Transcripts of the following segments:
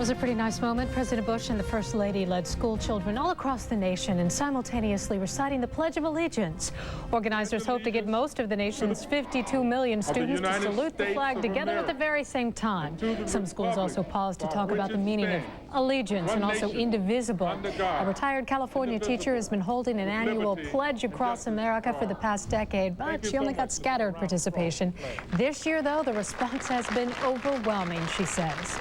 was a pretty nice moment. President Bush and the First Lady led school children all across the nation and simultaneously reciting the Pledge of Allegiance. Organizers hope to get most of the nation's 52 million students to salute the flag together at the very same time. Some schools also paused to talk about the meaning of allegiance and also indivisible. A retired California teacher has been holding an annual pledge across America for the past decade, but she only got scattered participation. This year, though, the response has been overwhelming, she says.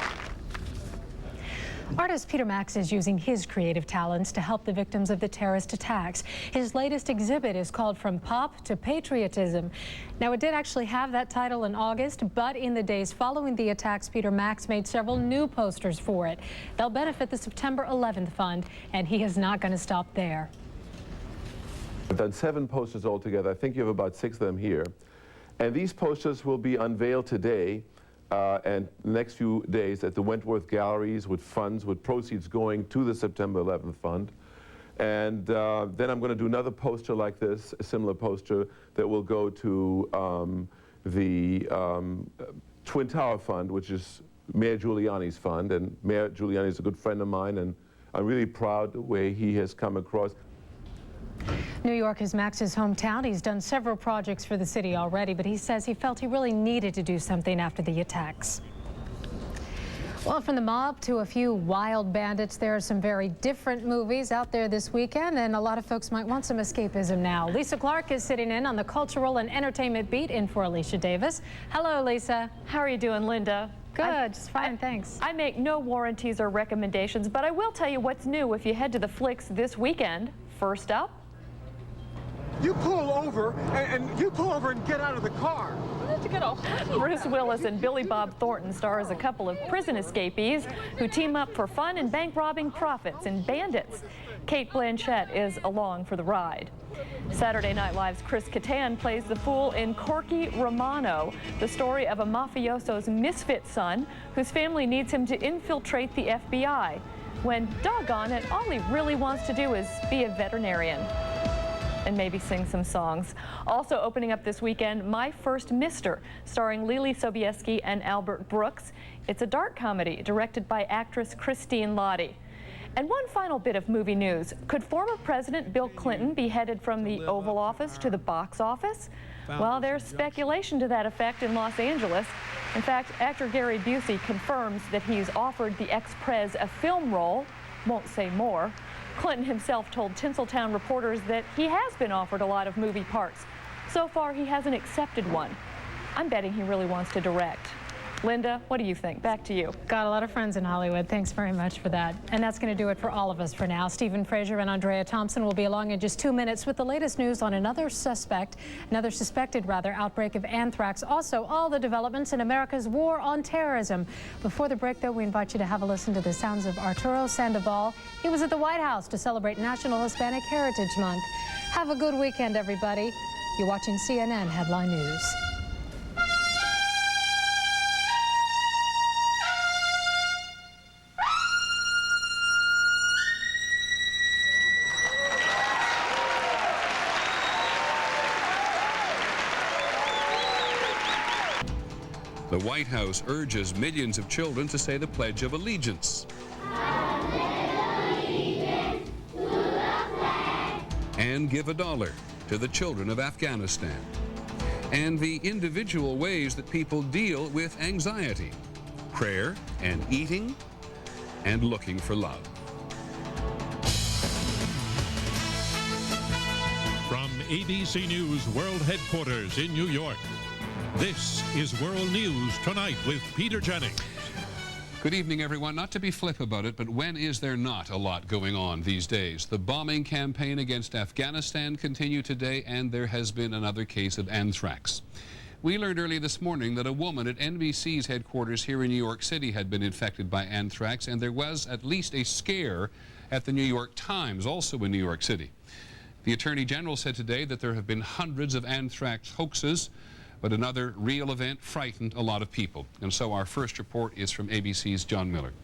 Artist Peter Max is using his creative talents to help the victims of the terrorist attacks. His latest exhibit is called From Pop to Patriotism. Now, it did actually have that title in August, but in the days following the attacks, Peter Max made several new posters for it. They'll benefit the September 11th fund, and he is not going to stop there. I've done 7 posters altogether. I think you have about 6 of them here. And these posters will be unveiled today and the next few days at the Wentworth Galleries with funds, with proceeds going to the September 11th fund. And then I'm going to do another poster like this, a similar poster that will go to the Twin Tower Fund, which is Mayor Giuliani's fund. And Mayor Giuliani is a good friend of mine, and I'm really proud the way he has come across. New York is Max's hometown. He's done several projects for the city already, but he says he felt he really needed to do something after the attacks. Well, from the mob to a few wild bandits, there are some very different movies out there this weekend, and a lot of folks might want some escapism now. Lisa Clark is sitting in on the cultural and entertainment beat in for Alicia Davis. Hello, Lisa. How are you doing, Linda? Good, just fine, thanks. I make no warranties or recommendations, but I will tell you what's new if you head to the flicks this weekend. First up, you pull over and get out of the car. Bruce Willis and Billy Bob Thornton star as a couple of prison escapees who team up for fun and bank robbing profits and bandits. Kate Blanchett is along for the ride. Saturday Night Live's Chris Kattan plays the fool in Corky Romano, the story of a mafioso's misfit son whose family needs him to infiltrate the FBI, when, doggone it, all he really wants to do is be a veterinarian and maybe sing some songs. Also opening up this weekend, My First Mister, starring Lily Sobieski and Albert Brooks. It's a dark comedy directed by actress Christine Lottie. And one final bit of movie news. Could former President Bill Clinton be headed from the Oval Office to the box office? Well, there's speculation to that effect in Los Angeles. In fact, actor Gary Busey confirms that he's offered the ex-prez a film role. Won't say more. Clinton himself told Tinseltown reporters that he has been offered a lot of movie parts. So far, he hasn't accepted one. I'm betting he really wants to direct. Linda, what do you think? Back to you. Got a lot of friends in Hollywood. Thanks very much for that. And that's going to do it for all of us for now. Stephen Fraser and Andrea Thompson will be along in just 2 minutes with the latest news on another suspected outbreak of anthrax. Also, all the developments in America's war on terrorism. Before the break, though, we invite you to have a listen to the sounds of Arturo Sandoval. He was at the White House to celebrate National Hispanic Heritage Month. Have a good weekend, everybody. You're watching CNN Headline News. The White House urges millions of children to say the Pledge of Allegiance. And give $1 to the children of Afghanistan. And the individual ways that people deal with anxiety, prayer and eating and looking for love. From ABC News World Headquarters in New York, this is World News Tonight with Peter Jennings. Good evening, everyone. Not to be flip about it, but when is there not a lot going on these days? The bombing campaign against Afghanistan continued today, and there has been another case of anthrax. We learned early this morning that a woman at NBC's headquarters here in New York City had been infected by anthrax, and there was at least a scare at the New York Times, also in New York City. The Attorney General said today that there have been hundreds of anthrax hoaxes But another real event frightened a lot of people. And so our first report is from ABC's John Miller.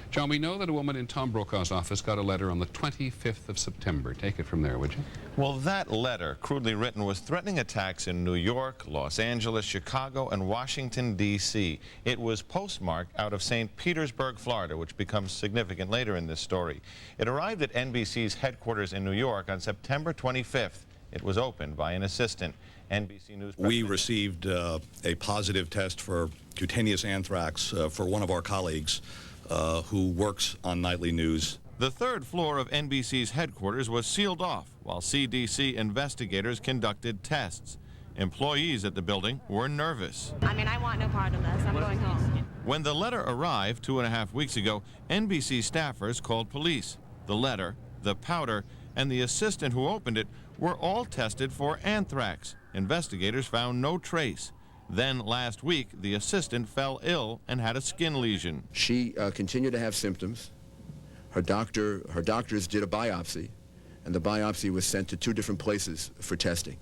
John, we know that a woman in Tom Brokaw's office got a letter on the 25th of September. Take it from there, would you? Well, that letter, crudely written, was threatening attacks in New York, Los Angeles, Chicago, and Washington, D.C. It was postmarked out of St. Petersburg, Florida, which becomes significant later in this story. It arrived at NBC's headquarters in New York on September 25th. It was opened by an assistant. NBC News. We received a positive test for cutaneous anthrax for one of our colleagues who works on nightly news. The third floor of NBC's headquarters was sealed off while CDC investigators conducted tests. Employees at the building were nervous. I mean, I want no part of this. I'm going home. When the letter arrived 2.5 weeks ago, NBC staffers called police. The letter, the powder, and the assistant who opened it were all tested for anthrax. Investigators found no trace. Then last week, the assistant fell ill and had a skin lesion. She continued to have symptoms. Her doctors did a biopsy, and the biopsy was sent to 2 different places for testing.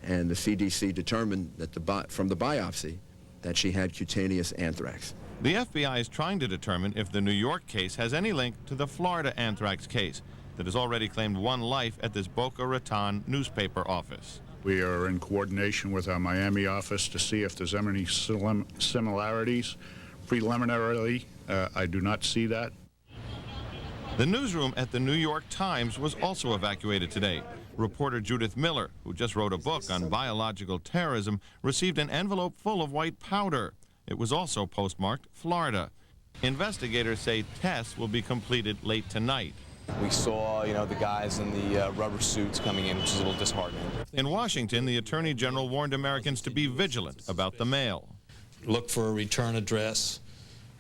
And the CDC determined that from the biopsy that she had cutaneous anthrax. The FBI is trying to determine if the New York case has any link to the Florida anthrax case that has already claimed 1 life at this Boca Raton newspaper office. We are in coordination with our Miami office to see if there's any similarities. Preliminarily, I do not see that. The newsroom at the New York Times was also evacuated today. Reporter Judith Miller, who just wrote a book on biological terrorism, received an envelope full of white powder. It was also postmarked Florida. Investigators say tests will be completed late tonight. We saw, the guys in the rubber suits coming in, which is a little disheartening. In Washington, the Attorney General warned Americans to be vigilant about the mail. Look for a return address.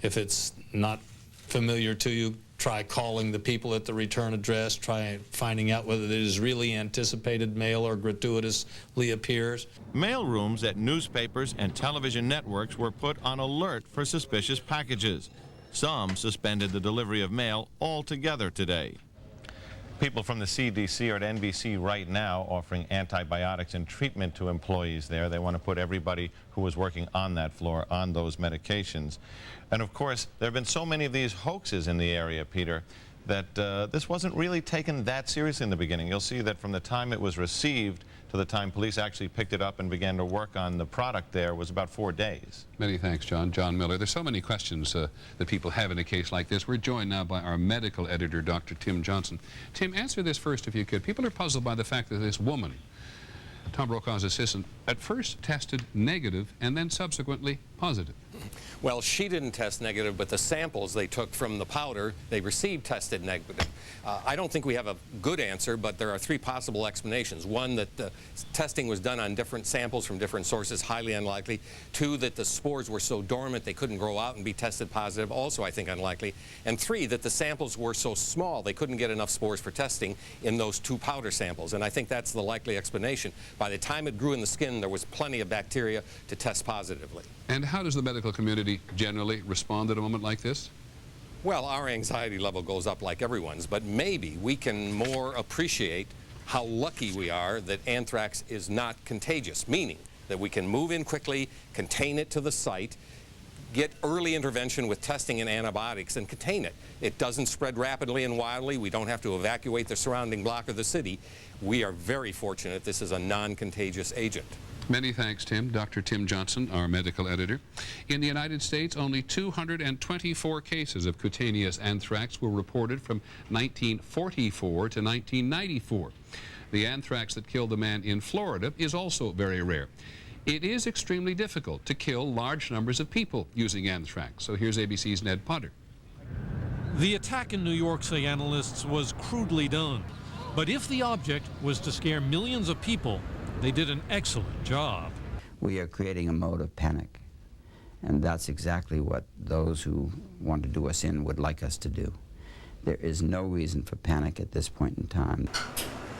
If it's not familiar to you, try calling the people at the return address, try finding out whether it is really anticipated mail or gratuitously appears. Mail rooms at newspapers and television networks were put on alert for suspicious packages. Some suspended the delivery of mail altogether today. People from the CDC are at NBC right now offering antibiotics and treatment to employees there. They want to put everybody who was working on that floor on those medications. And of course, there have been so many of these hoaxes in the area, Peter, that this wasn't really taken that seriously in the beginning. You'll see that from the time it was received to the time police actually picked it up and began to work on the product there was about 4 days. Many thanks, John. John Miller. There's so many questions that people have in a case like this. We're joined now by our medical editor, Dr. Tim Johnson. Tim, answer this first if you could. People are puzzled by the fact that this woman, Tom Brokaw's assistant, at first tested negative and then subsequently positive. Well, she didn't test negative, but the samples they took from the powder they received tested negative. I don't think we have a good answer, but there are 3 possible explanations. 1, that the testing was done on different samples from different sources, highly unlikely. 2, that the spores were so dormant they couldn't grow out and be tested positive, also I think unlikely. And 3, that the samples were so small they couldn't get enough spores for testing in those 2 powder samples. And I think that's the likely explanation. By the time it grew in the skin, there was plenty of bacteria to test positively. And how does the medical community generally respond at a moment like this? Well, our anxiety level goes up like everyone's, but maybe we can more appreciate how lucky we are that anthrax is not contagious, meaning that we can move in quickly, contain it to the site, get early intervention with testing and antibiotics and contain it. It doesn't spread rapidly and wildly. We don't have to evacuate the surrounding block or the city. We are very fortunate this is a non-contagious agent. Many thanks, Tim. Dr. Tim Johnson, our medical editor. In the United States, only 224 cases of cutaneous anthrax were reported from 1944 to 1994. The anthrax that killed the man in Florida is also very rare. It is extremely difficult to kill large numbers of people using anthrax. So here's ABC's Ned Potter. The attack in New York, say analysts, was crudely done. But if the object was to scare millions of people, they did an excellent job. We are creating a mode of panic, and that's exactly what those who want to do us in would like us to do. There is no reason for panic at this point in time.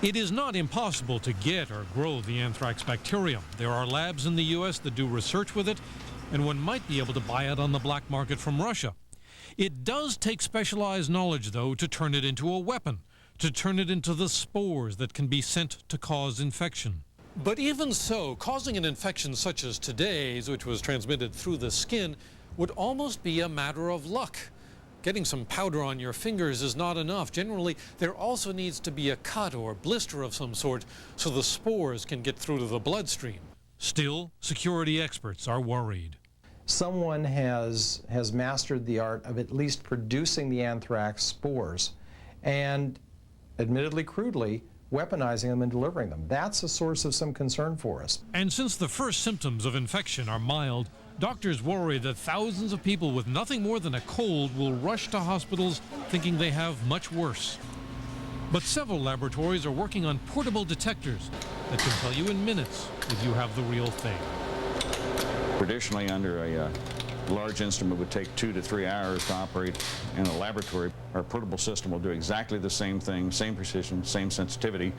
It is not impossible to get or grow the anthrax bacterium. There are labs in the U.S. that do research with it, and one might be able to buy it on the black market from Russia. It does take specialized knowledge, though, to turn it into a weapon, to turn it into the spores that can be sent to cause infection. But even so, causing an infection such as today's, which was transmitted through the skin, would almost be a matter of luck. Getting some powder on your fingers is not enough. Generally, there also needs to be a cut or blister of some sort so the spores can get through to the bloodstream. Still, security experts are worried. Someone has mastered the art of at least producing the anthrax spores and, admittedly crudely, weaponizing them and delivering them. That's a source of some concern for us. And since the first symptoms of infection are mild, doctors worry that thousands of people with nothing more than a cold will rush to hospitals thinking they have much worse. But several laboratories are working on portable detectors that can tell you in minutes if you have the real thing. Traditionally, under a large instrument would take 2 to 3 hours to operate in a laboratory. Our portable system will do exactly the same thing, same precision, same sensitivity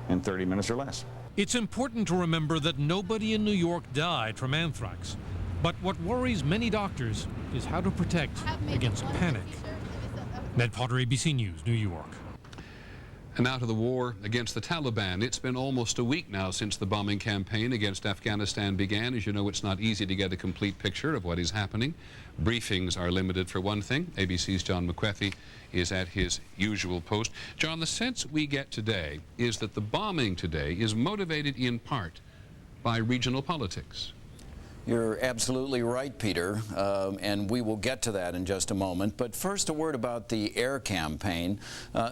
in 30 minutes or less. It's important to remember that nobody in New York died from anthrax. But what worries many doctors is how to protect against panic. Ned Potter, ABC News, New York. And now to the war against the Taliban. It's been almost a week now since the bombing campaign against Afghanistan began. As you know, it's not easy to get a complete picture of what is happening. Briefings are limited for one thing. ABC's John McWethy is at his usual post. John, the sense we get today is that the bombing today is motivated in part by regional politics. You're absolutely right, Peter, and we will get to that in just a moment. But first, a word about the air campaign.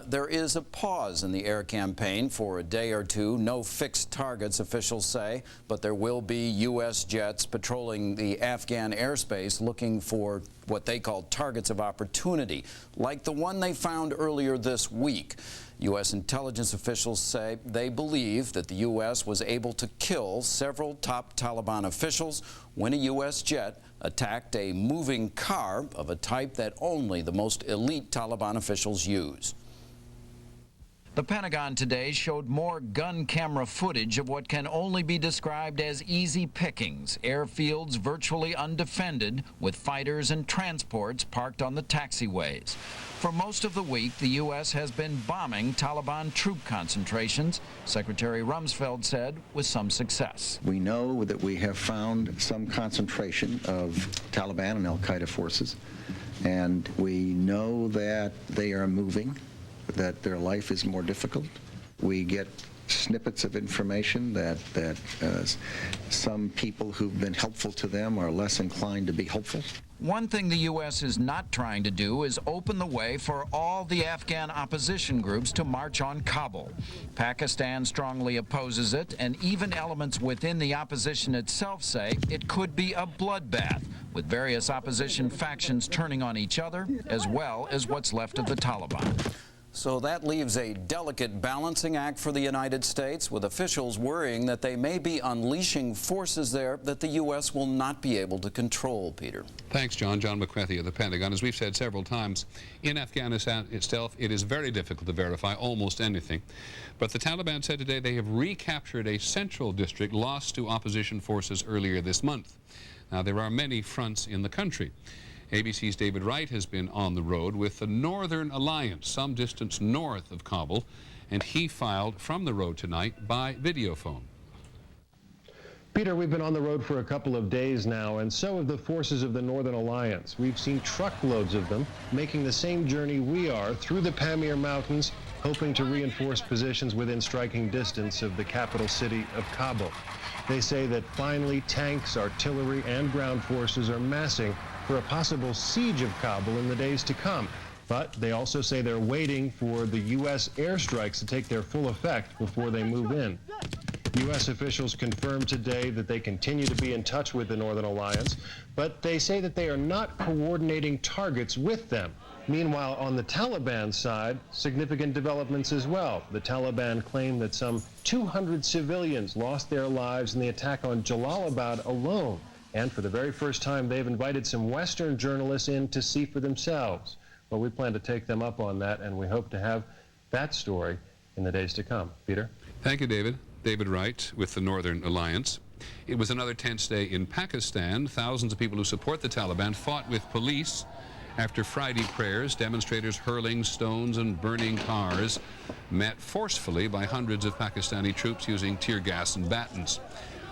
There is a pause in the air campaign for a day or two. No fixed targets, officials say, but there will be U.S. jets patrolling the Afghan airspace looking for what they call targets of opportunity, like the one they found earlier this week. U.S. intelligence officials say they believe that the U.S. was able to kill several top Taliban officials when a U.S. jet attacked a moving car of a type that only the most elite Taliban officials use. The Pentagon today showed more gun camera footage of what can only be described as easy pickings, airfields virtually undefended with fighters and transports parked on the taxiways. For most of the week, the U.S. has been bombing Taliban troop concentrations, Secretary Rumsfeld said, with some success. We know that we have found some concentration of Taliban and al-Qaeda forces, and we know that they are moving, that their life is more difficult. We get snippets of information that some people who've been helpful to them are less inclined to be helpful. One thing the U.S. is not trying to do is open the way for all the Afghan opposition groups to march on Kabul. Pakistan strongly opposes it, and even elements within the opposition itself say it could be a bloodbath, with various opposition factions turning on each other, as well as what's left of the Taliban. So that leaves a delicate balancing act for the United States, with officials worrying that they may be unleashing forces there that the U.S. will not be able to control, Peter. Thanks, John. John McWethy of the Pentagon. As we've said several times, in Afghanistan itself, it is very difficult to verify almost anything. But the Taliban said today they have recaptured a central district lost to opposition forces earlier this month. Now, there are many fronts in the country. ABC's David Wright has been on the road with the Northern Alliance, some distance north of Kabul, and he filed from the road tonight by videophone. Peter, we've been on the road for a couple of days now, and so have the forces of the Northern Alliance. We've seen truckloads of them making the same journey we are through the Pamir Mountains, hoping to reinforce positions within striking distance of the capital city of Kabul. They say that finally tanks, artillery, and ground forces are massing for a possible siege of Kabul in the days to come. But they also say they're waiting for the U.S. airstrikes to take their full effect before they move in. U.S. officials confirmed today that they continue to be in touch with the Northern Alliance, but they say that they are not coordinating targets with them. Meanwhile, on the Taliban side, significant developments as well. The Taliban claim that some 200 civilians lost their lives in the attack on Jalalabad alone. And for the very first time, they've invited some Western journalists in to see for themselves. Well, we plan to take them up on that, and we hope to have that story in the days to come. Peter? Thank you, David. David Wright with the Northern Alliance. It was another tense day in Pakistan. Thousands of people who support the Taliban fought with police After Friday prayers, demonstrators hurling stones and burning cars met forcefully by hundreds of Pakistani troops using tear gas and batons.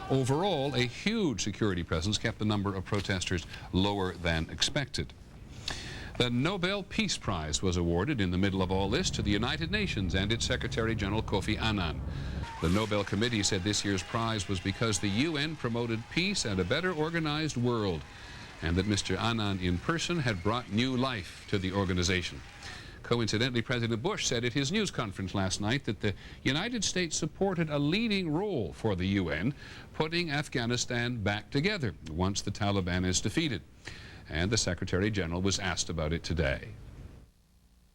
Overall, a huge security presence kept the number of protesters lower than expected. The Nobel Peace Prize was awarded in the middle of all this to the United Nations and its Secretary General Kofi Annan. The Nobel Committee said this year's prize was because the UN promoted peace and a better organized world, and that Mr. Annan in person had brought new life to the organization. Coincidentally, President Bush said at his news conference last night that the United States supported a leading role for the UN, putting Afghanistan back together once the Taliban is defeated. And the Secretary General was asked about it today.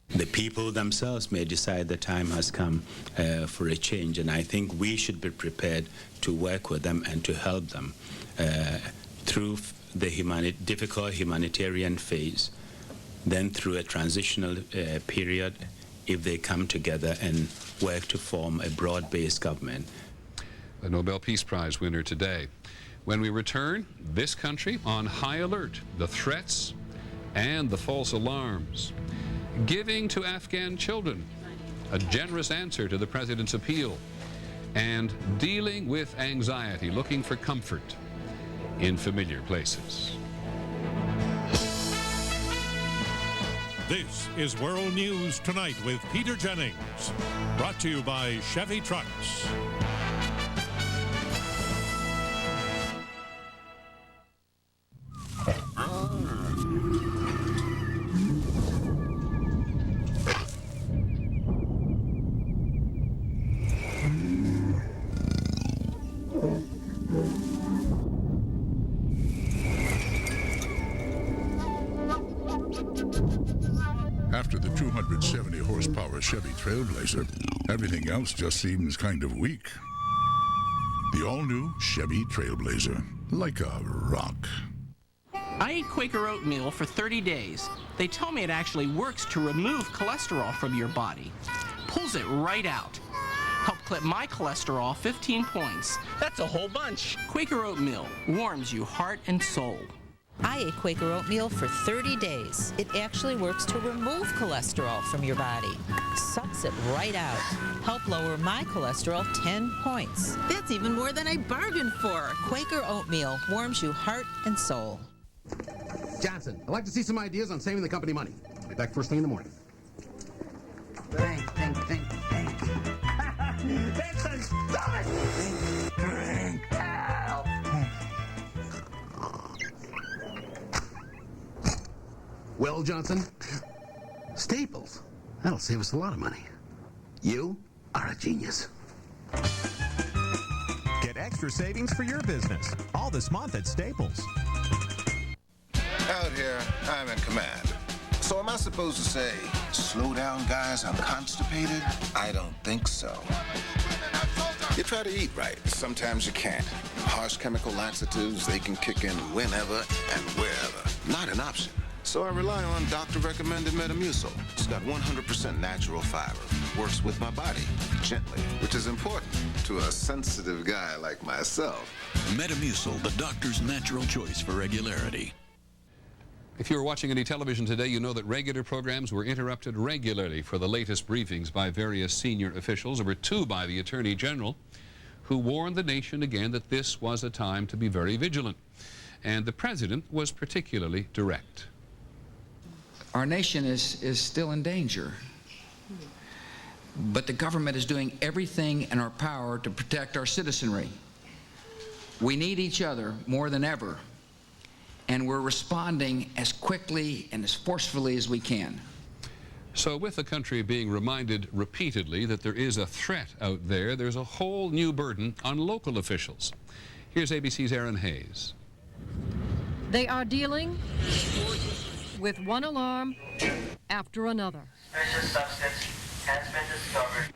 The people themselves may decide the time has come for a change, and I think we should be prepared to work with them and to help them through the difficult humanitarian phase, then through a transitional period if they come together and work to form a broad-based government. The Nobel Peace Prize winner today. When we return, this country on high alert, the threats and the false alarms. Giving to Afghan children, a generous answer to the President's appeal, and dealing with anxiety, looking for comfort in familiar places. This is World News Tonight with Peter Jennings, brought to you by Chevy Trucks. After the 270 horsepower Chevy Trailblazer, everything else just seems kind of weak. The all-new Chevy Trailblazer, like a rock. I ate Quaker oatmeal for 30 days. They tell me it actually works to remove cholesterol from your body. Pulls it right out. Helped clip my cholesterol 15 points. That's a whole bunch. Quaker oatmeal warms you heart and soul. I ate Quaker oatmeal for 30 days. It actually works to remove cholesterol from your body. Sucks it right out. Help lower my cholesterol 10 points. That's even more than I bargained for. Quaker oatmeal warms you heart and soul. Johnson, I'd like to see some ideas on saving the company money. I'll be back first thing in the morning. Think. That's the dumbest! Drink. Help! Well, Johnson, Staples. That'll save us a lot of money. You are a genius. Get extra savings for your business all this month at Staples. Out here, I'm in command. So am I supposed to say, slow down, guys, I'm constipated? I don't think so. You try to eat right. Sometimes you can't. Harsh chemical laxatives, they can kick in whenever and wherever. Not an option. So I rely on doctor-recommended Metamucil. It's got 100% natural fiber. Works with my body, gently, which is important to a sensitive guy like myself. Metamucil, the doctor's natural choice for regularity. If you were watching any television today, you know that regular programs were interrupted regularly for the latest briefings by various senior officials. There were two by the Attorney General, who warned the nation again that this was a time to be very vigilant. And the President was particularly direct. Our nation is still in danger, but the government is doing everything in our power to protect our citizenry. We need each other more than ever, and we're responding as quickly and as forcefully as we can. So with the country being reminded repeatedly that there is a threat out there, there's a whole new burden on local officials. Here's ABC's Aaron Hayes. They are dealing with one alarm after another. Suspicious substance has been discovered.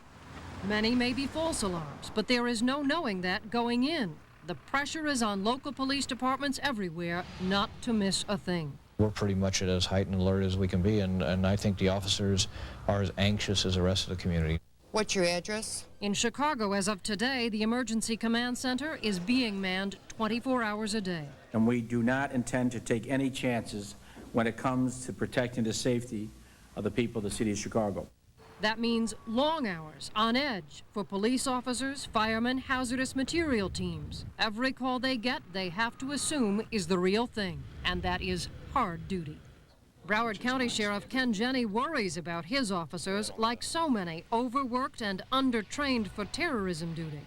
Many may be false alarms, but there is no knowing that going in. The pressure is on local police departments everywhere not to miss a thing. We're pretty much at as heightened alert as we can be, and I think the officers are as anxious as the rest of the community. What's your address? In Chicago, as of today, the Emergency Command Center is being manned 24 hours a day. And we do not intend to take any chances when it comes to protecting the safety of the people of the city of Chicago. That means long hours on edge for police officers, firemen, hazardous material teams. Every call they get, they have to assume is the real thing, and that is hard duty. Broward County Sheriff Ken Jenney worries about his officers, like so many, overworked and undertrained for terrorism duty.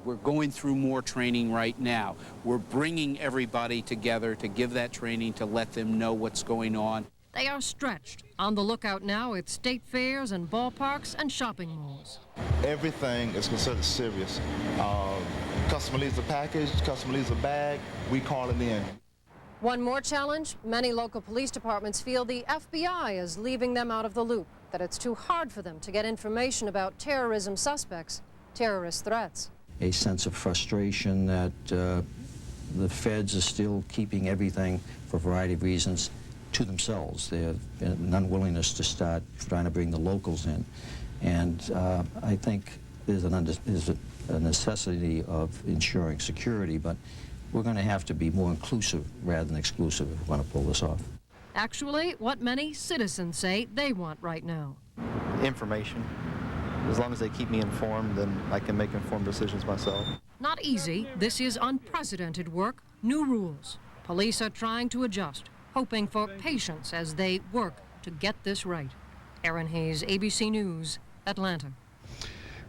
We're going through more training right now. We're bringing everybody together to give that training, to let them know what's going on. They are stretched, on the lookout now at state fairs and ballparks and shopping malls. Everything is considered serious. Customer leaves a package, customer leaves a bag, we call it in. One more challenge, many local police departments feel the FBI is leaving them out of the loop, that it's too hard for them to get information about terrorism suspects, terrorist threats. A sense of frustration that the feds are still keeping everything, for a variety of reasons, to themselves. They have an unwillingness to start trying to bring the locals in. And I think there's a necessity of ensuring security, but we're going to have to be more inclusive rather than exclusive if we're going to pull this off. Actually, what many citizens say they want right now. Information. As long as they keep me informed, then I can make informed decisions myself. Not easy. This is unprecedented work, new rules. Police are trying to adjust, hoping for patience as they work to get this right. Erin Hayes, ABC News, Atlanta.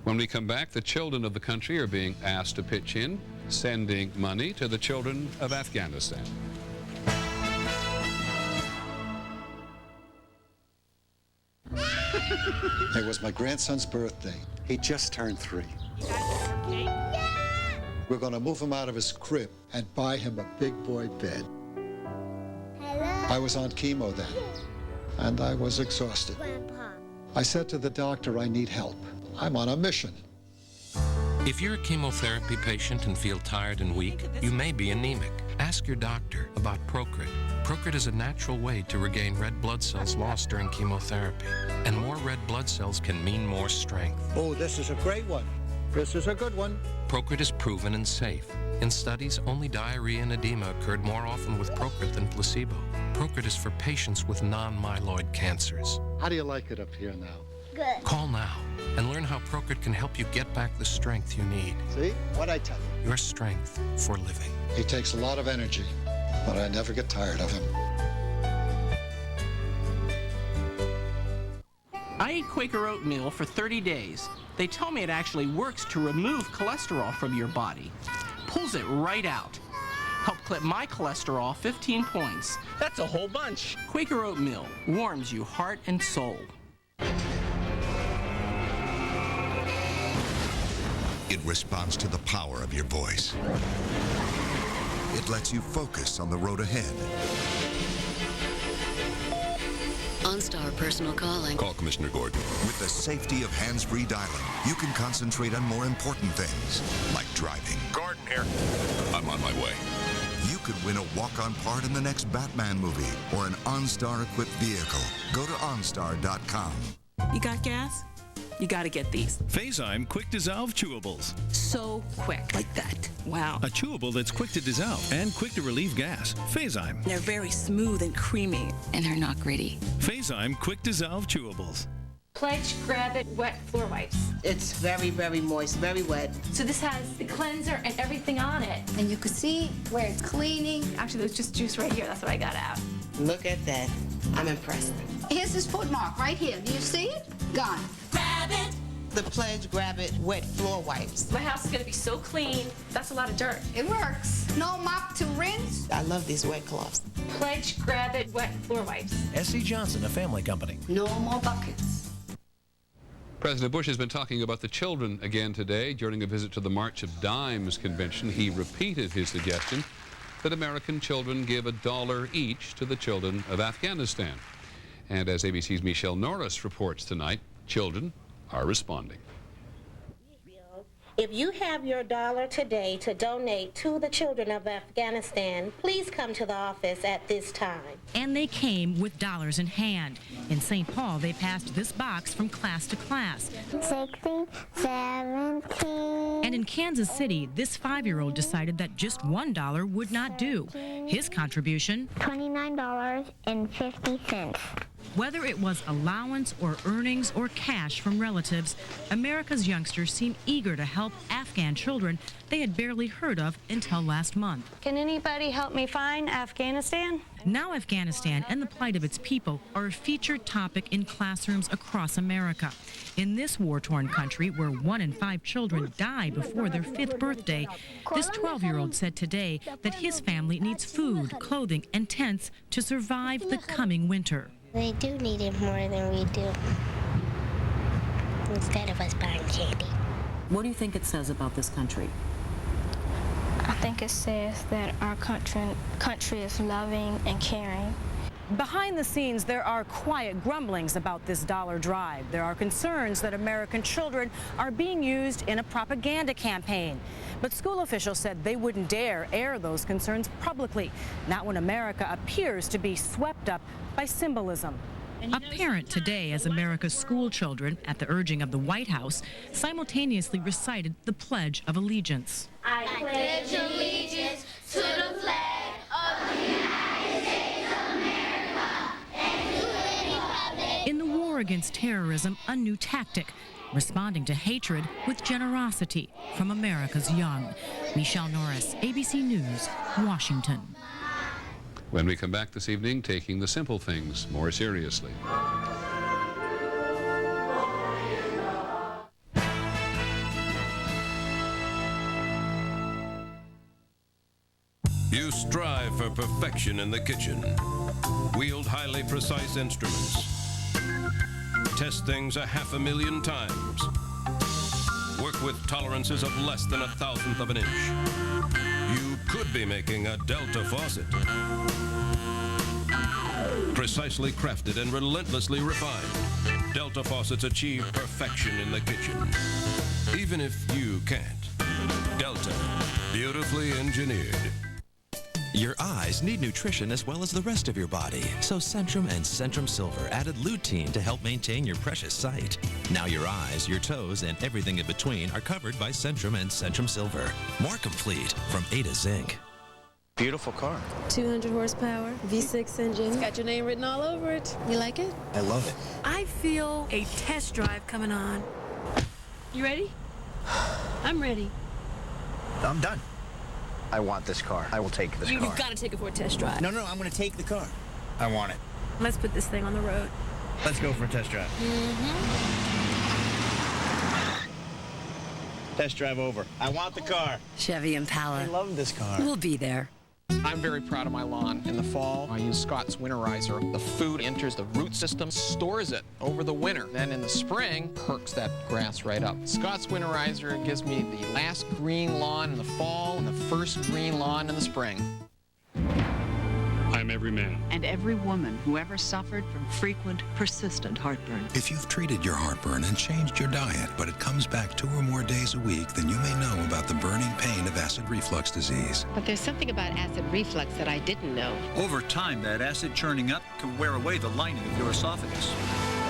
When we come back, the children of the country are being asked to pitch in, sending money to the children of Afghanistan. It was my grandson's birthday. He just turned 3. We're going to move him out of his crib and buy him a big boy bed. I was on chemo then, and I was exhausted. Grandpa. I said to the doctor, I need help. I'm on a mission. If you're a chemotherapy patient and feel tired and weak, you may be anemic. Ask your doctor about Procrit. Procrit is a natural way to regain red blood cells lost during chemotherapy. And more red blood cells can mean more strength. Oh, this is a great one. This is a good one. Procrit is proven and safe. In studies, only diarrhea and edema occurred more often with Procrit than placebo. Procrit is for patients with non-myeloid cancers. How do you like it up here now? Good. Call now and learn how Procrit can help you get back the strength you need. See? What'd I tell you? Your strength for living. He takes a lot of energy, but I never get tired of him. I eat Quaker oatmeal for 30 days. They tell me it actually works to remove cholesterol from your body. Pulls it right out. Help clip my cholesterol 15 points. That's a whole bunch. Quaker oatmeal warms you heart and soul. It responds to the power of your voice. It lets you focus on the road ahead. OnStar Personal Calling. Call Commissioner Gordon. With the safety of hands-free dialing, you can concentrate on more important things, like driving. Gordon here. I'm on my way. You could win a walk-on part in the next Batman movie or an OnStar-equipped vehicle. Go to OnStar.com. You got gas? You gotta get these. Phazyme Quick Dissolve Chewables. So quick. Like that. Wow. A chewable that's quick to dissolve and quick to relieve gas. Phazyme. They're very smooth and creamy. And they're not gritty. Phazyme Quick Dissolve Chewables. Pledge Grab It Wet Floor Wipes. It's very, very moist, very wet. So this has the cleanser and everything on it. And you can see where it's cleaning. Actually, there's just juice right here. That's what I got out. Look at that. I'm impressed. Here's his foot mark right here. Do you see it? Gone. Grab it. The Pledge Grab It Wet Floor Wipes. My house is going to be so clean. That's a lot of dirt. It works. No mop to rinse. I love these wet cloths. Pledge Grab It Wet Floor Wipes. S.C. Johnson, a family company. No more buckets. President Bush has been talking about the children again today. During a visit to the March of Dimes convention, he repeated his suggestion that American children give $1 each to the children of Afghanistan. And as ABC's Michelle Norris reports tonight, children are responding. If you have your dollar today to donate to the children of Afghanistan, please come to the office at this time. And they came with dollars in hand. In St. Paul, they passed this box from class to class. 16, 17. And in Kansas City, this 5-year-old decided that just $1 would not do. His contribution, $29.50. Whether it was allowance or earnings or cash from relatives, America's youngsters seem eager to help Afghan children they had barely heard of until last month. Can anybody help me find Afghanistan? Now Afghanistan and the plight of its people are a featured topic in classrooms across America. In this war-torn country where 1 in 5 children die before their 5th birthday, this 12-year-old said today that his family needs food, clothing, and tents to survive the coming winter. They do need it more than we do, instead of us buying candy. What do you think it says about this country? I think it says that our country is loving and caring. Behind the scenes, there are quiet grumblings about this dollar drive. There are concerns that American children are being used in a propaganda campaign. But school officials said they wouldn't dare air those concerns publicly, not when America appears to be swept up by symbolism. Apparent today as America's school children, at the urging of the White House, simultaneously recited the Pledge of Allegiance. I pledge allegiance to the flag of the United States of America and to the republic. In the war against terrorism, a new tactic, responding to hatred with generosity from America's young. Michelle Norris, ABC News, Washington. When we come back this evening, taking the simple things more seriously. You strive for perfection in the kitchen. Wield highly precise instruments. Test things 500,000 times. Work with tolerances of less than 1/1000th of an inch. You could be making a Delta faucet. Precisely crafted and relentlessly refined, Delta faucets achieve perfection in the kitchen. Even if you can't. Delta, beautifully engineered. Your eyes need nutrition as well as the rest of your body, so Centrum and Centrum Silver added lutein to help maintain your precious sight. Now your eyes, your toes, and everything in between are covered by Centrum and Centrum Silver. More complete from A to Zinc. Beautiful car. 200 horsepower, V6 engine. It's got your name written all over it. You like it? I love it. I feel a test drive coming on. You ready? I'm ready. I'm done. I want this car. I will take this car. You've got to take it for a test drive. No, I'm going to take the car. I want it. Let's put this thing on the road. Let's go for a test drive. Test drive over. I want the car. Chevy Impala. I love this car. We'll be there. I'm very proud of my lawn. In the fall, I use Scott's Winterizer. The food enters the root system, stores it over the winter. Then in the spring, perks that grass right up. Scott's Winterizer gives me the last green lawn in the fall and the first green lawn in the spring. I'm every man. And every woman who ever suffered from frequent, persistent heartburn. If you've treated your heartburn and changed your diet, but it comes back 2 or more days a week, then you may know about the burning pain of acid reflux disease. But there's something about acid reflux that I didn't know. Over time, that acid churning up can wear away the lining of your esophagus.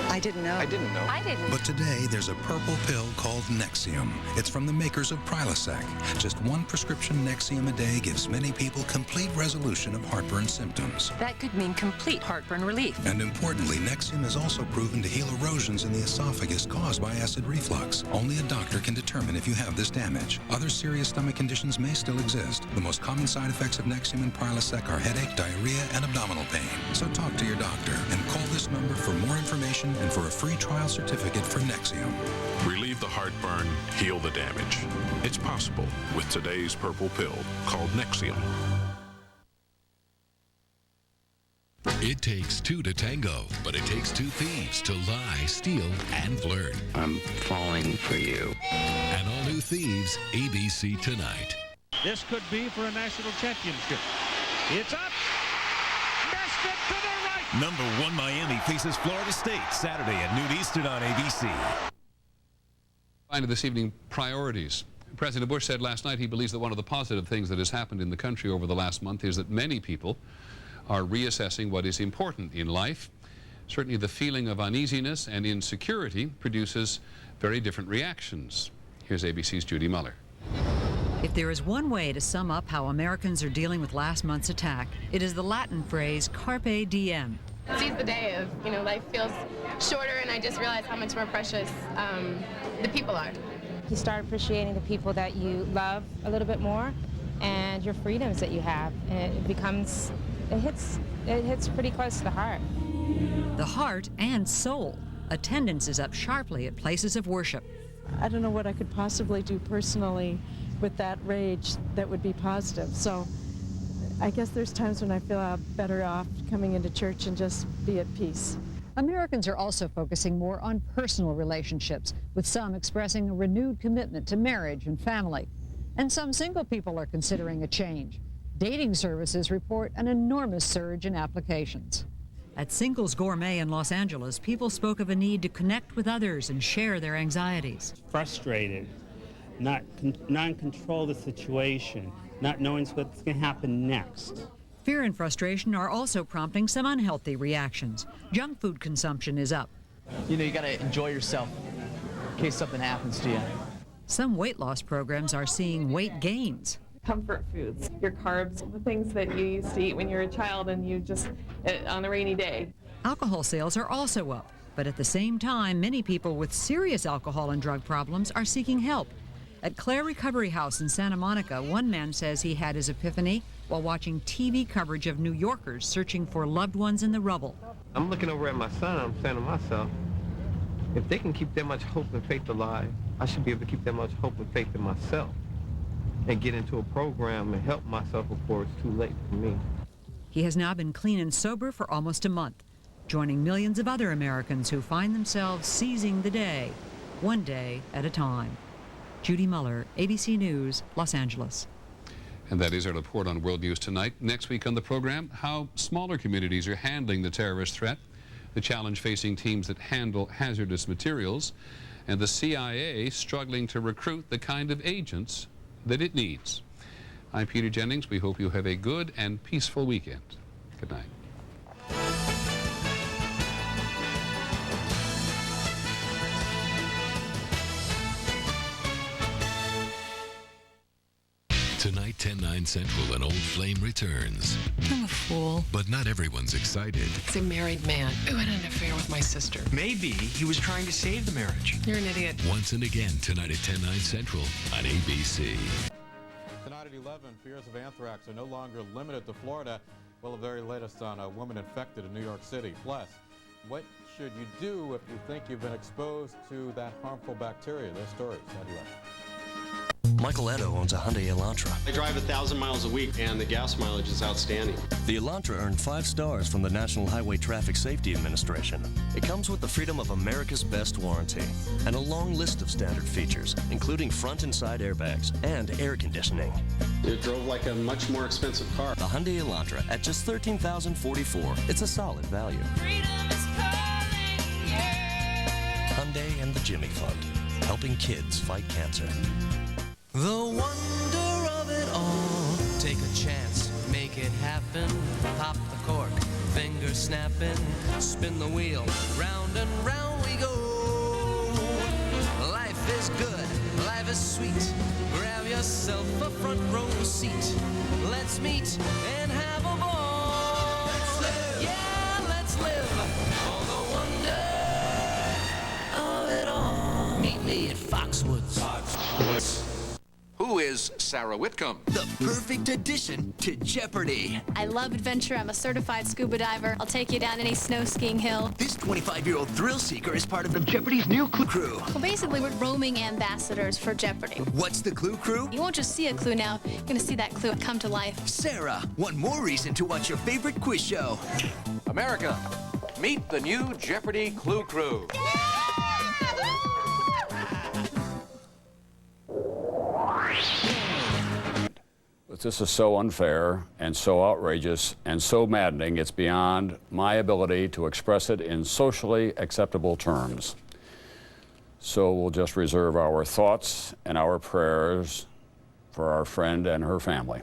I didn't know. I didn't know. I didn't. But today, there's a purple pill called Nexium. It's from the makers of Prilosec. Just 1 prescription Nexium a day gives many people complete resolution of heartburn symptoms. That could mean complete heartburn relief. And importantly, Nexium is also proven to heal erosions in the esophagus caused by acid reflux. Only a doctor can determine if you have this damage. Other serious stomach conditions may still exist. The most common side effects of Nexium and Prilosec are headache, diarrhea, and abdominal pain. So talk to your doctor and call this number for more information and for a free trial certificate for Nexium. Relieve the heartburn, heal the damage. It's possible with today's purple pill called Nexium. It takes 2 to tango, but it takes 2 thieves to lie, steal, and flirt. I'm falling for you. And all new Thieves, ABC Tonight. This could be for a national championship. It's up. Missed it to the right. Number 1 Miami faces Florida State Saturday at noon Eastern on ABC. Finally this evening, priorities. President Bush said last night he believes that one of the positive things that has happened in the country over the last month is that many people are reassessing what is important in life. Certainly the feeling of uneasiness and insecurity produces very different reactions. Here's ABC's Judy Muller. If there is one way to sum up how Americans are dealing with last month's attack, it is the Latin phrase carpe diem. Seize the day of, life feels shorter, and I just realized how much more precious the people are. You start appreciating the people that you love a little bit more, and your freedoms that you have. And it hits pretty close to the heart. The heart and soul. Attendance is up sharply at places of worship. I don't know what I could possibly do personally with that rage that would be positive. So I guess there's times when I feel I'm better off coming into church and just be at peace. Americans are also focusing more on personal relationships, with some expressing a renewed commitment to marriage and family. And some single people are considering a change. Dating services report an enormous surge in applications. At Singles Gourmet in Los Angeles, people spoke of a need to connect with others and share their anxieties. Frustrated, not control the situation, not knowing what's going to happen next. Fear and frustration are also prompting some unhealthy reactions. Junk food consumption is up. You got to enjoy yourself in case something happens to you. Some weight loss programs are seeing weight gains. Comfort foods, your carbs, the things that you used to eat when you were a child and you just, on a rainy day. Alcohol sales are also up, but at the same time, many people with serious alcohol and drug problems are seeking help. At Clare Recovery House in Santa Monica, one man says he had his epiphany while watching TV coverage of New Yorkers searching for loved ones in the rubble. I'm looking over at my son, I'm saying to myself, if they can keep that much hope and faith alive, I should be able to keep that much hope and faith in myself and get into a program and help myself before it's too late for me. He has now been clean and sober for almost a month, joining millions of other Americans who find themselves seizing the day, one day at a time. Judy Muller, ABC News, Los Angeles. And that is our report on World News Tonight. Next week on the program, how smaller communities are handling the terrorist threat, the challenge facing teams that handle hazardous materials, and the CIA struggling to recruit the kind of agents that it needs. I'm Peter Jennings. We hope you have a good and peaceful weekend. Good night. Tonight, 10/9 Central, an old flame returns. I'm a fool. But not everyone's excited. It's a married man who had an affair with my sister. Maybe he was trying to save the marriage. You're an idiot. Once and again, tonight at 10/9 Central on ABC. Tonight at 11, fears of anthrax are no longer limited to Florida. Well, the very latest on a woman infected in New York City. Plus, what should you do if you think you've been exposed to that harmful bacteria? Their stories at 11. Michael Edo owns a Hyundai Elantra. I drive 1,000 miles a week, and the gas mileage is outstanding. The Elantra earned 5 stars from the National Highway Traffic Safety Administration. It comes with the Freedom of America's Best warranty and a long list of standard features, including front and side airbags and air conditioning. It drove like a much more expensive car. The Hyundai Elantra at just $13,044. It's a solid value. Freedom is calling, yeah. Hyundai and the Jimmy Fund, helping kids fight cancer. The wonder of it all. Take a chance, make it happen. Pop the cork, finger snapping. Spin the wheel, round and round we go. Life is good, life is sweet. Grab yourself a front row seat. Let's meet and have a ball. Let's live. Yeah, let's live. For the wonder of it all. Meet me at Foxwoods. Who is Sarah Whitcomb? The perfect addition to Jeopardy! I love adventure. I'm a certified scuba diver. I'll take you down any snow skiing hill. This 25-year-old thrill seeker is part of Jeopardy's new Clue Crew. Well, basically, we're roaming ambassadors for Jeopardy. What's the Clue Crew? You won't just see a clue now. You're going to see that clue come to life. Sarah, one more reason to watch your favorite quiz show. America, meet the new Jeopardy Clue Crew. This is so unfair and so outrageous and so maddening, it's beyond my ability to express it in socially acceptable terms. So we'll just reserve our thoughts and our prayers for our friend and her family.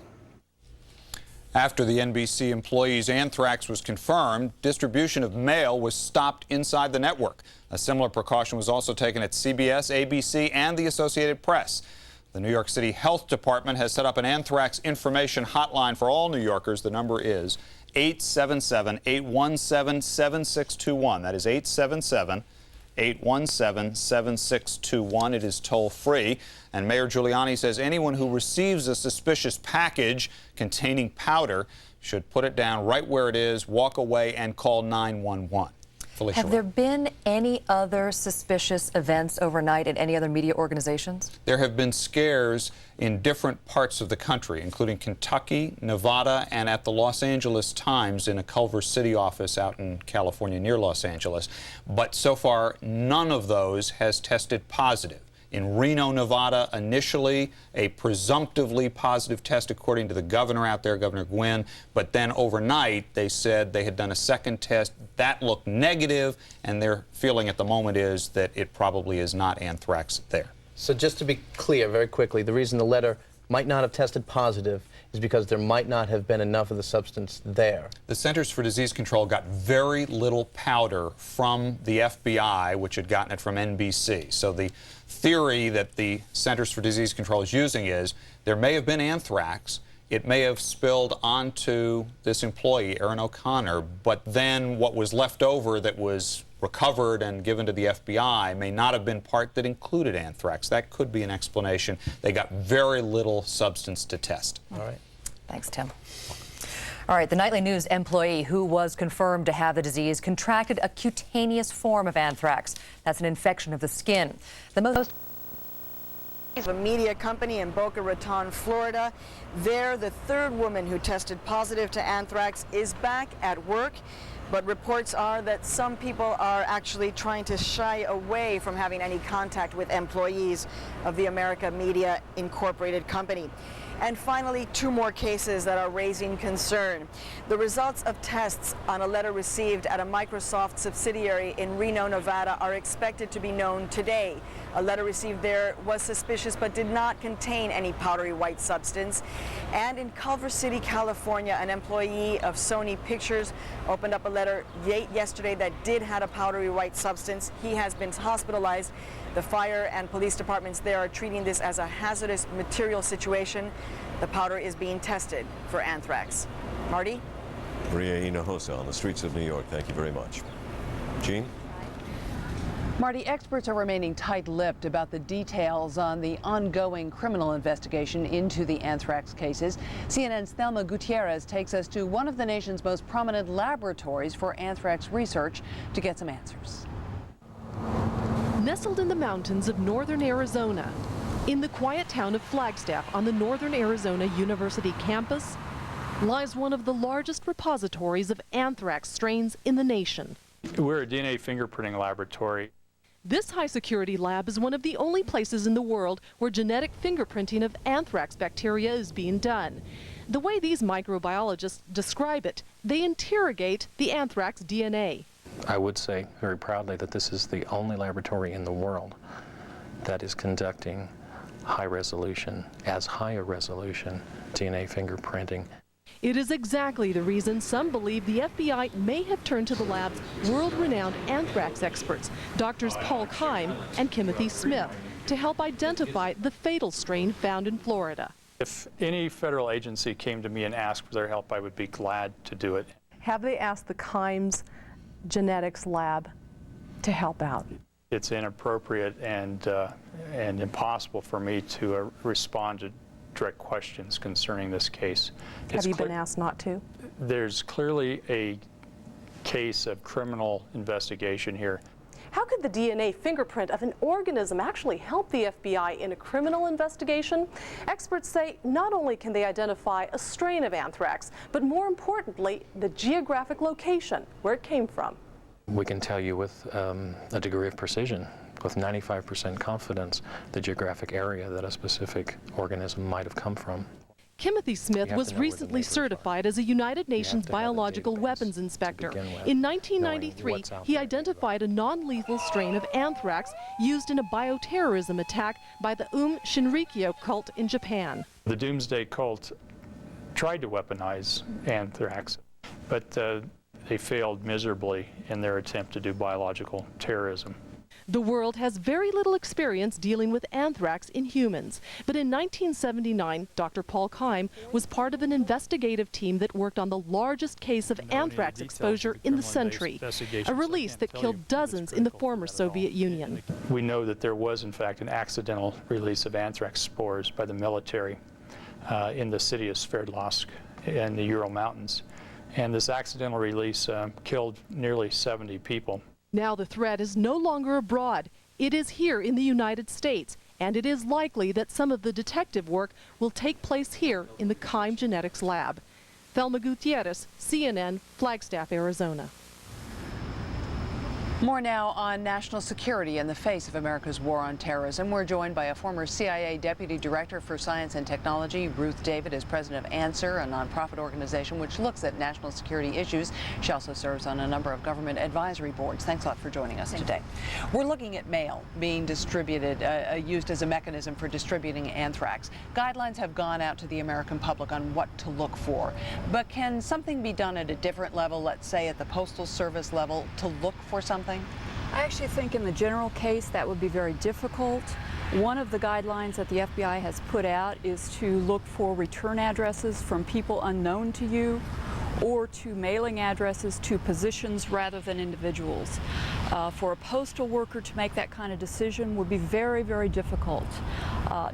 After the NBC employee's anthrax was confirmed, distribution of mail was stopped inside the network. A similar precaution was also taken at CBS, ABC, and the Associated Press. The New York City Health Department has set up an anthrax information hotline for all New Yorkers. The number is 877-817-7621. That is 877-817-7621. It is toll-free. And Mayor Giuliani says anyone who receives a suspicious package containing powder should put it down right where it is, walk away, and call 911. Felicia. Have there been any other suspicious events overnight at any other media organizations? There have been scares in different parts of the country, including Kentucky, Nevada, and at the Los Angeles Times in a Culver City office out in California near Los Angeles. But so far, none of those has tested positive. In Reno, Nevada, initially a presumptively positive test according to the governor out there, Governor Gwynn, but then overnight they said they had done a second test. That looked negative, and their feeling at the moment is that it probably is not anthrax there. So just to be clear very quickly, the reason the letter might not have tested positive is because there might not have been enough of the substance there. The Centers for Disease Control got very little powder from the FBI, which had gotten it from NBC. So the theory that the Centers for Disease Control is using is there may have been anthrax. It may have spilled onto this employee, Aaron O'Connor, but then what was left over that was recovered and given to the FBI may not have been part that included anthrax. That could be an explanation. They got very little substance to test. All right. Thanks, Tim. All right, the Nightly News employee who was confirmed to have the disease contracted a cutaneous form of anthrax. That's an infection of the skin. The most of a media company in Boca Raton, Florida. There, the third woman who tested positive to anthrax is back at work. But reports are that some people are actually trying to shy away from having any contact with employees of the America Media Incorporated company. And finally, two more cases that are raising concern. The results of tests on a letter received at a Microsoft subsidiary in Reno, Nevada are expected to be known today. A letter received there was suspicious but did not contain any powdery white substance. And in Culver City, California, an employee of Sony Pictures opened up a letter yesterday that did have a powdery white substance. He has been hospitalized. The fire and police departments there are treating this as a hazardous material situation. The powder is being tested for anthrax. Marty? Maria Hinojosa on the streets of New York. Thank you very much. Jean? Marty, experts are remaining tight-lipped about the details on the ongoing criminal investigation into the anthrax cases. CNN's Thelma Gutierrez takes us to one of the nation's most prominent laboratories for anthrax research to get some answers. Nestled in the mountains of northern Arizona, in the quiet town of Flagstaff on the Northern Arizona University campus, lies one of the largest repositories of anthrax strains in the nation. We're a DNA fingerprinting laboratory. This high-security lab is one of the only places in the world where genetic fingerprinting of anthrax bacteria is being done. The way these microbiologists describe it, they interrogate the anthrax DNA. I would say very proudly that this is the only laboratory in the world that is conducting high resolution, as high a resolution, DNA fingerprinting. It is exactly the reason some believe the FBI may have turned to the lab's world-renowned anthrax experts, Drs. Paul Keim and Timothy Smith, to help identify the fatal strain found in Florida. If any federal agency came to me and asked for their help, I would be glad to do it. Have they asked the Keim's genetics lab to help out? It's inappropriate and impossible for me to respond to direct questions concerning this case. Have you been asked not to? There's clearly a case of criminal investigation here. How could the DNA fingerprint of an organism actually help the FBI in a criminal investigation? Experts say not only can they identify a strain of anthrax, but more importantly, the geographic location where it came from. We can tell you with a degree of precision, with 95% confidence, the geographic area that a specific organism might have come from. Timothy Smith was recently certified as a United Nations biological weapons inspector. In 1993, he identified a non-lethal strain of anthrax used in a bioterrorism attack by the Shinrikyo cult in Japan. The Doomsday Cult tried to weaponize anthrax, but they failed miserably in their attempt to do biological terrorism. The world has very little experience dealing with anthrax in humans, but in 1979, Dr. Paul Keim was part of an investigative team that worked on the largest case of anthrax exposure in the century, a release that killed dozens in the former Soviet Union. We know that there was, in fact, an accidental release of anthrax spores by the military in the city of Sverdlovsk in the Ural Mountains, and this accidental release killed nearly 70 people. Now the threat is no longer abroad. It is here in the United States, and it is likely that some of the detective work will take place here in the Keim Genetics Lab. Thelma Gutierrez, CNN, Flagstaff, Arizona. More now on national security in the face of America's war on terrorism. We're joined by a former CIA Deputy Director for Science and Technology. Ruth David is president of Answer, a nonprofit organization which looks at national security issues. She also serves on a number of government advisory boards. Thanks a lot for joining us today. We're looking at mail being distributed, used as a mechanism for distributing anthrax. Guidelines have gone out to the American public on what to look for. But can something be done at a different level, let's say at the Postal Service level, to look for something? I actually think in the general case that would be very difficult. One of the guidelines that the FBI has put out is to look for return addresses from people unknown to you, or to mailing addresses to positions rather than individuals. For a postal worker to make that kind of decision would be very, very difficult.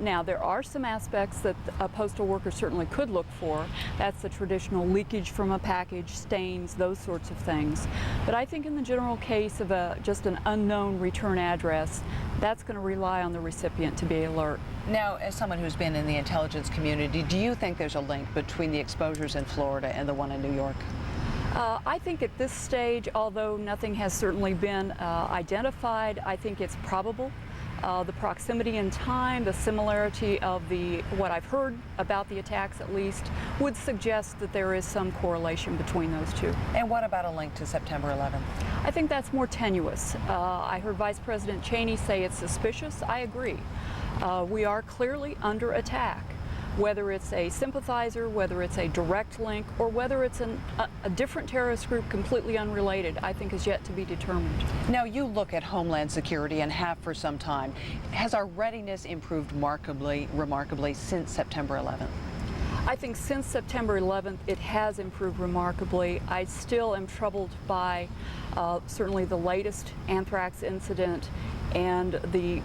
Now, there are some aspects that a postal worker certainly could look for. That's the traditional leakage from a package, stains, those sorts of things. But I think in the general case of just an unknown return address, that's going to rely on the recipient to be alert. Now, as someone who's been in the intelligence community, do you think there's a link between the exposures in Florida and the one in New York? I think at this stage, although nothing has certainly been identified, I think it's probable. The proximity in time, the similarity of what I've heard about the attacks at least, would suggest that there is some correlation between those two. And what about a link to September 11th? I think that's more tenuous. I heard Vice President Cheney say it's suspicious. I agree. We are clearly under attack. Whether it's a sympathizer, whether it's a direct link, or whether it's a different terrorist group completely unrelated, I think is yet to be determined. Now, you look at Homeland Security and have for some time. Has our readiness improved remarkably since September 11th? I think since September 11th, it has improved remarkably. I still am troubled by certainly the latest anthrax incident and the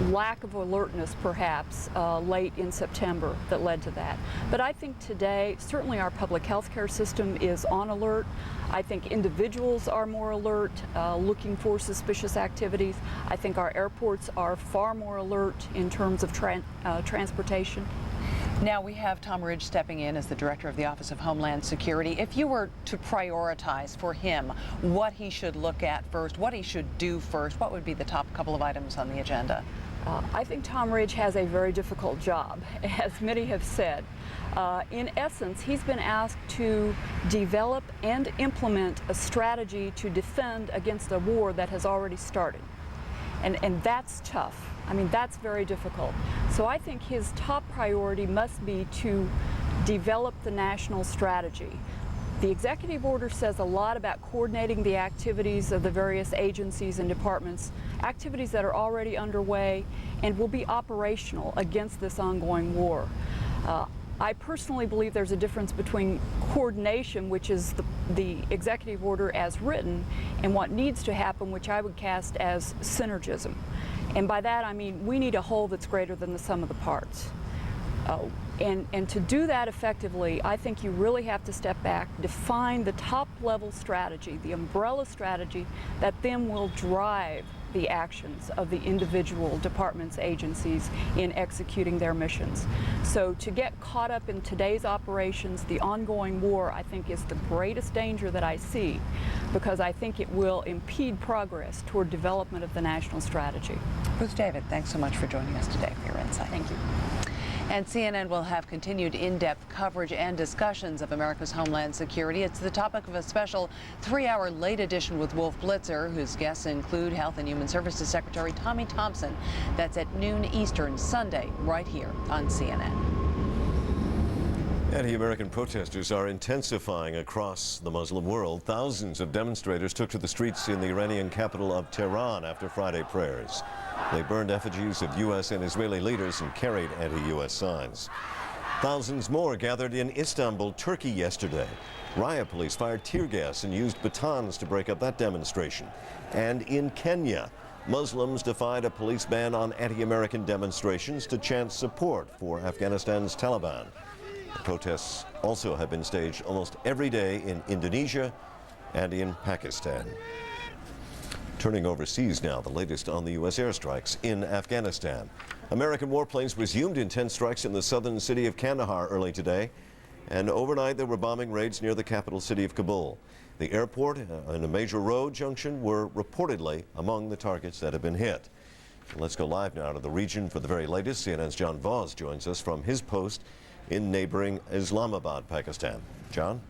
lack of alertness, perhaps, late in September that led to that. But I think today, certainly our public health care system is on alert. I think individuals are more alert, looking for suspicious activities. I think our airports are far more alert in terms of transportation. Now we have Tom Ridge stepping in as the Director of the Office of Homeland Security. If you were to prioritize for him what he should look at first, what he should do first, what would be the top couple of items on the agenda? I think Tom Ridge has a very difficult job, as many have said. In essence, he's been asked to develop and implement a strategy to defend against a war that has already started. And that's tough. I mean, that's very difficult. So I think his top priority must be to develop the national strategy. The executive order says a lot about coordinating the activities of the various agencies and departments, activities that are already underway and will be operational against this ongoing war. I personally believe there's a difference between coordination, which is the executive order as written, and what needs to happen, which I would cast as synergism. And by that I mean we need a whole that's greater than the sum of the parts. And to do that effectively, I think you really have to step back, define the top level strategy, the umbrella strategy that then will drive the actions of the individual departments, agencies in executing their missions. So to get caught up in today's operations, the ongoing war, I think is the greatest danger that I see, because I think it will impede progress toward development of the national strategy. Ruth David, thanks so much for joining us today for your insight. Thank you. And CNN will have continued in-depth coverage and discussions of America's homeland security. It's the topic of a special 3-hour late edition with Wolf Blitzer, whose guests include Health and Human Services Secretary Tommy Thompson. That's at noon Eastern Sunday, right here on CNN. Anti-American protesters are intensifying across the Muslim world. Thousands of demonstrators took to the streets in the Iranian capital of Tehran after Friday prayers. They burned effigies of U.S. and Israeli leaders and carried anti-U.S. signs. Thousands more gathered in Istanbul, Turkey yesterday. Riot police fired tear gas and used batons to break up that demonstration. And in Kenya, Muslims defied a police ban on anti-American demonstrations to chant support for Afghanistan's Taliban. The protests also have been staged almost every day in Indonesia and in Pakistan. Turning overseas now, the latest on the U.S. airstrikes in Afghanistan. American warplanes resumed intense strikes in the southern city of Kandahar early today, and overnight there were bombing raids near the capital city of Kabul. The airport and a major road junction were reportedly among the targets that have been hit. Let's go live now to the region for the very latest. CNN's John Voss joins us from his post in neighboring Islamabad, Pakistan. John?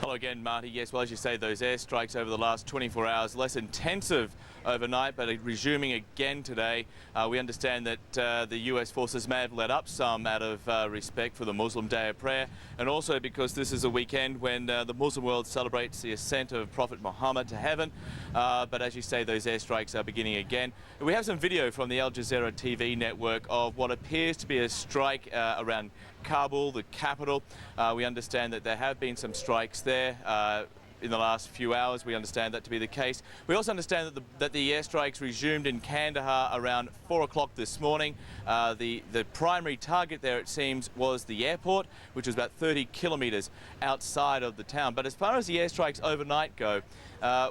Hello again, Marty. Yes, well, as you say, those airstrikes over the last 24 hours, less intensive overnight, but resuming again today. We understand that the U.S. forces may have let up some out of respect for the Muslim Day of Prayer, and also because this is a weekend when the Muslim world celebrates the ascent of Prophet Muhammad to heaven. But as you say, those airstrikes are beginning again. We have some video from the Al Jazeera TV network of what appears to be a strike around Kabul, the capital. We understand that there have been some strikes there in the last few hours. We understand that to be the case. We also understand that the airstrikes resumed in Kandahar around 4 o'clock this morning. The primary target there, it seems, was the airport, which was about 30 kilometres outside of the town. But as far as the airstrikes overnight go,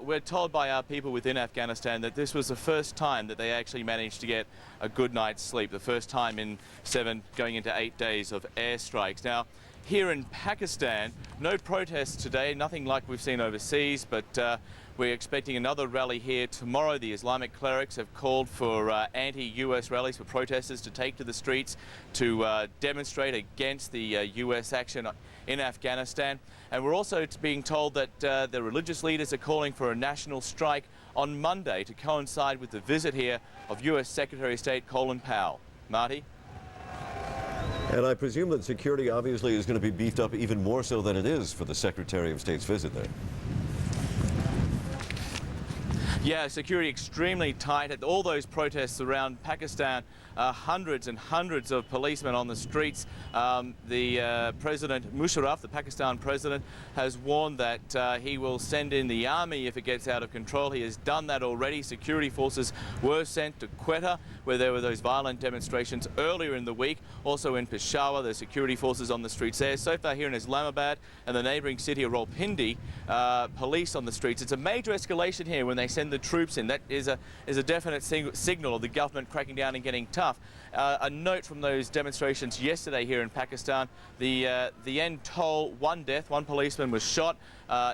we're told by our people within Afghanistan that this was the first time that they actually managed to get a good night's sleep, the first time in 7 going into 8 days of airstrikes. Now, here in Pakistan, no protests today, nothing like we've seen overseas, but we're expecting another rally here tomorrow. The Islamic clerics have called for anti-US rallies for protesters to take to the streets to demonstrate against the US action in Afghanistan. And we're also being told that the religious leaders are calling for a national strike on Monday to coincide with the visit here of US Secretary of State Colin Powell. Marty? And I presume that security obviously is going to be beefed up even more so than it is for the Secretary of State's visit there. Yeah, security extremely tight at all those protests around Pakistan. Hundreds and hundreds of policemen on the streets. The President Musharraf, the Pakistan president, has warned that he will send in the army if it gets out of control. He has done that already. Security forces were sent to Quetta, where there were those violent demonstrations earlier in the week. Also in Peshawar, the security forces on the streets there. So far here in Islamabad and the neighbouring city of Rawalpindi, police on the streets. It's a major escalation here when they send the troops in. That is a definite signal of the government cracking down and getting tough. A note from those demonstrations yesterday here in Pakistan, the end toll, 1 death, 1 policeman was shot.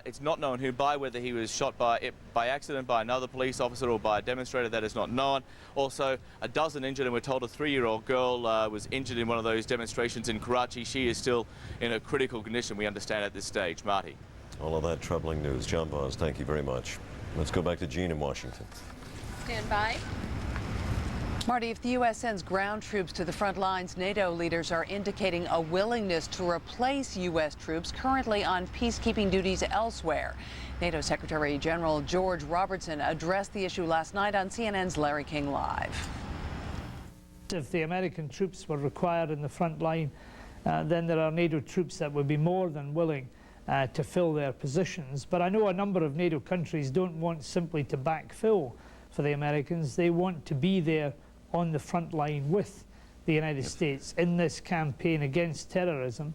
It's not known who by, whether he was shot by accident by another police officer or by a demonstrator. That is not known. Also, a dozen injured, and we're told a 3-year-old girl was injured in one of those demonstrations in Karachi. She is still in a critical condition, we understand, at this stage. Marty. All of that troubling news. John Voss, thank you very much. Let's go back to Jean in Washington. Stand by. Marty, if the U.S. sends ground troops to the front lines, NATO leaders are indicating a willingness to replace U.S. troops currently on peacekeeping duties elsewhere. NATO Secretary General George Robertson addressed the issue last night on CNN's Larry King Live. If the American troops were required in the front line, then there are NATO troops that would be more than willing to fill their positions. But I know a number of NATO countries don't want simply to backfill for the Americans. They want to be there on the front line with the United States in this campaign against terrorism.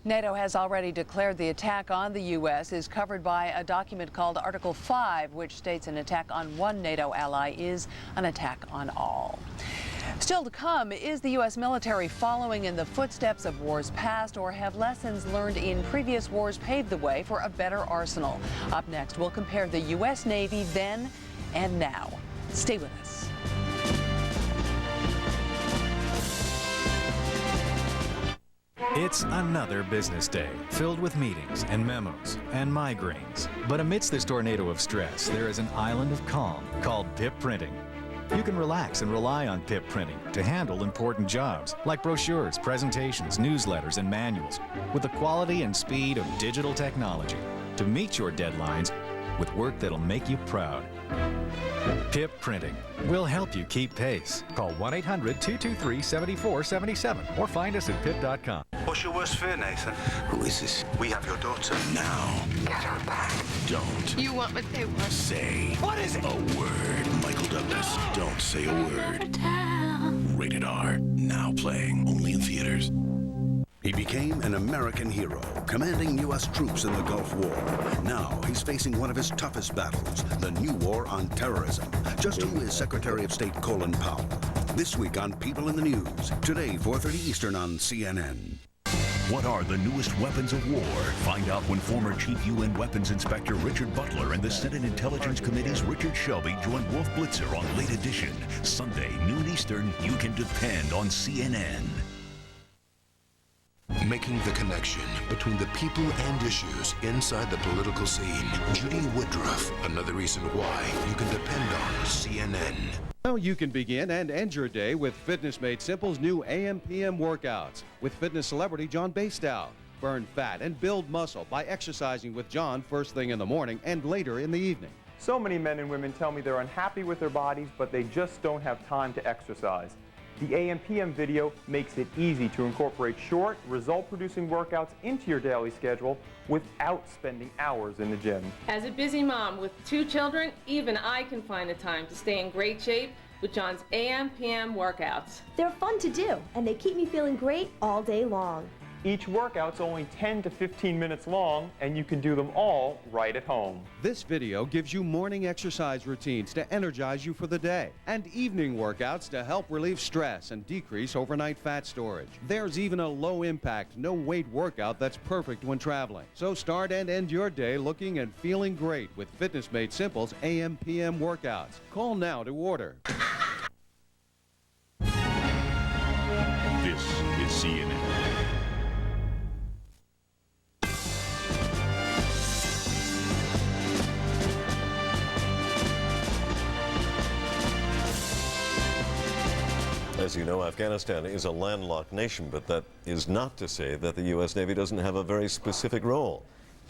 NATO has already declared the attack on the U.S. is covered by a document called Article 5, which states an attack on one NATO ally is an attack on all. Still to come, is the U.S. military following in the footsteps of wars past, or have lessons learned in previous wars paved the way for a better arsenal? Up next, we'll compare the U.S. Navy then and now. Stay with us. It's another business day, filled with meetings and memos and migraines. But amidst this tornado of stress, there is an island of calm called Pip Printing. You can relax and rely on Pip Printing to handle important jobs like brochures, presentations, newsletters, and manuals with the quality and speed of digital technology to meet your deadlines with work that'll make you proud. Pip Printing will help you keep pace. Call 1-800-223-7477 or find us at pip.com. What's your worst fear, Nathan? Who is this? We have your daughter. Now. Get her back. Don't. You want what they want. Say. What is it? A word. Michael Douglas. Don't say a word. Rated R. Now playing. Only in theaters. He became an American hero, commanding U.S. troops in the Gulf War. Now he's facing one of his toughest battles, the new war on terrorism. Just who is Secretary of State Colin Powell? This week on People in the News. Today, 4:30 Eastern on CNN. What are the newest weapons of war? Find out when former Chief UN Weapons Inspector Richard Butler and the Senate Intelligence Committee's Richard Shelby join Wolf Blitzer on Late Edition. Sunday, noon Eastern. You can depend on CNN. Making the connection between the people and issues inside the political scene. Judy Woodruff, another reason why you can depend on CNN. Now you can begin and end your day with Fitness Made Simple's new AM/PM workouts with fitness celebrity John Bastow. Burn fat and build muscle by exercising with John first thing in the morning and later in the evening. So many men and women tell me they're unhappy with their bodies, but they just don't have time to exercise. The AM/PM video makes it easy to incorporate short, result-producing workouts into your daily schedule without spending hours in the gym. As a busy mom with 2 children, even I can find the time to stay in great shape with John's AM/PM workouts. They're fun to do, and they keep me feeling great all day long. Each workout's only 10 to 15 minutes long, and you can do them all right at home. This video gives you morning exercise routines to energize you for the day, and evening workouts to help relieve stress and decrease overnight fat storage. There's even a low-impact, no-weight workout that's perfect when traveling. So start and end your day looking and feeling great with Fitness Made Simple's AM/PM workouts. Call now to order. This is CNN. As you know, Afghanistan is a landlocked nation, but that is not to say that the U.S. Navy doesn't have a very specific role.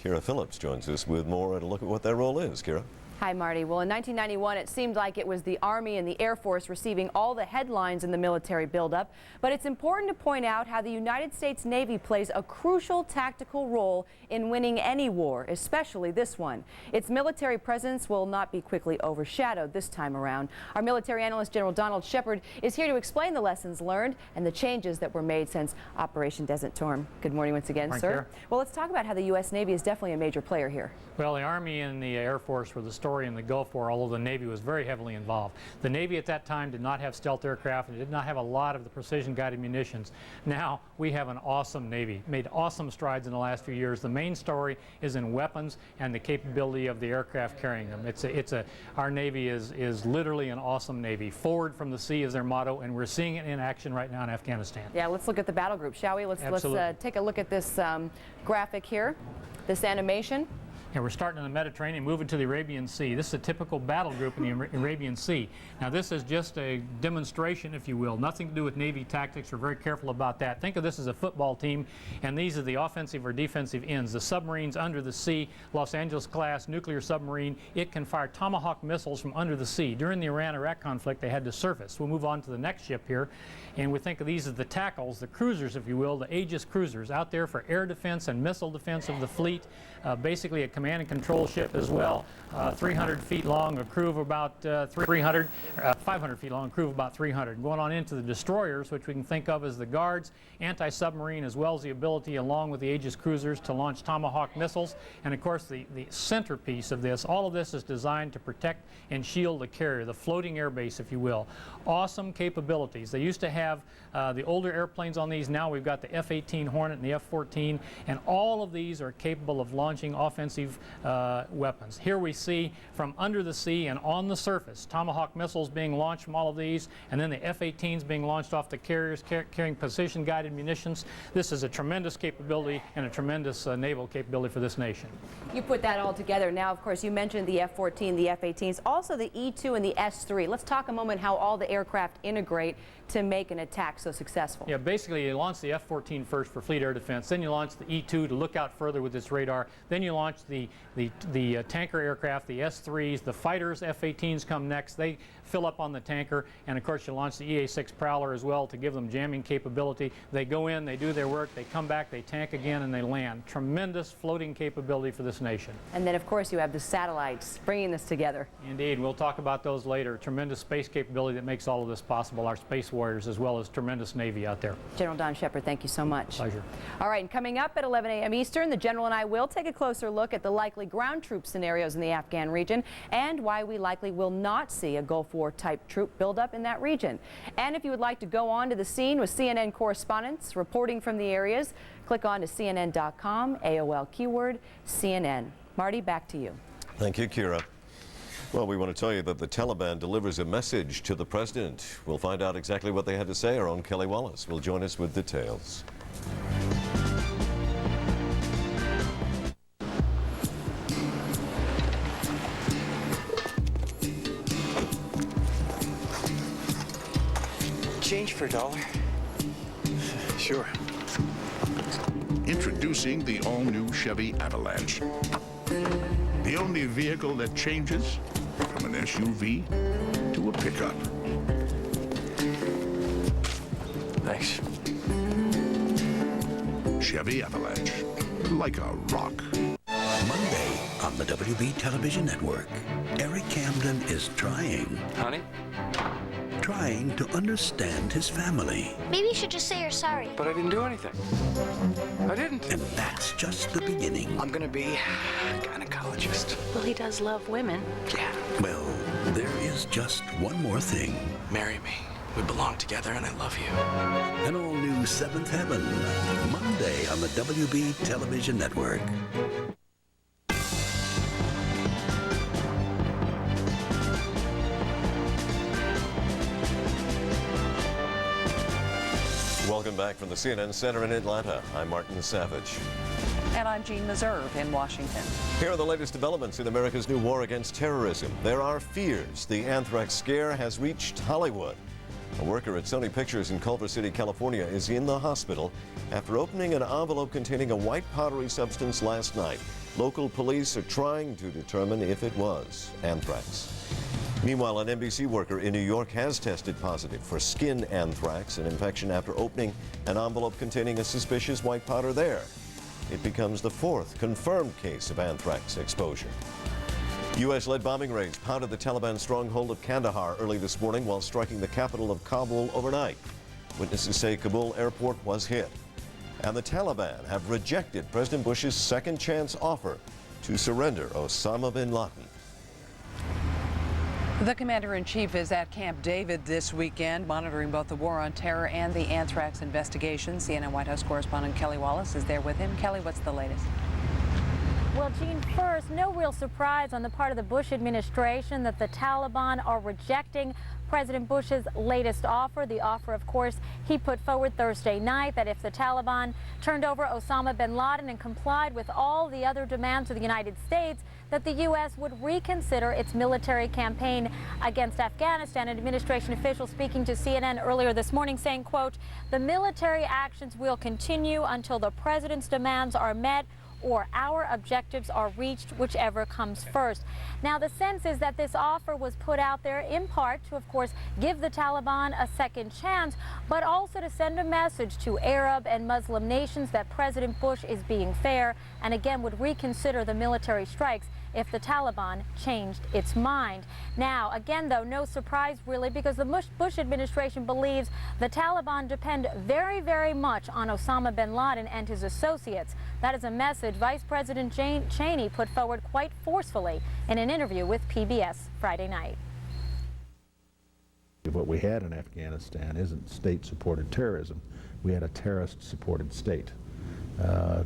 Kira Phillips joins us with more and a look at what that role is. Kira? Hi, Marty. Well, in 1991, it seemed like it was the Army and the Air Force receiving all the headlines in the military buildup. But it's important to point out how the United States Navy plays a crucial tactical role in winning any war, especially this one. Its military presence will not be quickly overshadowed this time around. Our military analyst, General Donald Shepard, is here to explain the lessons learned and the changes that were made since Operation Desert Storm. Good morning once again, sir. Well, let's talk about how the U.S. Navy is definitely a major player here. Well, the Army and the Air Force were the story in the Gulf War, although the Navy was very heavily involved. The Navy at that time did not have stealth aircraft and did not have a lot of the precision-guided munitions. Now we have an awesome Navy, made awesome strides in the last few years. The main story is in weapons and the capability of the aircraft carrying them. Our Navy is literally an awesome Navy. Forward from the sea is their motto, and we're seeing it in action right now in Afghanistan. Yeah, let's look at the battle group, shall we? Let's take a look at this graphic here, this animation. And we're starting in the Mediterranean, moving to the Arabian Sea. This is a typical battle group in the Arabian Sea. Now this is just a demonstration, if you will, nothing to do with Navy tactics. We're very careful about that. Think of this as a football team, and these are the offensive or defensive ends. The submarines under the sea, Los Angeles class nuclear submarine, it can fire Tomahawk missiles from under the sea. During the Iran-Iraq conflict, they had to surface. We'll move on to the next ship here, and we think of these as the tackles, the cruisers, if you will, the Aegis cruisers, out there for air defense and missile defense of the fleet. Basically a command and control ship as well. 300 feet long, a crew of about 500 feet long, a crew of about 300. Going on into the destroyers, which we can think of as the guards, anti-submarine, as well as the ability, along with the Aegis cruisers, to launch Tomahawk missiles. And of course, the centerpiece of this, all of this is designed to protect and shield the carrier, the floating air base, if you will. Awesome capabilities. They used to have the older airplanes on these. Now we've got the F-18 Hornet and the F-14, and all of these are capable of launching offensive offensive weapons. Here we see from under the sea and on the surface Tomahawk missiles being launched from all of these, and then the F-18s being launched off the carriers carrying precision-guided munitions. This is a tremendous capability and a tremendous naval capability for this nation. You put that all together. Now, of course, you mentioned the F-14, the F-18s, also the E-2 and the S-3. Let's talk a moment how all the aircraft integrate to make an attack so successful. Yeah, basically you launch the F-14 first for fleet air defense, then you launch the E-2 to look out further with its radar, then you launch the tanker aircraft, the S-3s, the fighters, F-18s come next. They fill up on the tanker, and of course you launch the EA-6 Prowler as well to give them jamming capability. They go in, they do their work, they come back, they tank again, and they land. Tremendous floating capability for this nation. And then of course you have the satellites bringing this together. Indeed, we'll talk about those later. Tremendous space capability that makes all of this possible. Our space warriors as well as tremendous Navy out there. General Don Shepard, thank you so much. Pleasure. All right, and coming up at 11 a.m. Eastern, the General and I will take a closer look at the likely ground troop scenarios in the Afghan region and why we likely will not see a Gulf War type troop buildup in that region. And if you would like to go on to the scene with CNN correspondents reporting from the areas, click on to CNN.com, AOL keyword CNN. Marty, back to you. Thank you, Kira. Well, we want to tell you that the Taliban delivers a message to the president. We'll find out exactly what they had to say. Our own Kelly Wallace will join us with details. Change for $1. Sure. Introducing the all-new Chevy Avalanche. The only vehicle that changes from an SUV to a pickup. Thanks. Chevy Avalanche, like a rock. Monday on the WB Television Network, Eric Camden is trying to understand his family. Maybe you should just say you're sorry. But I didn't do anything. I didn't. And that's just the beginning. I'm gonna be a gynecologist. Well, he does love women. Yeah. Well, there is just one more thing. Marry me. We belong together and I love you. An all-new Seventh Heaven, Monday on the WB Television Network. Welcome back from the CNN Center in Atlanta. I'm Martin Savage. And I'm Jean Meserve in Washington. Here are the latest developments in America's new war against terrorism. There are fears the anthrax scare has reached Hollywood. A worker at Sony Pictures in Culver City, California is in the hospital after opening an envelope containing a white powdery substance last night. Local police are trying to determine if it was anthrax. Meanwhile, an NBC worker in New York has tested positive for skin anthrax, an infection after opening an envelope containing a suspicious white powder there. It becomes the fourth confirmed case of anthrax exposure. U.S.-led bombing raids pounded the Taliban stronghold of Kandahar early this morning while striking the capital of Kabul overnight. Witnesses say Kabul airport was hit. And the Taliban have rejected President Bush's second chance offer to surrender Osama bin Laden. The commander-in-chief is at Camp David this weekend, monitoring both the war on terror and the anthrax investigation. CNN White House correspondent Kelly Wallace is there with him. Kelly, what's the latest? Well, Jean, first, no real surprise on the part of the Bush administration that the Taliban are rejecting President Bush's latest offer. The offer, of course, he put forward Thursday night that if the Taliban turned over Osama bin Laden and complied with all the other demands of the United States, that the U.S. would reconsider its military campaign against Afghanistan. An administration official speaking to CNN earlier this morning saying, quote, "The military actions will continue until the president's demands are met or our objectives are reached, whichever comes first." Now, the sense is that this offer was put out there in part to, of course, give the Taliban a second chance, but also to send a message to Arab and Muslim nations that President Bush is being fair and again would reconsider the military strikes if the Taliban changed its mind. Now, again, though, no surprise really, because the Bush administration believes the Taliban depend very, very much on Osama bin Laden and his associates. That is a message Vice President Cheney put forward quite forcefully in an interview with PBS Friday night. What we had in Afghanistan isn't state-supported terrorism. We had a terrorist-supported state.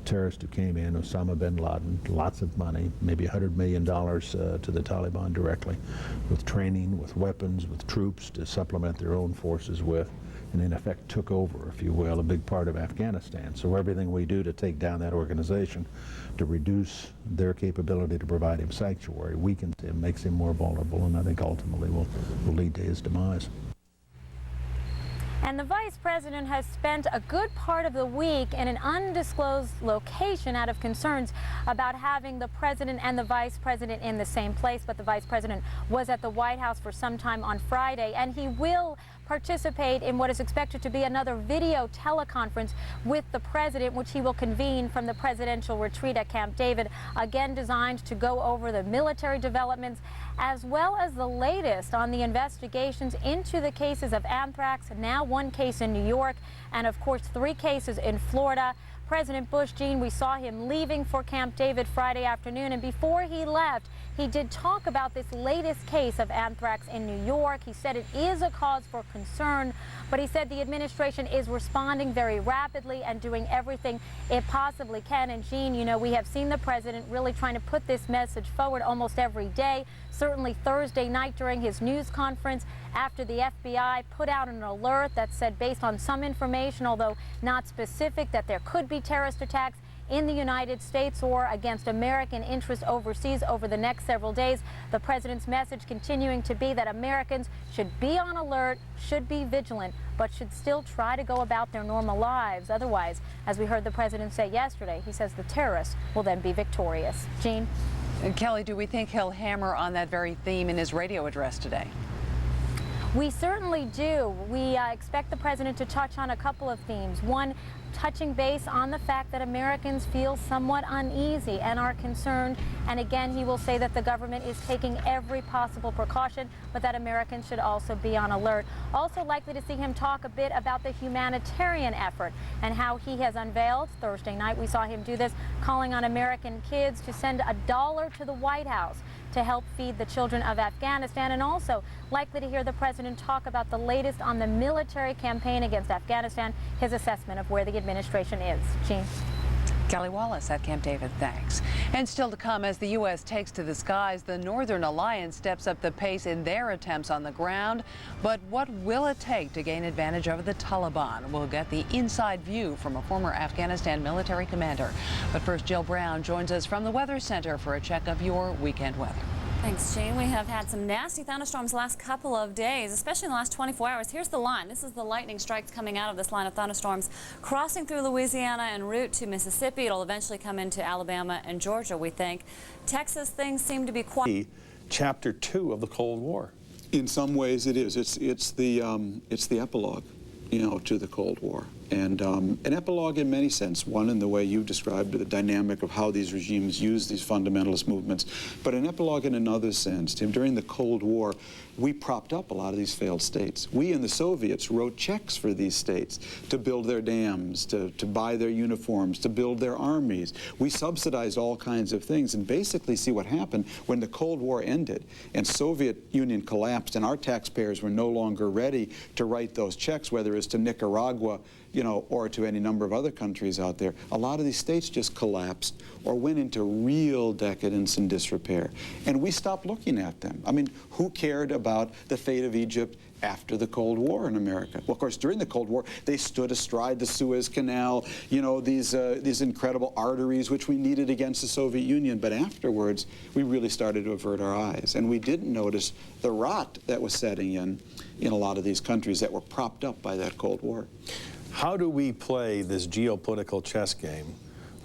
terrorist who came in, Osama bin Laden, lots of money, maybe $100 million to the Taliban directly, with training, with weapons, with troops to supplement their own forces with, and in effect took over, if you will, a big part of Afghanistan. So everything we do to take down that organization, to reduce their capability to provide him sanctuary, weakens him, makes him more vulnerable, and I think ultimately will lead to his demise. And the vice president has spent a good part of the week in an undisclosed location out of concerns about having the president and the vice president in the same place. But the vice president was at the White House for some time on Friday, and he will participate in what is expected to be another video teleconference with the president, which he will convene from the presidential retreat at Camp David, again designed to go over the military developments as well as the latest on the investigations into the cases of anthrax, now one case in New York, and of course 3 cases in Florida. President Bush, Gene, we saw him leaving for Camp David Friday afternoon, and before he left, he did talk about this latest case of anthrax in New York. He said it is a cause for concern, but he said the administration is responding very rapidly and doing everything it possibly can. And Gene, you know, we have seen the president really trying to put this message forward almost every day. Certainly Thursday night during his news conference after the FBI put out an alert that said, based on some information, although not specific, that there could be terrorist attacks in the United States or against American interests overseas over the next several days. The president's message continuing to be that Americans should be on alert, should be vigilant, but should still try to go about their normal lives. Otherwise, as we heard the president say yesterday, he says the terrorists will then be victorious. Gene? And Kelly, do we think he'll hammer on that very theme in his radio address today? We certainly do. We expect the president to touch on a couple of themes. One, touching base on the fact that Americans feel somewhat uneasy and are concerned. And again, he will say that the government is taking every possible precaution, but that Americans should also be on alert. Also likely to see him talk a bit about the humanitarian effort and how he has unveiled, Thursday night we saw him do this, calling on American kids to send $1 to the White House to help feed the children of Afghanistan, and also likely to hear the president talk about the latest on the military campaign against Afghanistan, his assessment of where the administration is. Gene? Kelly Wallace at Camp David, thanks. And still to come, as the U.S. takes to the skies, the Northern Alliance steps up the pace in their attempts on the ground. But what will it take to gain advantage over the Taliban? We'll get the inside view from a former Afghanistan military commander. But first, Jill Brown joins us from the Weather Center for a check of your weekend weather. Thanks, Jane. We have had some nasty thunderstorms the last couple of days, especially in the last 24 hours. Here's the line. This is the lightning strikes coming out of this line of thunderstorms, crossing through Louisiana en route to Mississippi. It'll eventually come into Alabama and Georgia, we think. Texas, things seem to be quiet. Chapter 2 of the Cold War. In some ways, it is. It's the epilogue, you know, to the Cold War. And an epilogue in many sense, one in the way you described the dynamic of how these regimes use these fundamentalist movements, but an epilogue in another sense. Tim, during the Cold War, we propped up a lot of these failed states. We and the Soviets wrote checks for these states to build their dams, to buy their uniforms, to build their armies. We subsidized all kinds of things, and basically see what happened when the Cold War ended and Soviet Union collapsed and our taxpayers were no longer ready to write those checks, whether it's to Nicaragua, you know, or to any number of other countries out there. A lot of these states just collapsed or went into real decadence and disrepair. And we stopped looking at them. I mean, who cared about the fate of Egypt after the Cold War in America? Well, of course, during the Cold War, they stood astride the Suez Canal, you know, these incredible arteries which we needed against the Soviet Union. But afterwards, we really started to avert our eyes. And we didn't notice the rot that was setting in a lot of these countries that were propped up by that Cold War. How do we play this geopolitical chess game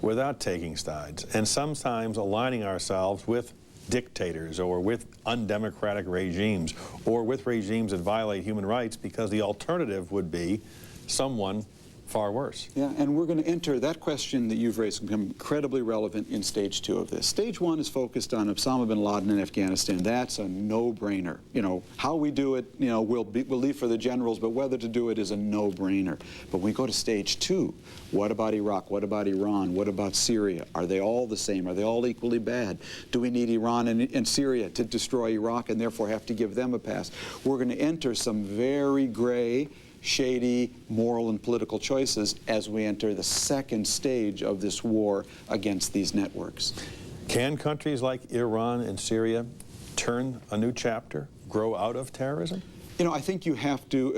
without taking sides and sometimes aligning ourselves with dictators or with undemocratic regimes or with regimes that violate human rights, because the alternative would be someone far worse? Yeah, and we're going to enter that question that you've raised, become incredibly relevant in stage 2 of this. Stage 1 is focused on Osama bin Laden in Afghanistan. That's a no-brainer. You know, how we do it, you know, we'll leave for the generals, but whether to do it is a no-brainer. But when we go to stage 2, what about Iraq? What about Iran? What about Syria? Are they all the same? Are they all equally bad? Do we need Iran and Syria to destroy Iraq and therefore have to give them a pass? We're going to enter some very gray, shady moral and political choices as we enter the second stage of this war against these networks. Can countries like Iran and Syria turn a new chapter, grow out of terrorism? You know, I think you have to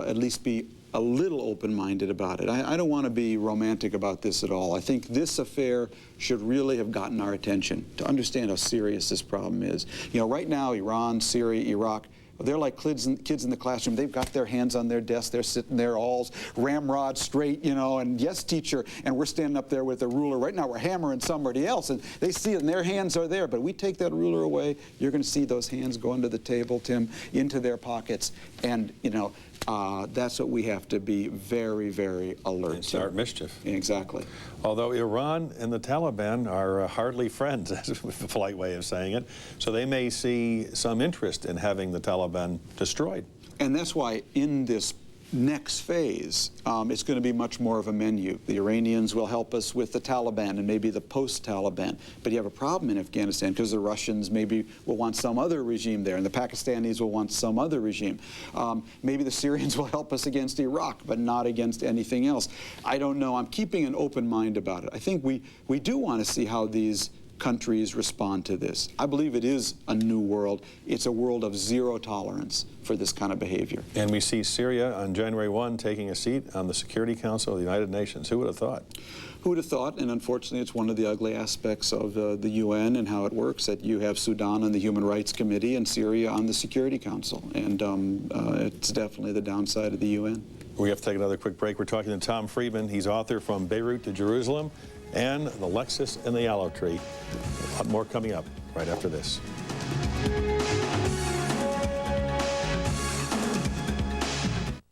at least be a little open-minded about it. I don't want to be romantic about this at all. I think this affair should really have gotten our attention to understand how serious this problem is. You know, right now, Iran, Syria, Iraq, they're like kids in the classroom. They've got their hands on their desk. They're sitting there all ramrod straight, you know, and yes, teacher, and we're standing up there with a ruler. Right now, we're hammering somebody else, and they see it, and their hands are there. But we take that ruler away, you're going to see those hands go under the table, Tim, into their pockets. And, you know, that's what we have to be very, very alert and start mischief. Exactly. Although Iran and the Taliban are hardly friends, that's a polite way of saying it, so they may see some interest in having the Taliban destroyed. And that's why in this next phase, it's going to be much more of a menu. The Iranians will help us with the Taliban and maybe the post-Taliban. But you have a problem in Afghanistan because the Russians maybe will want some other regime there, and the Pakistanis will want some other regime. Maybe the Syrians will help us against Iraq, but not against anything else. I don't know. I'm keeping an open mind about it. I think we do want to see how these countries respond to this. I believe it is a new world. It's a world of zero tolerance for this kind of behavior. And we see Syria on January 1 taking a seat on the Security Council of the United Nations. Who would have thought? Who would have thought? And unfortunately, it's one of the ugly aspects of the UN and how it works, that you have Sudan on the Human Rights Committee and Syria on the Security Council. And it's definitely the downside of the UN. We have to take another quick break. We're talking to Tom Friedman. He's author From Beirut to Jerusalem and The Lexus and the Yellow Tree. More coming up right after this.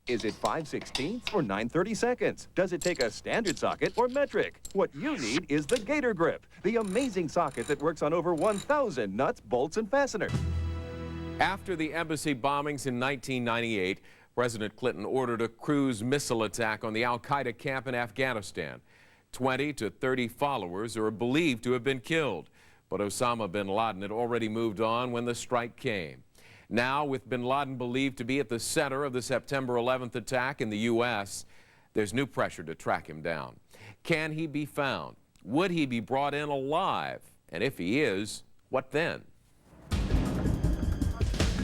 Is it 5/16 or 9/32? Does it take a standard socket or metric? What you need is the Gator Grip, the amazing socket that works on over 1,000 nuts, bolts, and fasteners. After the embassy bombings in 1998, President Clinton ordered a cruise missile attack on the al-Qaeda camp in Afghanistan. 20 to 30 followers are believed to have been killed, but Osama bin Laden had already moved on when the strike came. Now, with bin Laden believed to be at the center of the September 11th attack in the U.S., there's new pressure to track him down. Can he be found? Would he be brought in alive? And if he is, what then?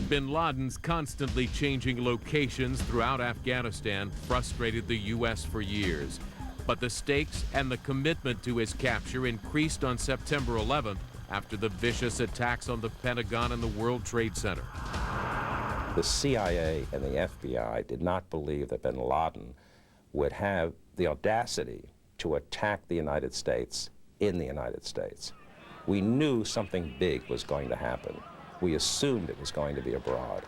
Bin Laden's constantly changing locations throughout Afghanistan frustrated the U.S. for years. But the stakes and the commitment to his capture increased on September 11th after the vicious attacks on the Pentagon and the World Trade Center. The CIA and the FBI did not believe that bin Laden would have the audacity to attack the United States in the United States. We knew something big was going to happen. We assumed it was going to be abroad.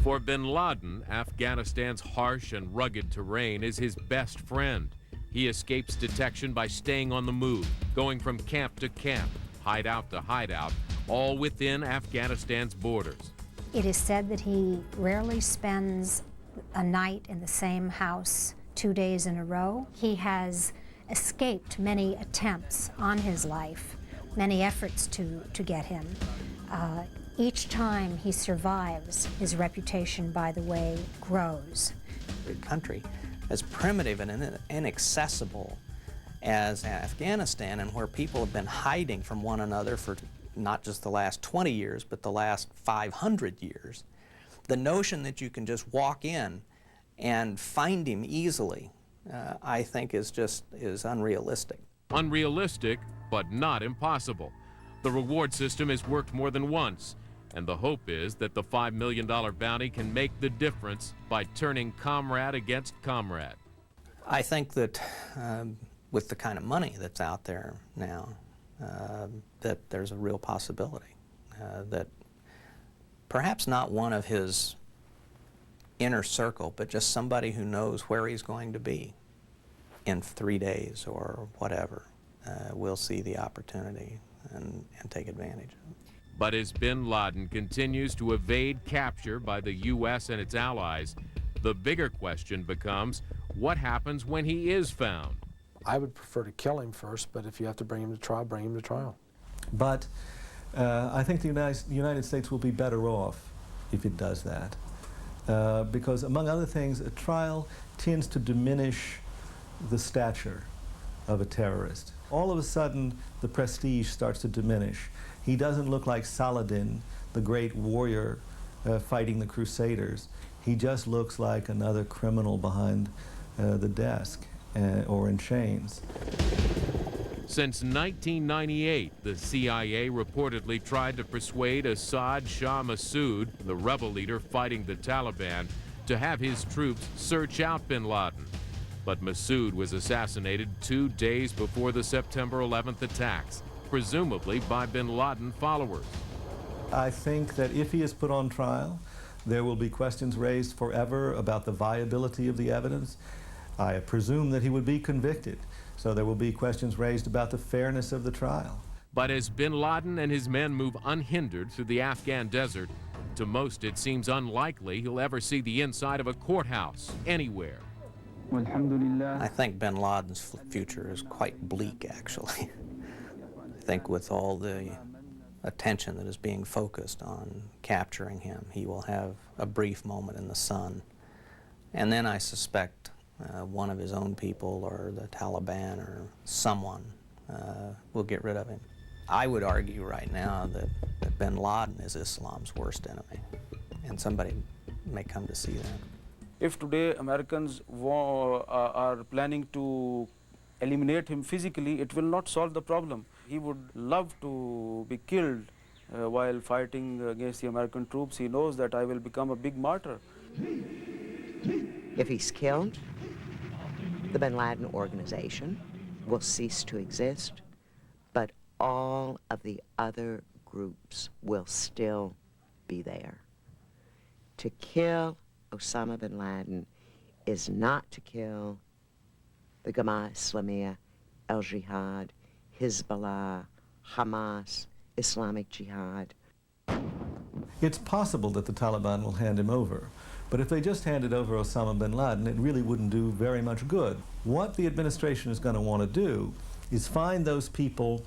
For bin Laden, Afghanistan's harsh and rugged terrain is his best friend. He escapes detection by staying on the move, going from camp to camp, hideout to hideout, all within Afghanistan's borders. It is said that he rarely spends a night in the same house 2 days in a row. He has escaped many attempts on his life, many efforts to get him. Each time he survives, his reputation, by the way, grows. A country as primitive and inaccessible as Afghanistan, and where people have been hiding from one another for not just the last 20 years, but the last 500 years, the notion that you can just walk in and find him easily, I think is unrealistic. Unrealistic, but not impossible. The reward system has worked more than once, and the hope is that the $5 million bounty can make the difference by turning comrade against comrade. I think that with the kind of money that's out there now, that there's a real possibility that perhaps not one of his inner circle, but just somebody who knows where he's going to be in 3 days or whatever, will see the opportunity and take advantage of it. But as bin Laden continues to evade capture by the U.S. and its allies, the bigger question becomes, what happens when he is found? I would prefer to kill him first, but if you have to bring him to trial, bring him to trial. But I think the United States will be better off if it does that. because, among other things, a trial tends to diminish the stature of a terrorist. All of a sudden, the prestige starts to diminish. He doesn't look like Saladin, the great warrior fighting the Crusaders. He just looks like another criminal behind the desk or in chains. Since 1998, the CIA reportedly tried to persuade Assad Shah Massoud, the rebel leader fighting the Taliban, to have his troops search out bin Laden. But Massoud was assassinated 2 days before the September 11th attacks, presumably by bin Laden followers. I think that if he is put on trial, there will be questions raised forever about the viability of the evidence. I presume that he would be convicted. So there will be questions raised about the fairness of the trial. But as bin Laden and his men move unhindered through the Afghan desert, to most it seems unlikely he'll ever see the inside of a courthouse anywhere. I think bin Laden's future is quite bleak, actually. I think with all the attention that is being focused on capturing him, he will have a brief moment in the sun. And then I suspect one of his own people or the Taliban or someone will get rid of him. I would argue right now that bin Laden is Islam's worst enemy, and somebody may come to see that. If today Americans are planning to eliminate him physically, it will not solve the problem. He would love to be killed while fighting against the American troops. He knows that I will become a big martyr. If he's killed, the bin Laden organization will cease to exist, but all of the other groups will still be there. To kill Osama bin Laden is not to kill the Jamaat Islamiyah, Al-Jihad, Hezbollah, Hamas, Islamic Jihad. It's possible that the Taliban will hand him over. But if they just handed over Osama bin Laden, it really wouldn't do very much good. What the administration is going to want to do is find those people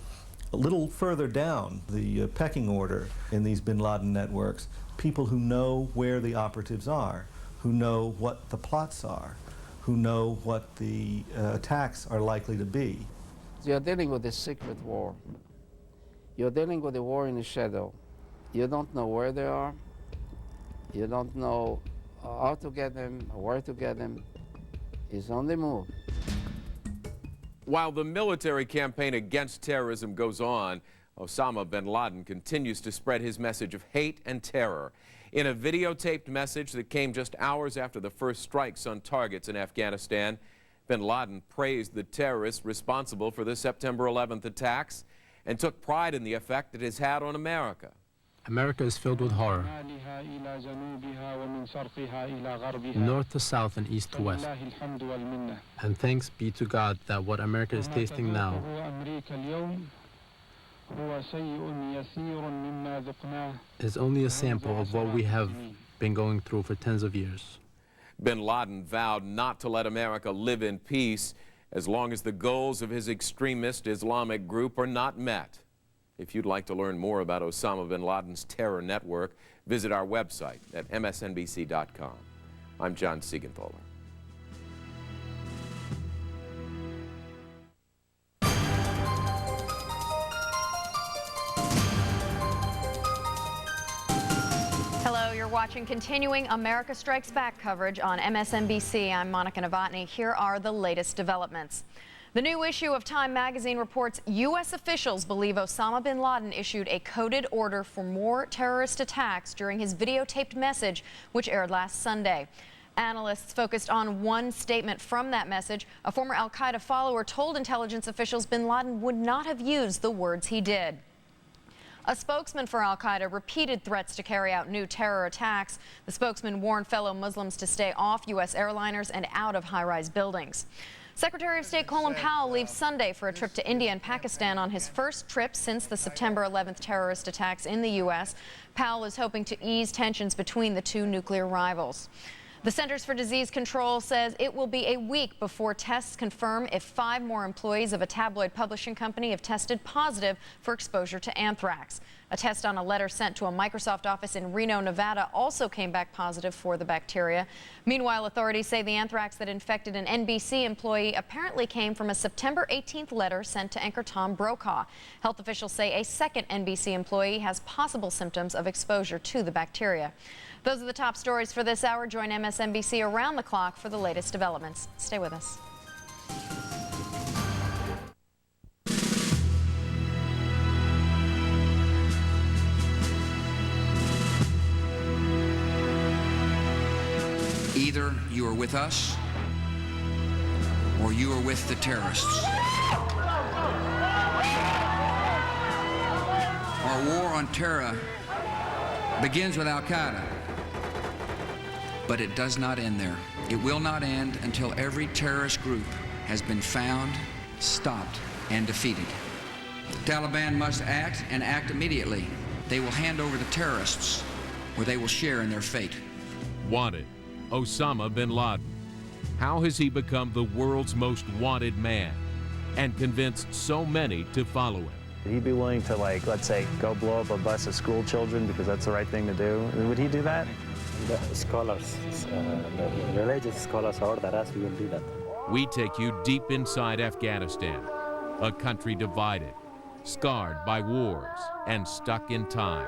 a little further down the pecking order in these bin Laden networks, people who know where the operatives are, who know what the plots are, who know what the attacks are likely to be. You're dealing with a secret war. You're dealing with a war in the shadow. You don't know where they are. You don't know how to get them, or where to get them. He's on the move. While the military campaign against terrorism goes on, Osama bin Laden continues to spread his message of hate and terror. In a videotaped message that came just hours after the first strikes on targets in Afghanistan, bin Laden praised the terrorists responsible for the September 11th attacks and took pride in the effect it has had on America. America is filled with horror, north to south and east to west. And thanks be to God that what America is tasting now is only a sample of what we have been going through for tens of years. Bin Laden vowed not to let America live in peace as long as the goals of his extremist Islamic group are not met. If you'd like to learn more about Osama bin Laden's terror network, visit our website at msnbc.com. I'm John Siegenthaler. Hello, you're watching continuing America Strikes Back coverage on MSNBC. I'm Monica Novotny. Here are the latest developments. The new issue of Time magazine reports U.S. officials believe Osama bin Laden issued a coded order for more terrorist attacks during his videotaped message, which aired last Sunday. Analysts focused on one statement from that message. A former al-Qaeda follower told intelligence officials bin Laden would not have used the words he did. A spokesman for al-Qaeda repeated threats to carry out new terror attacks. The spokesman warned fellow Muslims to stay off U.S. airliners and out of high-rise buildings. Secretary of State Colin Powell leaves Sunday for a trip to India and Pakistan on his first trip since the September 11th terrorist attacks in the U.S. Powell is hoping to ease tensions between the two nuclear rivals. The Centers for Disease Control says it will be a week before tests confirm if 5 more employees of a tabloid publishing company have tested positive for exposure to anthrax. A test on a letter sent to a Microsoft office in Reno, Nevada also came back positive for the bacteria. Meanwhile, authorities say the anthrax that infected an NBC employee apparently came from a September 18th letter sent to anchor Tom Brokaw. Health officials say a second NBC employee has possible symptoms of exposure to the bacteria. Those are the top stories for this hour. Join MSNBC around the clock for the latest developments. Stay with us. Either you are with us or you are with the terrorists. Our war on terror begins with Al-Qaeda, but it does not end there. It will not end until every terrorist group has been found, stopped, and defeated. The Taliban must act, and act immediately. They will hand over the terrorists, or they will share in their fate. Wanted, Osama bin Laden. How has he become the world's most wanted man and convinced so many to follow him? Would he be willing to, like, let's say, go blow up a bus of school children because that's the right thing to do? Would he do that? The scholars, the religious scholars order us, we will do that. We take you deep inside Afghanistan, a country divided, scarred by wars, and stuck in time.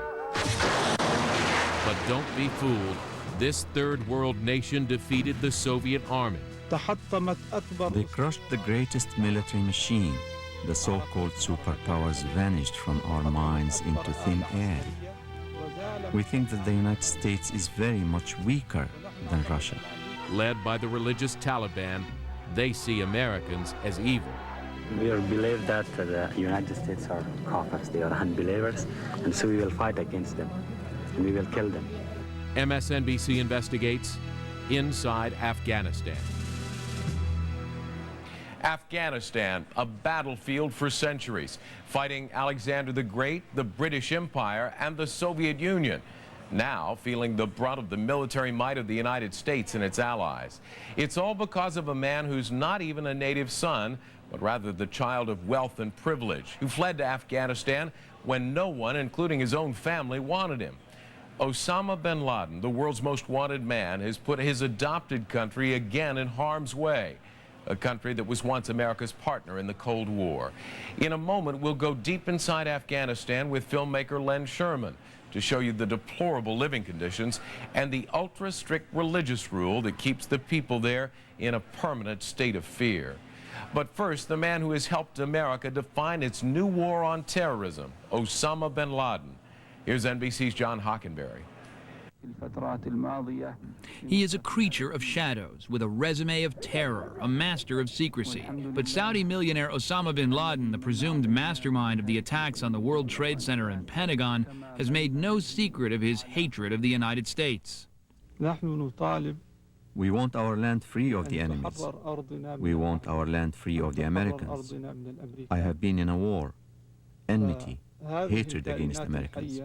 But don't be fooled. This third world nation defeated the Soviet army. They crushed the greatest military machine. The so-called superpowers vanished from our minds into thin air. We think that the United States is very much weaker than Russia. Led by the religious Taliban, they see Americans as evil. We believe that the United States are kafirs, they are unbelievers, and so we will fight against them, and we will kill them. MSNBC investigates inside Afghanistan. Afghanistan, a battlefield for centuries, fighting Alexander the Great, the British Empire, and the Soviet Union. Now feeling the brunt of the military might of the United States and its allies. It's all because of a man who's not even a native son, but rather the child of wealth and privilege, who fled to Afghanistan when no one, including his own family, wanted him. Osama bin Laden, the world's most wanted man, has put his adopted country again in harm's way. A country that was once America's partner in the Cold War. In a moment, we'll go deep inside Afghanistan with filmmaker Len Sherman to show you the deplorable living conditions and the ultra-strict religious rule that keeps the people there in a permanent state of fear. But first, the man who has helped America define its new war on terrorism, Osama bin Laden. Here's NBC's John Hockenberry. He is a creature of shadows with a resume of terror, a master of secrecy. But Saudi millionaire Osama bin Laden, the presumed mastermind of the attacks on the World Trade Center and Pentagon, has made no secret of his hatred of the United States. We want our land free of the enemies. We want our land free of the Americans. I have been in a war, enmity, hatred against Americans.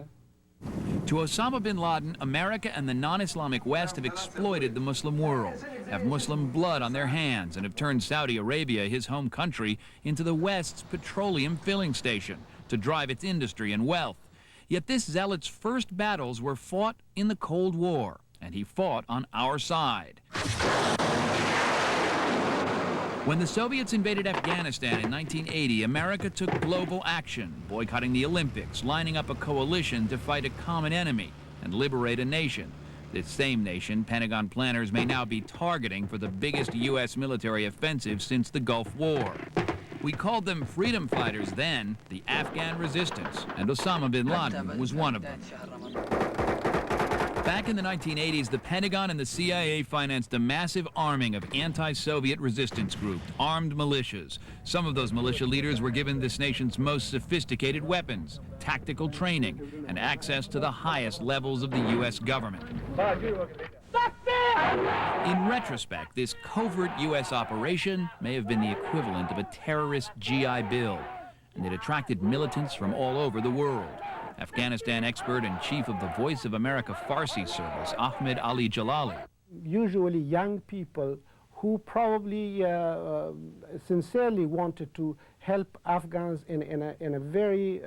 To Osama bin Laden, America and the non-Islamic West have exploited the Muslim world, have Muslim blood on their hands, and have turned Saudi Arabia, his home country, into the West's petroleum filling station to drive its industry and wealth. Yet this zealot's first battles were fought in the Cold War, and he fought on our side. When the Soviets invaded Afghanistan in 1980, America took global action, boycotting the Olympics, lining up a coalition to fight a common enemy and liberate a nation. This same nation, Pentagon planners may now be targeting for the biggest U.S. military offensive since the Gulf War. We called them freedom fighters then, the Afghan resistance, and Osama bin Laden was one of them. Back in the 1980s, the Pentagon and the CIA financed a massive arming of anti-Soviet resistance groups, armed militias. Some of those militia leaders were given this nation's most sophisticated weapons, tactical training, and access to the highest levels of the U.S. government. In retrospect, this covert U.S. operation may have been the equivalent of a terrorist GI Bill, and it attracted militants from all over the world. Afghanistan expert and chief of the Voice of America Farsi service, Ahmed Ali Jalali. Usually young people who probably sincerely wanted to help Afghans in a very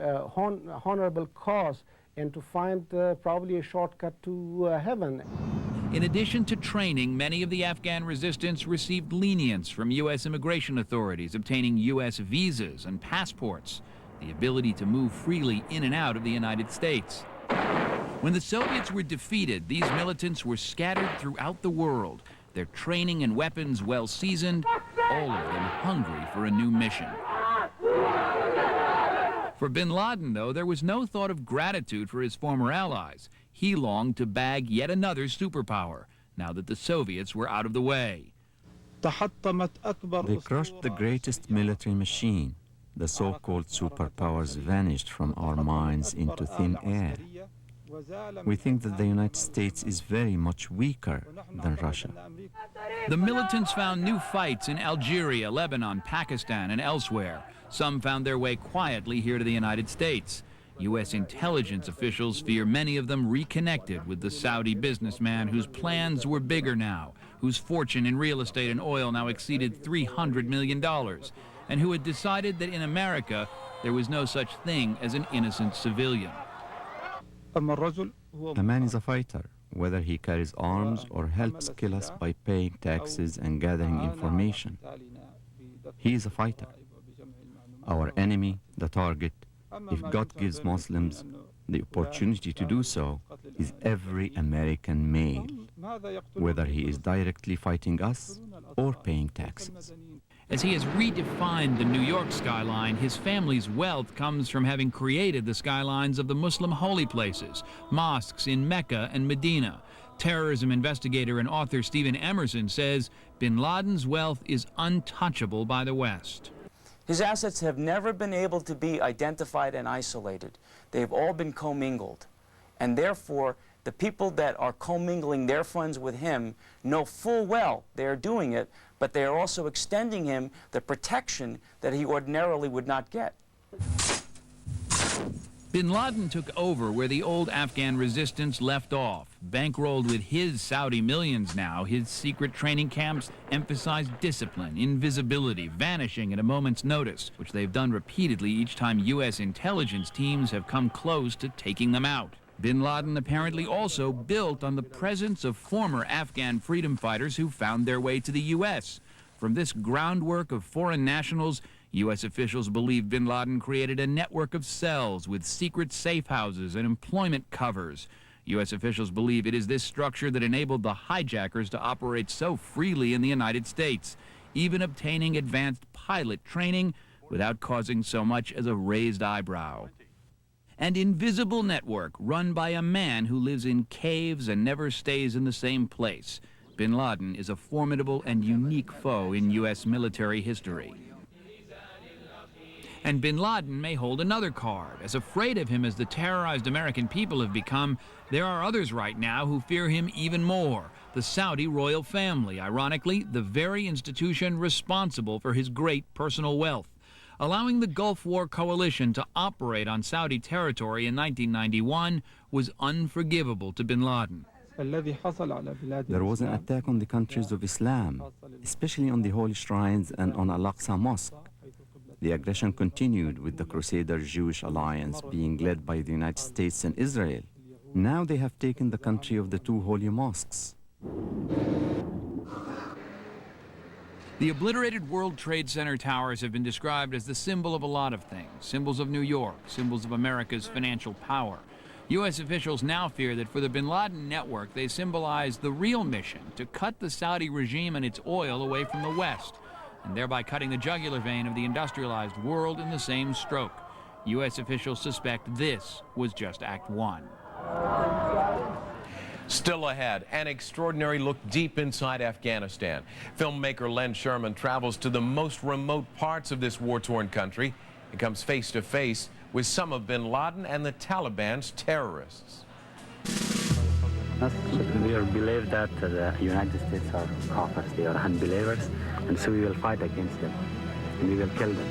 honorable cause and to find probably a shortcut to heaven. In addition to training, many of the Afghan resistance received lenience from U.S. immigration authorities, obtaining U.S. visas and passports, the ability to move freely in and out of the United States. When the Soviets were defeated, these militants were scattered throughout the world, their training and weapons well seasoned, all of them hungry for a new mission. For bin Laden, though, there was no thought of gratitude for his former allies. He longed to bag yet another superpower, now that the Soviets were out of the way. They crushed the greatest military machine. The so-called superpowers vanished from our minds into thin air. We think that the United States is very much weaker than Russia. The militants found new fights in Algeria, Lebanon, Pakistan, and elsewhere. Some found their way quietly here to the United States. U.S. intelligence officials fear many of them reconnected with the Saudi businessman whose plans were bigger now, whose fortune in real estate and oil now exceeded $300 million, and who had decided that in America there was no such thing as an innocent civilian. A man is a fighter, whether he carries arms or helps kill us by paying taxes and gathering information. He is a fighter. Our enemy, the target, if God gives Muslims the opportunity to do so, is every American male, whether he is directly fighting us or paying taxes. As he has redefined the New York skyline, his family's wealth comes from having created the skylines of the Muslim holy places, mosques in Mecca and Medina. Terrorism investigator and author Stephen Emerson says bin Laden's wealth is untouchable by the West. His assets have never been able to be identified and isolated. They've all been commingled. And therefore, the people that are commingling their funds with him know full well they are doing it, but they are also extending him the protection that he ordinarily would not get. Bin Laden took over where the old Afghan resistance left off. Bankrolled with his Saudi millions now, his secret training camps emphasize discipline, invisibility, vanishing at a moment's notice, which they've done repeatedly each time U.S. intelligence teams have come close to taking them out. Bin Laden apparently also built on the presence of former Afghan freedom fighters who found their way to the U.S. From this groundwork of foreign nationals, U.S. officials believe bin Laden created a network of cells with secret safe houses and employment covers. U.S. officials believe it is this structure that enabled the hijackers to operate so freely in the United States, even obtaining advanced pilot training without causing so much as a raised eyebrow. An invisible network run by a man who lives in caves and never stays in the same place. Bin Laden is a formidable and unique foe in U.S. military history. And bin Laden may hold another card. As afraid of him as the terrorized American people have become, there are others right now who fear him even more. The Saudi royal family, ironically, the very institution responsible for his great personal wealth. Allowing the Gulf War coalition to operate on Saudi territory in 1991 was unforgivable to bin Laden. There was an attack on the countries of Islam, especially on the holy shrines and on Al-Aqsa Mosque. The aggression continued with the Crusader-Jewish alliance being led by the United States and Israel. Now they have taken the country of the two holy mosques. The obliterated World Trade Center towers have been described as the symbol of a lot of things. Symbols of New York, symbols of America's financial power. U.S. officials now fear that for the bin Laden network, they symbolize the real mission to cut the Saudi regime and its oil away from the West, and thereby cutting the jugular vein of the industrialized world in the same stroke. U.S. officials suspect this was just Act One. Still ahead, an extraordinary look deep inside Afghanistan. Filmmaker Len Sherman travels to the most remote parts of this war-torn country and comes face to face with some of bin Laden and the Taliban's terrorists. We believe that the United States are kafirs, they are unbelievers, and so we will fight against them, and we will kill them.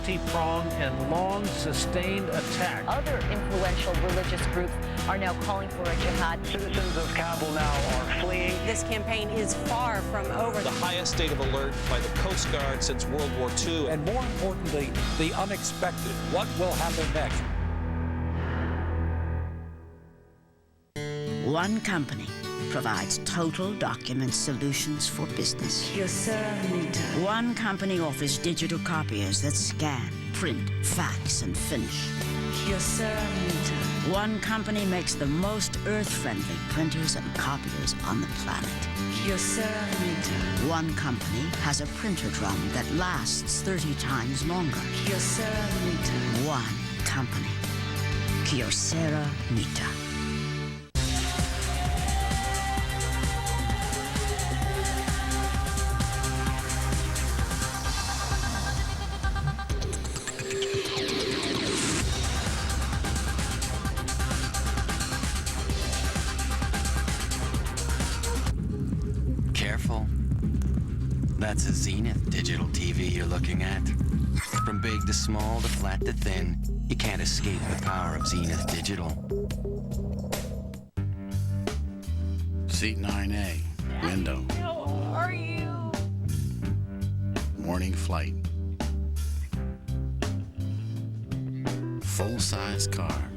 multi-pronged and long sustained attack. Other influential religious groups are now calling for a jihad. Citizens of Kabul now are fleeing. This campaign is far from over. The highest state of alert by the Coast Guard since World War II. And more importantly, the unexpected. What will happen next? One company provides total document solutions for business. One company offers digital copiers that scan, print, fax, and finish. One company makes the most earth-friendly printers and copiers on the planet. One company has a printer drum that lasts 30 times longer. One company. Kyocera Mita. Careful. That's a Zenith digital TV you're looking at. From big to small to flat to thin, you can't escape the power of Zenith Digital. Seat 9A, window. How are you? Morning flight. Full-size car.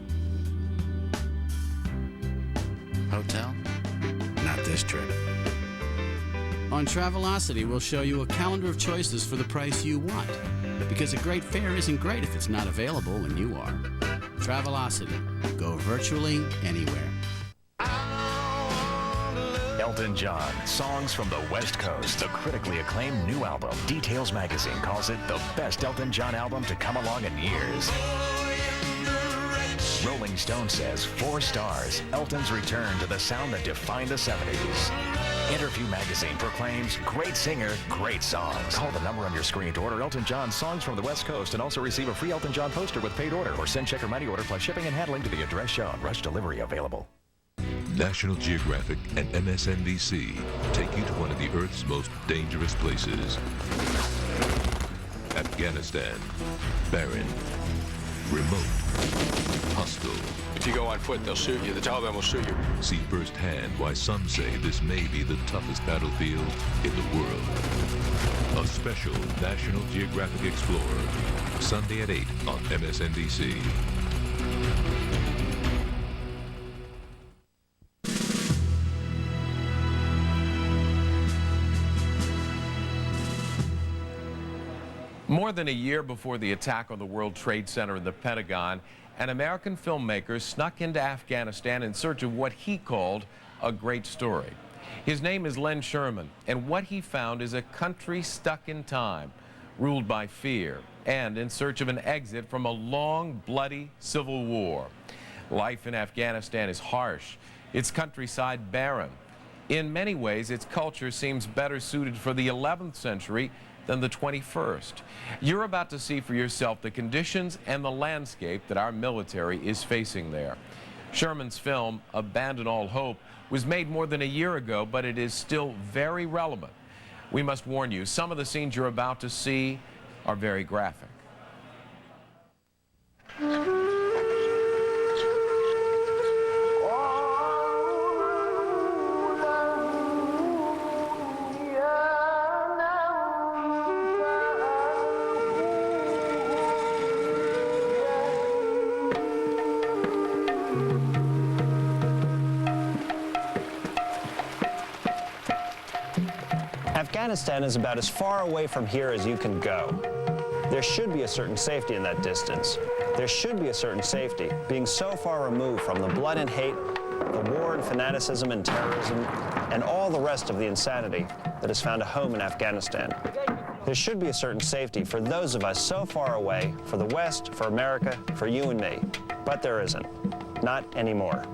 Hotel? Not this trip. On Travelocity, we'll show you a calendar of choices for the price you want. Because a great fare isn't great if it's not available when you are. Travelocity. Go virtually anywhere. Elton John, Songs from the West Coast, the critically acclaimed new album. Details magazine calls it the best Elton John album to come along in years. Rolling Stone says 4 stars, Elton's return to the sound that defined the 70s. Interview magazine proclaims great singer, great songs. Call the number on your screen to order Elton John's Songs from the West Coast and also receive a free Elton John poster with paid order, or send check or money order plus shipping and handling to the address shown. Rush delivery available. National Geographic and MSNBC take you to one of the Earth's most dangerous places. Afghanistan. Barren. Remote. Hostile. If you go on foot, they'll shoot you. The Taliban will shoot you. See firsthand why some say this may be the toughest battlefield in the world. A special National Geographic Explorer. Sunday at 8 on MSNBC. More than a year before the attack on the World Trade Center and the Pentagon, an American filmmaker snuck into Afghanistan in search of what he called a great story. His name is Len Sherman, and what he found is a country stuck in time, ruled by fear, and in search of an exit from a long, bloody civil war. Life in Afghanistan is harsh, its countryside barren. In many ways, its culture seems better suited for the 11th century than the 21st. You're about to see for yourself the conditions and the landscape that our military is facing there. Sherman's film, Abandon All Hope, was made more than a year ago, but it is still very relevant. We must warn you, some of the scenes you're about to see are very graphic. Afghanistan is about as far away from here as you can go. There should be a certain safety in that distance. There should be a certain safety being so far removed from the blood and hate, the war and fanaticism and terrorism, and all the rest of the insanity that has found a home in Afghanistan. There should be a certain safety for those of us so far away, for the West, for America, for you and me. But there isn't. Not anymore.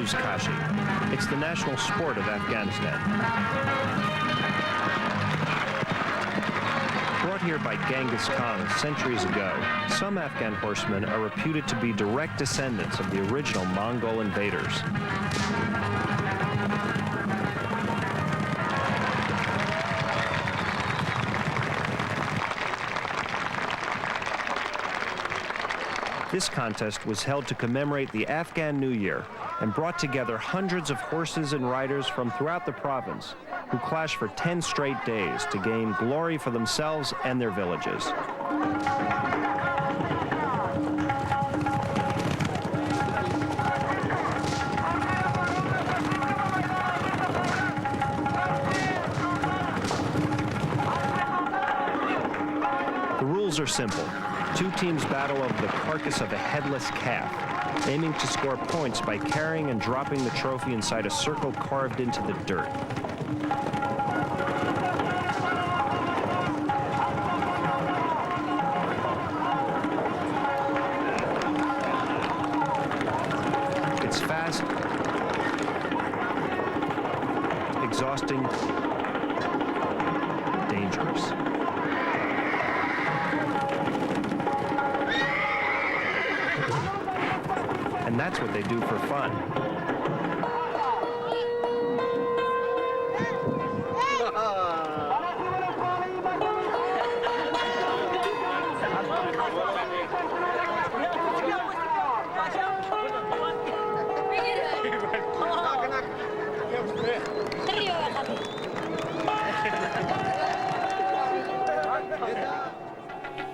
buzkashi. It's the national sport of Afghanistan. Brought here by Genghis Khan centuries ago, some Afghan horsemen are reputed to be direct descendants of the original Mongol invaders. This contest was held to commemorate the Afghan New Year and brought together hundreds of horses and riders from throughout the province who clashed for 10 straight days to gain glory for themselves and their villages. The rules are simple. Two teams battle over the carcass of a headless calf, aiming to score points by carrying and dropping the trophy inside a circle carved into the dirt. It's fast, exhausting, dangerous. And that's what they do for fun.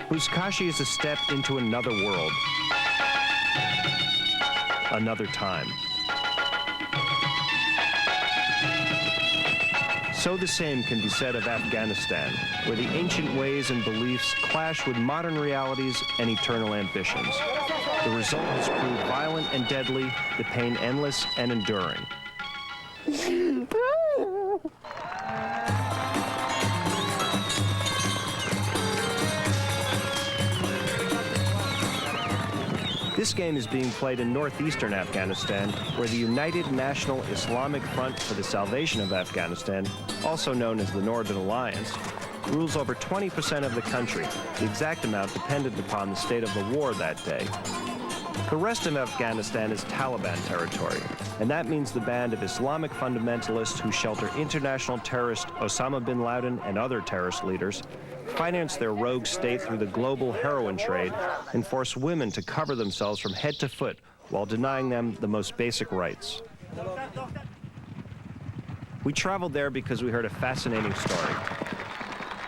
Buzkashi is a step into another world. Another time. So the same can be said of Afghanistan, where the ancient ways and beliefs clash with modern realities and eternal ambitions. The result has proved violent and deadly, the pain endless and enduring. This game is being played in northeastern Afghanistan, where the United National Islamic Front for the Salvation of Afghanistan, also known as the Northern Alliance, rules over 20% of the country, the exact amount dependent upon the state of the war that day. The rest of Afghanistan is Taliban territory, and that means the band of Islamic fundamentalists who shelter international terrorist Osama bin Laden and other terrorist leaders, finance their rogue state through the global heroin trade, and force women to cover themselves from head to foot while denying them the most basic rights. We traveled there because we heard a fascinating story.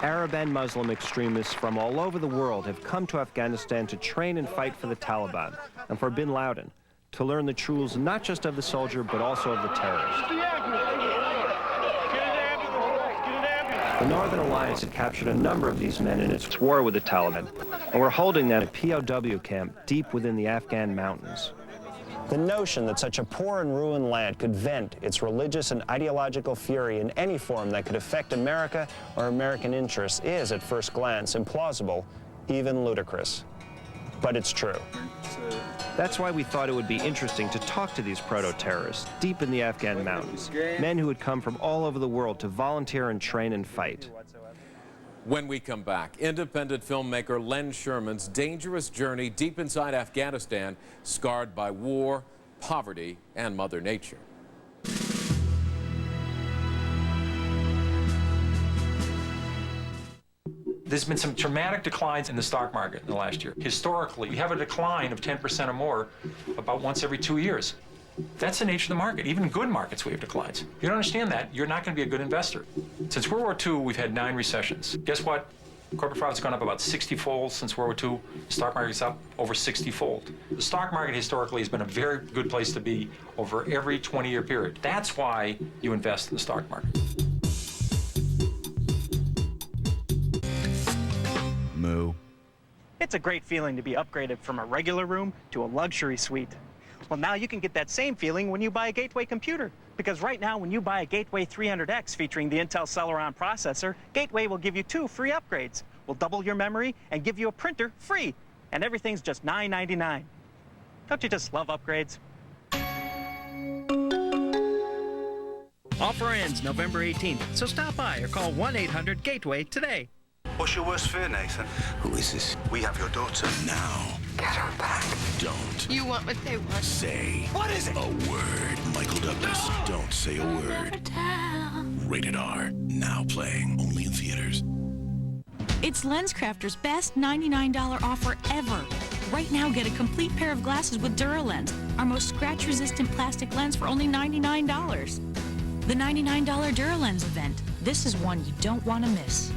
Arab and Muslim extremists from all over the world have come to Afghanistan to train and fight for the Taliban and for bin Laden, to learn the truths not just of the soldier but also of the terrorist. The Northern Alliance had captured a number of these men in its war with the Taliban, and were holding them at a POW camp deep within the Afghan mountains. The notion that such a poor and ruined land could vent its religious and ideological fury in any form that could affect America or American interests is, at first glance, implausible, even ludicrous. But it's true. That's why we thought it would be interesting to talk to these proto-terrorists deep in the Afghan mountains, men who had come from all over the world to volunteer and train and fight. When we come back, independent filmmaker Len Sherman's dangerous journey deep inside Afghanistan, scarred by war, poverty, and Mother Nature. There's been some dramatic declines in the stock market in the last year. Historically, we have a decline of 10% or more about once every 2 years. That's the nature of the market. Even in good markets, we have declines. If you don't understand that, you're not going to be a good investor. Since World War II, we've had 9 recessions. Guess what? Corporate profits have gone up about 60-fold since World War II. The stock market's up over 60-fold. The stock market historically has been a very good place to be over every 20-year period. That's why you invest in the stock market. Moo. It's a great feeling to be upgraded from a regular room to a luxury suite. Well, now you can get that same feeling when you buy a Gateway computer. Because right now, when you buy a Gateway 300X featuring the Intel Celeron processor, Gateway will give you 2 free upgrades. We'll double your memory and give you a printer free. And everything's just $9.99. Don't you just love upgrades? Offer ends November 18th, so stop by or call 1-800-GATEWAY today. What's your worst fear, Nathan? Who is this? We have your daughter. Now. Get her back. Don't You want what they want. say What is it? a word. Michael Douglas, don't say a word. Rated R. Now playing only in theaters. It's LensCrafter's best $99 offer ever. Right now, get a complete pair of glasses with DuraLens, our most scratch-resistant plastic lens for only $99. The $99 DuraLens event. This is one you don't want to miss.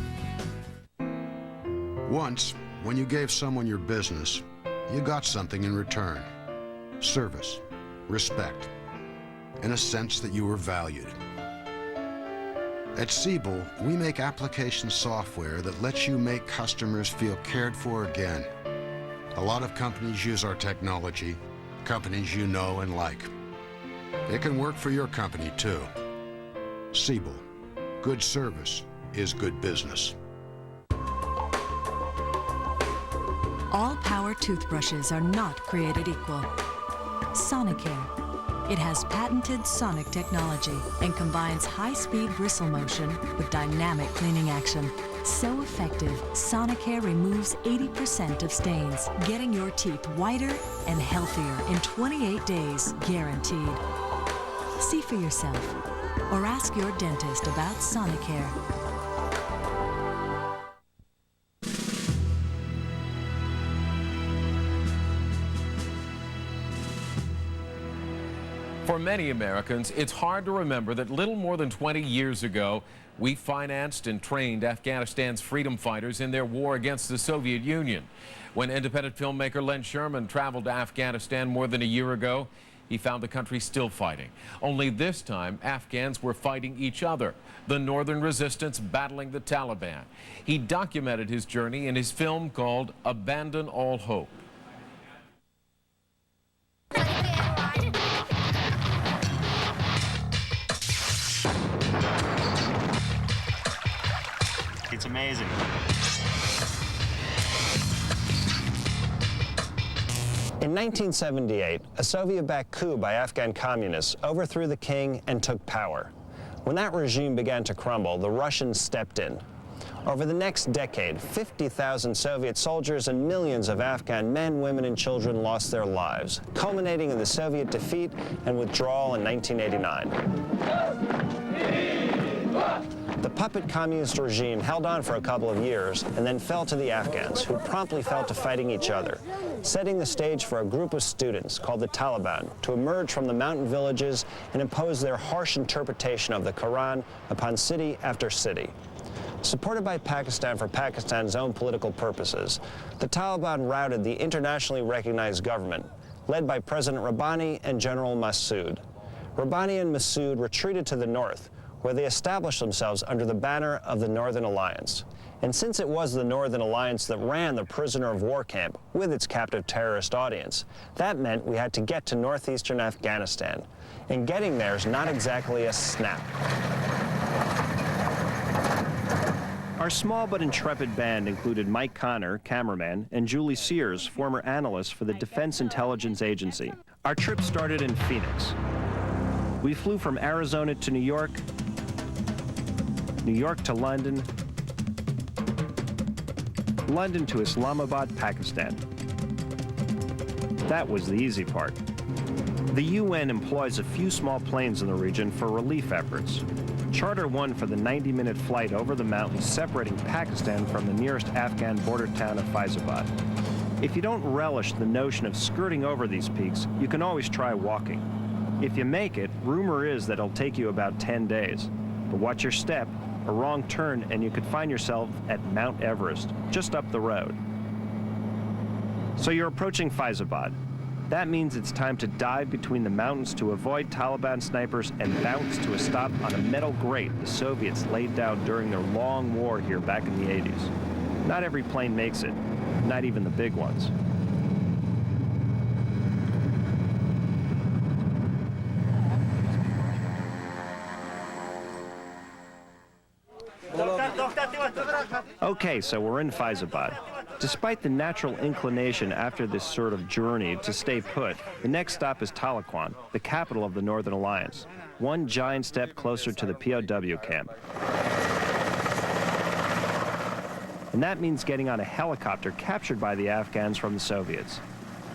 Once, when you gave someone your business, you got something in return. Service, respect, and a sense that you were valued. At Siebel, we make application software that lets you make customers feel cared for again. A lot of companies use our technology, companies you know and like. It can work for your company, too. Siebel, good service is good business. All power toothbrushes are not created equal. Sonicare. It has patented sonic technology and combines high-speed bristle motion with dynamic cleaning action. So effective, Sonicare removes 80% of stains, getting your teeth whiter and healthier in 28 days, guaranteed. See for yourself, or ask your dentist about Sonicare. For many Americans, it's hard to remember that little more than 20 years ago, we financed and trained Afghanistan's freedom fighters in their war against the Soviet Union. When independent filmmaker Len Sherman traveled to Afghanistan more than a year ago, he found the country still fighting. Only this time, Afghans were fighting each other, the northern resistance battling the Taliban. He documented his journey in his film called Abandon All Hope. It's amazing. In 1978, a Soviet-backed coup by Afghan communists overthrew the king and took power. When that regime began to crumble, the Russians stepped in. Over the next decade, 50,000 Soviet soldiers and millions of Afghan men, women, and children lost their lives, culminating in the Soviet defeat and withdrawal in 1989. The puppet communist regime held on for a couple of years and then fell to the Afghans, who promptly fell to fighting each other, setting the stage for a group of students called the Taliban to emerge from the mountain villages and impose their harsh interpretation of the Quran upon city after city. Supported by Pakistan for Pakistan's own political purposes, the Taliban routed the internationally recognized government, led by President Rabbani and General Massoud. Rabbani and Massoud retreated to the north, where they established themselves under the banner of the Northern Alliance. And since it was the Northern Alliance that ran the prisoner of war camp with its captive terrorist audience, that meant we had to get to northeastern Afghanistan. And getting there is not exactly a snap. Our small but intrepid band included Mike Connor, cameraman, and Julie Sears, former analyst for the Defense Intelligence Agency. Our trip started in Phoenix. We flew from Arizona to New York to London, London to Islamabad, Pakistan. That was the easy part. The UN employs a few small planes in the region for relief efforts. Charter one for the 90-minute flight over the mountains separating Pakistan from the nearest Afghan border town of Faizabad. If you don't relish the notion of skirting over these peaks, you can always try walking. If you make it, rumor is that it'll take you about 10 days. But watch your step, a wrong turn, and you could find yourself at Mount Everest, just up the road. So you're approaching Faizabad. That means it's time to dive between the mountains to avoid Taliban snipers and bounce to a stop on a metal grate the Soviets laid down during their long war here back in the 80s. Not every plane makes it, not even the big ones. Okay, so we're in Faizabad. Despite the natural inclination after this sort of journey to stay put, the next stop is Tahlequah, the capital of the Northern Alliance, one giant step closer to the POW camp. And that means getting on a helicopter captured by the Afghans from the Soviets.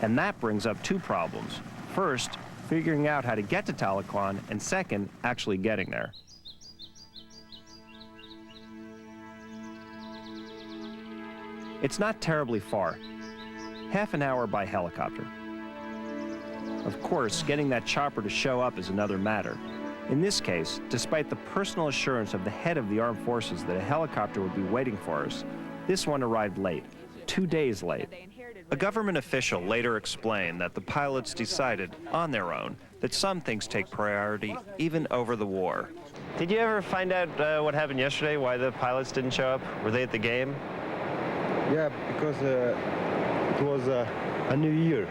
And that brings up two problems. First, figuring out how to get to Tahlequah, and second, actually getting there. It's not terribly far, half an hour by helicopter. Of course, getting that chopper to show up is another matter. In this case, despite the personal assurance of the head of the armed forces that a helicopter would be waiting for us, this one arrived late, 2 days late. A government official later explained that the pilots decided, on their own, that some things take priority even over the war. Did you ever find out what happened yesterday, why the pilots didn't show up? Were they at the game? Yeah, because it was a new year.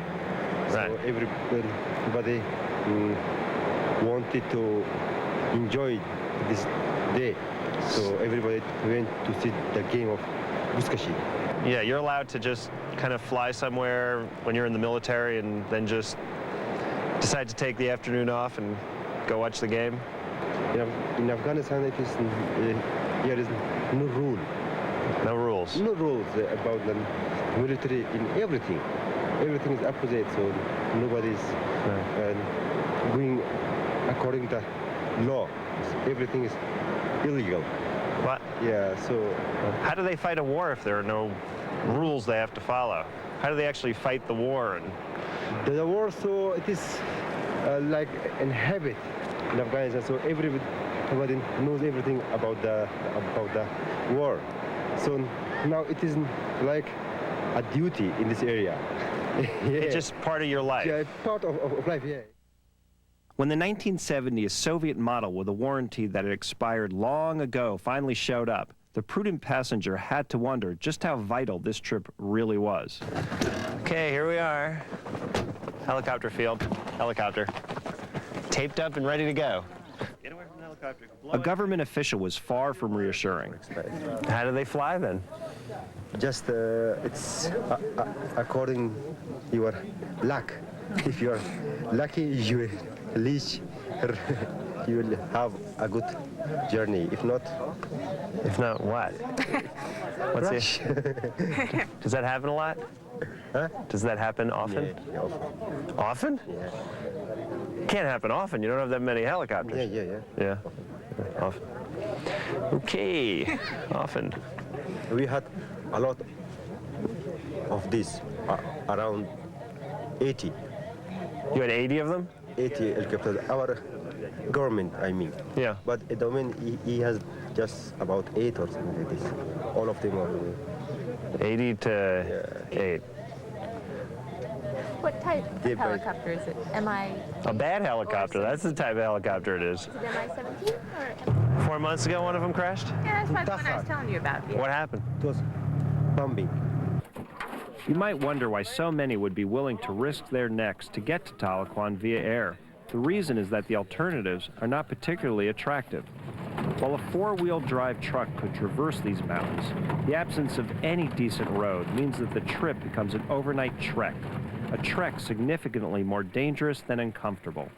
Right. So everybody wanted to enjoy this day. So everybody went to see the game of Buzkashi. Yeah, you're allowed to just kind of fly somewhere when you're in the military and then just decide to take the afternoon off and go watch the game? In Afghanistan, it is, there is no rule. No rules? No rules about the military in everything. Everything is opposite, so nobody's going according to law. Everything is illegal. What? Yeah, so... How do they fight a war if there are no rules they have to follow? How do they actually fight the war? The war, so it is like a habit in Afghanistan, so everybody knows everything about the war. So now it is like a duty in this area. Yeah. It's just part of your life. Yeah, part of life, yeah. When the 1970s Soviet model with a warranty that had expired long ago finally showed up, the prudent passenger had to wonder just how vital this trip really was. Okay, here we are. Helicopter field. Helicopter. Taped up and ready to go. Get away from the helicopter. A government official was far from reassuring. How do they fly then? Just it's according your luck. If you are lucky, you will reach. You will have a good journey. If not what? What's it? Does that happen a lot? Huh? Does that happen often? Yeah, often. Often? Yeah. Can't happen often. You don't have that many helicopters. Yeah. Often. Okay. Often. We had a lot of this, around 80. You had 80 of them? 80 helicopters. Our government, I mean. Yeah. But the government, he has just about 8 or something like this. All of them are... 80 to 8. What type of helicopter is it? A bad helicopter. That's the type of helicopter it is. Is it Mi-17 or? 4 months ago, one of them crashed? Yeah, that's what I was telling you about. Yeah. What happened? It was bombing. You might wonder why so many would be willing to risk their necks to get to Tahlequah via air. The reason is that the alternatives are not particularly attractive. While a four-wheel drive truck could traverse these mountains, the absence of any decent road means that the trip becomes an overnight trek, a trek significantly more dangerous than uncomfortable.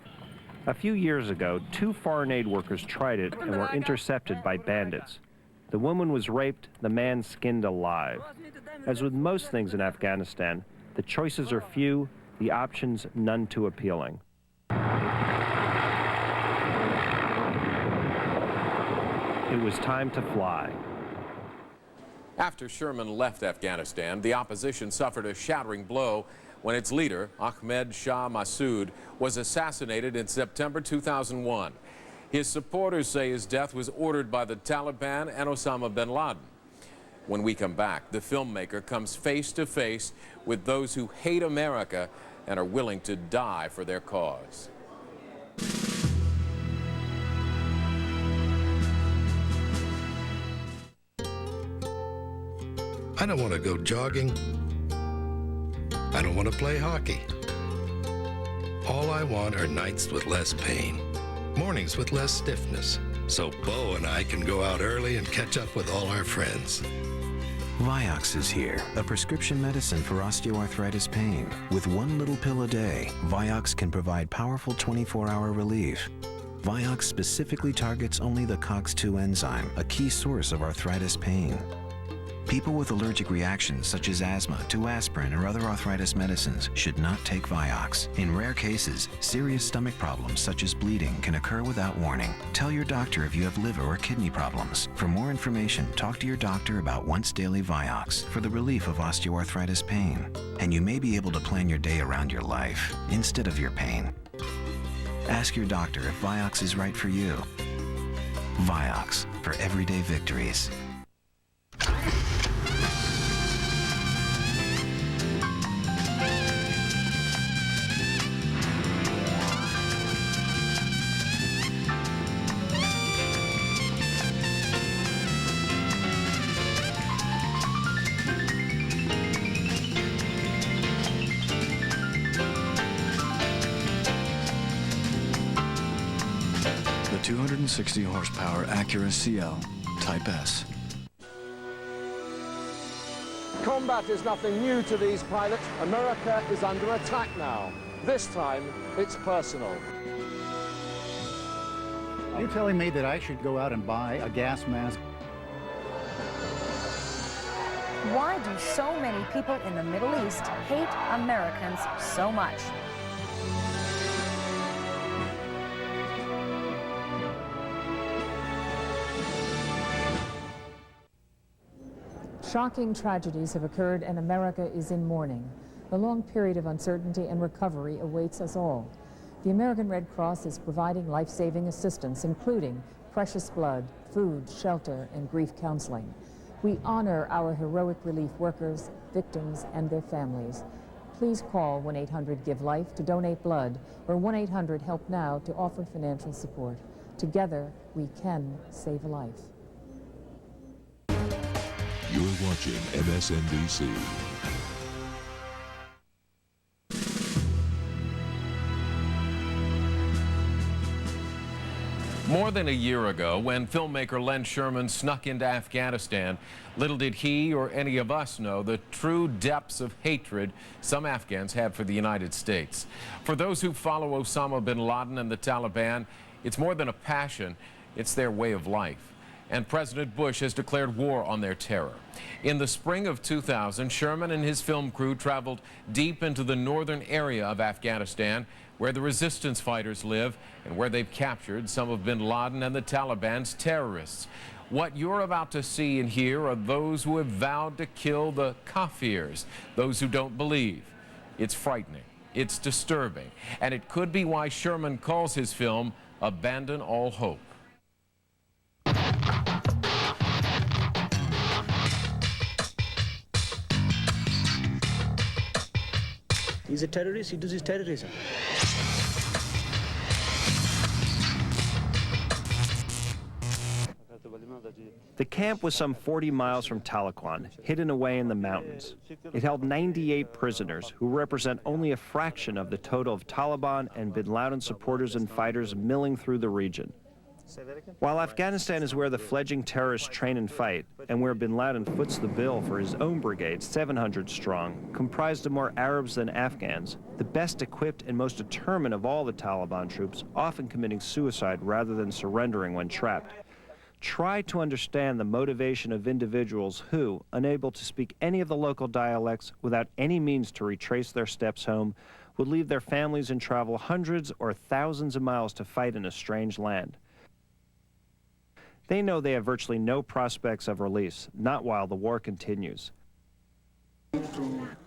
A few years ago, 2 foreign aid workers tried it and were intercepted by bandits. The woman was raped, the man skinned alive. As with most things in Afghanistan, the choices are few, the options none too appealing. It was time to fly. After Sherman left Afghanistan, the opposition suffered a shattering blow when its leader, Ahmed Shah Massoud, was assassinated in September 2001. His supporters say his death was ordered by the Taliban and Osama bin Laden. When we come back, the filmmaker comes face to face with those who hate America and are willing to die for their cause. I don't want to go jogging. I don't want to play hockey. All I want are nights with less pain, mornings with less stiffness, so Bo and I can go out early and catch up with all our friends. Vioxx is here, a prescription medicine for osteoarthritis pain. With one little pill a day, Vioxx can provide powerful 24-hour relief. Vioxx specifically targets only the COX-2 enzyme, a key source of arthritis pain. People with allergic reactions such as asthma to aspirin or other arthritis medicines should not take Vioxx. In rare cases, serious stomach problems such as bleeding can occur without warning. Tell your doctor if you have liver or kidney problems. For more information, talk to your doctor about once-daily Vioxx for the relief of osteoarthritis pain. And you may be able to plan your day around your life instead of your pain. Ask your doctor if Vioxx is right for you. Vioxx for everyday victories. The 260 horsepower Acura CL Type S. Combat is nothing new to these pilots. America is under attack now. This time, it's personal. Are you telling me that I should go out and buy a gas mask? Why do so many people in the Middle East hate Americans so much? Shocking tragedies have occurred and America is in mourning. A long period of uncertainty and recovery awaits us all. The American Red Cross is providing life-saving assistance, including precious blood, food, shelter, and grief counseling. We honor our heroic relief workers, victims, and their families. Please call 1-800-GIVE-LIFE to donate blood or 1-800-HELP-NOW to offer financial support. Together, we can save a life. You're watching MSNBC. More than a year ago, when filmmaker Len Sherman snuck into Afghanistan, little did he or any of us know the true depths of hatred some Afghans had for the United States. For those who follow Osama bin Laden and the Taliban, it's more than a passion, it's their way of life. And President Bush has declared war on their terror. In the spring of 2000, Sherman and his film crew traveled deep into the northern area of Afghanistan, where the resistance fighters live and where they've captured some of bin Laden and the Taliban's terrorists. What you're about to see and hear are those who have vowed to kill the Kafirs, those who don't believe. It's frightening, it's disturbing, and it could be why Sherman calls his film Abandon All Hope. He's a terrorist, he does his terrorism. The camp was some 40 miles from Tahlequah, hidden away in the mountains. It held 98 prisoners, who represent only a fraction of the total of Taliban and bin Laden supporters and fighters milling through the region. While Afghanistan is where the fledgling terrorists train and fight, and where bin Laden foots the bill for his own brigade, 700 strong, comprised of more Arabs than Afghans, the best equipped and most determined of all the Taliban troops, often committing suicide rather than surrendering when trapped. Try to understand the motivation of individuals who, unable to speak any of the local dialects, without any means to retrace their steps home, would leave their families and travel hundreds or thousands of miles to fight in a strange land. They know they have virtually no prospects of release, not while the war continues.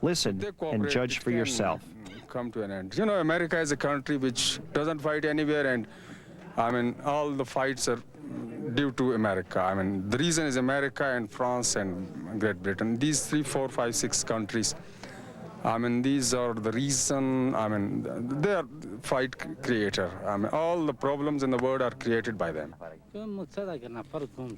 Listen and judge for yourself. Come to an end. You know, America is a country which doesn't fight anywhere, and I mean, all the fights are due to America. I mean, the reason is America and France and Great Britain. These 3, 4, 5, 6 countries. I mean, these are the reason, I mean, they are fight creator. I mean, all the problems in the world are created by them.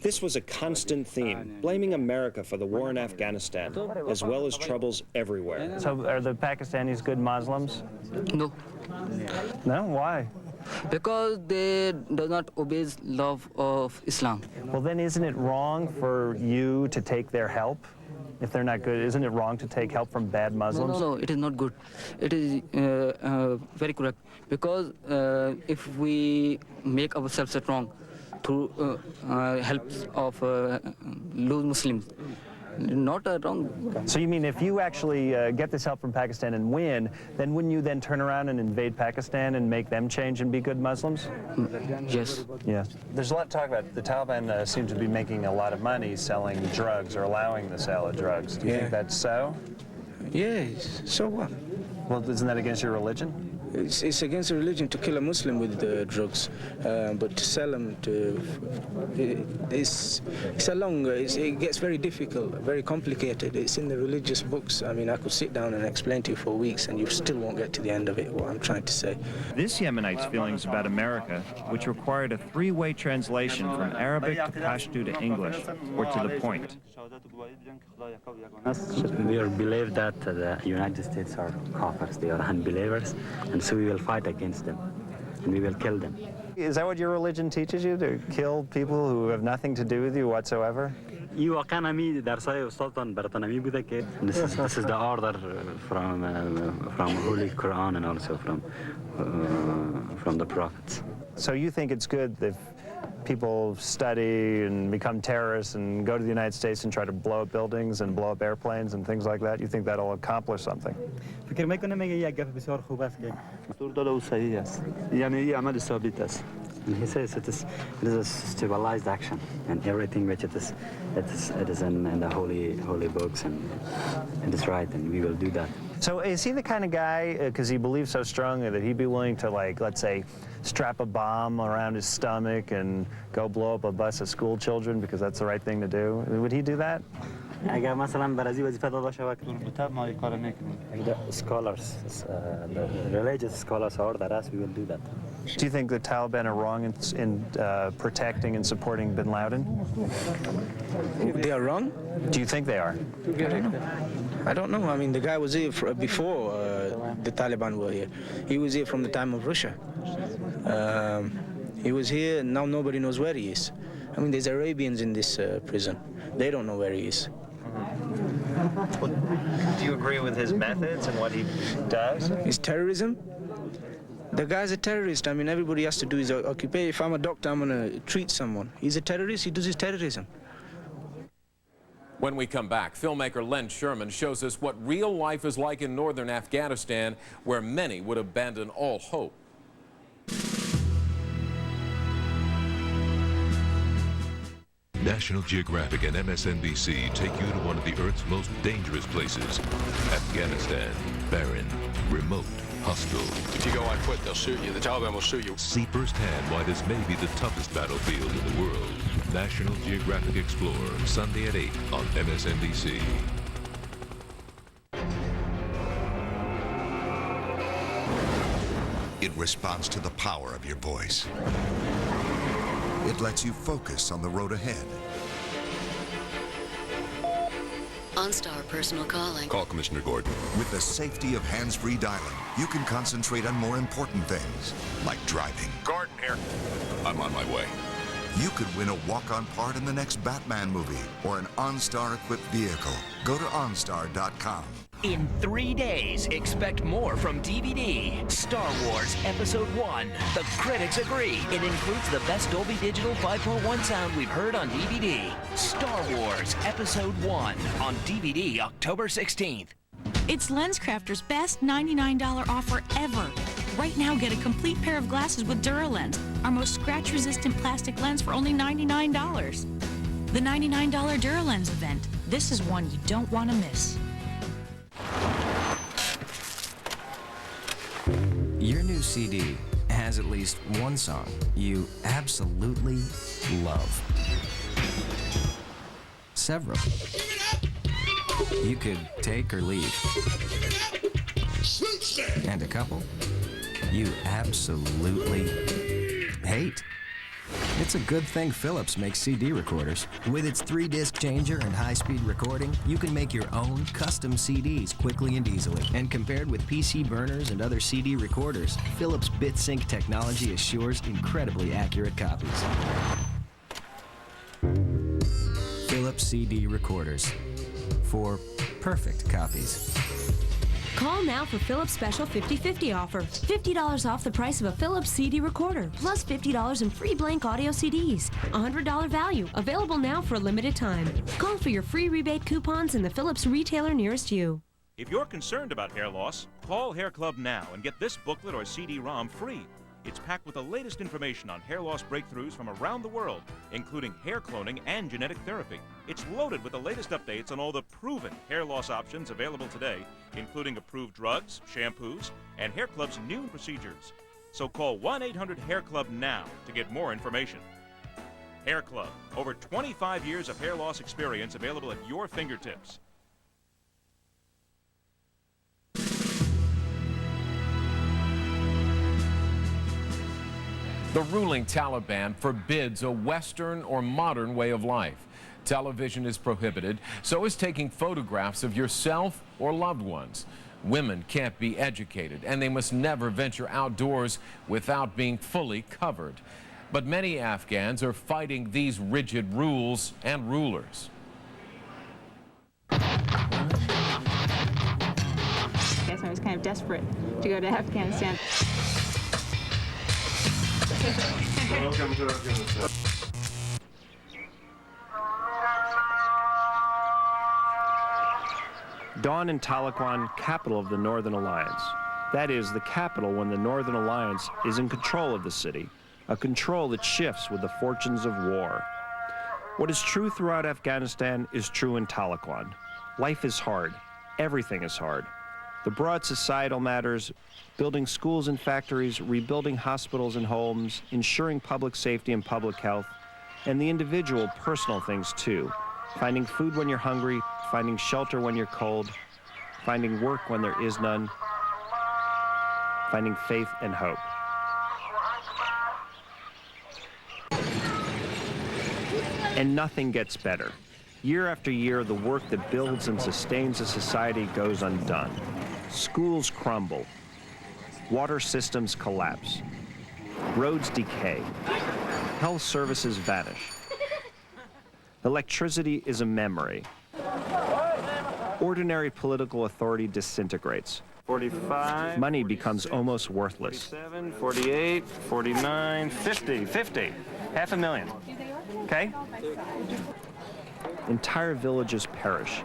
This was a constant theme, blaming America for the war in Afghanistan, as well as troubles everywhere. So are the Pakistanis good Muslims? No. No? Why? Because they do not obey law of Islam. Well, then isn't it wrong for you to take their help? if they're not good? Isn't it wrong to take help from bad Muslims? No, it is not good. It is very correct. Because if we make ourselves strong through help of loose Muslims, not wrong. So you mean if you actually get this help from Pakistan and win, then wouldn't you then turn around and invade Pakistan and make them change and be good Muslims? Yes. Yeah. There's a lot of talk about the Taliban seem to be making a lot of money selling drugs or allowing the sale of drugs. Do you think that's so? Yes. So what? Well, isn't that against your religion? It's against religion to kill a Muslim with drugs, but to sell them it's a long. It gets very difficult, very complicated. It's in the religious books. I mean, I could sit down and explain to you for weeks, and you still won't get to the end of it. What I'm trying to say. This Yemenite's feelings about America, which required a three-way translation from Arabic to Pashto to English, were to the point. We believe that the United States are kafirs, they are unbelievers, and so we will fight against them, and we will kill them. Is that what your religion teaches you, to kill people who have nothing to do with you whatsoever? This is the order from Holy Quran and also from the prophets. So you think it's good if people study and become terrorists and go to the United States and try to blow up buildings and blow up airplanes and things like that? You think that'll accomplish something? And he says it is a civilized action, and everything which it is in the holy books, and it is right, and we will do that. So is he the kind of guy, because he believes so strongly, that he'd be willing to, like, let's say, strap a bomb around his stomach and go blow up a bus of school children because that's the right thing to do? Would he do that? The scholars, the religious scholars order us, we will do that. Do you think the Taliban are wrong in protecting and supporting bin Laden? They are wrong? Do you think they are? I don't know. I mean, the guy was here before the Taliban were here. He was here from the time of Russia. He was here, and now nobody knows where he is. I mean, there's Arabians in this prison. They don't know where he is. Well, do you agree with his methods and what he does? Is terrorism? The guy's a terrorist. I mean, everybody has to do his occupation. If I'm a doctor, I'm going to treat someone. He's a terrorist. He does his terrorism. When we come back, filmmaker Len Sherman shows us what real life is like in northern Afghanistan, where many would abandon all hope. National Geographic and MSNBC take you to one of the Earth's most dangerous places, Afghanistan. Barren, remote, hostile. If you go on foot, they'll shoot you. The Taliban will shoot you. See firsthand why this may be the toughest battlefield in the world. National Geographic Explorer, Sunday at 8 on MSNBC. It responds to the power of your voice. It lets you focus on the road ahead. OnStar Personal Calling. Call Commissioner Gordon. With the safety of hands-free dialing, you can concentrate on more important things, like driving. Gordon here. I'm on my way. You could win a walk-on part in the next Batman movie or an OnStar-equipped vehicle. Go to OnStar.com. In 3 days, expect more from DVD. Star Wars Episode 1. The critics agree. It includes the best Dolby Digital 5.1 sound we've heard on DVD. Star Wars Episode 1 on DVD October 16th. It's LensCrafter's best $99 offer ever. Right now, get a complete pair of glasses with DuraLens, our most scratch-resistant plastic lens for only $99. The $99 DuraLens event. This is one you don't want to miss. Your new CD has at least one song you absolutely love. Several. You could take or leave. And a couple you absolutely hate. It's a good thing Philips makes CD recorders. With its 3-disc changer and high-speed recording, you can make your own custom CDs quickly and easily. And compared with PC burners and other CD recorders, Philips BitSync technology assures incredibly accurate copies. Philips CD recorders. for perfect copies. Call now for Philips' special 50/50 offer. $50 off the price of a Philips CD recorder, plus $50 in free blank audio CDs. $100 value, available now for a limited time. Call for your free rebate coupons in the Philips retailer nearest you. If you're concerned about hair loss, call Hair Club now and get this booklet or CD-ROM free. It's packed with the latest information on hair loss breakthroughs from around the world, including hair cloning and genetic therapy. It's loaded with the latest updates on all the proven hair loss options available today, including approved drugs, shampoos, and Hair Club's new procedures. So call 1-800-HAIR-CLUB now to get more information. Hair Club, over 25 years of hair loss experience available at your fingertips. The ruling Taliban forbids a Western or modern way of life. Television is prohibited, so is taking photographs of yourself or loved ones. Women can't be educated, and they must never venture outdoors without being fully covered. But many Afghans are fighting these rigid rules and rulers. I was kind of desperate to go to Afghanistan. Welcome to Afghanistan. Dawn in Tahlequah, capital of the Northern Alliance. That is, the capital when the Northern Alliance is in control of the city, a control that shifts with the fortunes of war. What is true throughout Afghanistan is true in Tahlequah. Life is hard. Everything is hard. The broad societal matters, building schools and factories, rebuilding hospitals and homes, ensuring public safety and public health, and the individual personal things too. Finding food when you're hungry, finding shelter when you're cold, finding work when there is none, finding faith and hope. And nothing gets better. Year after year, the work that builds and sustains a society goes undone. Schools crumble. Water systems collapse. Roads decay. Health services vanish. Electricity is a memory. Ordinary political authority disintegrates. 45. Money becomes almost worthless. 47, 48, 49, 50. $500,000. Okay? Entire villages perish.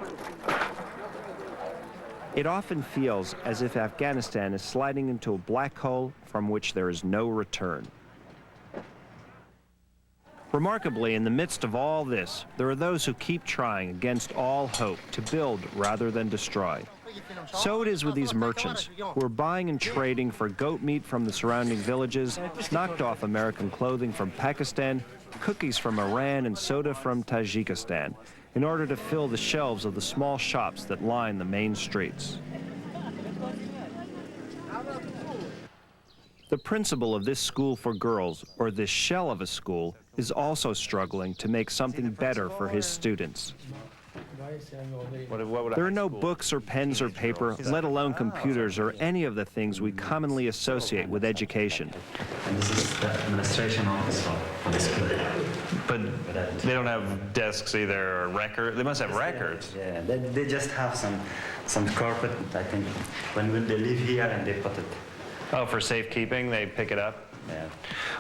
It often feels as if Afghanistan is sliding into a black hole from which there is no return. Remarkably, in the midst of all this, there are those who keep trying against all hope to build rather than destroy. So it is with these merchants who are buying and trading for goat meat from the surrounding villages, knocked off American clothing from Pakistan, cookies from Iran, and soda from Tajikistan, in order to fill the shelves of the small shops that line the main streets. The principal of this school for girls, or this shell of a school, is also struggling to make something better for his students. There are no books or pens or paper, let alone computers or any of the things we commonly associate with education. And this is the administration office for the school. But they don't have desks either, or records. They must have records. Yeah, they just have some carpet, I think, when they live here and they put it. Oh, for safekeeping, they pick it up? Yeah.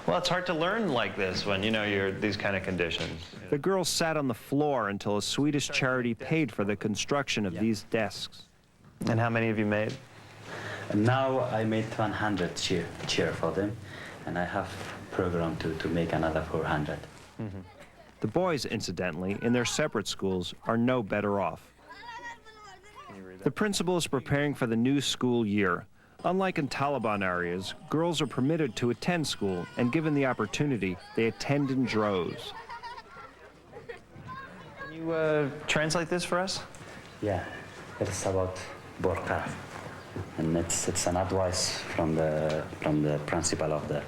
Well, it's hard to learn like this when, you know, you're these kind of conditions. The girls sat on the floor until a Swedish charity paid for the construction of these desks. And how many have you made? And now I made 100 chair for them, and I have program to make another 400. Mm-hmm. The boys, incidentally, in their separate schools, are no better off. The principal is preparing for the new school year. Unlike in Taliban areas, girls are permitted to attend school, and given the opportunity, they attend in droves. Can you translate this for us? Yeah, it's about burqa, and it's an advice from the principal of the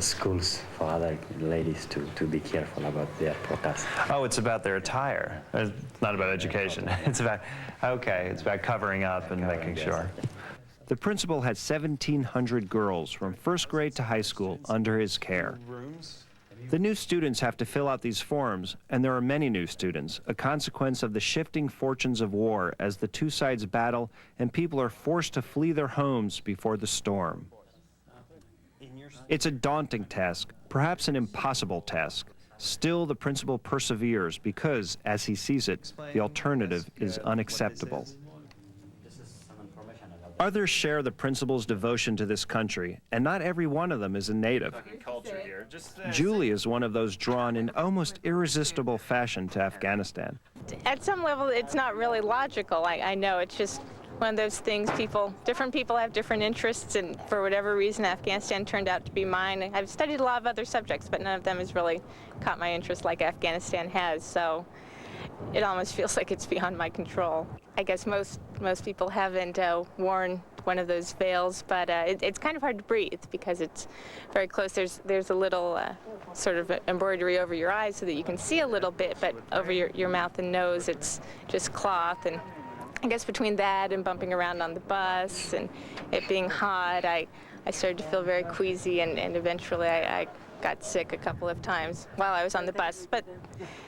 schools for other ladies to be careful about their burqas. Oh, it's about their attire. It's not about education. It's about, okay, it's about covering up and making sure. The principal had 1,700 girls from first grade to high school under his care. The new students have to fill out these forms, and there are many new students, a consequence of the shifting fortunes of war as the two sides battle and people are forced to flee their homes before the storm. It's a daunting task, perhaps an impossible task. Still, the principal perseveres because, as he sees it, the alternative is unacceptable. Others share the principal's devotion to this country, and not every one of them is a native. Julie is one of those drawn in almost irresistible fashion to Afghanistan. At some level, it's not really logical. I know it's just one of those things. Different people have different interests, and for whatever reason, Afghanistan turned out to be mine. I've studied a lot of other subjects, but none of them has really caught my interest like Afghanistan has. So it almost feels like it's beyond my control. I guess most people haven't worn one of those veils, but it's kind of hard to breathe because it's very close. There's a little sort of embroidery over your eyes so that you can see a little bit, but over your mouth and nose, it's just cloth. And I guess between that and bumping around on the bus and it being hot, I started to feel very queasy, and eventually I got sick a couple of times while I was on the bus. But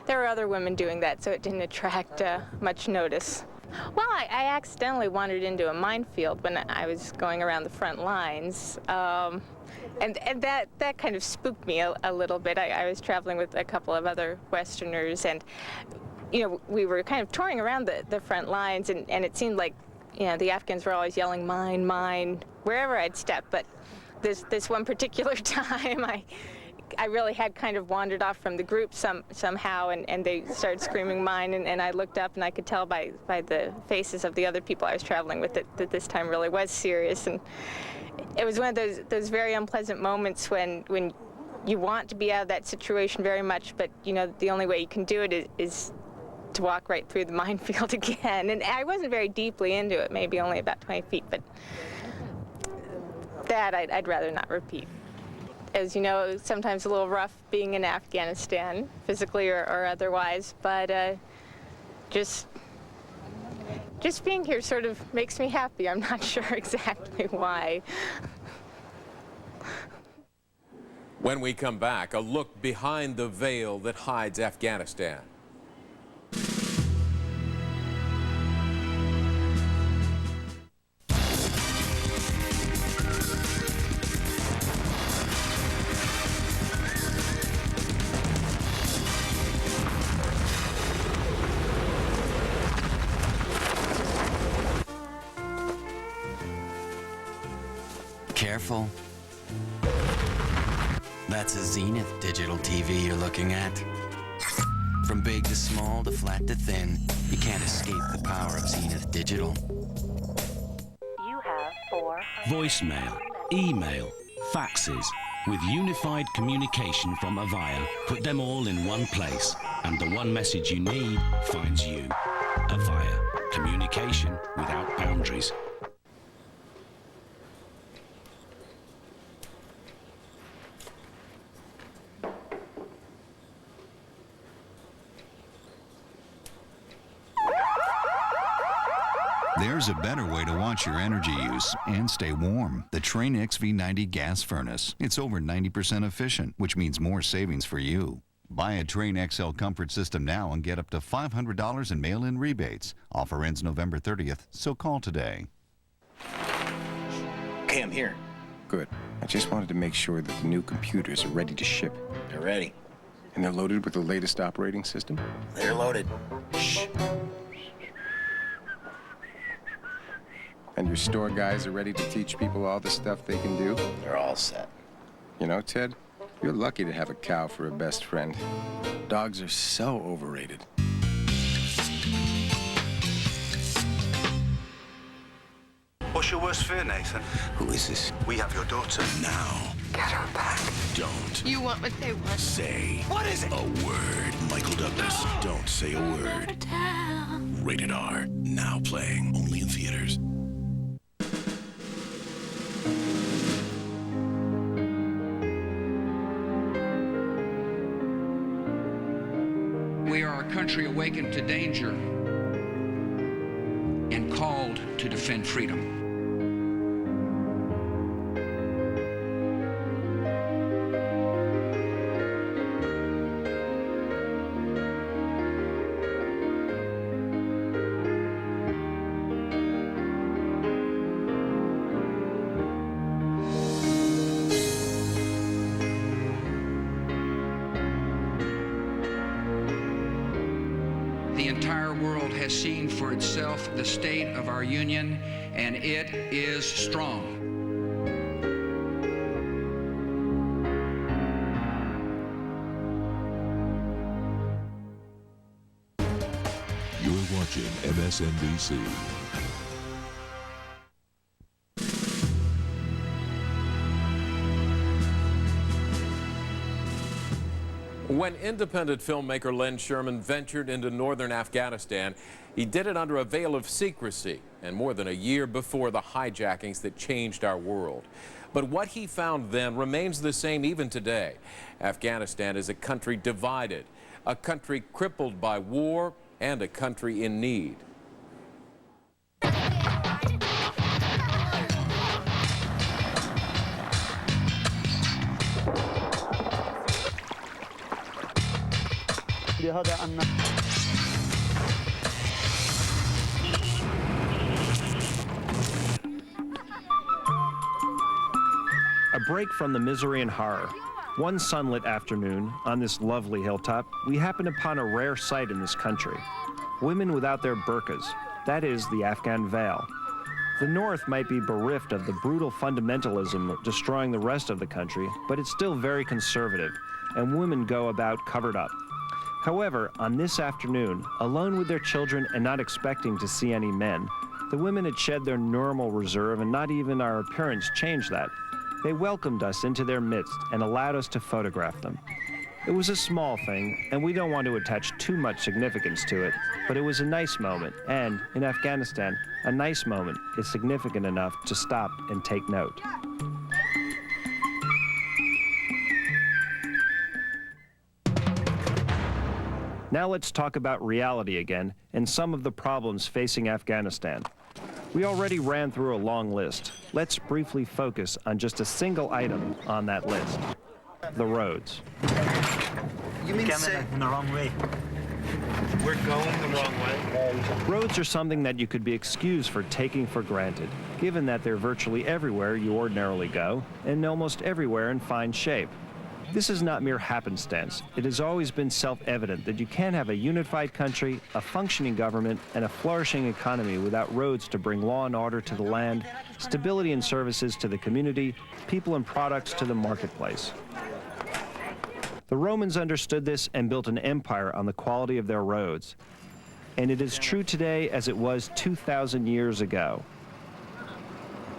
there were other women doing that, so it didn't attract much notice. Well, I accidentally wandered into a minefield when I was going around the front lines. And that kind of spooked me a little bit. I was traveling with a couple of other Westerners, and we were kind of touring around the front lines, and it seemed like the Afghans were always yelling mine, mine, wherever I'd step. But this one particular time, I really had kind of wandered off from the group somehow, and they started screaming mine, and I looked up, and I could tell by the faces of the other people I was traveling with that this time really was serious. And it was one of those very unpleasant moments when you want to be out of that situation very much, but the only way you can do it is to walk right through the minefield again. And I wasn't very deeply into it, maybe only about 20 feet, but that I'd rather not repeat. As you know, it was sometimes a little rough being in Afghanistan, physically or otherwise, but just being here sort of makes me happy. I'm not sure exactly why. When we come back, a look behind the veil that hides Afghanistan. Careful. That's a Zenith digital TV you're looking at. From big to small to flat to thin, you can't escape the power of Zenith digital. You have 4 voicemail, email, faxes. With unified communication from Avaya, put them all in one place, and the one message you need finds you. Avaya. Communication without boundaries. There's a better way to watch your energy use and stay warm. The Train XV90 gas furnace. It's over 90% efficient, which means more savings for you. Buy a Train XL comfort system now and get up to $500 in mail-in rebates. Offer ends November 30th, so call today. Okay, I'm here. Good. I just wanted to make sure that the new computers are ready to ship. They're ready. And they're loaded with the latest operating system? They're loaded. Shh. And your store guys are ready to teach people all the stuff they can do? They're all set. You know, Ted, you're lucky to have a cow for a best friend. Dogs are so overrated. What's your worst fear, Nathan? Who is this? We have your daughter. Now. Get her back. Don't. You want what they want. Say. What is it? A word. Michael Douglas. No. Don't say a word. Rated R. Now playing only in theaters. We are a country awakened to danger and called to defend freedom. the entire world has seen for itself the state of our union, and it is strong. You're watching MSNBC. When independent filmmaker Len Sherman ventured into northern Afghanistan, he did it under a veil of secrecy and more than a year before the hijackings that changed our world. But what he found then remains the same even today. Afghanistan is a country divided, a country crippled by war, and a country in need. A break from the misery and horror. One sunlit afternoon, on this lovely hilltop, we happened upon a rare sight in this country. Women without their burqas, that is, the Afghan veil. The North might be bereft of the brutal fundamentalism destroying the rest of the country, but it's still very conservative, and women go about covered up. However, on this afternoon, alone with their children and not expecting to see any men, the women had shed their normal reserve, and not even our appearance changed that. They welcomed us into their midst and allowed us to photograph them. It was a small thing, and we don't want to attach too much significance to it, but it was a nice moment, and in Afghanistan, a nice moment is significant enough to stop and take note. Now let's talk about reality again and some of the problems facing Afghanistan. We already ran through a long list. Let's briefly focus on just a single item on that list: the roads. You mean to say in the wrong way? We're going the wrong way. Roads are something that you could be excused for taking for granted, given that they're virtually everywhere you ordinarily go, and almost everywhere in fine shape. This is not mere happenstance. It has always been self-evident that you can't have a unified country, a functioning government, and a flourishing economy without roads to bring law and order to the land, stability and services to the community, people and products to the marketplace. The Romans understood this and built an empire on the quality of their roads. And it is true today as it was 2,000 years ago.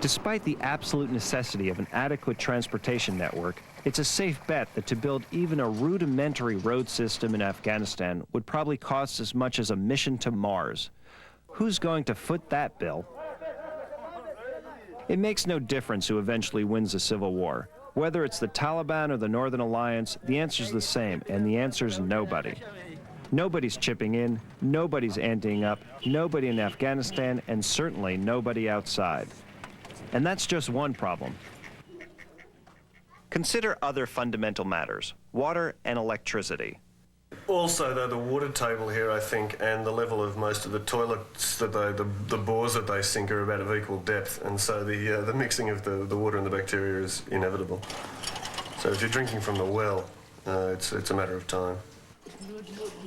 Despite the absolute necessity of an adequate transportation network, it's a safe bet that to build even a rudimentary road system in Afghanistan would probably cost as much as a mission to Mars. Who's going to foot that bill? It makes no difference who eventually wins the civil war. Whether it's the Taliban or the Northern Alliance, the answer's the same, and the answer's nobody. Nobody's chipping in, nobody's anteing up, nobody in Afghanistan, and certainly nobody outside. And that's just one problem. Consider other fundamental matters: water and electricity. Also, though, the water table here, I think, and the level of most of the toilets, that the bores that they sink are about of equal depth, and so the mixing of the water and the bacteria is inevitable. So if you're drinking from the well, it's a matter of time.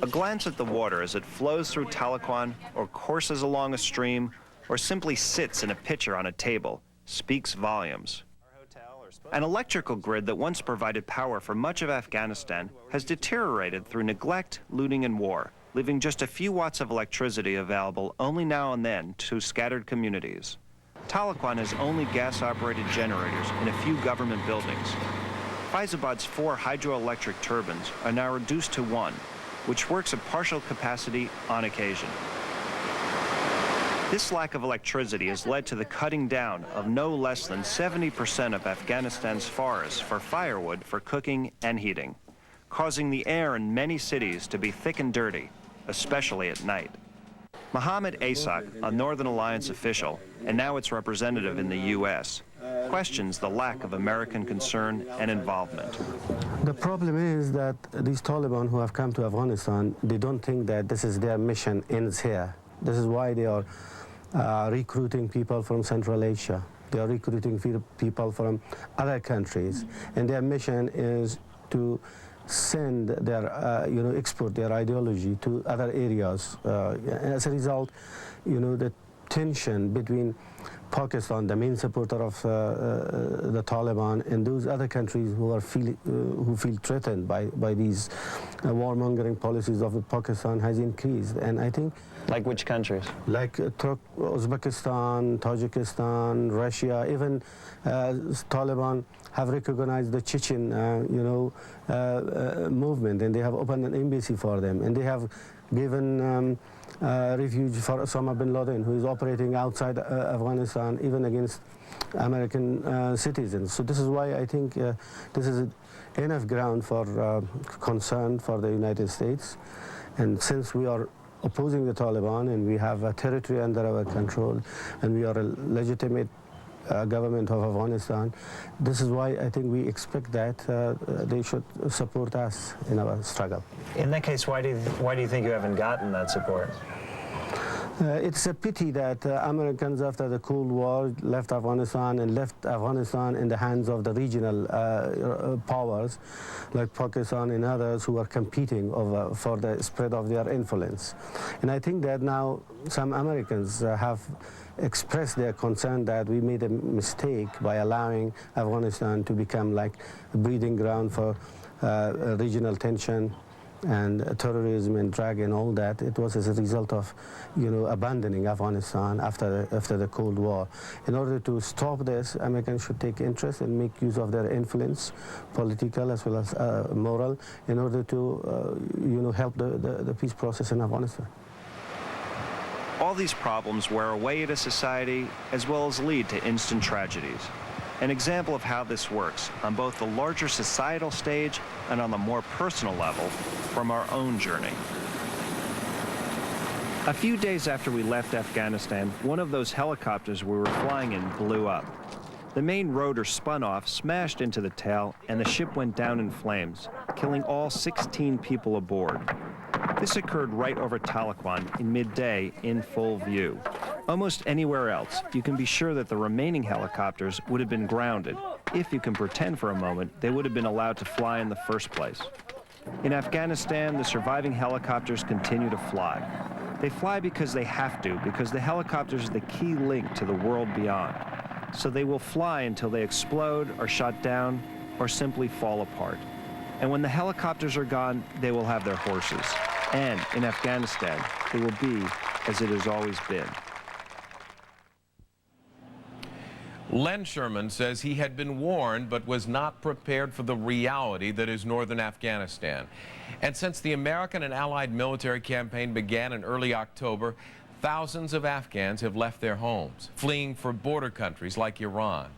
A glance at the water as it flows through Tahlequan, or courses along a stream, or simply sits in a pitcher on a table, speaks volumes. An electrical grid that once provided power for much of Afghanistan has deteriorated through neglect, looting, and war, leaving just a few watts of electricity available only now and then to scattered communities. Tahlequan has only gas-operated generators in a few government buildings. Faizabad's 4 hydroelectric turbines are now reduced to 1, which works at partial capacity on occasion. This lack of electricity has led to the cutting down of no less than 70% of Afghanistan's forests for firewood for cooking and heating, causing the air in many cities to be thick and dirty, especially at night. Mohammed Asak, a Northern Alliance official, and now its representative in the U.S., questions the lack of American concern and involvement. The problem is that these Taliban who have come to Afghanistan, they don't think that this is their mission ends here. This is why they are recruiting people from Central Asia. They are recruiting people from other countries. And their mission is to send their, export their ideology to other areas. As a result, the tension between Pakistan, the main supporter of the Taliban, and those other countries who feel threatened by these warmongering policies of Pakistan has increased. And I think, like which countries? Like Uzbekistan, Tajikistan, Russia, even Taliban have recognized the Chechen, movement, and they have opened an embassy for them, and they have given refuge for Osama bin Laden, who is operating outside Afghanistan, even against American citizens. So this is why I think this is enough ground for concern for the United States. And since we are opposing the Taliban and we have a territory under our control and we are a legitimate government of Afghanistan, this is why I think we expect that they should support us in our struggle. In that case, why do you think you haven't gotten that support? It's a pity that Americans, after the Cold War, left Afghanistan and left Afghanistan in the hands of the regional powers like Pakistan and others who are competing for the spread of their influence. And I think that now some Americans have expressed their concern that we made a mistake by allowing Afghanistan to become like a breeding ground for regional tension and terrorism and drug and all that. It was as a result of, abandoning Afghanistan after the Cold War. In order to stop this, Americans should take interest and make use of their influence, political as well as moral, in order to, help the peace process in Afghanistan. All these problems wear away at a society as well as lead to instant tragedies. An example of how this works on both the larger societal stage and on the more personal level from our own journey. A few days after we left Afghanistan, one of those helicopters we were flying in blew up. The main rotor spun off, smashed into the tail, and the ship went down in flames, killing all 16 people aboard. This occurred right over Tahlequan in midday in full view. Almost anywhere else, you can be sure that the remaining helicopters would have been grounded. If you can pretend for a moment, they would have been allowed to fly in the first place. In Afghanistan, the surviving helicopters continue to fly. They fly because they have to, because the helicopters are the key link to the world beyond. So they will fly until they explode, are shot down, or simply fall apart. And when the helicopters are gone, they will have their horses. And in Afghanistan, it will be as it has always been. Len Sherman says he had been warned but was not prepared for the reality that is northern Afghanistan. And since the American and Allied military campaign began in early October, thousands of Afghans have left their homes, fleeing for border countries like Iran.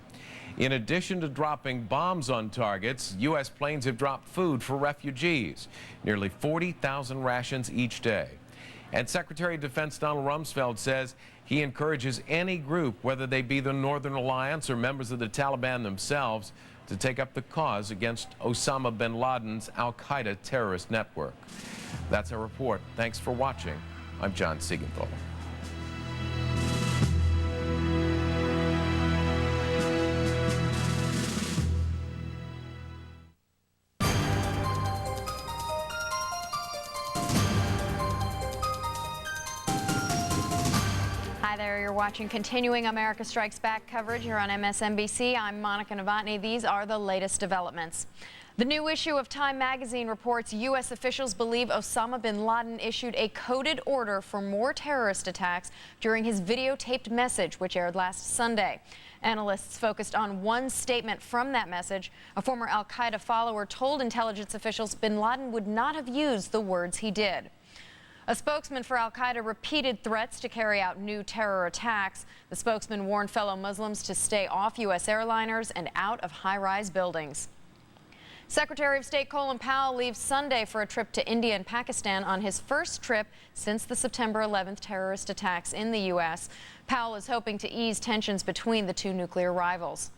In addition to dropping bombs on targets, U.S. planes have dropped food for refugees, nearly 40,000 rations each day. And Secretary of Defense Donald Rumsfeld says he encourages any group, whether they be the Northern Alliance or members of the Taliban themselves, to take up the cause against Osama bin Laden's al-Qaeda terrorist network. That's our report. Thanks for watching. I'm John Siegenthaler. You're watching Continuing America Strikes Back coverage here on MSNBC. I'm Monica Novotny. These are the latest developments. The new issue of Time magazine reports U.S. officials believe Osama bin Laden issued a coded order for more terrorist attacks during his videotaped message, which aired last Sunday. Analysts focused on one statement from that message. A former al-Qaeda follower told intelligence officials bin Laden would not have used the words he did. A spokesman for al-Qaeda repeated threats to carry out new terror attacks. The spokesman warned fellow Muslims to stay off U.S. airliners and out of high-rise buildings. Secretary of State Colin Powell leaves Sunday for a trip to India and Pakistan on his first trip since the September 11th terrorist attacks in the U.S. Powell is hoping to ease tensions between the two nuclear rivals.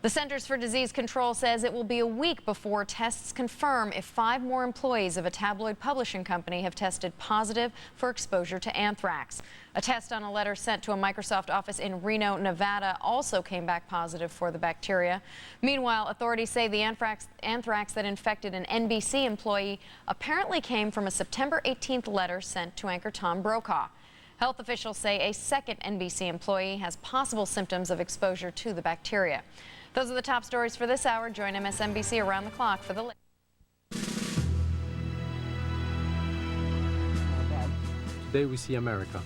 The Centers for Disease Control says it will be a week before tests confirm if 5 more employees of a tabloid publishing company have tested positive for exposure to anthrax. A test on a letter sent to a Microsoft office in Reno, Nevada also came back positive for the bacteria. Meanwhile, authorities say the anthrax that infected an NBC employee apparently came from a September 18th letter sent to anchor Tom Brokaw. Health officials say a second NBC employee has possible symptoms of exposure to the bacteria. Those are the top stories for this hour. Join MSNBC around the clock for the latest. Today we see America,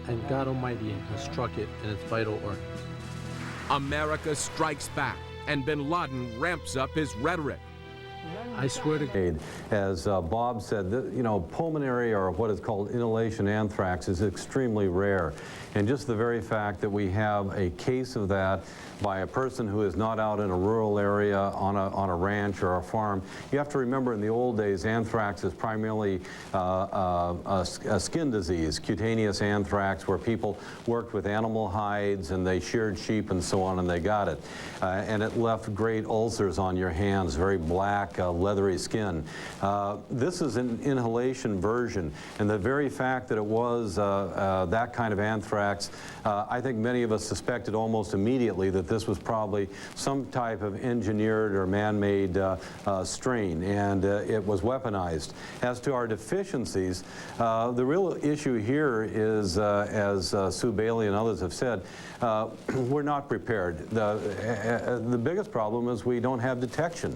and God Almighty has struck it in its vital organs. America strikes back, and bin Laden ramps up his rhetoric. I swear to God. As Bob said, pulmonary, or what is called inhalation anthrax, is extremely rare. And just the very fact that we have a case of that by a person who is not out in a rural area on a ranch or a farm, you have to remember in the old days, anthrax is primarily a skin disease, cutaneous anthrax, where people worked with animal hides and they sheared sheep and so on, and they got it. And it left great ulcers on your hands, very black, leathery skin. This is an inhalation version, and the very fact that it was that kind of anthrax, I think many of us suspected almost immediately that this was probably some type of engineered or man-made strain, and it was weaponized. As to our deficiencies, the real issue here is, as Sue Bailey and others have said, we're not prepared. The biggest problem is we don't have detection.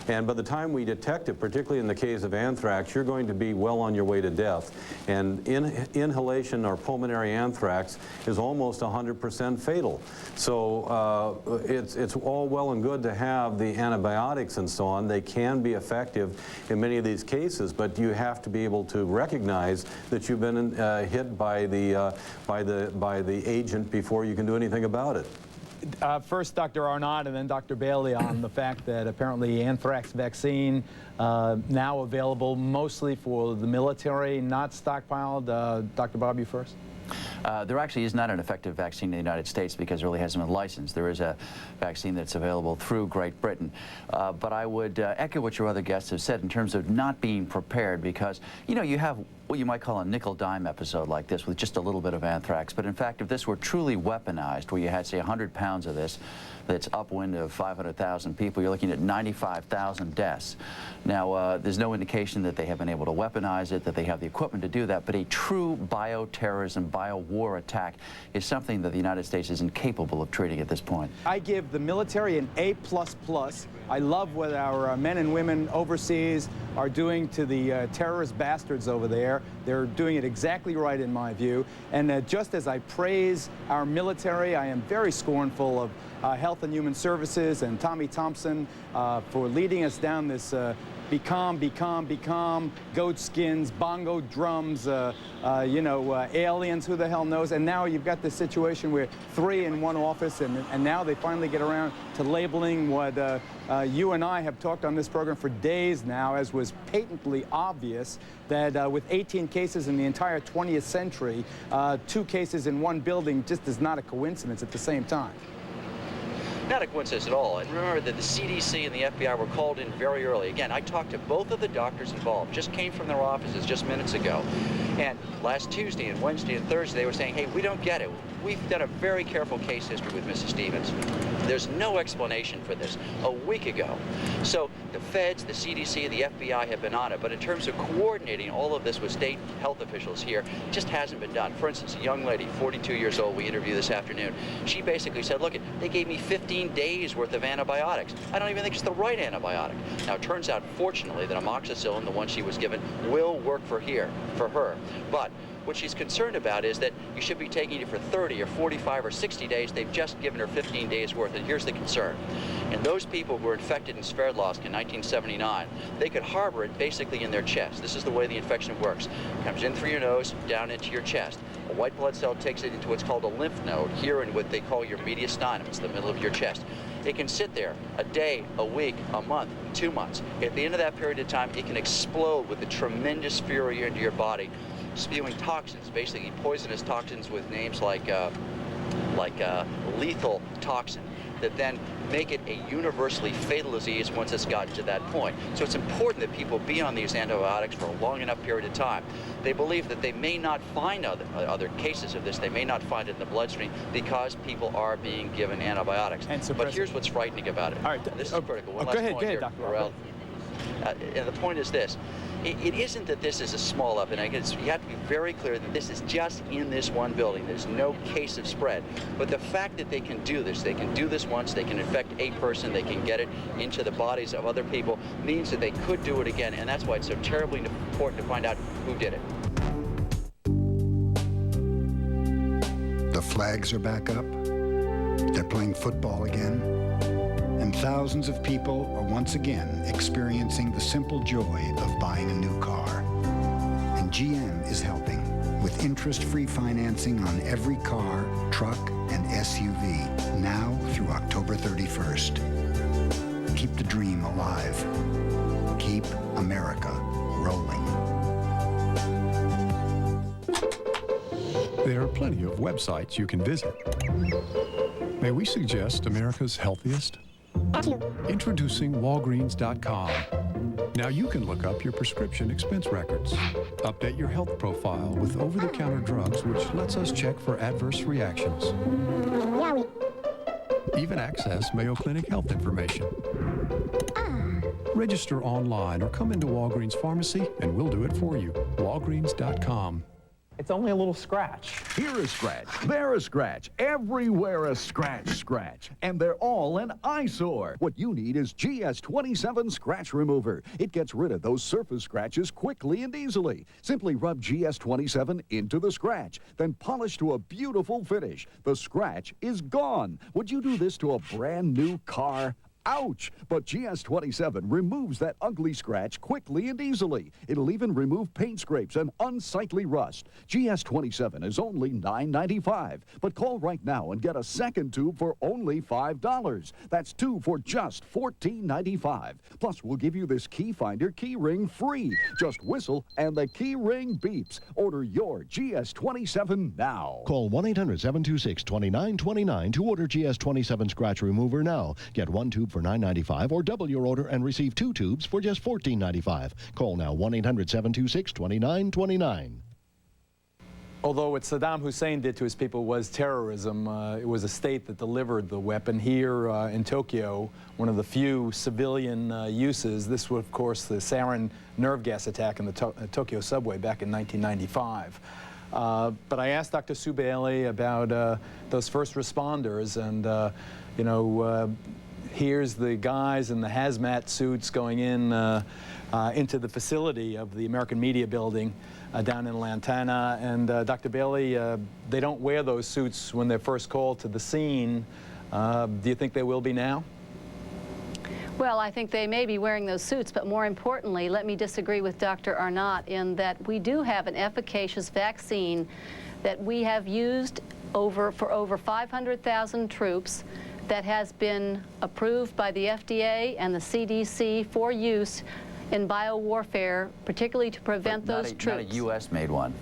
And by the time we detect it, particularly in the case of anthrax, you're going to be well on your way to death. And inhalation or pulmonary anthrax is almost 100% fatal. So it's all well and good to have the antibiotics and so on. They can be effective in many of these cases, but you have to be able to recognize that you've been hit by the agent before you can do anything about it. First, Dr. Arnott and then Dr. Bailey on the fact that apparently anthrax vaccine now available mostly for the military, not stockpiled. Dr. Bob, you first. There actually is not an effective vaccine in the United States because it really hasn't been licensed. There is a vaccine that's available through Great Britain. But I would echo what your other guests have said in terms of not being prepared, because, you know, you have what you might call a nickel-dime episode like this with just a little bit of anthrax. But in fact, if this were truly weaponized, where you had, say, 100 pounds of this, that's upwind of 500,000 people, you're looking at 95,000 deaths. Now, there's no indication that they have been able to weaponize it, that they have the equipment to do that, but a true bioterrorism, bio-war attack is something that the United States is incapable of treating at this point. I give the military an A++. I love what our men and women overseas are doing to the terrorist bastards over there. They're doing it exactly right in my view. And just as I praise our military, I am very scornful of Health and Human Services and Tommy Thompson for leading us down this be calm, be calm, be calm, goat skins, bongo drums, you know, aliens, who the hell knows. And now you've got this situation where 3 in one office, and now they finally get around to labeling what you and I have talked on this program for days now, as was patently obvious, that with 18 cases in the entire 20th century, 2 cases in one building just is not a coincidence at the same time. Not a coincidence at all. And remember that the CDC and the FBI were called in very early. Again, I talked to both of the doctors involved, just came from their offices just minutes ago. And last Tuesday and Wednesday and Thursday, they were saying, hey, we don't get it. We've done a very careful case history with Mrs. Stevens. There's no explanation for this a week ago. So the feds, the CDC, the FBI have been on it. But in terms of coordinating all of this with state health officials here, it just hasn't been done. For instance, a young lady, 42 years old, we interviewed this afternoon. She basically said, look, they gave me 15 days worth of antibiotics. I don't even think it's the right antibiotic. Now, it turns out, fortunately, that amoxicillin, the one she was given, will work for her. But what she's concerned about is that you should be taking it for 30 or 45 or 60 days. They've just given her 15 days worth. And here's the concern. And those people who were infected in Sverdlovsk in 1979, they could harbor it basically in their chest. This is the way the infection works. It comes in through your nose, down into your chest. A white blood cell takes it into what's called a lymph node, here in what they call your mediastinum. It's the middle of your chest. It can sit there a day, a week, a month, 2 months. At the end of that period of time, it can explode with a tremendous fury into your body, spewing toxins, basically poisonous toxins with names like lethal toxin. that then make it a universally fatal disease once it's gotten to that point. So it's important that people be on these antibiotics for a long enough period of time. They believe that they may not find other cases of this. They may not find it in the bloodstream because people are being given antibiotics. But here's what's frightening about it. All right, this is critical. One go last ahead, point here, Dr. Burrell. And the point is this. It isn't that this is a small epidemic. You have to be very clear that this is just in this one building. There's no case of spread. But the fact that they can do this once, they can infect a person, they can get it into the bodies of other people, means that they could do it again. And that's why it's so terribly important to find out who did it. The flags are back up. They're playing football again. And thousands of people are once again experiencing the simple joy of buying a new car. And GM is helping with interest-free financing on every car, truck, and SUV now through October 31st. Keep the dream alive. Keep America rolling. There are plenty of websites you can visit. May we suggest America's healthiest? Introducing Walgreens.com. Now you can look up your prescription expense records, update your health profile with over-the-counter drugs, which lets us check for adverse reactions. Even access Mayo Clinic health information. Register online or come into Walgreens Pharmacy and we'll do it for you. Walgreens.com. It's only a little scratch. Here a scratch, there a scratch, everywhere a scratch. And they're all an eyesore. What you need is GS27 Scratch Remover. It gets rid of those surface scratches quickly and easily. Simply rub GS27 into the scratch, then polish to a beautiful finish. The scratch is gone. Would you do this to a brand new car? Ouch! But GS27 removes that ugly scratch quickly and easily. It'll even remove paint scrapes and unsightly rust. GS27 is only $9.95. But call right now and get a second tube for only $5. That's two for just $14.95. Plus, we'll give you this key finder key ring free. Just whistle and the key ring beeps. Order your GS27 now. Call 1-800-726-2929 to order GS27 Scratch Remover now. Get one tube for $9.95 or double your order and receive two tubes for just $14.95. Call now 1-800-726-2929. Although what Saddam Hussein did to his people was terrorism, it was a state that delivered the weapon. Here in Tokyo, one of the few civilian uses, this was, of course, the sarin nerve gas attack in the Tokyo subway back in 1995. But I asked Dr. Sue Bailey about those first responders, and, you know, here's the guys in the hazmat suits going in into the facility of the American Media Building down in Lantana. And Dr. Bailey, they don't wear those suits when they're first called to the scene. Do you think they will be now? Well, I think they may be wearing those suits, but more importantly, let me disagree with Dr. Arnott in that we do have an efficacious vaccine that we have used for over 500,000 troops, that has been approved by the FDA and the CDC for use in biowarfare, particularly to prevent those troops. Not a U.S.-made one.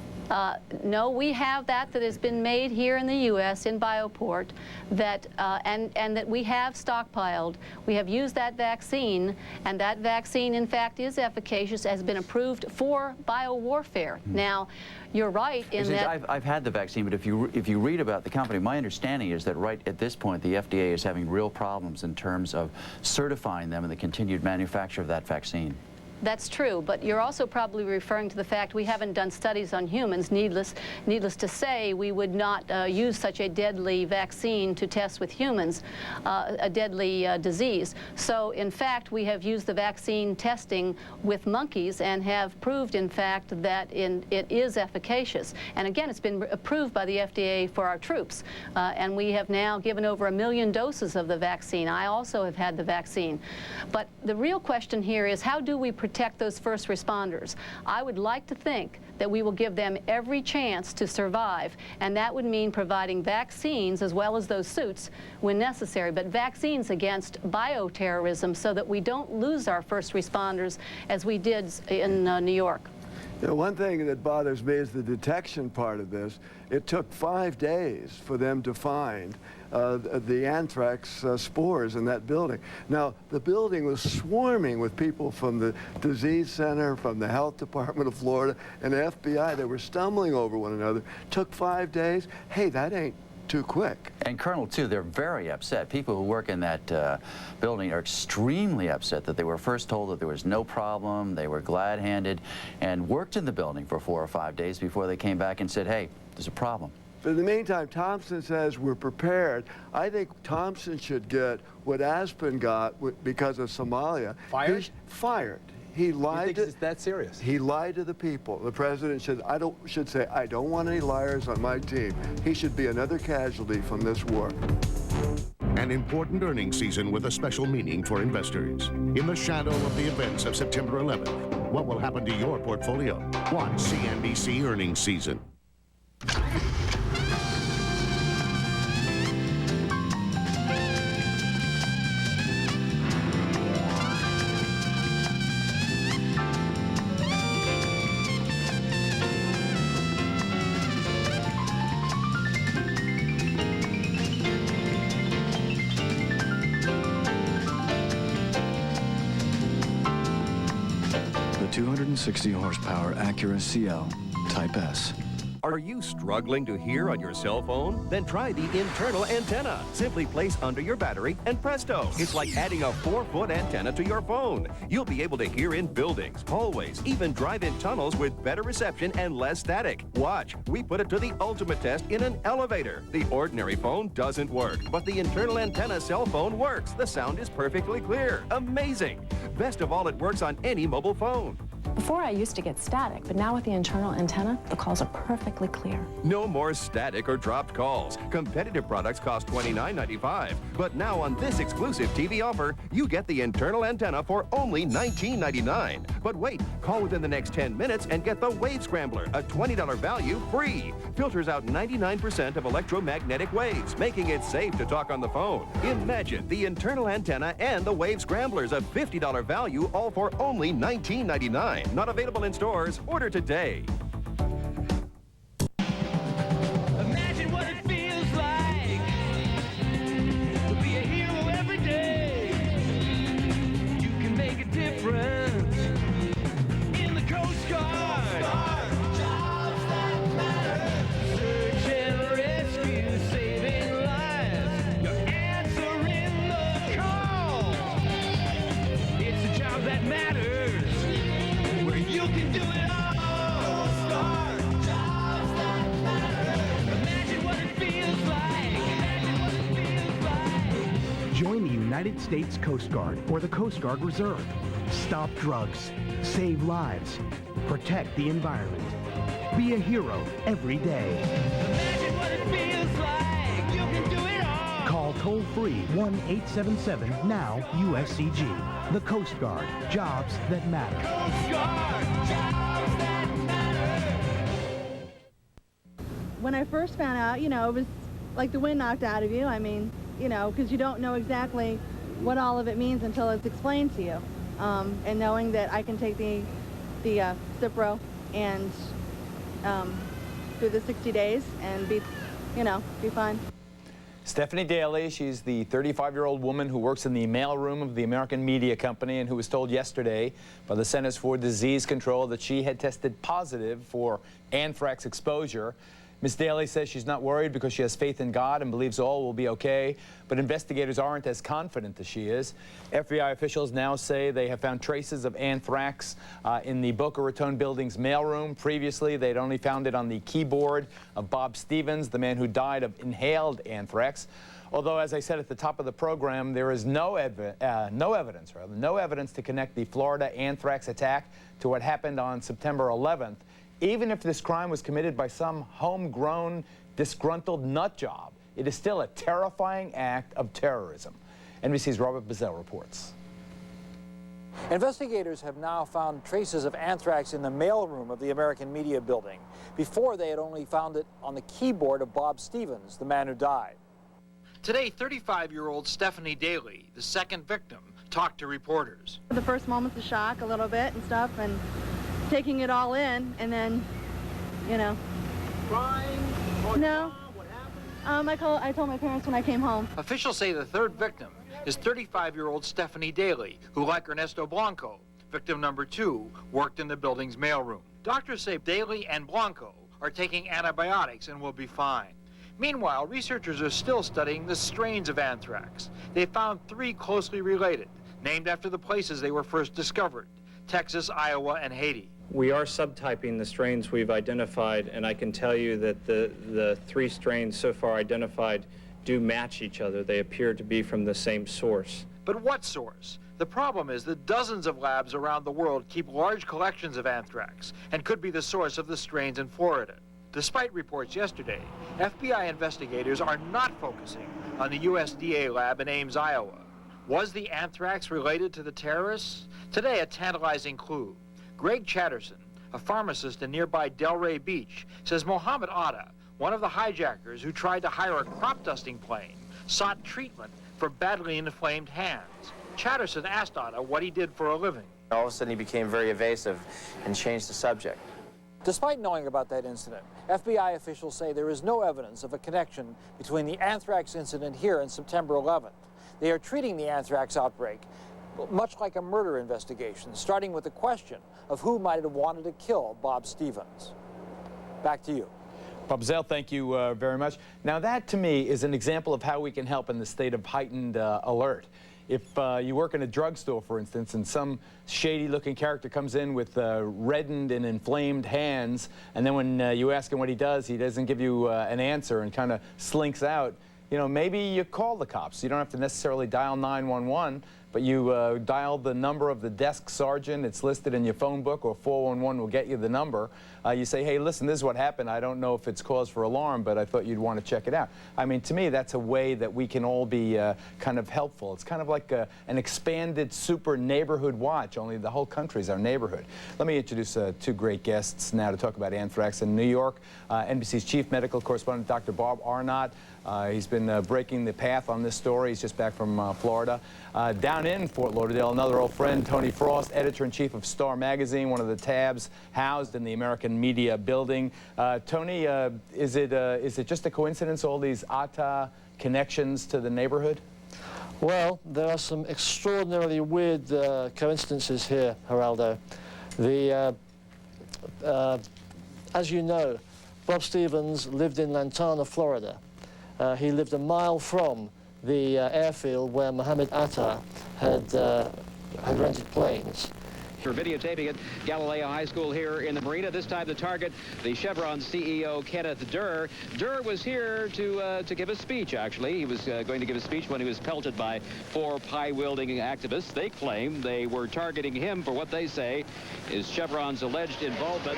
No, we have that has been made here in the U.S. in Bioport, that and that we have stockpiled. We have used that vaccine, and that vaccine, in fact, is efficacious, has been approved for biowarfare. Now, you're right in that I've had the vaccine, but if you read about the company, my understanding is that right at this point, the FDA is having real problems in terms of certifying them and the continued manufacture of that vaccine. That's true, but you're also probably referring to the fact we haven't done studies on humans. Needless to say, we would not use such a deadly vaccine to test with humans, a deadly disease. So, in fact, we have used the vaccine testing with monkeys and have proved, in fact, that it is efficacious. And again, it's been approved by the FDA for our troops. And we have now given over 1 million doses of the vaccine. I also have had the vaccine. But the real question here is, how do we protect those first responders? I would like to think that we will give them every chance to survive, and that would mean providing vaccines as well as those suits when necessary, but vaccines against bioterrorism so that we don't lose our first responders as we did in New York. You know, one thing that bothers me is the detection part of this. It took 5 days for them to find the anthrax spores in that building. Now, the building was swarming with people from the disease center, from the health department of Florida, and the FBI. They were stumbling over one another. Took 5 days. Hey, that ain't too quick. And Colonel, too, they're very upset. People who work in that building are extremely upset that they were first told that there was no problem. They were glad-handed and worked in the building for 4 or 5 days before they came back and said, hey, there's a problem. But in the meantime, Thompson says we're prepared. I think Thompson should get what Aspen got because of Somalia. Fired? Fired. He lied. You think it's that serious? He lied to the people. The president should say, I don't want any liars on my team. He should be another casualty from this war. An important earnings season with a special meaning for investors. In the shadow of the events of September 11th, what will happen to your portfolio? Watch CNBC earnings season. The 260 horsepower Acura CL Type S. Are you struggling to hear on your cell phone? Then try the internal antenna. Simply place under your battery and presto. It's like adding a 4-foot antenna to your phone. You'll be able to hear in buildings, hallways, even drive in tunnels with better reception and less static. Watch, we put it to the ultimate test in an elevator. The ordinary phone doesn't work, but the internal antenna cell phone works. The sound is perfectly clear. Amazing. Best of all, it works on any mobile phone. Before I used to get static, but now with the internal antenna, the calls are perfectly clear. No more static or dropped calls. Competitive products cost $29.95. But now on this exclusive TV offer, you get the internal antenna for only $19.99. But wait, call within the next 10 minutes and get the Wave Scrambler, a $20 value free. Filters out 99% of electromagnetic waves, making it safe to talk on the phone. Imagine the internal antenna and the Wave Scramblers, a $50 value, all for only $19.99. Not available in stores. Order today. Imagine what it feels like to be a hero every day. You can make a difference in the Coast Guard. Jobs that matter. Search and rescue, saving lives. You're answering the call. It's a job that matters. You can do it all. Start jobs that matter. Imagine what it feels like. Imagine what it feels like. Join the United States Coast Guard or the Coast Guard Reserve. Stop drugs. Save lives. Protect the environment. Be a hero every day. Imagine what it feels like. You can do it all. Call toll-free 1-877-NOW-USCG. The Coast Guard. Jobs that matter. Coast Guard. Jobs that matter. When I first found out, you know, it was like the wind knocked out of you. I mean, you know, because you don't know exactly what all of it means until it's explained to you. And knowing that I can take the Cipro and do the 60 days and be, you know, be fine. Stephanie Daly, she's the 35-year-old woman who works in the mailroom of the American Media Company and who was told yesterday by the Centers for Disease Control that she had tested positive for anthrax exposure. Ms. Daly says she's not worried because she has faith in God and believes all will be okay, but investigators aren't as confident as she is. FBI officials now say they have found traces of anthrax in the Boca Raton building's mailroom. Previously, they'd only found it on the keyboard of Bob Stevens, the man who died of inhaled anthrax. Although, as I said at the top of the program, there is no evidence to connect the Florida anthrax attack to what happened on September 11th. Even if this crime was committed by some homegrown, disgruntled nut job, it is still a terrifying act of terrorism. NBC's Robert Bazell reports. Investigators have now found traces of anthrax in the mailroom of the American Media Building. Before, they had only found it on the keyboard of Bob Stevens, the man who died. Today, 35-year-old Stephanie Daly, the second victim, talked to reporters. The first moments of shock a little bit and stuff, and taking it all in, and then, you know. Crying? No. I told my parents when I came home. Officials say the third victim is 35-year-old Stephanie Daly, who, like Ernesto Blanco, victim number 2, worked in the building's mailroom. Doctors say Daly and Blanco are taking antibiotics and will be fine. Meanwhile, researchers are still studying the strains of anthrax. They found 3 closely related, named after the places they were first discovered: Texas, Iowa, and Haiti. We are subtyping the strains we've identified, and I can tell you that the 3 strains so far identified do match each other. They appear to be from the same source. But what source? The problem is that dozens of labs around the world keep large collections of anthrax and could be the source of the strains in Florida. Despite reports yesterday, FBI investigators are not focusing on the USDA lab in Ames, Iowa. Was the anthrax related to the terrorists? Today, a tantalizing clue. Greg Chatterson, a pharmacist in nearby Delray Beach, says Mohammed Atta, one of the hijackers who tried to hire a crop dusting plane, sought treatment for badly inflamed hands. Chatterson asked Atta what he did for a living. All of a sudden he became very evasive and changed the subject. Despite knowing about that incident, FBI officials say there is no evidence of a connection between the anthrax incident here and September 11th. They are treating the anthrax outbreak much like a murder investigation, starting with the question of who might have wanted to kill Bob Stevens. Back to you. Bob Zell, thank you very much. Now that, to me, is an example of how we can help in the state of heightened alert. If you work in a drugstore, for instance, and some shady-looking character comes in with reddened and inflamed hands, and then when you ask him what he doesn't give you an answer and kind of slinks out, you know, maybe you call the cops. You don't have to necessarily dial 911, but you dial the number of the desk sergeant. It's listed in your phone book, or 411 will get you the number. You say, hey, listen, this is what happened. I don't know if it's cause for alarm, but I thought you'd want to check it out. I mean, to me, that's a way that we can all be kind of helpful. It's kind of like an expanded super neighborhood watch, only the whole country is our neighborhood. Let me introduce 2 great guests now to talk about anthrax in New York. NBC's chief medical correspondent, Dr. Bob Arnott. He's been breaking the path on this story. He's just back from Florida. Down in Fort Lauderdale, another old friend, Tony Frost, editor-in-chief of Star Magazine, one of the tabs housed in the American Media Building. Tony, is it just a coincidence, all these Atta connections to the neighborhood? Well, there are some extraordinarily weird coincidences here, Geraldo. As you know, Bob Stevens lived in Lantana, Florida. He lived a mile from the airfield where Mohammed Atta had rented planes. For videotaping it, Galileo High School here in the marina. This time the target, the Chevron CEO, Kenneth Durr. Durr was here to give a speech, actually. He was going to give a speech when he was pelted by 4 pie-wielding activists. They claim they were targeting him for what they say is Chevron's alleged involvement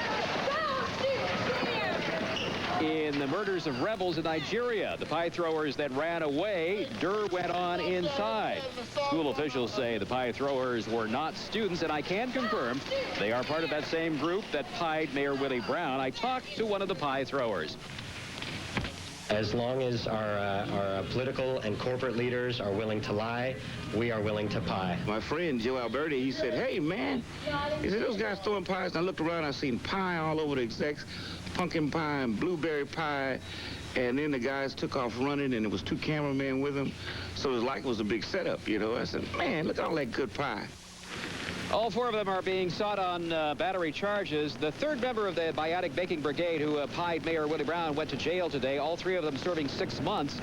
in the murders of rebels in Nigeria. The pie throwers that ran away, Durr went on inside. School officials say the pie throwers were not students, and I can confirm they are part of that same group that pied Mayor Willie Brown. I talked to one of the pie throwers. As long as our political and corporate leaders are willing to lie, we are willing to pie. My friend Joe Alberti, he said, hey, man, he said, those guys throwing pies. And I looked around, I seen pie all over the execs, pumpkin pie and blueberry pie. And then the guys took off running, and there was 2 cameramen with them. So it was like it was a big setup, you know. I said, man, look at all that good pie. All 4 of them are being sought on battery charges. The 3rd member of the Biotic Baking Brigade who pied Mayor Willie Brown went to jail today. All 3 of them serving 6 months.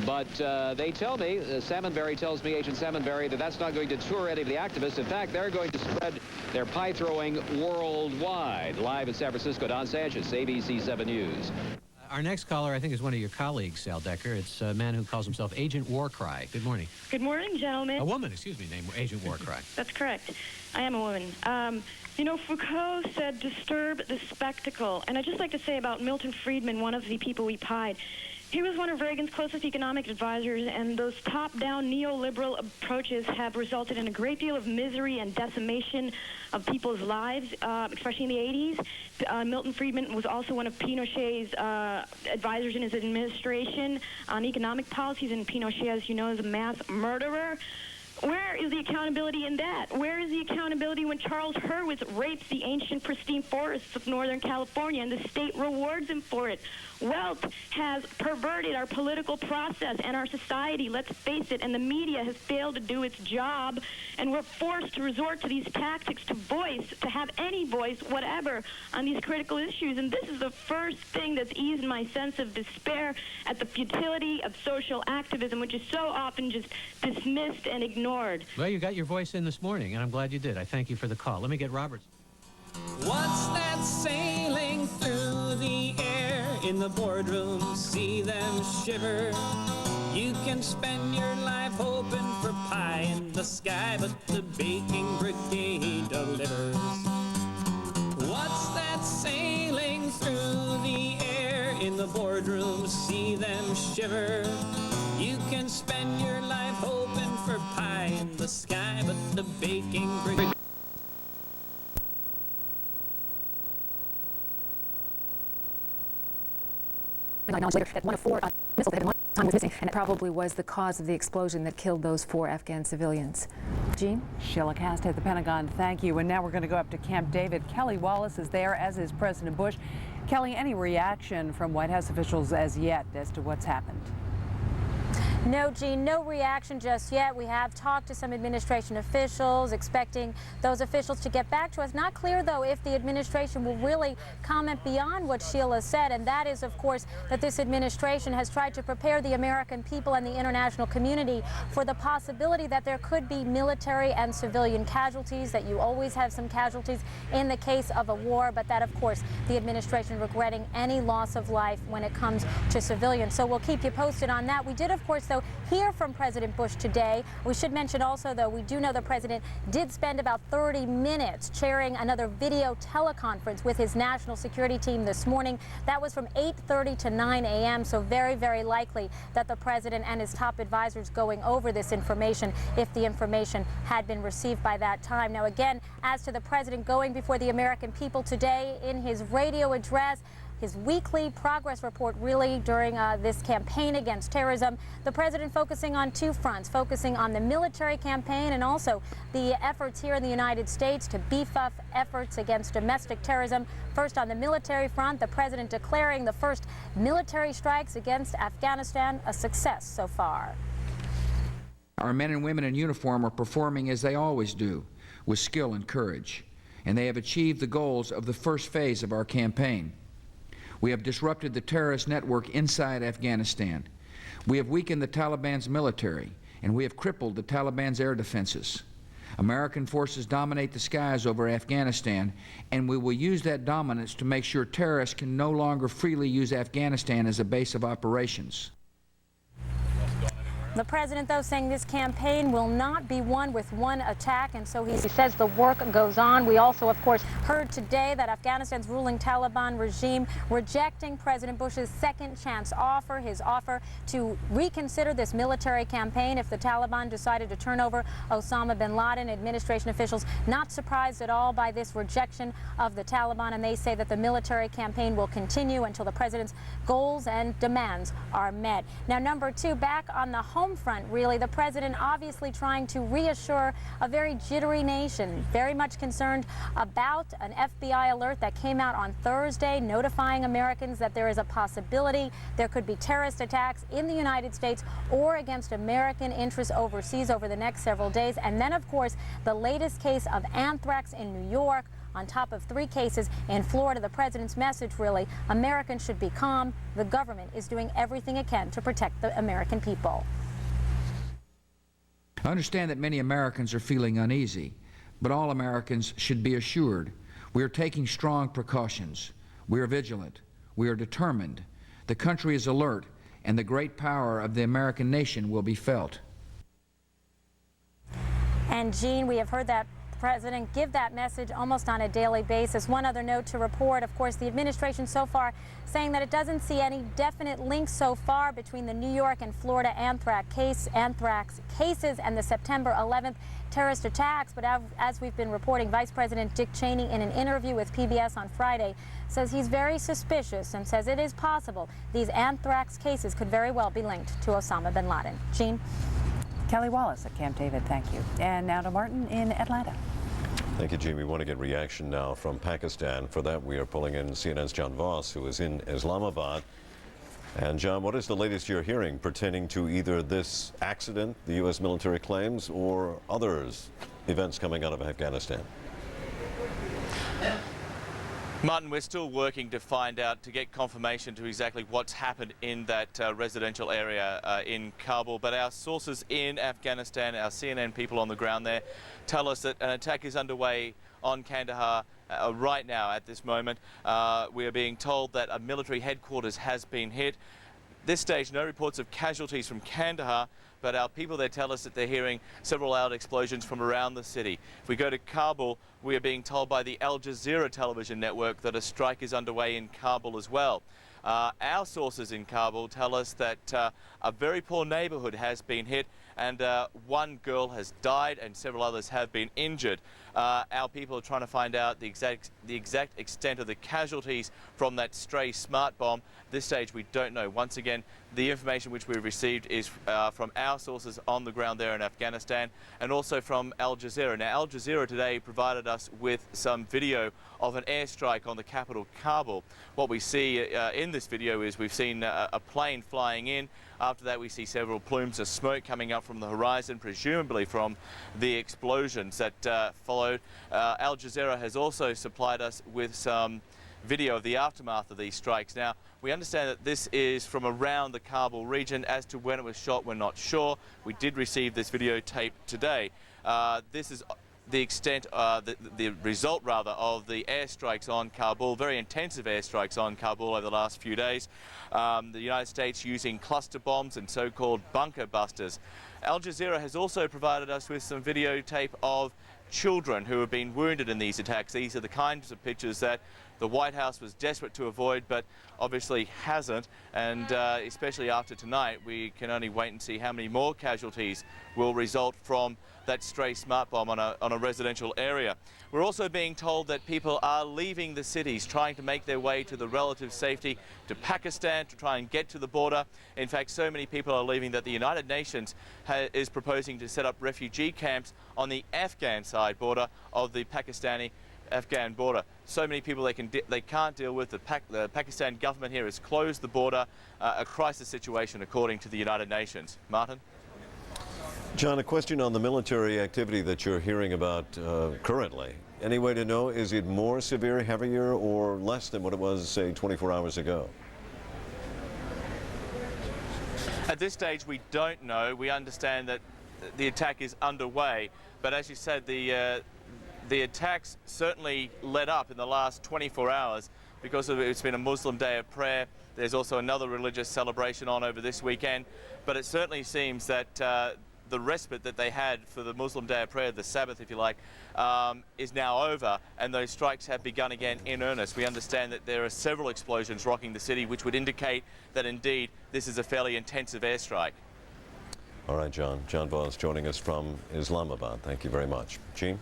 But they tell me, Salmonberry tells me, Agent Salmonberry, that that's not going to deter any of the activists. In fact, they're going to spread their pie throwing worldwide. Live in San Francisco, Don Sanchez, ABC 7 News. Our next caller, I think, is one of your colleagues, Sal Decker. It's a man who calls himself Agent Warcry. Good morning. Good morning, gentlemen. A woman, excuse me, named Agent Warcry. That's correct. I am a woman. You know, Foucault said, disturb the spectacle. And I'd just like to say about Milton Friedman, one of the people we pied. He was one of Reagan's closest economic advisors, and those top-down neoliberal approaches have resulted in a great deal of misery and decimation of people's lives, especially in the 80s. Milton Friedman was also one of Pinochet's advisors in his administration on economic policies, and Pinochet, as you know, is a mass murderer. Where is the accountability in that? Where is the accountability when Charles Hurwitz rapes the ancient pristine forests of Northern California and the state rewards him for it? Wealth has perverted our political process and our society, let's face it, and the media has failed to do its job, and we're forced to resort to these tactics to have any voice, whatever, on these critical issues. And this is the first thing that's eased my sense of despair at the futility of social activism, which is so often just dismissed and ignored. Well, you got your voice in this morning, and I'm glad you did. I thank you for the call. Let me get Robert's. What's that sailing through the air in the boardroom? See them shiver. You can spend your life hoping for pie in the sky, but the baking brigade delivers. What's that sailing through the air in the boardroom? See them shiver. You can spend your life hoping for pie in the sky, but the baking brigade. Knowledge later that one of 4 missiles that had one time was missing, and it probably was the cause of the explosion that killed those 4 Afghan civilians. Jean? Sheila Cast at the Pentagon, thank you. And now we're going to go up to Camp David. Kelly Wallace is there, as is President Bush. Kelly, any reaction from White House officials as yet as to what's happened? No, Jean, no reaction just yet. We have talked to some administration officials, expecting those officials to get back to us. Not clear, though, if the administration will really comment beyond what Sheila said, and that is, of course, that this administration has tried to prepare the American people and the international community for the possibility that there could be military and civilian casualties, that you always have some casualties in the case of a war, but that, of course, the administration regretting any loss of life when it comes to civilians. So we'll keep you posted on that. We did, of course, though, hear from President Bush today. We should mention also, though, we do know the president did spend about 30 minutes chairing another video teleconference with his national security team this morning. That was from 8:30 to 9 a.m., so very, very likely that the president and his top advisors going over this information if the information had been received by that time. Now, again, as to the president going before the American people today in his radio address, his weekly progress report really during this campaign against terrorism. The president focusing on 2 fronts, focusing on the military campaign and also the efforts here in the United States to beef up efforts against domestic terrorism. First, on the military front, the president declaring the first military strikes against Afghanistan a success so far. Our men and women in uniform are performing as they always do, with skill and courage, and they have achieved the goals of the first phase of our campaign. We have disrupted the terrorist network inside Afghanistan. We have weakened the Taliban's military, and we have crippled the Taliban's air defenses. American forces dominate the skies over Afghanistan, and we will use that dominance to make sure terrorists can no longer freely use Afghanistan as a base of operations. The president, though, saying this campaign will not be won with one attack, and so he says the work goes on. We also, of course, heard today that Afghanistan's ruling Taliban regime rejecting President Bush's second chance offer, his offer to reconsider this military campaign if the Taliban decided to turn over Osama bin Laden. Administration officials not surprised at all by this rejection of the Taliban, and they say that the military campaign will continue until the president's goals and demands are met. Now, number 2, back on the home front, really, the president obviously trying to reassure a very jittery nation, very much concerned about an FBI alert that came out on Thursday notifying Americans that there is a possibility there could be terrorist attacks in the United States or against American interests overseas over the next several days. And then, of course, the latest case of anthrax in New York, on top of 3 cases in Florida. The president's message, really, Americans should be calm. The government is doing everything it can to protect the American people. I understand that many Americans are feeling uneasy, but all Americans should be assured we are taking strong precautions. We are vigilant. We are determined. The country is alert, and the great power of the American nation will be felt. And, Jean, we have heard that president give that message almost on a daily basis. One other note to report, of course, the administration so far saying that it doesn't see any definite links so far between the New York and Florida anthrax cases and the September 11th terrorist attacks. But as we've been reporting, Vice President Dick Cheney, in an interview with PBS on Friday, says he's very suspicious and says it is possible these anthrax cases could very well be linked to Osama bin Laden. Jean? Kelly Wallace at Camp David, thank you. And now to Martin in Atlanta. Thank you, Jean. We want to get reaction now from Pakistan. For that, we are pulling in CNN's John Voss, who is in Islamabad. And John, what is the latest you're hearing pertaining to either this accident, the U.S. military claims, or others, events coming out of Afghanistan? Martin, we're still working to find out, to get confirmation to exactly what's happened in that residential area in Kabul. But our sources in Afghanistan, our CNN people on the ground there, tell us that an attack is underway on Kandahar right now at this moment. We are being told that a military headquarters has been hit. At this stage, no reports of casualties from Kandahar, but our people there tell us that they're hearing several loud explosions from around the city. If we go to Kabul, we are being told by the Al Jazeera television network that a strike is underway in Kabul as well. Our sources in Kabul tell us that a very poor neighborhood has been hit, and one girl has died and several others have been injured. Our people are trying to find out the exact extent of the casualties from that stray smart bomb. At this stage, we don't know. Once again, the information which we've received is from our sources on the ground there in Afghanistan, and also from Al Jazeera. Now, Al Jazeera today provided us with some video of an airstrike on the capital, Kabul. What we see in this video is we've seen a plane flying in. After that, we see several plumes of smoke coming up from the horizon, presumably from the explosions that followed. Al Jazeera has also supplied us with some video of the aftermath of these strikes. Now, we understand that this is from around the Kabul region. As to when it was shot, we're not sure. We did receive this videotape today. This is the extent, the result rather, of the airstrikes on Kabul, very intensive airstrikes on Kabul over the last few days. The United States using cluster bombs and so-called bunker busters. Al Jazeera has also provided us with some videotape of children who have been wounded in these attacks. These are the kinds of pictures that the White House was desperate to avoid, but obviously hasn't. And especially after tonight, we can only wait and see how many more casualties will result from that stray smart bomb on a residential area. We're also being told that people are leaving the cities, trying to make their way to the relative safety to Pakistan, to try and get to the border. In fact, so many people are leaving that the United Nations is proposing to set up refugee camps on the Afghan side border of the Pakistani-Afghan border. So many people they can't deal with. The Pakistan government here has closed the border, a crisis situation according to the United Nations. Martin? John, a question on the military activity that you're hearing about currently. Any way to know, is it more severe, heavier, or less than what it was, say, 24 hours ago? At this stage, we don't know. We understand that the attack is underway, but as you said, the attacks certainly let up in the last 24 hours because it's been a Muslim day of prayer. There's also another religious celebration on over this weekend, but it certainly seems that the respite that they had for the Muslim day of prayer, the Sabbath if you like, is now over, and those strikes have begun again in earnest. We understand that there are several explosions rocking the city, which would indicate that indeed this is a fairly intensive airstrike. All right, John. John Voss joining us from Islamabad. Thank you very much. Jean?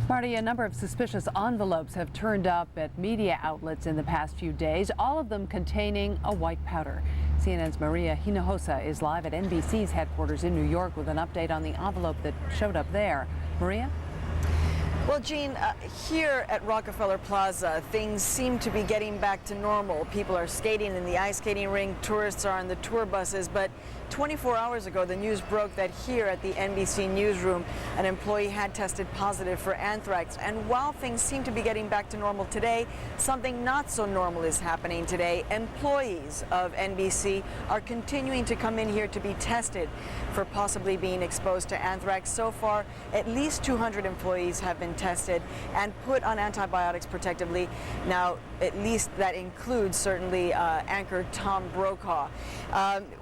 Marty, a number of suspicious envelopes have turned up at media outlets in the past few days, all of them containing a white powder. CNN's Maria Hinojosa is live at NBC's headquarters in New York with an update on the envelope that showed up there. Maria? Well, Jean, here at Rockefeller Plaza, things seem to be getting back to normal. People are skating in the ice skating rink, tourists are on the tour buses, but 24 hours ago, the news broke that here at the NBC newsroom, an employee had tested positive for anthrax. And while things seem to be getting back to normal today, something not so normal is happening today. Employees of NBC are continuing to come in here to be tested for possibly being exposed to anthrax. So far, at least 200 employees have been tested and put on antibiotics protectively. Now, at least that includes certainly anchor Tom Brokaw.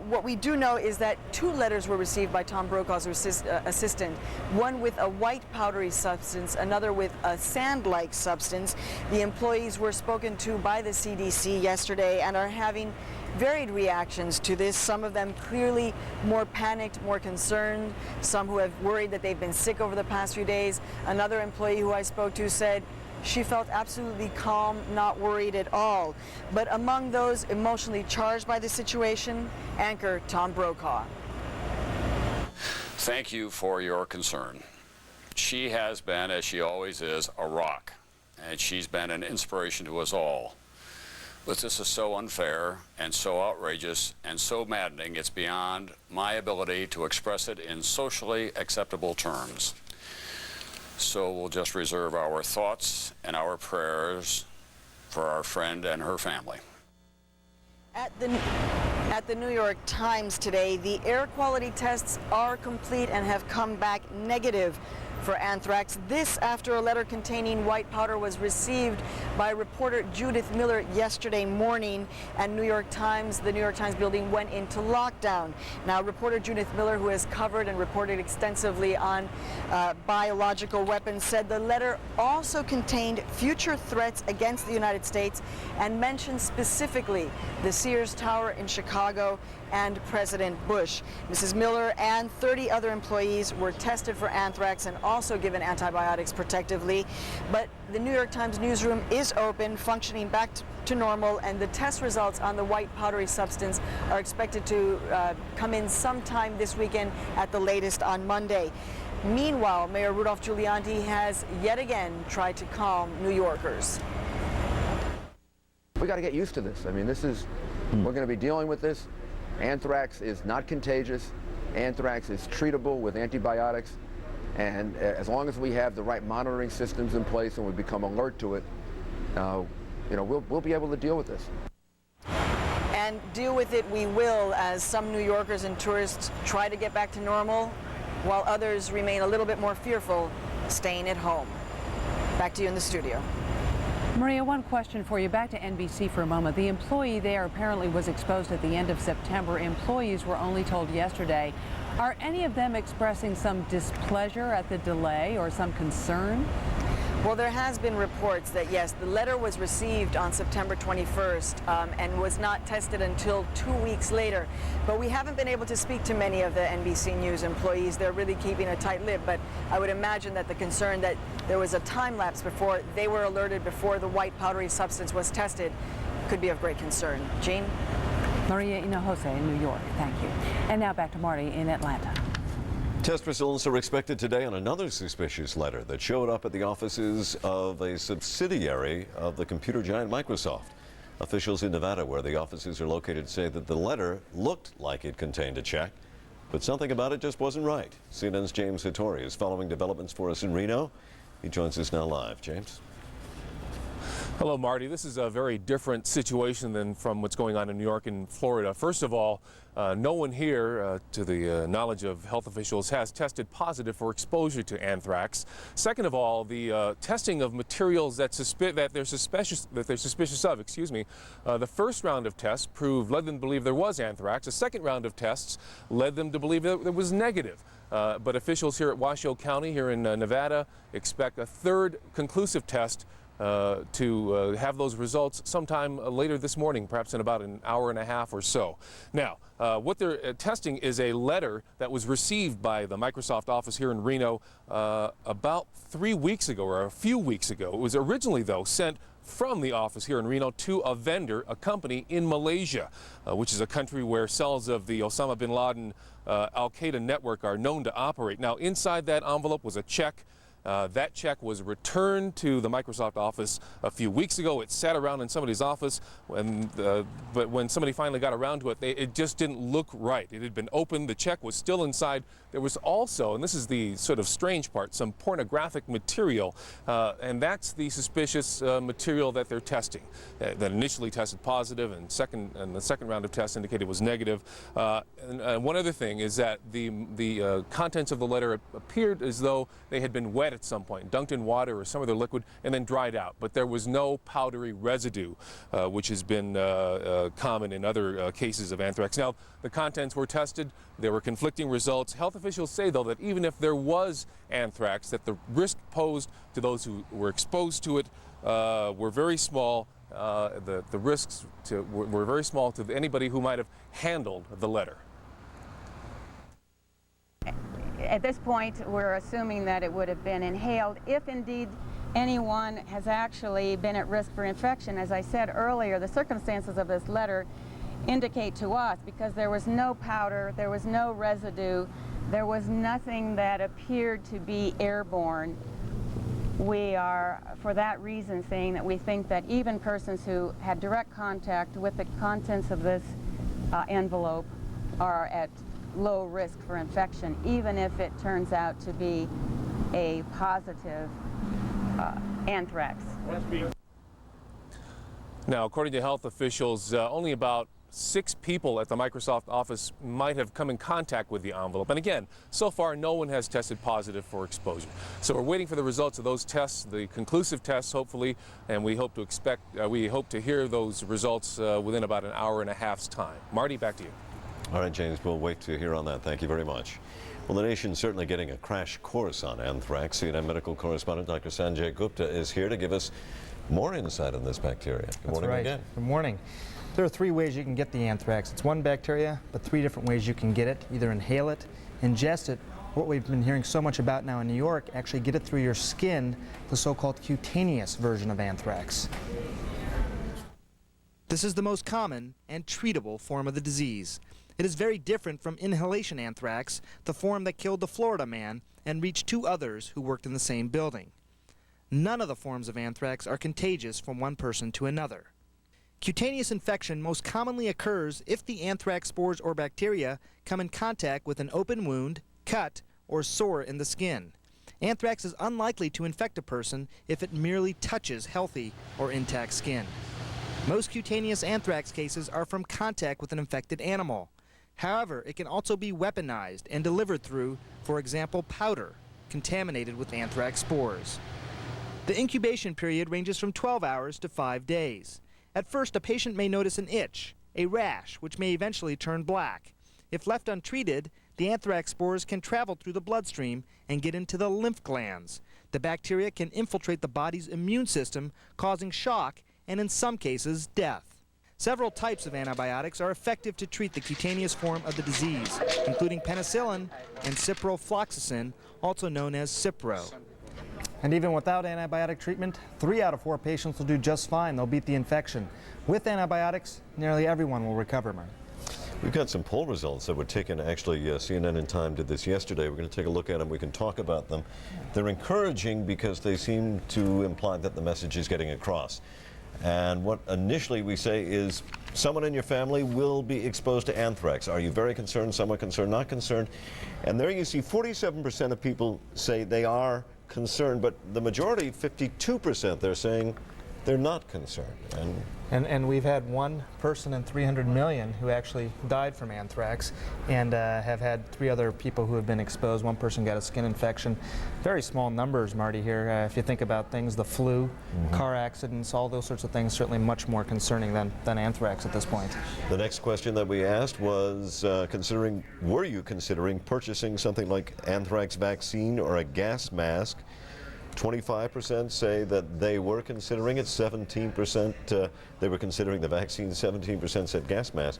What we do know is that 2 letters were received by Tom Brokaw's assistant, one with a white powdery substance, another with a sand-like substance. The employees were spoken to by the CDC yesterday and are having varied reactions to this. Some of them clearly more panicked, more concerned, some who have worried that they've been sick over the past few days. Another employee who I spoke to said she felt absolutely calm, not worried at all. But among those emotionally charged by the situation, anchor Tom Brokaw. Thank you for your concern. She has been, as she always is, a rock, and she's been an inspiration to us all. But this is so unfair and so outrageous and so maddening, it's beyond my ability to express it in socially acceptable terms. So we'll just reserve our thoughts and our prayers for our friend and her family. At the New York Times today, the air quality tests are complete and have come back negative for anthrax. This after a letter containing white powder was received by reporter Judith Miller yesterday morning, and the New York Times building went into lockdown. Now, reporter Judith Miller, who has covered and reported extensively on biological weapons, said the letter also contained future threats against the United States and mentioned specifically the Sears Tower in Chicago and President Bush. Mrs. Miller and 30 other employees were tested for anthrax and also given antibiotics protectively. But the New York Times newsroom is open, functioning back to normal, and the test results on the white powdery substance are expected to come in sometime this weekend, at the latest on Monday. Meanwhile, Mayor Rudolph Giuliani has yet again tried to calm New Yorkers. We got to get used to this. I mean, we're going to be dealing with this. Anthrax is not contagious. Anthrax is treatable with antibiotics. And as long as we have the right monitoring systems in place and we become alert to it, we'll be able to deal with this. And deal with it we will, as some New Yorkers and tourists try to get back to normal, while others remain a little bit more fearful, staying at home. Back to you in the studio. Maria, one question for you. Back to NBC for a moment. The employee there apparently was exposed at the end of September. Employees were only told yesterday. Are any of them expressing some displeasure at the delay or some concern? Well, there has been reports that, yes, the letter was received on September 21st and was not tested until 2 weeks later. But we haven't been able to speak to many of the NBC News employees. They're really keeping a tight lid. But I would imagine that the concern that there was a time lapse before they were alerted, before the white powdery substance was tested, could be of great concern. Jean? Maria Hinojosa in New York, thank you. And now back to Marty in Atlanta. Test results are expected today on another suspicious letter that showed up at the offices of a subsidiary of the computer giant Microsoft. Officials in Nevada, where the offices are located, say that the letter looked like it contained a check, but something about it just wasn't right. CNN's James Hattori is following developments for us in Reno. He joins us now live. James? Hello, Marty. This is a very different situation than from what's going on in New York and Florida. First of all, no one here, to the knowledge of health officials, has tested positive for exposure to anthrax. Second of all, the testing of materials that they're suspicious of. The first round of tests led them to believe there was anthrax. The second round of tests led them to believe that it was negative. But officials here at Washoe County, here in Nevada, expect a third conclusive test to have those results sometime later this morning, perhaps in about an hour and a half or so. Now, what they're testing is a letter that was received by the Microsoft office here in Reno about 3 weeks ago, or a few weeks ago. It was originally, though, sent from the office here in Reno to a vendor, a company in Malaysia, which is a country where cells of the Osama bin Laden Al-Qaeda network are known to operate. Now, inside that envelope was a check. That check was returned to the Microsoft office a few weeks ago. It sat around in somebody's office, but when somebody finally got around to it, it just didn't look right. It had been opened. The check was still inside. There was also, and this is the sort of strange part, some pornographic material, and that's the suspicious material that they're testing. That initially tested positive, and the second round of tests indicated it was negative. And one other thing is that the contents of the letter appeared as though they had been wet at some point, dunked in water or some other liquid, and then dried out. But there was no powdery residue, which has been common in other cases of anthrax. Now, the contents were tested. There were conflicting results. Health officials say, though, that even if there was anthrax, that the risk posed to those who were exposed to it were very small. The risks were very small to anybody who might have handled the letter. At this point, we're assuming that it would have been inhaled if indeed anyone has actually been at risk for infection. As I said earlier, the circumstances of this letter indicate to us, because there was no powder, there was no residue, There was nothing that appeared to be airborne. We are, for that reason, saying that we think that even persons who had direct contact with the contents of this envelope are at low risk for infection, even if it turns out to be a positive anthrax. Now, according to health officials, only about 6 people at the Microsoft office might have come in contact with the envelope. And again, so far no one has tested positive for exposure. So we're waiting for the results of those tests, the conclusive tests hopefully, and we hope to hear those results within about an hour and a half's time. Marty, back to you. All right, James, we'll wait to hear on that. Thank you very much. Well, the nation's certainly getting a crash course on anthrax. CNN medical correspondent Dr. Sanjay Gupta is here to give us more insight on this bacteria. Good morning again. Good morning. There are 3 ways you can get the anthrax. It's one bacteria, but 3 different ways you can get it. Either inhale it, ingest it, what we've been hearing so much about now in New York, actually get it through your skin, the so-called cutaneous version of anthrax. This is the most common and treatable form of the disease. It is very different from inhalation anthrax, the form that killed the Florida man and reached 2 others who worked in the same building. None of the forms of anthrax are contagious from one person to another. Cutaneous infection most commonly occurs if the anthrax spores or bacteria come in contact with an open wound, cut, or sore in the skin. Anthrax is unlikely to infect a person if it merely touches healthy or intact skin. Most cutaneous anthrax cases are from contact with an infected animal. However, it can also be weaponized and delivered through, for example, powder contaminated with anthrax spores. The incubation period ranges from 12 hours to 5 days. At first, a patient may notice an itch, a rash, which may eventually turn black. If left untreated, the anthrax spores can travel through the bloodstream and get into the lymph glands. The bacteria can infiltrate the body's immune system, causing shock and, in some cases, death. Several types of antibiotics are effective to treat the cutaneous form of the disease, including penicillin and ciprofloxacin, also known as Cipro. And even without antibiotic treatment, 3 out of 4 patients will do just fine. They'll beat the infection. With antibiotics, nearly everyone will recover, Mark. We've got some poll results that were taken. Actually, CNN and Time did this yesterday. We're going to take a look at them. We can talk about them. They're encouraging because they seem to imply that the message is getting across. And what initially we say is someone in your family will be exposed to anthrax. Are you very concerned, somewhat concerned, not concerned? And there you see 47% of people say they are concerned, but the majority, 52%, they're saying they're not concerned. And we've had 1 person in 300 million who actually died from anthrax, and have had 3 other people who have been exposed. 1 person got a skin infection. Very small numbers, Marty, here. If you think about things, the flu, car accidents, all those sorts of things, certainly much more concerning than anthrax at this point. The next question that we asked was, were you considering purchasing something like anthrax vaccine or a gas mask? 25% say that they were considering it, 17% they were considering the vaccine, 17% said gas mask.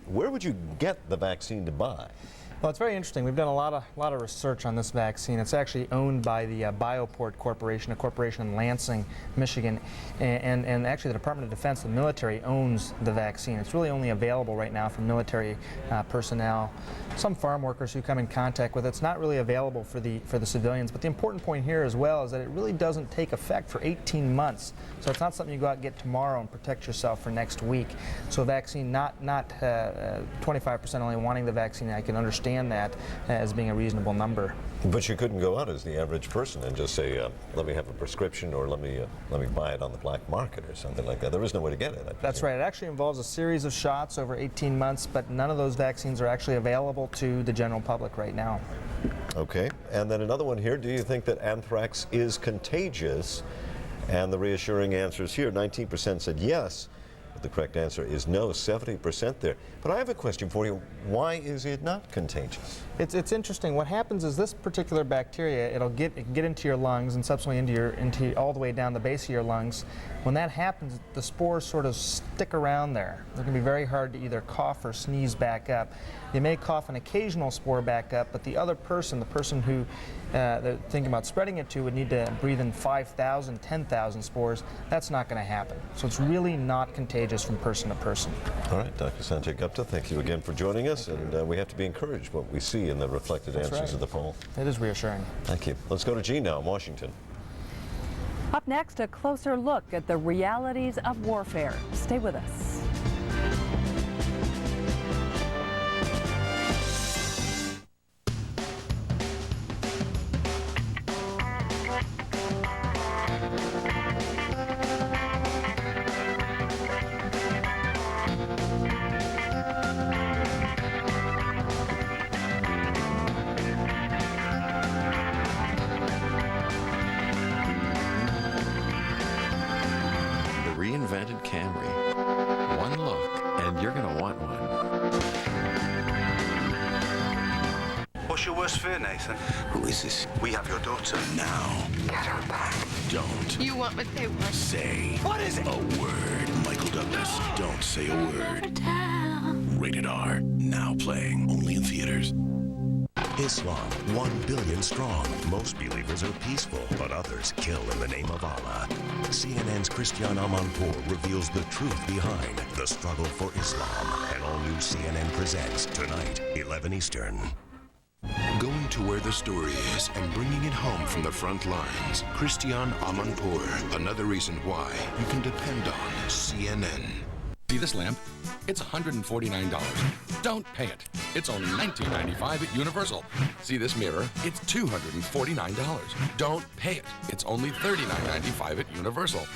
Where would you get the vaccine to buy? Well, it's very interesting. We've done a lot of research on this vaccine. It's actually owned by the Bioport Corporation, a corporation in Lansing, Michigan, and actually the Department of Defense, the military, owns the vaccine. It's really only available right now for military personnel, some farm workers who come in contact with it. It's not really available for the civilians. But the important point here as well is that it really doesn't take effect for 18 months. So it's not something you go out and get tomorrow and protect yourself for next week. So vaccine, not 25% only wanting the vaccine. I can understand that as being a reasonable number. But you couldn't go out as the average person and just say, let me have a prescription, or let me buy it on the black market or something like that. There is no way to get it. That's right. It actually involves a series of shots over 18 months, but none of those vaccines are actually available to the general public right now. Okay. And then another one here. Do you think that anthrax is contagious? And the reassuring answers here, 19% said yes. The correct answer is no, 70% there. But I have a question for you. Why is it not contagious? It's interesting. What happens is this particular bacteria, it can get into your lungs and subsequently into all the way down the base of your lungs. When that happens, the spores sort of stick around there. They're going to be very hard to either cough or sneeze back up. You may cough an occasional spore back up, but the other person, the person who they're thinking about spreading it to would need to breathe in 5,000, 10,000 spores. That's not going to happen. So it's really not contagious from person to person. All right, Dr. Sanjay Gupta, thank you again for joining us. And we have to be encouraged what we see in the reflected answers of the poll. It is reassuring. Thank you. Let's go to Gene now in Washington. Up next, a closer look at the realities of warfare. Stay with us. Reinvented Camry. One look, and you're going to want one. What's your worst fear, Nathan? Who is this? We have your daughter. Now. Get her back. Don't. You want what they want. Say. What is it? A word. Michael Douglas. Don't say a word. Rated R. Now playing. Only in theaters. Islam, 1 billion strong. Most believers are peaceful, but others kill in the name of Allah. CNN's Christian Amanpour reveals the truth behind the struggle for Islam. An all-new CNN presents tonight, 11 Eastern. Going to where the story is and bringing it home from the front lines. Christian Amanpour. Another reason why you can depend on CNN. See this lamp? It's $149. Don't pay it. It's only $19.95 at Universal. See this mirror? It's $249. Don't pay it. It's only $39.95 at Universal.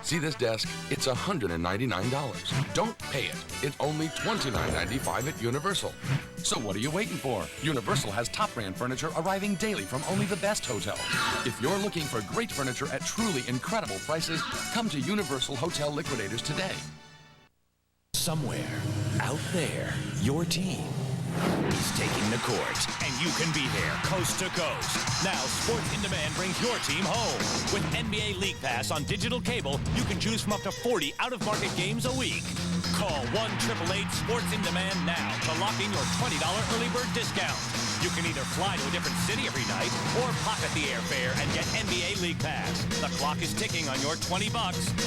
See this desk? It's $199. Don't pay it. It's only $29.95 at Universal. So what are you waiting for? Universal has top brand furniture arriving daily from only the best hotels. If you're looking for great furniture at truly incredible prices, come to Universal Hotel Liquidators today. Somewhere, out there, your team is taking the court, and you can be there coast to coast. Now, Sports in Demand brings your team home. With NBA League Pass on digital cable, you can choose from up to 40 out-of-market games a week. Call 1-888-SPORTS in Demand now to lock in your $20 early bird discount. You can either fly to a different city every night or pocket the airfare and get NBA League Pass. The clock is ticking on your $20.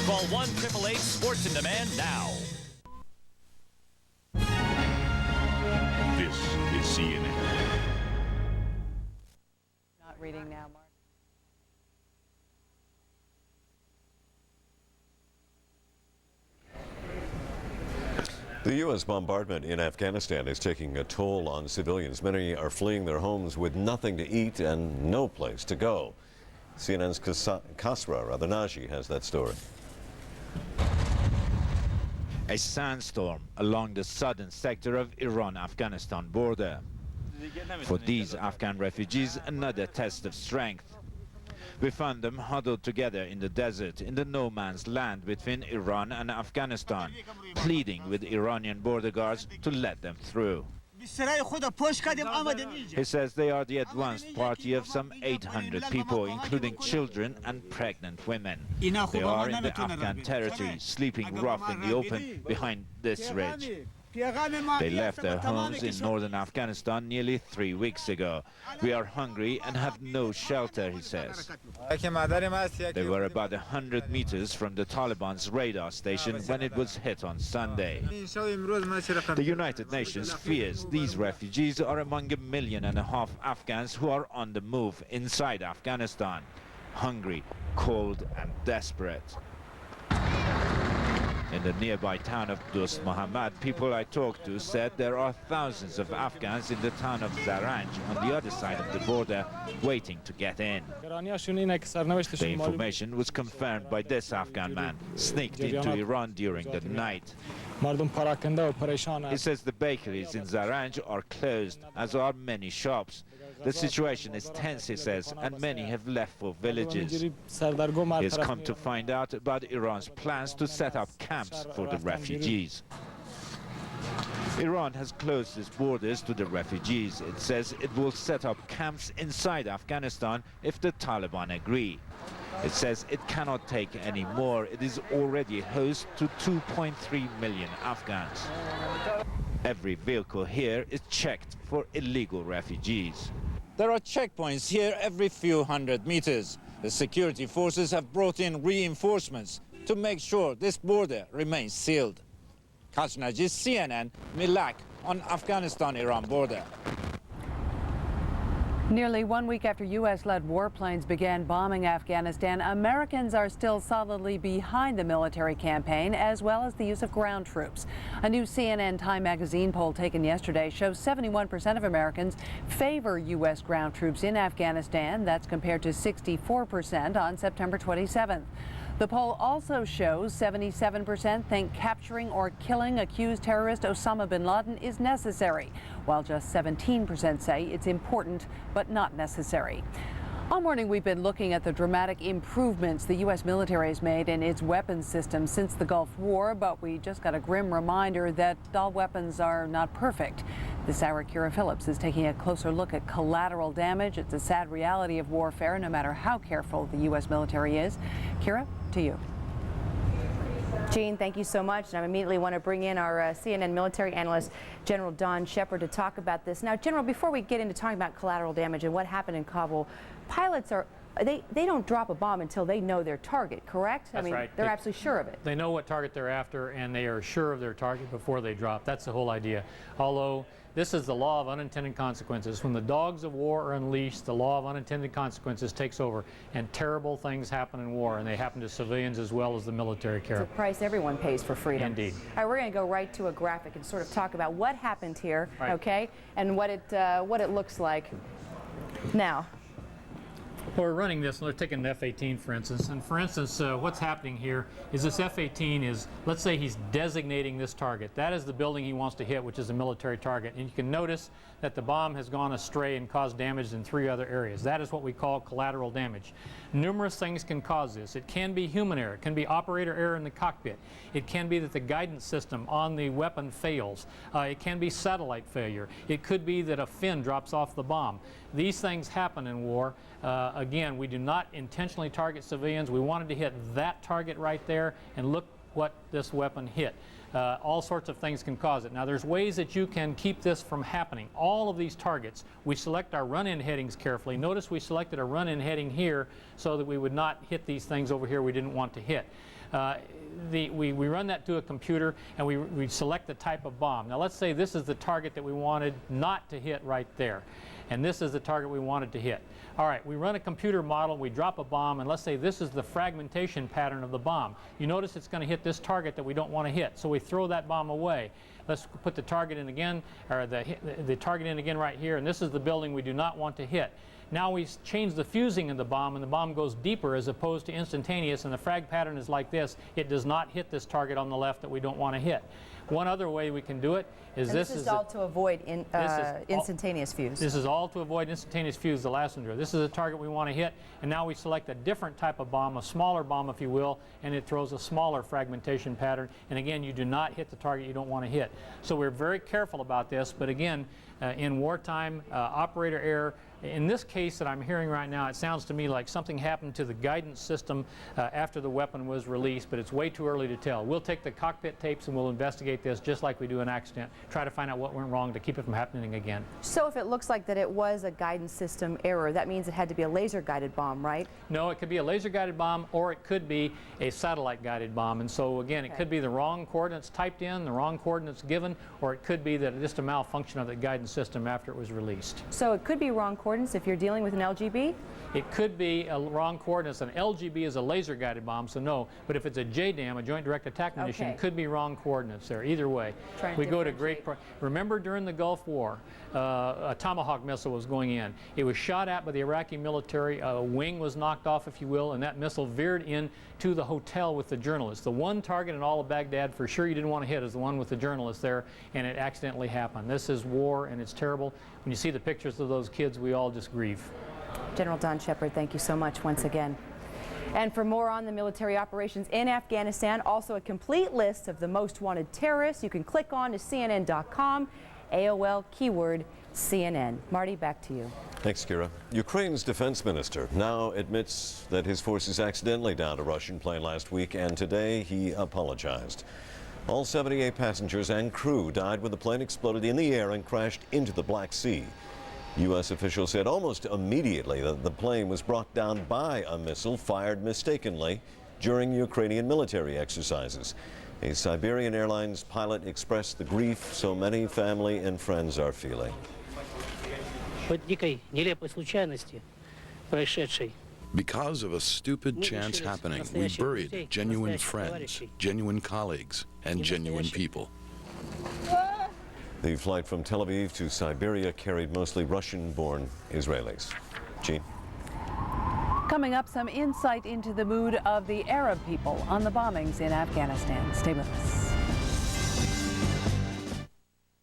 Call 1-888-SPORTS in Demand now. This is CNN. Not reading now, Mark. The U.S. bombardment in Afghanistan is taking a toll on civilians. Many are fleeing their homes with nothing to eat and no place to go. CNN's Kasra Naji has that story. A sandstorm along the southern sector of Iran-Afghanistan border. For these Afghan refugees, another test of strength. We found them huddled together in the desert, in the no-man's land between Iran and Afghanistan, pleading with Iranian border guards to let them through. He says they are the advanced party of some 800 people, including children and pregnant women. They are in the Afghan territory, sleeping rough in the open behind this ridge. They left their homes in northern Afghanistan nearly 3 weeks ago. We are hungry and have no shelter, he says. They were about 100 meters from the Taliban's radar station when it was hit on Sunday. The United Nations fears these refugees are among 1.5 million Afghans who are on the move inside Afghanistan, hungry, cold and desperate. In the nearby town of Dost Mohammad, people I talked to said there are thousands of Afghans in the town of Zaranj on the other side of the border waiting to get in. The information was confirmed by this Afghan man, sneaked into Iran during the night. He says the bakeries in Zaranj are closed, as are many shops. The situation is tense, he says, and many have left for villages. He has come to find out about Iran's plans to set up camps for the refugees. Iran has closed its borders to the refugees. It says it will set up camps inside Afghanistan if the Taliban agree. It says it cannot take any more. It is already host to 2.3 million Afghans. Every vehicle here is checked for illegal refugees. There are checkpoints here every few hundred meters. The security forces have brought in reinforcements to make sure this border remains sealed. Khashoggi, CNN, Milak on Afghanistan-Iran border. Nearly 1 week after U.S.-led warplanes began bombing Afghanistan, Americans are still solidly behind the military campaign, as well as the use of ground troops. A new CNN Time magazine poll taken yesterday shows 71% of Americans favor U.S. ground troops in Afghanistan. That's compared to 64% on September 27th. The poll also shows 77% think capturing or killing accused terrorist Osama bin Laden is necessary, while just 17% say it's important but not necessary. All morning, we've been looking at the dramatic improvements the U.S. military has made in its weapons system since the Gulf War, but we just got a grim reminder that all weapons are not perfect. This hour, Kira Phillips is taking a closer look at collateral damage. It's a sad reality of warfare, no matter how careful the U.S. military is. Kira, to you. Jean, thank you so much. And I immediately want to bring in our CNN military analyst, General Don Shepard, to talk about this. Now, General, before we get into talking about collateral damage and what happened in Kabul, pilots are, they don't drop a bomb until they know their target, correct? That's right. They're absolutely sure of it. They know what target they're after, and they are sure of their target before they drop. That's the whole idea. Although this is the law of unintended consequences. When the dogs of war are unleashed, the law of unintended consequences takes over, and terrible things happen in war, and they happen to civilians as well as the military carry. It's a price everyone pays for freedom. Indeed. All right, we're going to go right to a graphic and sort of talk about what happened here, right, okay, and what it looks like now. Well, we're running this, and we're taking an F-18, for instance. And for instance, what's happening here is this F-18 is, let's say he's designating this target. That is the building he wants to hit, which is a military target. And you can notice that the bomb has gone astray and caused damage in 3 other areas. That is what we call collateral damage. Numerous things can cause this. It can be human error. It can be operator error in the cockpit. It can be that the guidance system on the weapon fails. It can be satellite failure. It could be that a fin drops off the bomb. These things happen in war. Again, we do not intentionally target civilians. We wanted to hit that target right there, and look what this weapon hit. All sorts of things can cause it. Now, there's ways that you can keep this from happening. All of these targets, we select our run-in headings carefully. Notice we selected a run-in heading here so that we would not hit these things over here we didn't want to hit. We run that to a computer, and we select the type of bomb. Now, let's say this is the target that we wanted not to hit right there, and this is the target we wanted to hit. All right, we run a computer model, we drop a bomb, and let's say this is the fragmentation pattern of the bomb. You notice it's going to hit this target that we don't want to hit, so we throw that bomb away. Let's put the target in again, or the target in again right here, and this is the building we do not want to hit. Now we change the fusing of the bomb, and the bomb goes deeper as opposed to instantaneous, and the frag pattern is like this. It does not hit this target on the left that we don't want to hit. One other way we can do it is this is all to avoid instantaneous fuse. This is all to avoid instantaneous fuse, the last one. This is a target we want to hit, and now we select a different type of bomb, a smaller bomb if you will, and it throws a smaller fragmentation pattern. And again, you do not hit the target you don't want to hit. So we're very careful about this, but again, in wartime, operator error. In this case that I'm hearing right now, it sounds to me like something happened to the guidance system after the weapon was released, but it's way too early to tell. We'll take the cockpit tapes and we'll investigate this just like we do an accident, try to find out what went wrong to keep it from happening again. So if it looks like that it was a guidance system error, that means it had to be a laser-guided bomb, right? No, it could be a laser-guided bomb, or it could be a satellite-guided bomb. And so again, it could be the wrong coordinates typed in, the wrong coordinates given, or it could be that just a malfunction of the guidance system after it was released. So it could be wrong coordinates if you're dealing with an LGB? It could be a wrong coordinates. An LGB is a laser-guided bomb, so no. But if it's a JDAM, a Joint Direct Attack Munition, it could be wrong coordinates there. Either way, we go to great. Remember, during the Gulf War, a Tomahawk missile was going in. It was shot at by the Iraqi military. A wing was knocked off, if you will, and that missile veered into the hotel with the journalists. The one target in all of Baghdad, for sure, you didn't want to hit is the one with the journalists there, and it accidentally happened. This is war, and it's terrible. When you see the pictures of those kids, we all just grieve. General Don Shepard, thank you so much once again. And for more on the military operations in Afghanistan, also a complete list of the most wanted terrorists, you can click on to CNN.com, AOL keyword CNN. Marty, back to you. Thanks, Kira. Ukraine's defense minister now admits that his forces accidentally downed a Russian plane last week, and today he apologized. All 78 passengers and crew died when the plane exploded in the air and crashed into the Black Sea. U.S. officials said almost immediately that the plane was brought down by a missile fired mistakenly during Ukrainian military exercises. A Siberian Airlines pilot expressed the grief so many family and friends are feeling. Because of a stupid chance happening, we buried genuine friends, genuine colleagues, and genuine people. The flight from Tel Aviv to Siberia carried mostly Russian-born Israelis. Gene? Coming up, some insight into the mood of the Arab people on the bombings in Afghanistan. Stay with us.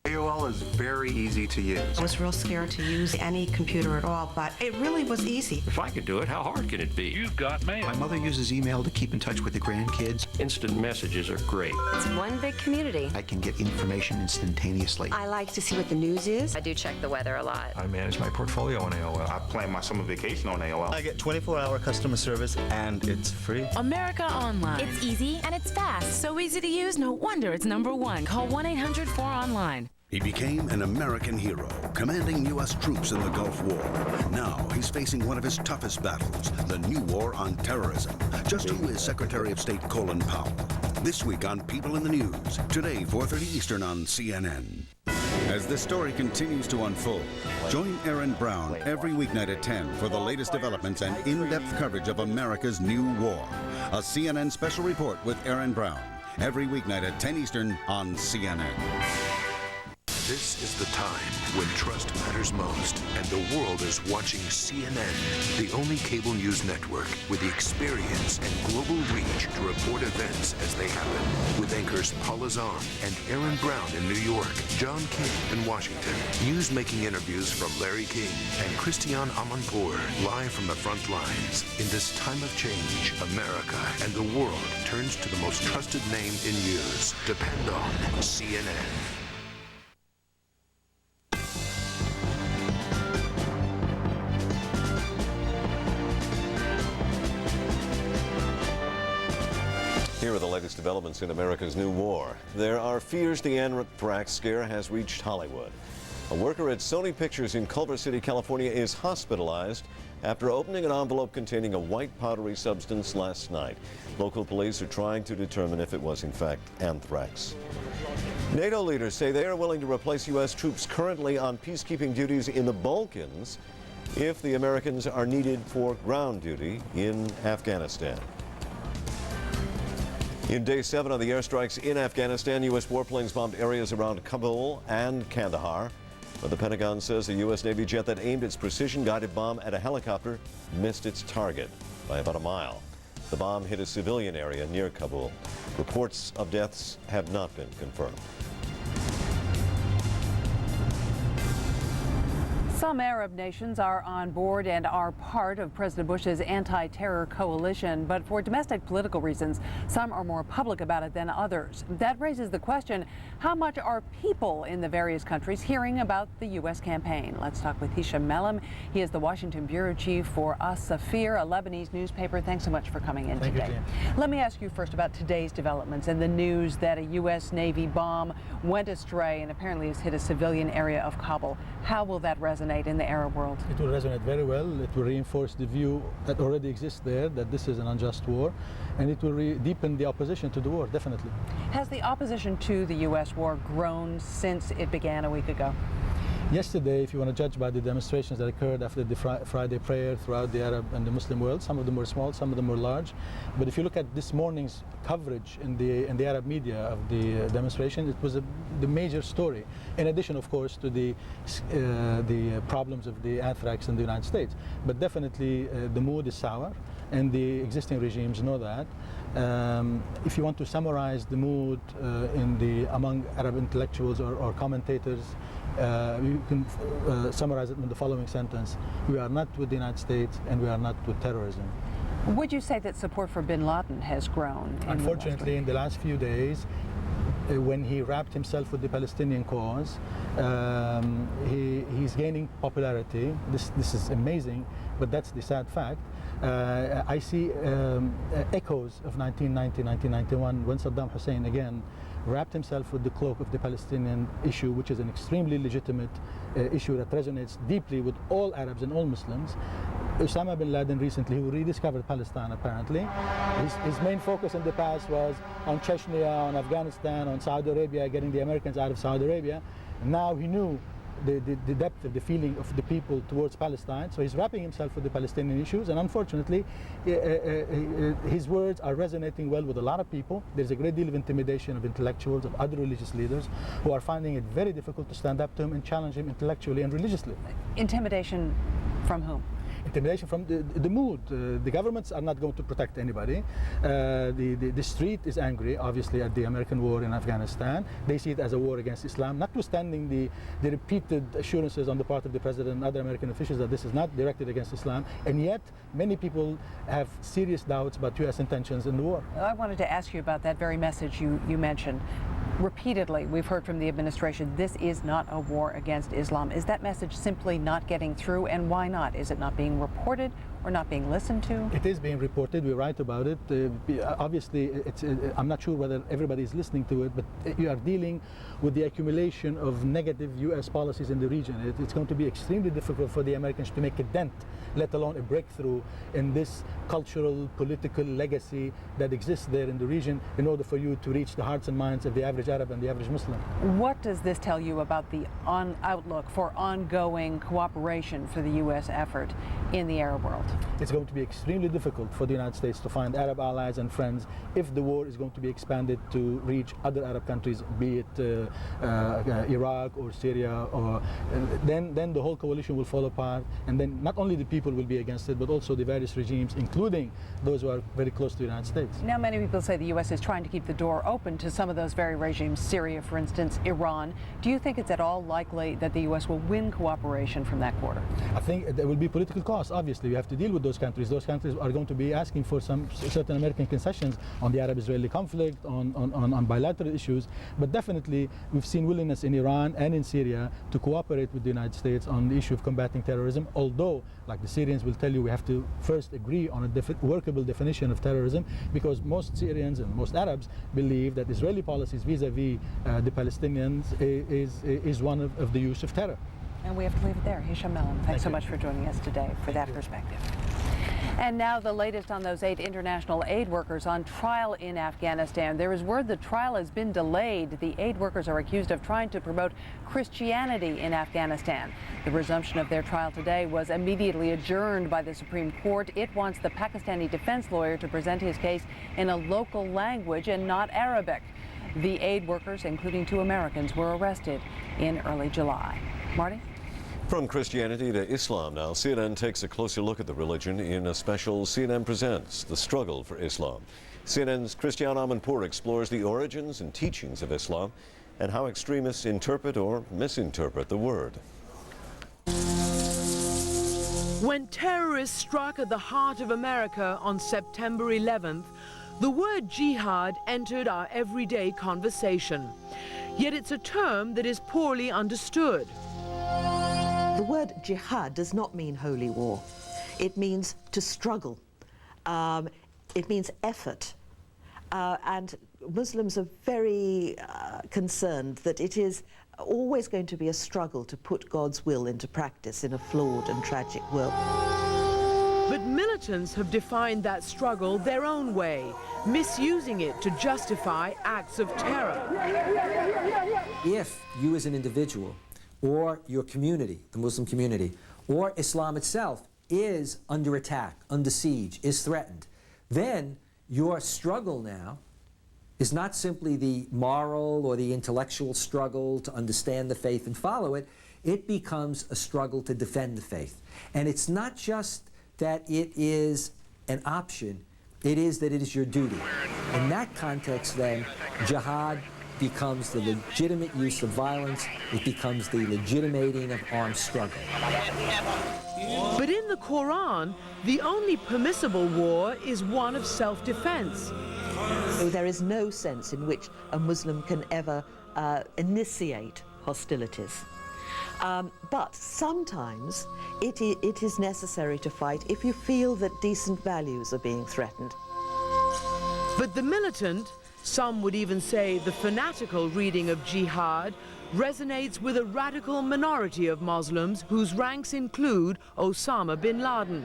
AOL is very easy to use. I was real scared to use any computer at all, but it really was easy. If I could do it, how hard can it be? You've got mail. My mother uses email to keep in touch with the grandkids. Instant messages are great. It's one big community. I can get information instantaneously. I like to see what the news is. I do check the weather a lot. I manage my portfolio on AOL. I plan my summer vacation on AOL. I get 24-hour customer service, and it's free. America Online. It's easy and it's fast. So easy to use, no wonder it's #1. Call 1-800-4ONLINE. He became an American hero, commanding U.S. troops in the Gulf War. Now he's facing one of his toughest battles, the new war on terrorism. Just who is Secretary of State Colin Powell? This week on People in the News. Today, 4:30 Eastern on CNN. As this story continues to unfold, join Aaron Brown every weeknight at 10 for the latest developments and in-depth coverage of America's new war. A CNN special report with Aaron Brown. Every weeknight at 10 Eastern on CNN. This is the time when trust matters most, and the world is watching CNN, the only cable news network with the experience and global reach to report events as they happen. With anchors Paula Zahn and Aaron Brown in New York, John King in Washington, news-making interviews from Larry King and Christiane Amanpour, live from the front lines. In this time of change, America and the world turns to the most trusted name in news. Depend on CNN. Here are the latest developments in America's new war. There are fears the anthrax scare has reached Hollywood. A worker at Sony Pictures in Culver City, California is hospitalized after opening an envelope containing a white powdery substance last night. Local police are trying to determine if it was in fact anthrax. NATO leaders say they are willing to replace U.S. troops currently on peacekeeping duties in the Balkans if the Americans are needed for ground duty in Afghanistan. In day 7 of the airstrikes in Afghanistan, U.S. warplanes bombed areas around Kabul and Kandahar. But the Pentagon says a U.S. Navy jet that aimed its precision-guided bomb at a helicopter missed its target by about a mile. The bomb hit a civilian area near Kabul. Reports of deaths have not been confirmed. Some Arab nations are on board and are part of President Bush's anti-terror coalition, but for domestic political reasons, some are more public about it than others. That raises the question, how much are people in the various countries hearing about the U.S. campaign? Let's talk with Hisham Melhem. He is the Washington bureau chief for As-Safir, a Lebanese newspaper. Thanks so much for coming in today. Let me ask you first about today's developments and the news that a U.S. Navy bomb went astray and apparently has hit a civilian area of Kabul. How will that resonate in the Arab world? It will resonate very well. It will reinforce the view that already exists there, that this is an unjust war, and it will deepen the opposition to the war, definitely. Has the opposition to the U.S. war grown since it began a week ago? Yesterday, if you want to judge by the demonstrations that occurred after the Friday prayer throughout the Arab and the Muslim world, some of them were small, some of them were large. But if you look at this morning's coverage in the Arab media of the demonstration, it was the major story. In addition, of course, to the problems of the anthrax in the United States. But definitely the mood is sour, and the existing regimes know that. If you want to summarize the mood among Arab intellectuals or commentators, you can summarize it in the following sentence: we are not with the United States and we are not with terrorism. Would you say that support for bin Laden has grown? Unfortunately, in the last few days, when he wrapped himself with the Palestinian cause, he's gaining popularity. This is amazing, but that's the sad fact. I see echoes of 1990, 1991, when Saddam Hussein again wrapped himself with the cloak of the Palestinian issue, which is an extremely legitimate issue that resonates deeply with all Arabs and all Muslims. Osama bin Laden recently, who rediscovered Palestine apparently, his main focus in the past was on Chechnya, on Afghanistan, on Saudi Arabia, getting the Americans out of Saudi Arabia. Now he knew the depth of the feeling of the people towards Palestine, so he's wrapping himself with the Palestinian issues, and unfortunately his words are resonating well with a lot of people. There's a great deal of intimidation of intellectuals, of other religious leaders who are finding it very difficult to stand up to him and challenge him intellectually and religiously. Intimidation from whom? Intimidation from the mood. The governments are not going to protect anybody. The street is angry, obviously, at the American war in Afghanistan. They see it as a war against Islam, notwithstanding the repeated assurances on the part of the president and other American officials that this is not directed against Islam. And yet, many people have serious doubts about U.S. intentions in the war. I wanted to ask you about that very message you mentioned. Repeatedly, we've heard from the administration, this is not a war against Islam. Is that message simply not getting through, and why not? Is it not being reported or not being listened to? It is being reported. We write about it. Obviously, I'm not sure whether everybody is listening to it, but you are dealing with the accumulation of negative U.S. policies in the region. It's going to be extremely difficult for the Americans to make a dent, let alone a breakthrough in this cultural, political legacy that exists there in the region in order for you to reach the hearts and minds of the average Arab and the average Muslim. What does this tell you about the outlook for ongoing cooperation for the U.S. effort in the Arab world? It's going to be extremely difficult for the United States to find Arab allies and friends if the war is going to be expanded to reach other Arab countries, be it Iraq or Syria, or then the whole coalition will fall apart, and then not only the people will be against it, but also the various regimes, including those who are very close to the United States. Now, many people say the U.S. is trying to keep the door open to some of those very regimes, Syria, for instance, Iran. Do you think it's at all likely that the U.S. will win cooperation from that quarter? I think there will be political costs. Obviously, we have to deal with those countries. Those countries are going to be asking for some certain American concessions on the Arab-Israeli conflict, on bilateral issues. But definitely, we've seen willingness in Iran and in Syria to cooperate with the United States on the issue of combating terrorism, although, like the Syrians will tell you, we have to first agree on a workable definition of terrorism, because most Syrians and most Arabs believe that Israeli policies vis-a-vis the Palestinians is one of the use of terror. And we have to leave it there. Hisham Melhem, thanks so much for joining us today for that perspective. And now the latest on those 8 international aid workers on trial in Afghanistan. There is word the trial has been delayed. The aid workers are accused of trying to promote Christianity in Afghanistan. The resumption of their trial today was immediately adjourned by the Supreme Court. It wants the Pakistani defense lawyer to present his case in a local language and not Arabic. The aid workers, including 2 Americans, were arrested in early July. Marty? From Christianity to Islam now, CNN takes a closer look at the religion in a special CNN Presents, The Struggle for Islam. CNN's Christiane Amanpour explores the origins and teachings of Islam and how extremists interpret or misinterpret the word. When terrorists struck at the heart of America on September 11th, the word jihad entered our everyday conversation. Yet it's a term that is poorly understood. The word jihad does not mean holy war. It means to struggle. It means effort. And Muslims are very concerned that it is always going to be a struggle to put God's will into practice in a flawed and tragic world. But militants have defined that struggle their own way, misusing it to justify acts of terror. If you as an individual or your community, the Muslim community, or Islam itself is under attack, under siege, is threatened, then your struggle now is not simply the moral or the intellectual struggle to understand the faith and follow it. It becomes a struggle to defend the faith. And it's not just that it is an option, it is that it is your duty. In that context, then, jihad becomes the legitimate use of violence. It becomes the legitimating of armed struggle. But in the Quran, the only permissible war is one of self-defense. So there is no sense in which a Muslim can ever initiate hostilities. But sometimes it is necessary to fight if you feel that decent values are being threatened. But the militant Some would even say the fanatical reading of jihad resonates with a radical minority of Muslims whose ranks include Osama bin Laden.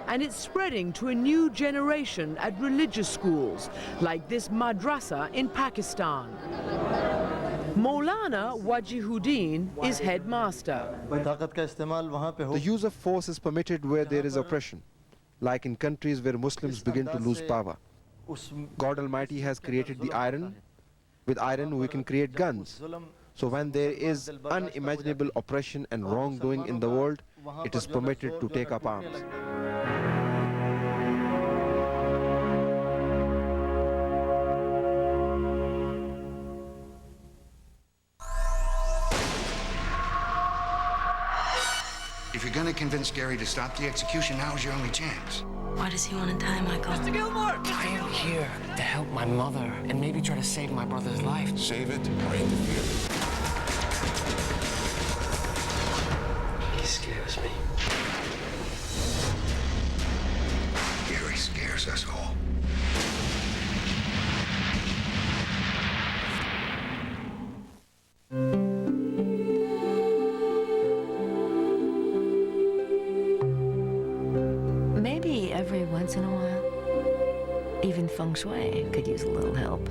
And it's spreading to a new generation at religious schools, like this madrasa in Pakistan. Maulana Wajihuddin is headmaster. The use of force is permitted where there is oppression, like in countries where Muslims begin to lose power. God Almighty has created the iron. With iron we can create guns. So when there is unimaginable oppression and wrongdoing in the world, it is permitted to take up arms. If you're gonna convince Gary to stop the execution, now is your only chance. Why does he want to die, Michael? Mr. Gilmore! I am here to help my mother and maybe try to save my brother's life. Save it or interfere. He scares me. Gary scares us all. Maybe every once in a while, even feng shui could use a little help.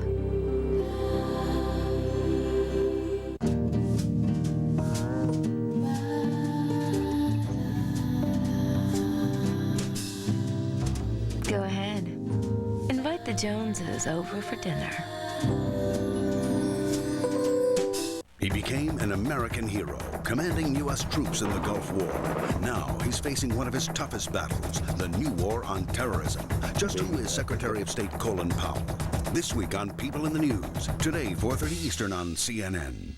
Go ahead. Invite the Joneses over for dinner. He became an American hero, commanding U.S. troops in the Gulf War. Now he's facing one of his toughest battles, the new war on terrorism. Just who is Secretary of State Colin Powell? This week on People in the News. Today, 4:30 Eastern on CNN.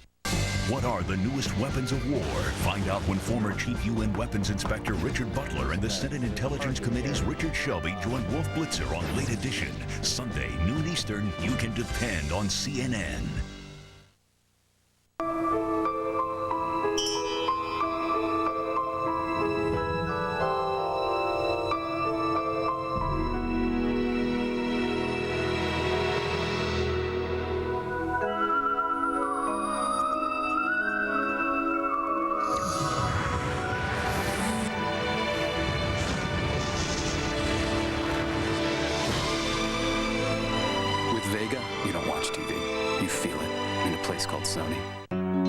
What are the newest weapons of war? Find out when former Chief UN Weapons Inspector Richard Butler and the Senate Intelligence Committee's Richard Shelby join Wolf Blitzer on Late Edition. Sunday, noon Eastern. You can depend on CNN. You don't watch TV. You feel it in a place called Sony.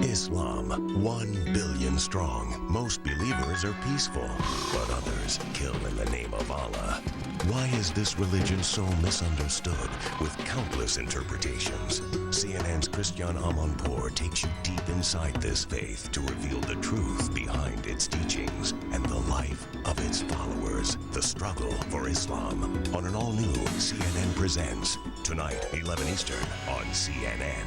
Islam, 1 billion strong. Most believers are peaceful, but others kill in the name of Allah. Why is this religion so misunderstood with countless interpretations? CNN's Christian Amanpour takes you deep inside this faith to reveal the truth behind its teachings and the life of its followers. The struggle for Islam on an all-new CNN Presents. Tonight, 11 Eastern on CNN.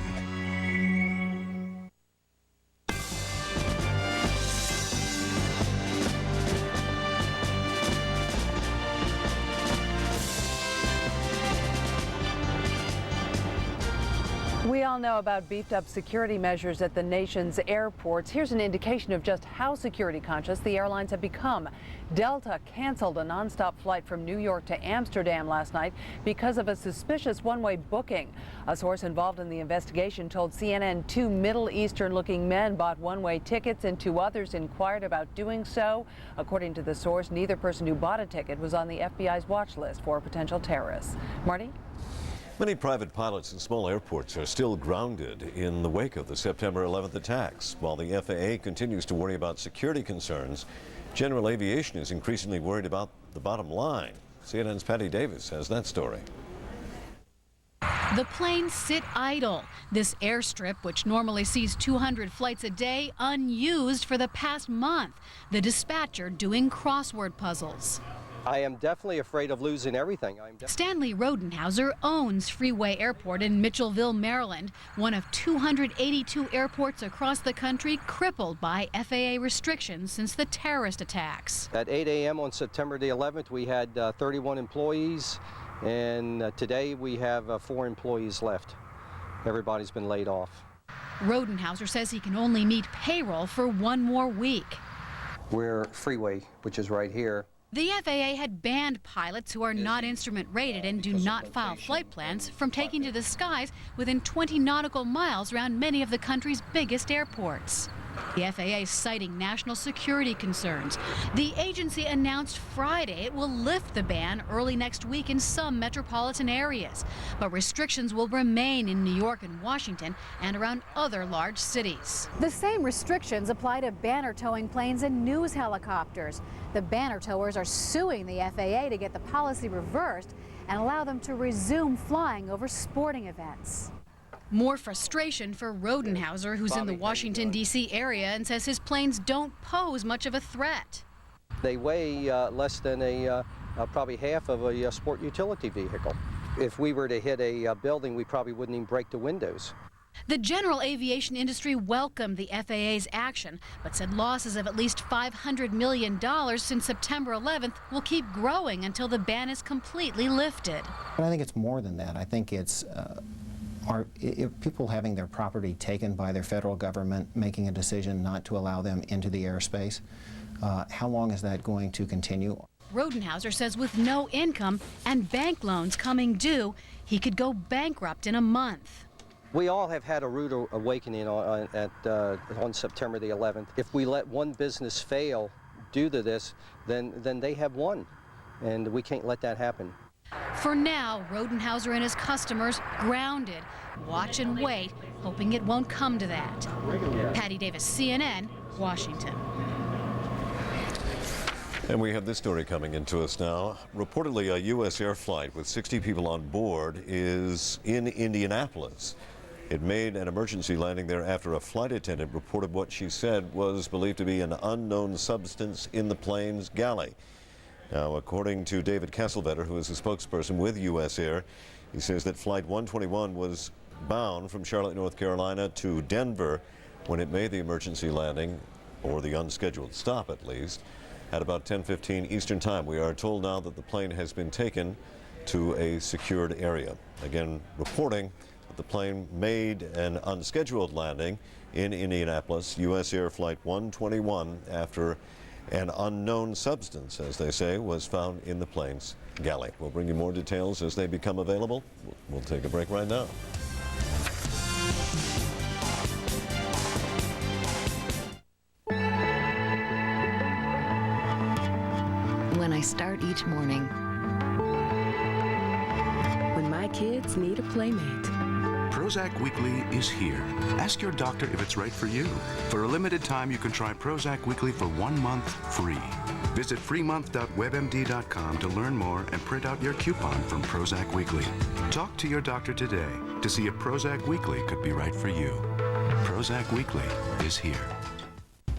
We all know about beefed up security measures at the nation's airports. Here's an indication of just how security conscious the airlines have become. Delta canceled a nonstop flight from New York to Amsterdam last night because of a suspicious one-way booking. A source involved in the investigation told CNN 2 Middle Eastern-looking men bought one-way tickets and 2 others inquired about doing so. According to the source, neither person who bought a ticket was on the FBI's watch list for potential terrorists. Marty? Many private pilots in small airports are still grounded in the wake of the September 11th attacks. While the FAA continues to worry about security concerns, General Aviation is increasingly worried about the bottom line. CNN's Patty Davis has that story. The planes sit idle. This airstrip, which normally sees 200 flights a day, unused for the past month. The dispatcher doing crossword puzzles. I am definitely afraid of losing everything. Stanley Rodenhauser owns Freeway Airport in Mitchellville, Maryland, one of 282 airports across the country crippled by FAA restrictions since the terrorist attacks. At 8 a.m. on September the 11th, we had 31 employees, and today we have 4 employees left. Everybody's been laid off. Rodenhauser says he can only meet payroll for 1 more week. We're Freeway, which is right here. The FAA had banned pilots who are not instrument rated and do not file flight plans from taking to the skies within 20 nautical miles around many of the country's biggest airports. The FAA is citing national security concerns. The agency announced Friday it will lift the ban early next week in some metropolitan areas, but restrictions will remain in New York and Washington and around other large cities. The same restrictions apply to banner towing planes and news helicopters. The banner towers are suing the FAA to get the policy reversed and allow them to resume flying over sporting events. More frustration for Rodenhauser, who's in the Washington, D.C. area and says his planes don't pose much of a threat. They weigh less than probably half of a sport utility vehicle. If we were to hit a building, we probably wouldn't even break the windows. The general aviation industry welcomed the FAA's action, but said losses of at least $500 million since September 11th will keep growing until the ban is completely lifted. But I think it's more than that. I think it's people having their property taken by their federal government, making a decision not to allow them into the airspace. How long is that going to continue? Rodenhauser says with no income and bank loans coming due, he could go bankrupt in a month. We all have had a rude awakening on September the 11th. If we let one business fail due to this, then they have won, and we can't let that happen. For now, Rodenhauser and his customers grounded. Watch and wait, hoping it won't come to that. Patty Davis, CNN, Washington. And we have this story coming into us now. Reportedly, a U.S. air flight with 60 people on board is in Indianapolis. It made an emergency landing there after a flight attendant reported what she said was believed to be an unknown substance in the plane's galley. Now, according to David Kesselvetter, who is a spokesperson with U.S. Air, he says that Flight 121 was bound from Charlotte, North Carolina to Denver when it made the emergency landing, or the unscheduled stop at least, at about 10:15 Eastern Time. We are told now that the plane has been taken to a secured area. Again, reporting that the plane made an unscheduled landing in Indianapolis, U.S. Air Flight 121, after an unknown substance, as they say, was found in the plane's galley. We'll bring you more details as they become available. We'll take a break right now. When I start each morning. When my kids need a playmate. Prozac Weekly is here. Ask your doctor if it's right for you. For a limited time, you can try Prozac Weekly for 1 month free. Visit freemonth.webmd.com to learn more and print out your coupon from Prozac Weekly. Talk to your doctor today to see if Prozac Weekly could be right for you. Prozac Weekly is here.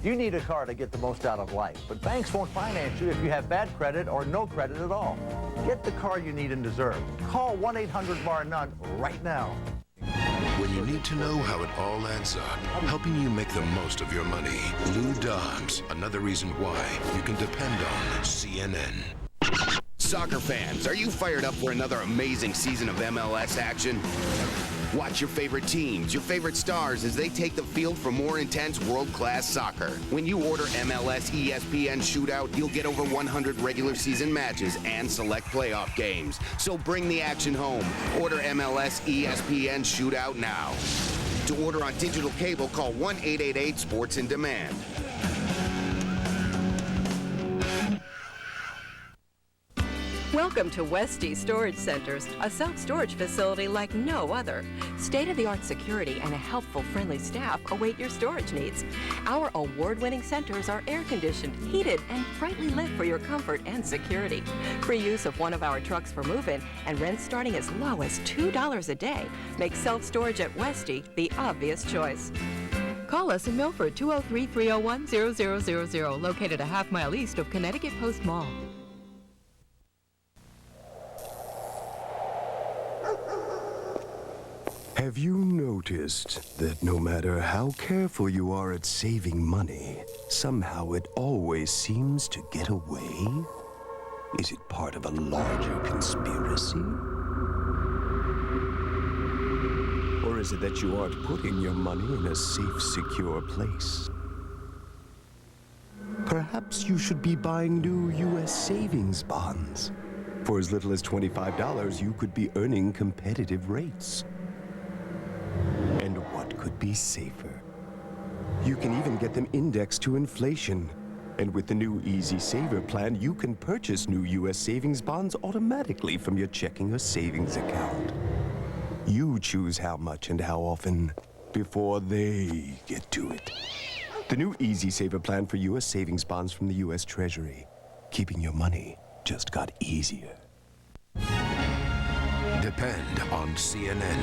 You need a car to get the most out of life, but banks won't finance you if you have bad credit or no credit at all. Get the car you need and deserve. Call 1-800-BAR-NONE right now. When you need to know how it all adds up, helping you make the most of your money. Lou Dobbs, another reason why you can depend on CNN. Soccer fans, are you fired up for another amazing season of MLS action? Watch your favorite teams, your favorite stars as they take the field for more intense world-class soccer. When you order MLS ESPN Shootout, you'll get over 100 regular season matches and select playoff games. So bring the action home. Order MLS ESPN Shootout now. To order on digital cable, call 1-888-SPORTS-IN-DEMAND. Welcome to Westie Storage Centers, a self-storage facility like no other. State-of-the-art security and a helpful, friendly staff await your storage needs. Our award-winning centers are air-conditioned, heated, and brightly lit for your comfort and security. Free use of one of our trucks for move-in and rent starting as low as $2 a day makes self-storage at Westie the obvious choice. Call us in Milford, 203-301-0000, located a half-mile east of Connecticut Post Mall. Have you noticed that no matter how careful you are at saving money, somehow it always seems to get away? Is it part of a larger conspiracy? Or is it that you aren't putting your money in a safe, secure place? Perhaps you should be buying new U.S. savings bonds. For as little as $25, you could be earning competitive rates. And what could be safer? You can even get them indexed to inflation. And with the new Easy Saver plan, you can purchase new U.S. savings bonds automatically from your checking or savings account. You choose how much and how often before they get to it. The new Easy Saver plan for U.S. savings bonds from the U.S. Treasury. Keeping your money just got easier. Depend on CNN.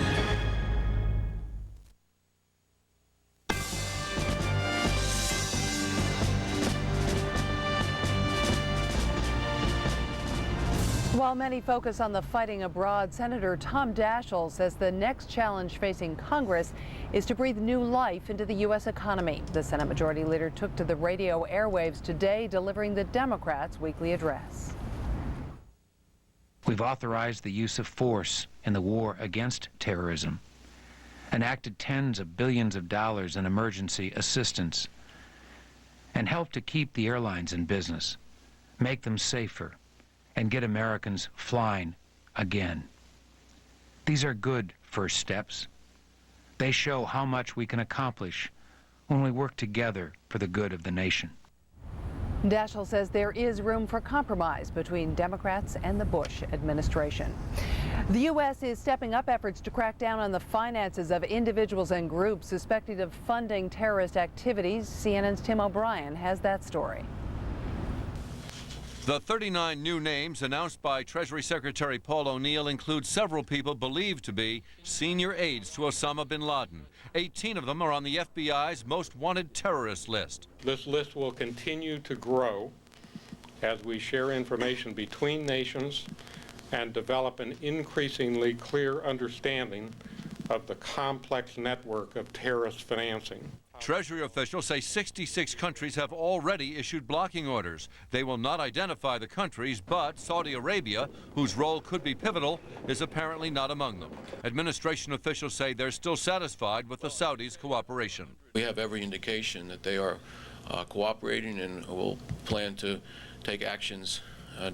While many focus on the fighting abroad, Senator Tom Daschle says the next challenge facing Congress is to breathe new life into the U.S. economy. The Senate Majority Leader took to the radio airwaves today, delivering the Democrats' weekly address. We've authorized the use of force in the war against terrorism, enacted tens of billions of dollars in emergency assistance, and helped to keep the airlines in business, make them safer, and get Americans flying again. These are good first steps. They show how much we can accomplish when we work together for the good of the nation. Daschle says there is room for compromise between Democrats and the Bush administration. The U.S. is stepping up efforts to crack down on the finances of individuals and groups suspected of funding terrorist activities. CNN's Tim O'Brien has that story. The 39 new names announced by Treasury Secretary Paul O'Neill include several people believed to be senior aides to Osama bin Laden. 18 of them are on the FBI's most wanted terrorist list. This list will continue to grow as we share information between nations and develop an increasingly clear understanding of the complex network of terrorist financing. Treasury officials say 66 countries have already issued blocking orders. They will not identify the countries, but Saudi Arabia, whose role could be pivotal, is apparently not among them. Administration officials say they're still satisfied with the Saudis' cooperation. We have every indication that they are cooperating and will plan to take actions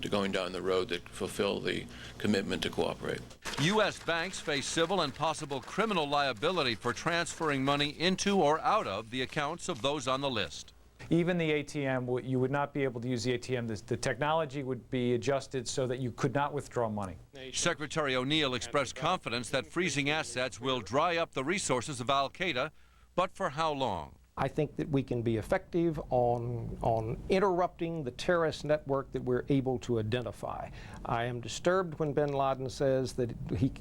to going down the road that fulfill the commitment to cooperate. U.S. banks face civil and possible criminal liability for transferring money into or out of the accounts of those on the list. Even the ATM, you would not be able to use the ATM. The technology would be adjusted so that you could not withdraw money. Secretary O'Neill expressed confidence that freezing assets will dry up the resources of al-Qaeda, but for how long? I think that we can be effective on interrupting the terrorist network that we're able to identify. I am disturbed when bin Laden says that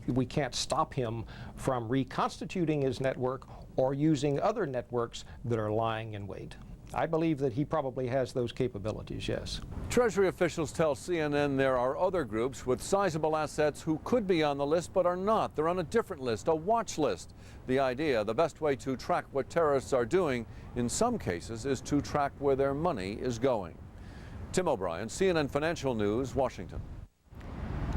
we can't stop him from reconstituting his network or using other networks that are lying in wait. I believe that he probably has those capabilities, yes. Treasury officials tell CNN there are other groups with sizable assets who could be on the list but are not. They're on a different list, a watch list. The idea, the best way to track what terrorists are doing in some cases is to track where their money is going. Tim O'Brien, CNN Financial News, Washington.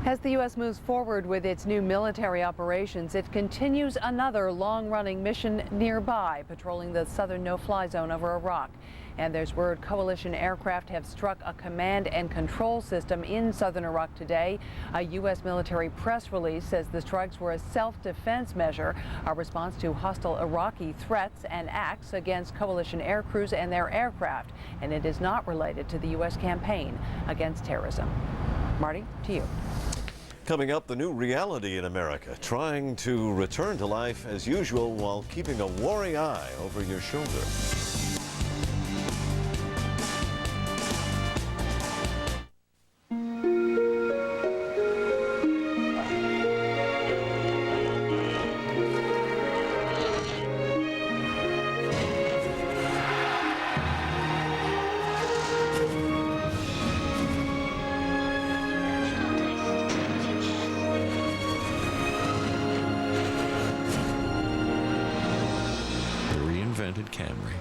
As the U.S. moves forward with its new military operations, it continues another long-running mission nearby, patrolling the southern no-fly zone over Iraq. And there's word coalition aircraft have struck a command and control system in southern Iraq today. A U.S. military press release says the strikes were a self-defense measure, a response to hostile Iraqi threats and acts against coalition air crews and their aircraft. And it is not related to the U.S. campaign against terrorism. Marty, to you. Coming up, the new reality in America, trying to return to life as usual while keeping a wary eye over your shoulder. Camry.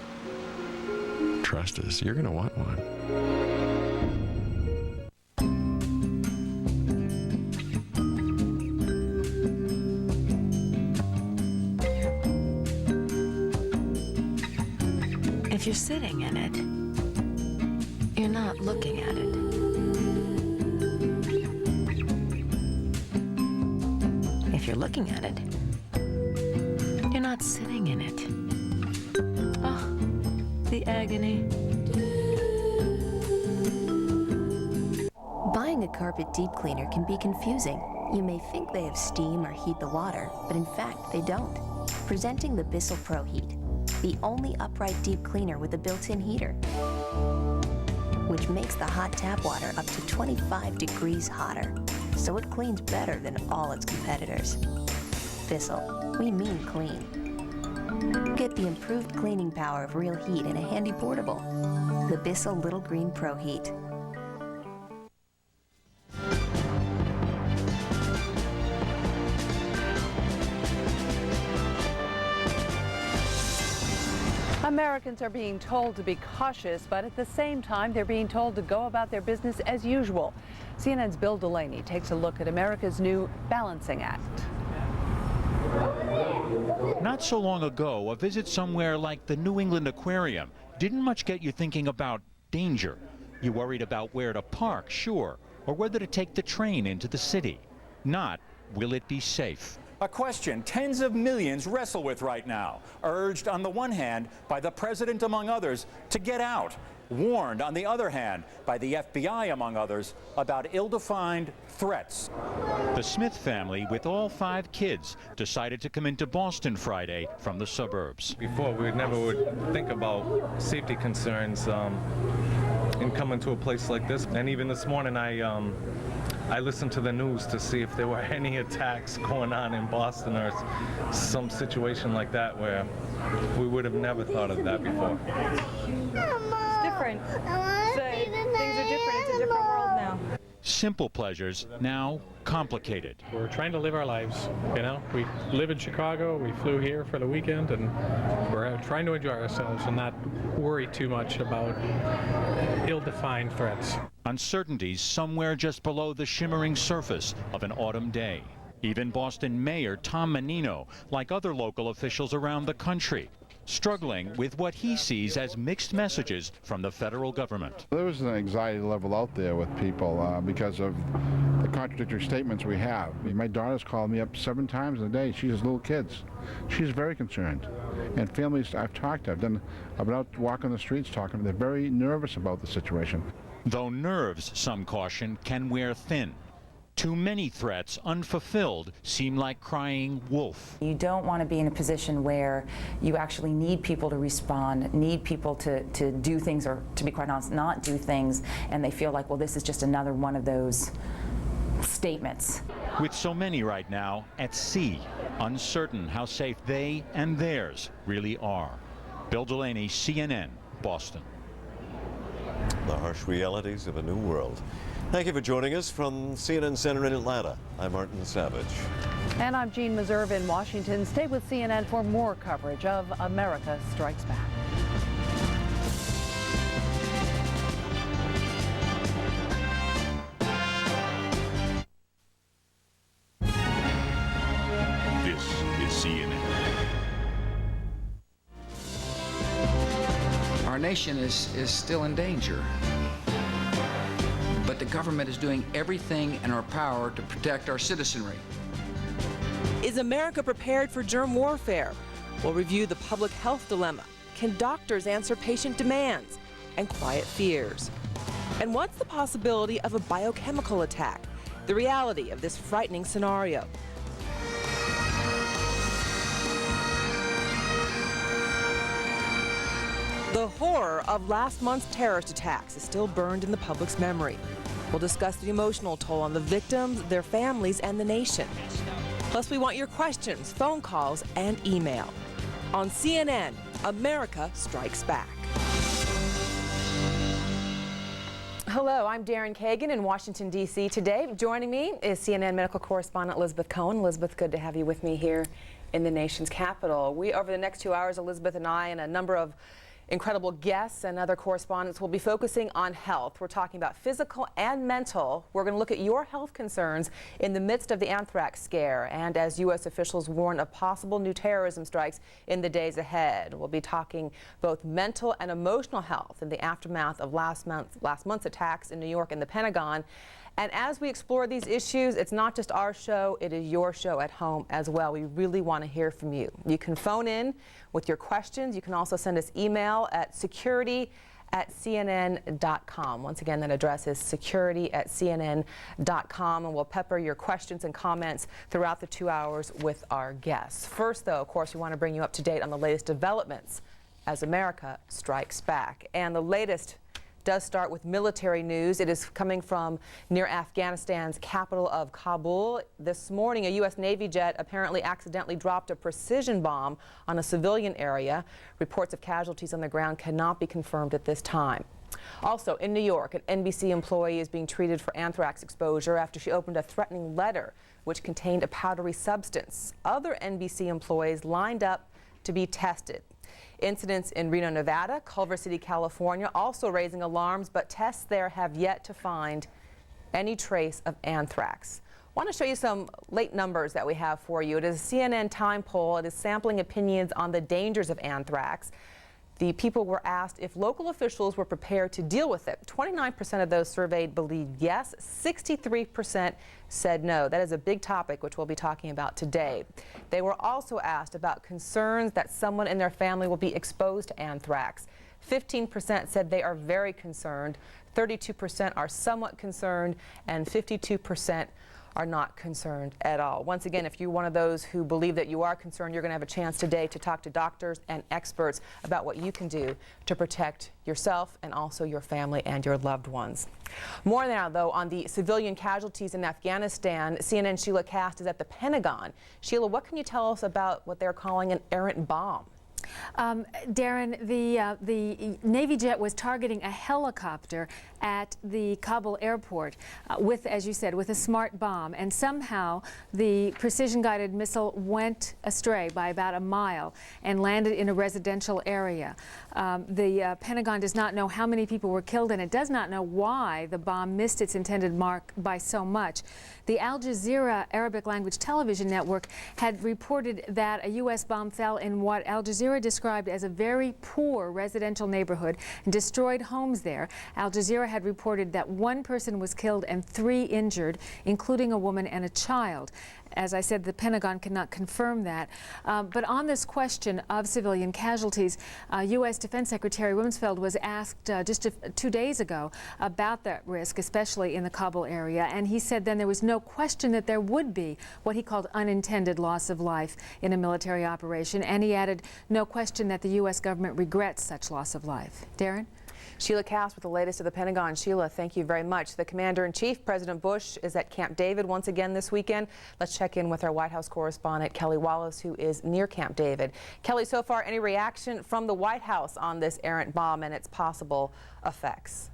Trust us, you're going to want one. If you're sitting in it, You're not looking at it. If you're looking at it, you're not sitting in it. Oh, the agony. Buying a carpet deep cleaner can be confusing. You may think they have steam or heat the water, but in fact they don't. Presenting the Bissell Pro Heat, the only upright deep cleaner with a built-in heater, which makes the hot tap water up to 25 degrees hotter, so it cleans better than all its competitors. Bissell, we mean clean. Get the improved cleaning power of real heat in a handy portable. The Bissell Little Green Pro Heat. Americans are being told to be cautious, but at the same time, they're being told to go about their business as usual. CNN's Bill Delaney takes a look at America's new balancing act. Not so long ago, a visit somewhere like the New England Aquarium didn't much get you thinking about danger. You worried about where to park, sure, or whether to take the train into the city. Not, will it be safe? A question tens of millions wrestle with right now, urged on the one hand by the president, among others, to get out, warned on the other hand by the FBI, among others, about ill-defined threats. The Smith family, with all 5 kids, decided to come into Boston Friday from the suburbs. Before, we never would think about safety concerns in coming to a place like this. And even this morning, I listened to the news to see if there were any attacks going on in Boston or some situation like that where we would have never thought of that before. It's different. Things are different. It's a different world now. Simple pleasures, now complicated. We're trying to live our lives, you know. We live in Chicago, we flew here for the weekend, and we're trying to enjoy ourselves and not worry too much about ill-defined threats. Uncertainties somewhere just below the shimmering surface of an autumn day. Even Boston Mayor Tom Menino, like other local officials around the country, struggling with what he sees as mixed messages from the federal government. There was an anxiety level out there with people because of the contradictory statements we have. My daughter's called me up 7 times in a day. She has little kids. She's very concerned. And families I've talked to, I've been out walking the streets talking to them. They're very nervous about the situation. Though nerves, some caution, can wear thin. Too many threats unfulfilled seem like crying wolf. You don't want to be in a position where you actually need people to respond, need people to do things, or to be quite honest, not do things, and they feel like, well, this is just another one of those statements. With so many right now at sea, uncertain how safe they and theirs really are. Bill Delaney, CNN, Boston. The harsh realities of a new world. Thank you for joining us from CNN Center in Atlanta. I'm Martin Savage. And I'm Jean Meserve in Washington. Stay with CNN for more coverage of America Strikes Back. This is CNN. Our nation is still in danger. But the government is doing everything in our power to protect our citizenry. Is America prepared for germ warfare? We'll review the public health dilemma. Can doctors answer patient demands and quiet fears? And what's the possibility of a biochemical attack? The reality of this frightening scenario. The horror of last month's terrorist attacks is still burned in the public's memory. We'll discuss the emotional toll on the victims, their families, and the nation. Plus, we want your questions, phone calls, and email. On CNN, America Strikes Back. Hello, I'm Darren Kagan in Washington, D.C. Today, joining me is CNN medical correspondent Elizabeth Cohen. Elizabeth, good to have you with me here in the nation's capital. Over the next 2 hours, Elizabeth and I and a number of Incredible guests and other correspondents will be focusing on health. We're talking about physical and mental. We're going to look at your health concerns in the midst of the anthrax scare and as U.S. officials warn of possible new terrorism strikes in the days ahead. We'll be talking both mental and emotional health in the aftermath of last month's attacks in New York and the Pentagon. And as we explore these issues, it's not just our show, it is your show at home as well. We really want to hear from you. You can phone in with your questions. You can also send us email at security@cnn.com. Once again, that address is security@cnn.com, and we'll pepper your questions and comments throughout the 2 hours with our guests. First, though, of course, we want to bring you up to date on the latest developments as America strikes back. And the latest does start with military news. It is coming from near Afghanistan's capital of Kabul. This morning, a U.S. Navy jet apparently accidentally dropped a precision bomb on a civilian area. Reports of casualties on the ground cannot be confirmed at this time. Also, in New York, an NBC employee is being treated for anthrax exposure after she opened a threatening letter which contained a powdery substance. Other NBC employees lined up to be tested. Incidents in Reno, Nevada, Culver City, California, also raising alarms, but tests there have yet to find any trace of anthrax. I want to show you some late numbers that we have for you. It is a CNN Time poll. It is sampling opinions on the dangers of anthrax. The people were asked if local officials were prepared to deal with it. 29% of those surveyed believed yes, 63% said no. That is a big topic which we'll be talking about today. They were also asked about concerns that someone in their family will be exposed to anthrax. 15% said they are very concerned, 32% are somewhat concerned, and 52% are not concerned at all. Once again, if you're one of those who believe that you are concerned, you're going to have a chance today to talk to doctors and experts about what you can do to protect yourself and also your family and your loved ones. More now, though, on the civilian casualties in Afghanistan. CNN Sheila Cast is at the Pentagon. Sheila, what can you tell us about what they're calling an errant bomb? Darren, the Navy jet was targeting a helicopter at the Kabul airport with, as you said, with a smart bomb, and somehow the precision-guided missile went astray by about a mile and landed in a residential area. The Pentagon does not know how many people were killed, and it does not know why the bomb missed its intended mark by so much. The Al Jazeera Arabic language television network had reported that a U.S. bomb fell in what Al Jazeera described as a very poor residential neighborhood and destroyed homes there. Al Jazeera had reported that 1 person was killed and 3 injured, including a woman and a child. As I said, the Pentagon cannot confirm that. But on this question of civilian casualties, U.S. Defense Secretary Rumsfeld was asked just 2 days ago about that risk, especially in the Kabul area. And he said then there was no question that there would be what he called unintended loss of life in a military operation. And he added, no question that the U.S. government regrets such loss of life. Darren? Sheila Cast with the latest of the Pentagon. Sheila, thank you very much. The Commander-in-Chief, President Bush, is at Camp David once again this weekend. Let's check in with our White House correspondent, Kelly Wallace, who is near Camp David. Kelly, so far, any reaction from the White House on this errant bomb and its possible effects?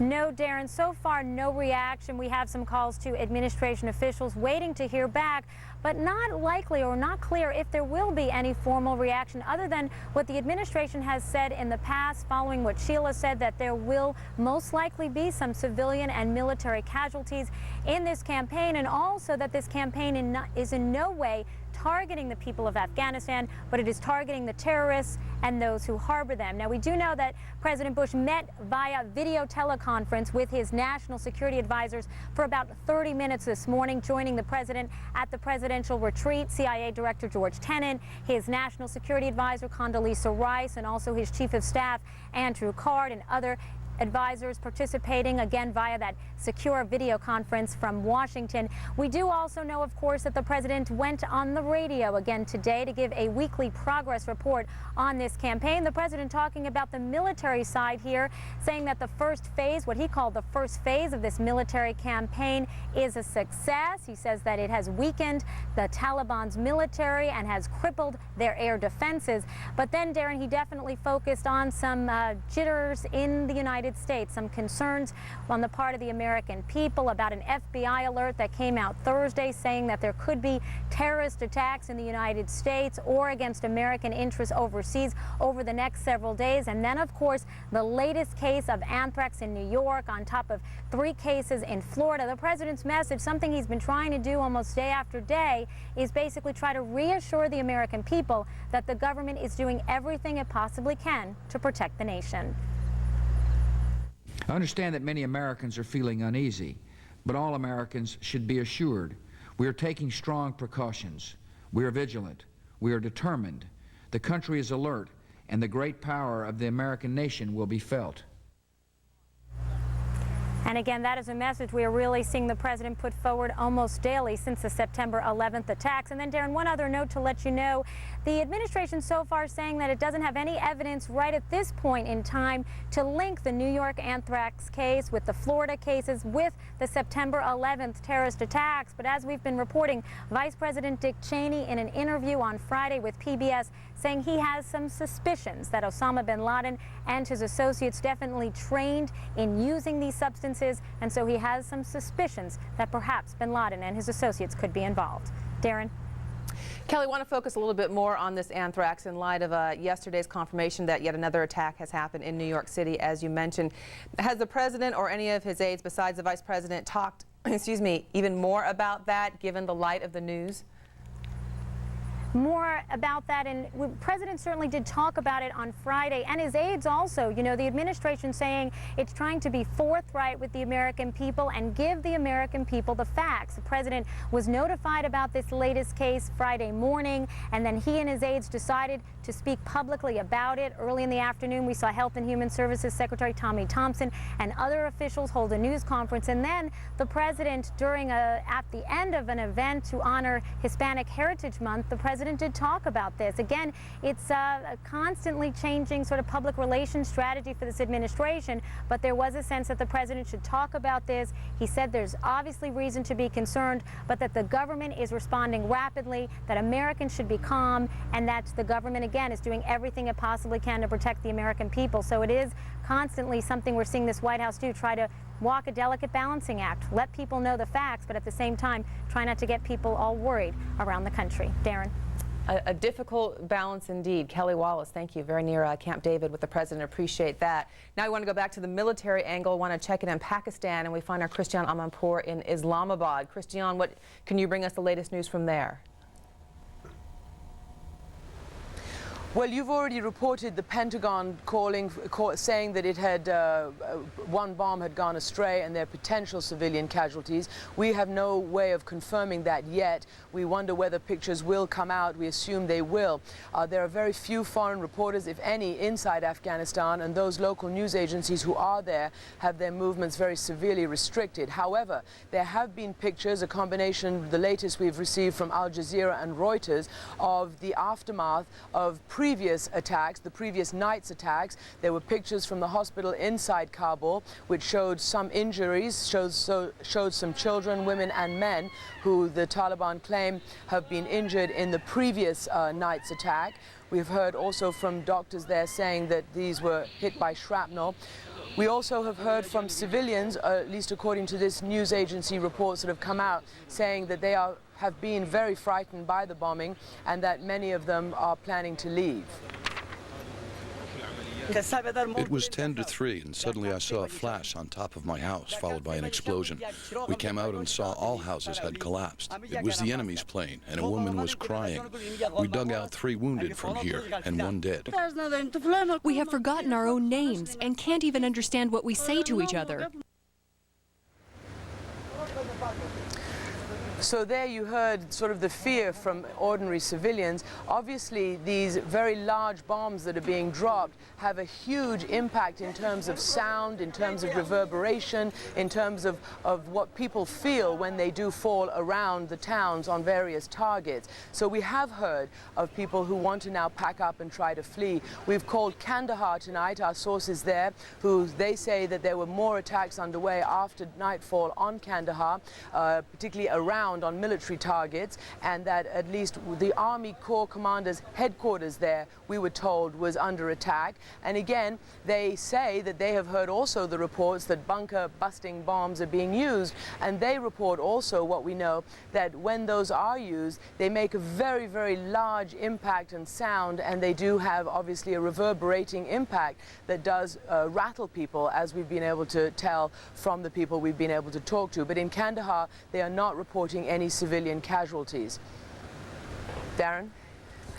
No, Darren, so far no reaction. We have some calls to administration officials waiting to hear back, but not likely or not clear if there will be any formal reaction other than what the administration has said in the past, following what Sheila said, that there will most likely be some civilian and military casualties in this campaign, and also that this campaign is in no way targeting the people of Afghanistan, but it is targeting the terrorists and those who harbor them. Now, we do know that President Bush met via video teleconference with his national security advisors for about 30 minutes this morning, joining the president at the presidential retreat. CIA Director George Tenet, his national security advisor Condoleezza Rice, and also his chief of staff Andrew Card, and other advisors participating again via that secure video conference from Washington. We do also know, of course, that the president went on the radio again today to give a weekly progress report on this campaign. The president talking about the military side here, saying that the first phase, what he called the first phase of this military campaign, is a success. He says that it has weakened the Taliban's military and has crippled their air defenses. But then, Darren, he definitely focused on some jitters in the United United States. Some concerns on the part of the American people about an FBI alert that came out Thursday saying that there could be terrorist attacks in the United States or against American interests overseas over the next several days. And then, of course, the latest case of anthrax in New York on top of 3 cases in Florida. The president's message, something he's been trying to do almost day after day, is basically try to reassure the American people that the government is doing everything it possibly can to protect the nation. I understand that many Americans are feeling uneasy, but all Americans should be assured we are taking strong precautions. We are vigilant. We are determined. The country is alert, and the great power of the American nation will be felt. And again, that is a message we are really seeing the president put forward almost daily since the September 11th attacks. And then, Darren, one other note to let you know, the administration so far saying that it doesn't have any evidence right at this point in time to link the New York anthrax case with the Florida cases with the September 11th terrorist attacks. But as we've been reporting, Vice President Dick Cheney in an interview on Friday with PBS saying he has some suspicions that Osama bin Laden and his associates definitely trained in using these substances, and so he has some suspicions that perhaps bin Laden and his associates could be involved. Darren? Kelly, I want to focus a little bit more on this anthrax in light of yesterday's confirmation that yet another attack has happened in New York City, as you mentioned. Has the president or any of his aides besides the vice president talked, even more about that given the light of the news? More about that, and the president certainly did talk about it on Friday, and his aides also. You know, the administration saying it's trying to be forthright with the American people and give the American people the facts. The president was notified about this latest case Friday morning, and then he and his aides decided to speak publicly about it. Early in the afternoon, we saw Health and Human Services Secretary Tommy Thompson and other officials hold a news conference, and then the president, at the end of an event to honor Hispanic Heritage Month, the president did talk about this. Again, it's a constantly changing sort of public relations strategy for this administration, but there was a sense that the president should talk about this. He said there's obviously reason to be concerned, but that the government is responding rapidly, that Americans should be calm, and that the government, again, is doing everything it possibly can to protect the American people. So it is constantly something we're seeing this White House do, try to walk a delicate balancing act, let people know the facts, but at the same time, try not to get people all worried around the country. Darren? A difficult balance indeed. Kelly Wallace, thank you. Very near Camp David with the president. Appreciate that. Now we want to go back to the military angle. We want to check in Pakistan, and we find our Christian Amanpour in Islamabad. Christian, what can you bring us the latest news from there? Well, you've already reported the Pentagon saying that it had one bomb had gone astray and there are potential civilian casualties. We have no way of confirming that yet. We wonder whether pictures will come out. We assume they will. There are very few foreign reporters, if any, inside Afghanistan, and those local news agencies who are there have their movements very severely restricted. However, there have been pictures, a combination, the latest we've received from Al Jazeera and Reuters, of the aftermath of previous attacks, the previous night's attacks. There were pictures from the hospital inside Kabul which showed some injuries, showed some children, women and men who the Taliban claim have been injured in the previous night's attack. We've heard also from doctors there saying that these were hit by shrapnel. We also have heard from civilians, at least according to this news agency reports that have come out, saying that they have been very frightened by the bombing and that many of them are planning to leave. It was 10 to 3, and suddenly I saw a flash on top of my house, followed by an explosion. We came out and saw all houses had collapsed. It was the enemy's plane, and a woman was crying. We dug out 3 wounded from here, and 1 dead. We have forgotten our own names and can't even understand what we say to each other. So there you heard sort of the fear from ordinary civilians. Obviously, these very large bombs that are being dropped have a huge impact in terms of sound, in terms of reverberation, in terms of what people feel when they do fall around the towns on various targets. So we have heard of people who want to now pack up and try to flee. We've called Kandahar tonight, our sources there, who they say that there were more attacks underway after nightfall on Kandahar, particularly around found on military targets, and that at least the Army Corps Commander's headquarters there, we were told, was under attack. And again, they say that they have heard also the reports that bunker-busting bombs are being used, and they report also what we know, that when those are used, they make a very, very large impact and sound, and they do have obviously a reverberating impact that does rattle people, as we've been able to tell from the people we've been able to talk to. But in Kandahar, they are not reporting any civilian casualties. Darren?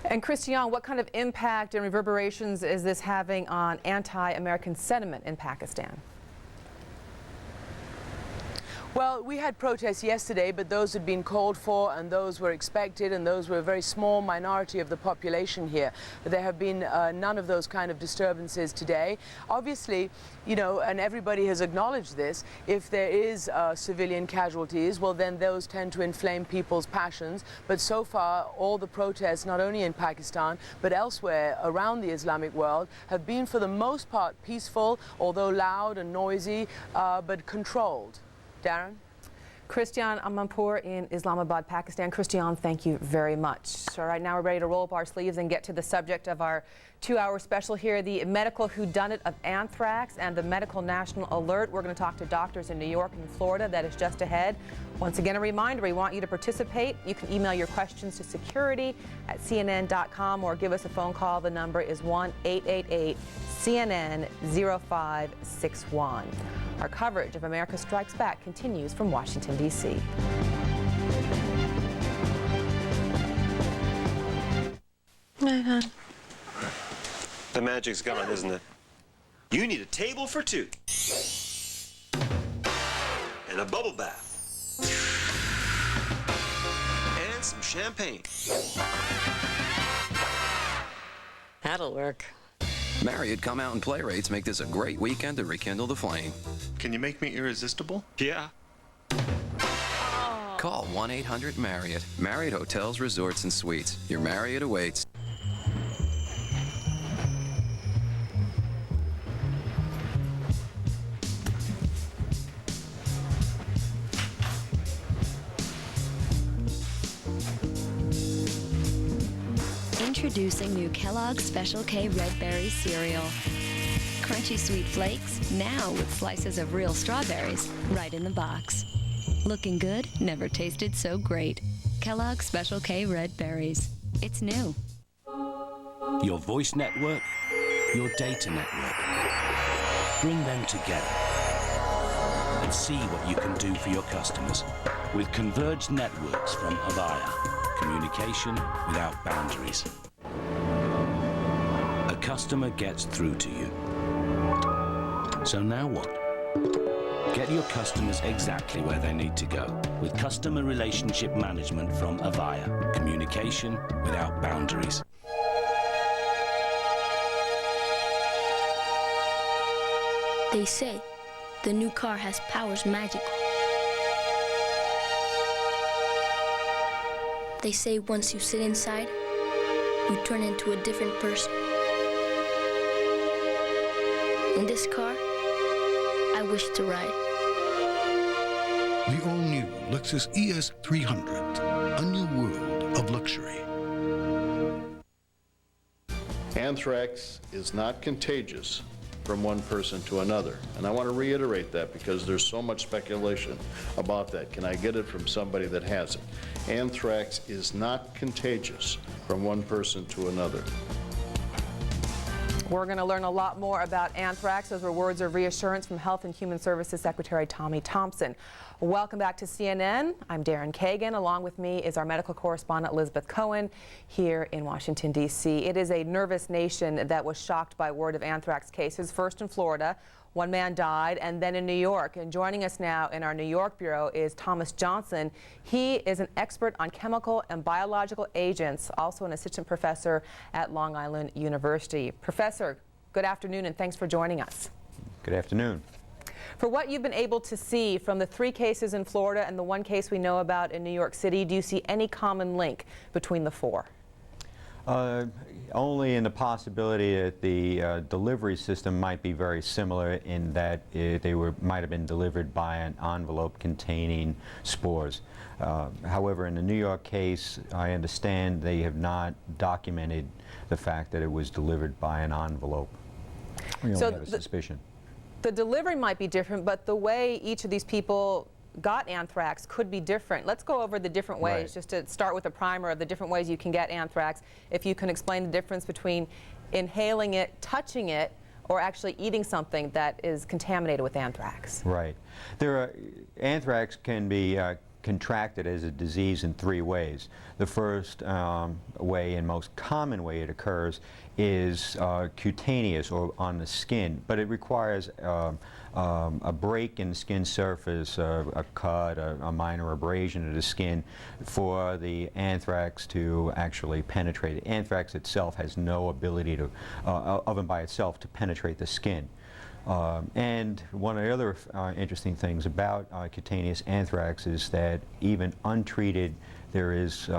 And Christian, what kind of impact and reverberations is this having on anti-American sentiment in Pakistan? Well, we had protests yesterday, but those had been called for and those were expected, and those were a very small minority of the population here. There have been none of those kind of disturbances today. Obviously, you know, and everybody has acknowledged this, if there is civilian casualties, well then those tend to inflame people's passions. But so far, all the protests, not only in Pakistan, but elsewhere around the Islamic world, have been for the most part peaceful, although loud and noisy, but controlled. Darren? Christian Amanpour in Islamabad, Pakistan. Christian, thank you very much. All right, now we're ready to roll up our sleeves and get to the subject of our 2-hour special here, the medical whodunit of anthrax and the medical national alert. We're going to talk to doctors in New York and Florida. That is just ahead. Once again, a reminder, we want you to participate. You can email your questions to security@cnn.com or give us a phone call. The number is 1-888-CNN-0561. Our coverage of America Strikes Back continues from Washington, D.C. The magic's gone, isn't it? You need a table for two. And a bubble bath. And some champagne. That'll work. Marriott Come Out and Play rates make this a great weekend to rekindle the flame. Can you make me irresistible? Yeah. Call 1-800-MARRIOTT. Marriott Hotels, Resorts, and Suites. Your Marriott awaits. Introducing new Kellogg's Special K Red Berry cereal. Crunchy sweet flakes, now with slices of real strawberries, right in the box. Looking good, never tasted so great. Kellogg's Special K Red Berries. It's new. Your voice network, your data network. Bring them together and see what you can do for your customers with converged networks from Avaya. Communication without boundaries. A customer gets through to you. So now what? Get your customers exactly where they need to go with customer relationship management from Avaya. Communication without boundaries. They say the new car has powers magical. They say once you sit inside, you turn into a different person. In this car, I wish to ride. The all-new Lexus ES 300, a new world of luxury. Anthrax is not contagious from one person to another. And I want to reiterate that because there's so much speculation about that. Can I get it from somebody that has it? Anthrax is not contagious from one person to another. We're going to learn a lot more about anthrax. Those were words of reassurance from Health and Human Services Secretary Tommy Thompson. Welcome back to CNN. I'm Darren Kagan. Along with me is our medical correspondent Elizabeth Cohen here in Washington, D.C. It is a nervous nation that was shocked by word of anthrax cases, first in Florida. One man died, and then in New York. And joining us now in our New York bureau is Thomas Johnson. He is an expert on chemical and biological agents, also an assistant professor at Long Island University. Professor, good afternoon, and thanks for joining us. Good afternoon. For what you've been able to see from the 3 cases in Florida and the 1 case we know about in New York City, do you see any common link between the 4? Only in the possibility that the delivery system might be very similar in that they might have been delivered by an envelope containing spores. However, in the New York case, I understand they have not documented the fact that it was delivered by an envelope. We only have a suspicion. The delivery might be different, but the way each of these people got anthrax could be different. Let's go over the different ways, just to start with a primer of the different ways you can get anthrax. If you can explain the difference between inhaling it, touching it, or actually eating something that is contaminated with anthrax. Right. Anthrax can be contracted as a disease in 3 ways. The first way and most common way it occurs is cutaneous, or on the skin, but it requires a break in the skin surface, a cut, a minor abrasion of the skin for the anthrax to actually penetrate. Anthrax itself has no ability to, of and by itself, to penetrate the skin. And one of the other interesting things about cutaneous anthrax is that even untreated, there is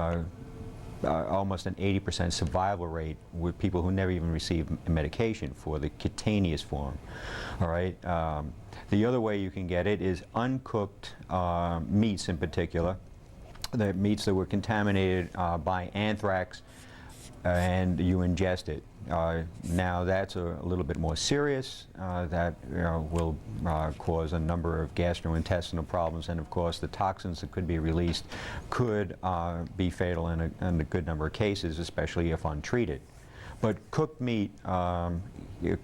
almost an 80% survival rate with people who never even receive medication for the cutaneous form. All right. The other way you can get it is uncooked meats, in particular, the meats that were contaminated by anthrax, and you ingest it. Now that's a little bit more serious. That will cause a number of gastrointestinal problems, and of course the toxins that could be released could be fatal in a good number of cases, especially if untreated. But cooked meat, standard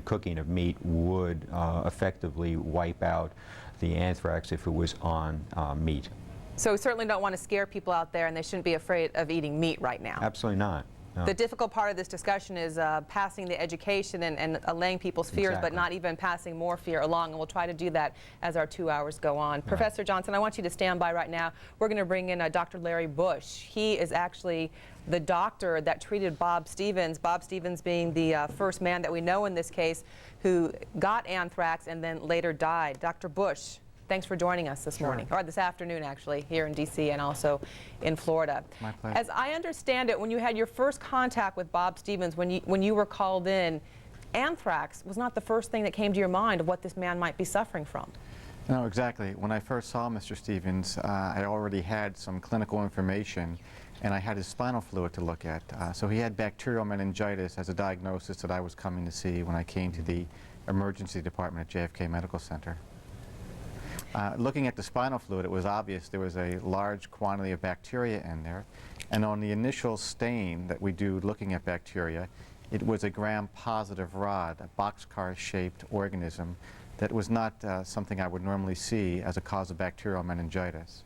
cooking of meat would effectively wipe out the anthrax if it was on meat. So we certainly don't want to scare people out there, and they shouldn't be afraid of eating meat right now. Absolutely not. No. The difficult part of this discussion is passing the education and allaying people's fears, but not even passing more fear along, and we'll try to do that as our 2 hours go on. Right. Professor Johnson, I want you to stand by right now. We're going to bring in Dr. Larry Bush. He is actually the doctor that treated Bob Stevens being the first man that we know in this case who got anthrax and then later died. Dr. Bush, thanks for joining us this morning, or this afternoon actually, here in D.C. and also in Florida. My pleasure. As I understand it, when you had your first contact with Bob Stevens, when you were called in, anthrax was not the first thing that came to your mind of what this man might be suffering from. No, exactly. When I first saw Mr. Stevens, I already had some clinical information, and I had his spinal fluid to look at. So he had bacterial meningitis as a diagnosis that I was coming to see when I came to the emergency department at JFK Medical Center. Looking at the spinal fluid, it was obvious there was a large quantity of bacteria in there, and on the initial stain that we do looking at bacteria, it was a gram-positive rod, a boxcar-shaped organism that was not something I would normally see as a cause of bacterial meningitis.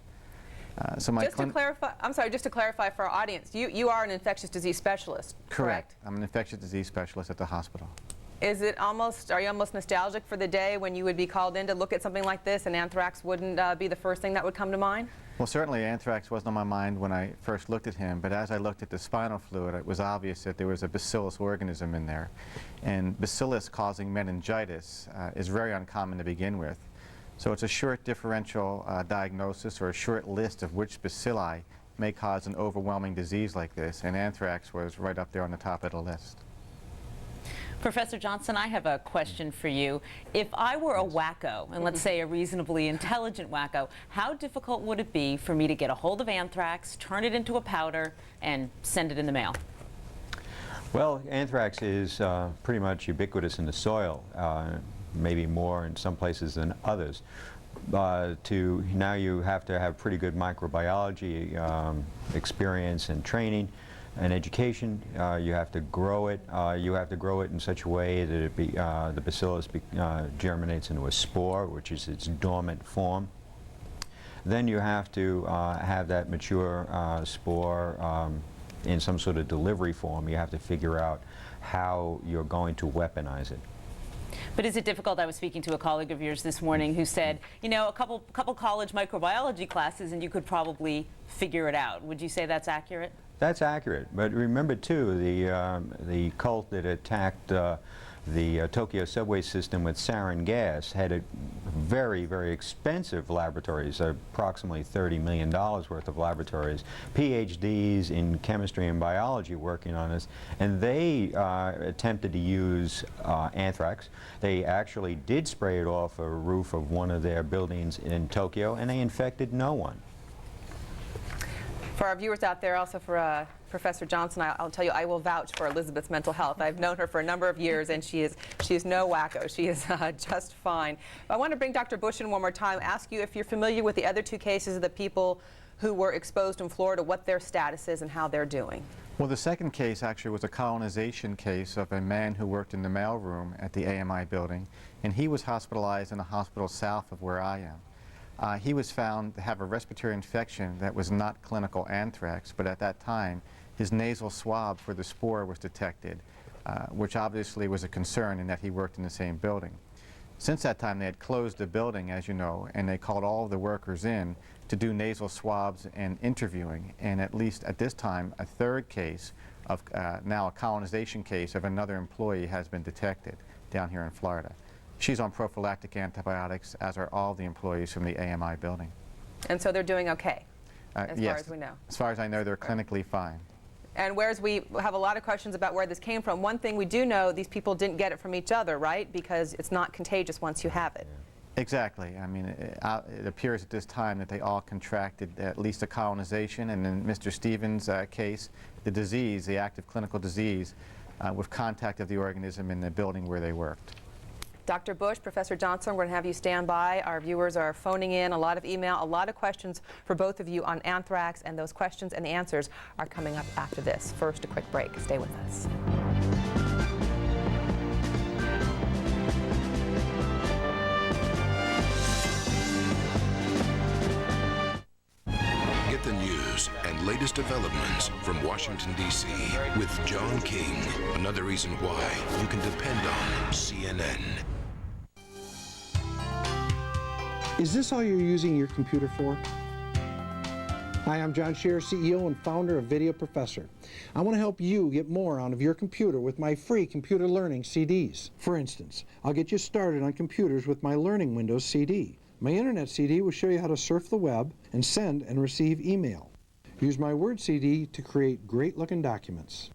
So my just to clarify, I'm sorry, just to clarify for our audience, you are an infectious disease specialist, correct? I'm an infectious disease specialist at the hospital. Are you almost nostalgic for the day when you would be called in to look at something like this and anthrax wouldn't be the first thing that would come to mind? Well, certainly anthrax wasn't on my mind when I first looked at him, but as I looked at the spinal fluid, it was obvious that there was a bacillus organism in there. And bacillus causing meningitis is very uncommon to begin with. So it's a short differential diagnosis, or a short list of which bacilli may cause an overwhelming disease like this, and anthrax was right up there on the top of the list. Professor Johnson, I have a question for you. If I were a wacko, and let's say a reasonably intelligent wacko, how difficult would it be for me to get a hold of anthrax, turn it into a powder, and send it in the mail? Well, anthrax is pretty much ubiquitous in the soil, maybe more in some places than others. Now you have to have pretty good microbiology experience and training and education. You have to grow it. You have to grow it in such a way that the bacillus germinates into a spore, which is its dormant form. Then you have to have that mature spore in some sort of delivery form. You have to figure out how you're going to weaponize it. But is it difficult? I was speaking to a colleague of yours this morning who said, you know, a couple college microbiology classes and you could probably figure it out. Would you say that's accurate? That's accurate, but remember too, the cult that attacked The Tokyo subway system with sarin gas had a very, very expensive laboratories, approximately $30 million worth of laboratories, PhDs in chemistry and biology working on this, and they attempted to use anthrax. They actually did spray it off a roof of one of their buildings in Tokyo, and they infected no one. For our viewers out there, also for Professor Johnson, I'll tell you, I will vouch for Elizabeth's mental health. I've known her for a number of years, and she is no wacko. She is just fine. But I want to bring Dr. Bush in one more time, ask you if you're familiar with the other two cases of the people who were exposed in Florida, what their status is and how they're doing. Well, the second case actually was a colonization case of a man who worked in the mailroom at the AMI building, and he was hospitalized in a hospital south of where I am. He was found to have a respiratory infection that was not clinical anthrax, but at that time his nasal swab for the spore was detected, which obviously was a concern in that he worked in the same building. Since that time they had closed the building, as you know, and they called all of the workers in to do nasal swabs and interviewing, and at least at this time a third case of now a colonization case of another employee has been detected down here in Florida. She's on prophylactic antibiotics, as are all the employees from the AMI building. And so they're doing okay, as yes, far as we know? As far as I know, they're clinically fine. And whereas we have a lot of questions about where this came from, one thing we do know, these people didn't get it from each other, right? Because it's not contagious once you have it. Exactly. I mean, it appears at this time that they all contracted at least a colonization, and in Mr. Stevens' case, the disease, the active clinical disease, with contact of the organism in the building where they worked. Dr. Bush, Professor Johnson, we're going to have you stand by. Our viewers are phoning in, a lot of email, a lot of questions for both of you on anthrax, and those questions and the answers are coming up after this. First, a quick break. Stay with us. Get the news and latest developments from Washington, D.C. with John King. Another reason why you can depend on CNN. Is this all you're using your computer for? Hi, I'm John Scherer, CEO and founder of Video Professor. I want to help you get more out of your computer with my free computer learning CDs. For instance, I'll get you started on computers with my Learning Windows CD. My Internet CD will show you how to surf the web and send and receive email. Use my Word CD to create great-looking documents.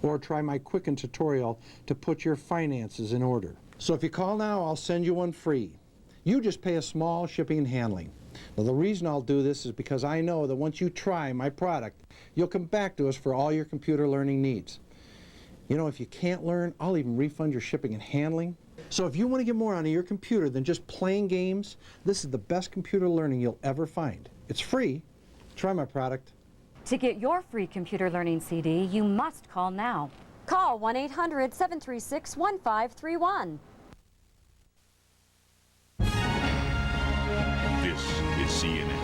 Or try my Quicken tutorial to put your finances in order. So if you call now, I'll send you one free. You just pay a small shipping and handling. Now, the reason I'll do this is because I know that once you try my product, you'll come back to us for all your computer learning needs. You know, if you can't learn, I'll even refund your shipping and handling. So if you want to get more out of your computer than just playing games, this is the best computer learning you'll ever find. It's free. Try my product. To get your free computer learning CD, you must call now. Call 1-800-736-1531. This is CNN.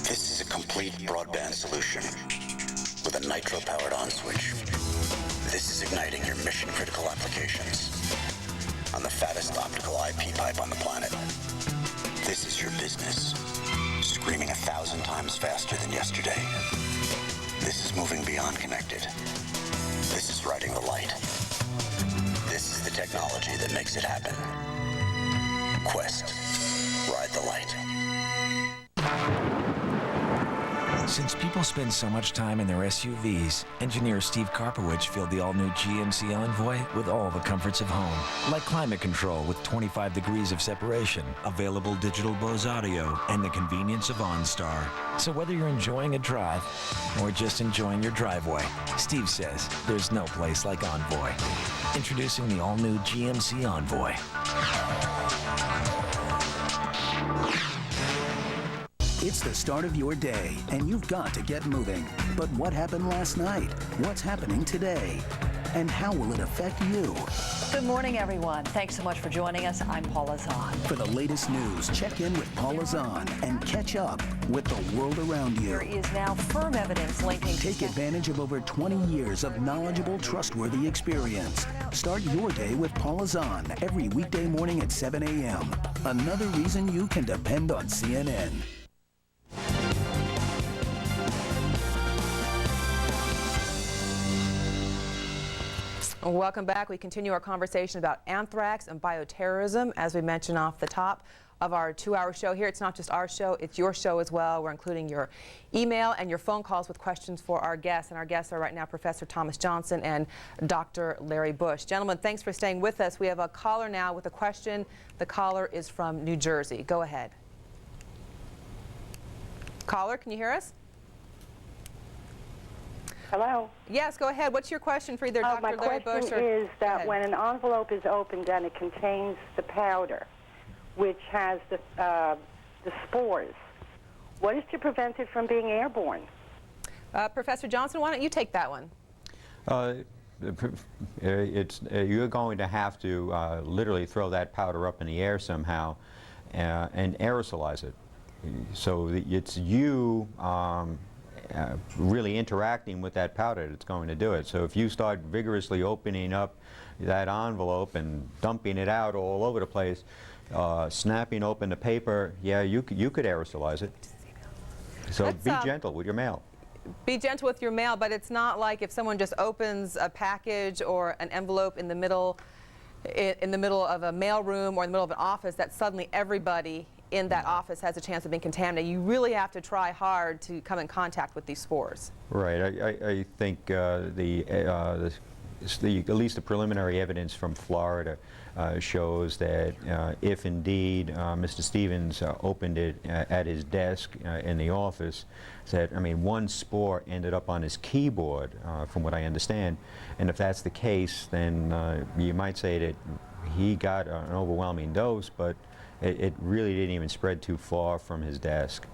This is a complete broadband solution with a nitro-powered on switch. This is igniting your mission-critical applications on the fattest optical IP pipe on the planet. This is your business, screaming 1,000 times faster than yesterday. This is moving beyond connected. This is riding the light. This is the technology that makes it happen. Quest. Ride the light. Since people spend so much time in their SUVs, engineer Steve Karpowicz filled the all-new GMC Envoy with all the comforts of home, like climate control with 25 degrees of separation, available digital Bose audio, and the convenience of OnStar. So whether you're enjoying a drive or just enjoying your driveway, Steve says there's no place like Envoy. Introducing the all-new GMC Envoy. It's the start of your day, and you've got to get moving. But what happened last night? What's happening today? And how will it affect you? Good morning, everyone. Thanks so much for joining us. I'm Paula Zahn. For the latest news, check in with Paula Zahn and catch up with the world around you. There is now firm evidence linking... Take advantage of over 20 years of knowledgeable, trustworthy experience. Start your day with Paula Zahn every weekday morning at 7 a.m. Another reason you can depend on CNN. Welcome back. We continue our conversation about anthrax and bioterrorism, as we mentioned off the top of our 2-hour show here. It's not just our show, it's your show as well. We're including your email and your phone calls with questions for our guests. And our guests are right now Professor Thomas Johnson and Dr. Larry Bush. Gentlemen, thanks for staying with us. We have a caller now with a question. The caller is from New Jersey. Go ahead. Caller, can you hear us? Hello? Yes, go ahead. What's your question for either Dr. Larry Bush or... My question is that when an envelope is opened and it contains the powder, which has the spores, what is to prevent it from being airborne? Professor Johnson, why don't you take that one? You're going to have to literally throw that powder up in the air somehow and aerosolize it. So it's you really interacting with that powder that's going to do it. So if you start vigorously opening up that envelope and dumping it out all over the place, snapping open the paper, yeah, you could aerosolize it. So be gentle with your mail. Be gentle with your mail, but it's not like if someone just opens a package or an envelope in the middle of a mail room or in the middle of an office that suddenly everybody in that office has a chance of being contaminated. You really have to try hard to come in contact with these spores. Right. I think at least the preliminary evidence from Florida shows that if indeed Mr. Stevens opened it at his desk in the office, that, I mean, one spore ended up on his keyboard, from what I understand. And if that's the case, then you might say that he got an overwhelming dose, but it really didn't even spread too far from his desk.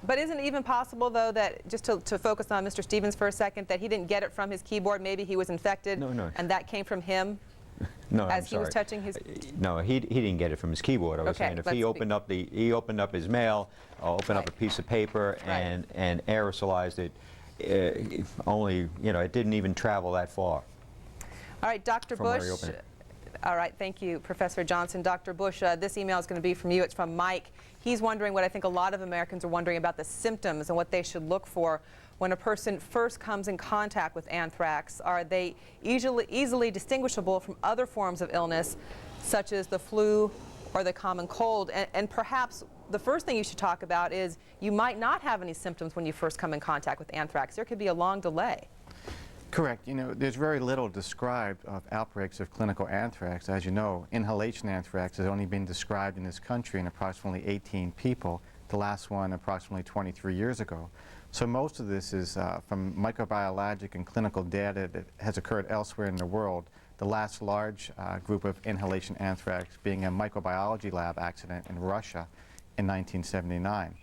But isn't it even possible, though, that, just to focus on Mr. Stevens for a second, that he didn't get it from his keyboard? Maybe he was infected, and that came from him as he was touching his... No, he didn't get it from his keyboard. I was saying if he opened up his mail, opened up a piece of paper and aerosolized it, only, you know, it didn't even travel that far. All right, Dr. Bush. All right, thank you, Professor Johnson. Dr. Bush, this email is going to be from you. It's from Mike. He's wondering what I think a lot of Americans are wondering about the symptoms and what they should look for when a person first comes in contact with anthrax. Are they easily distinguishable from other forms of illness, such as the flu or the common cold? And perhaps the first thing you should talk about is you might not have any symptoms when you first come in contact with anthrax. There could be a long delay. Correct. You know, there's very little described of outbreaks of clinical anthrax. As you know, inhalation anthrax has only been described in this country in approximately 18 people, the last one approximately 23 years ago. So most of this is from microbiologic and clinical data that has occurred elsewhere in the world, the last large group of inhalation anthrax being a microbiology lab accident in Russia in 1979.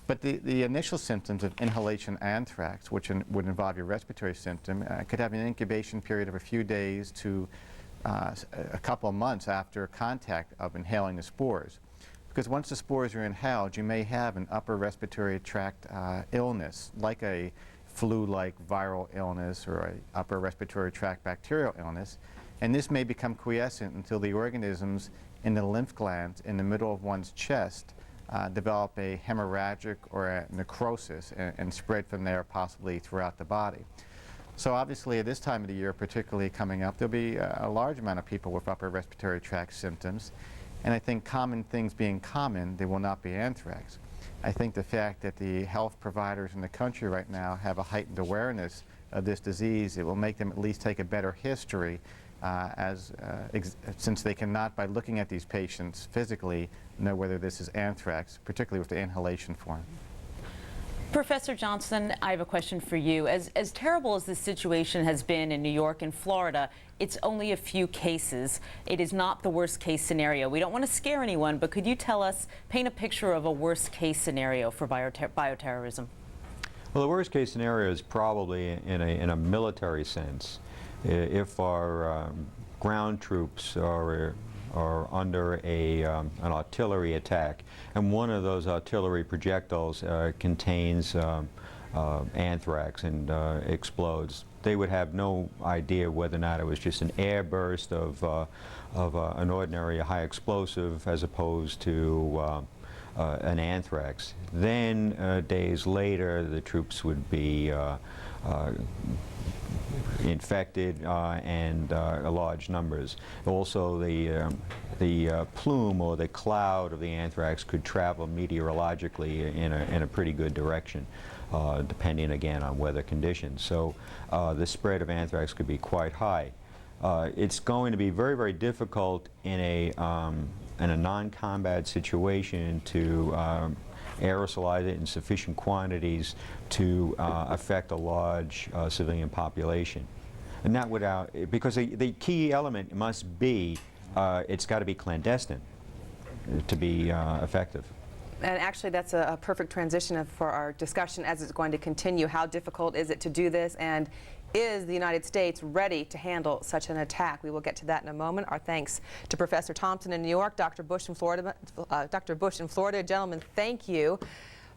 But the initial symptoms of inhalation anthrax, which would involve your respiratory symptom, could have an incubation period of a few days to a couple of months after contact of inhaling the spores. Because once the spores are inhaled, you may have an upper respiratory tract illness, like a flu-like viral illness or an upper respiratory tract bacterial illness. And this may become quiescent until the organisms in the lymph glands in the middle of one's chest develop a hemorrhagic or a necrosis and spread from there possibly throughout the body. So obviously at this time of the year, particularly coming up, there'll be a large amount of people with upper respiratory tract symptoms. And I think common things being common, they will not be anthrax. I think the fact that the health providers in the country right now have a heightened awareness of this disease, it will make them at least take a better history since they cannot, by looking at these patients physically, know whether this is anthrax, particularly with the inhalation form. Professor Johnson, I have a question for you. As terrible as this situation has been in New York and Florida, it's only a few cases. It is not the worst case scenario. We don't want to scare anyone, but could you tell us, paint a picture of a worst case scenario for bioterrorism? Well, the worst case scenario is probably in a military sense. If our ground troops are under an artillery attack, and one of those artillery projectiles contains anthrax and explodes, they would have no idea whether or not it was just an airburst of an ordinary high explosive as opposed to an anthrax. Then days later, the troops would be infected and large numbers. Also, the plume or the cloud of the anthrax could travel meteorologically in a pretty good direction, depending again on weather conditions. So the spread of anthrax could be quite high. It's going to be very, very difficult in a non-combat situation to aerosolize it in sufficient quantities to affect a large civilian population. And not without, because the key element must be, it's got to be clandestine to be effective. And actually, that's a perfect transition for our discussion as it's going to continue. How difficult is it to do this, and is the United States ready to handle such an attack? We will get to that in a moment. Our thanks to Professor Thompson in New York, Dr. Bush in Florida. Gentlemen, thank you.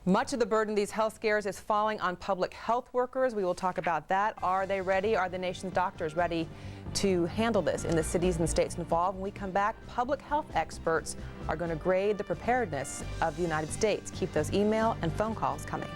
Much of the burden of these health scares is falling on public health workers. We will talk about that. Are they ready? Are the nation's doctors ready to handle this in the cities and states involved? When we come back, public health experts are going to grade the preparedness of the United States. Keep those email and phone calls coming.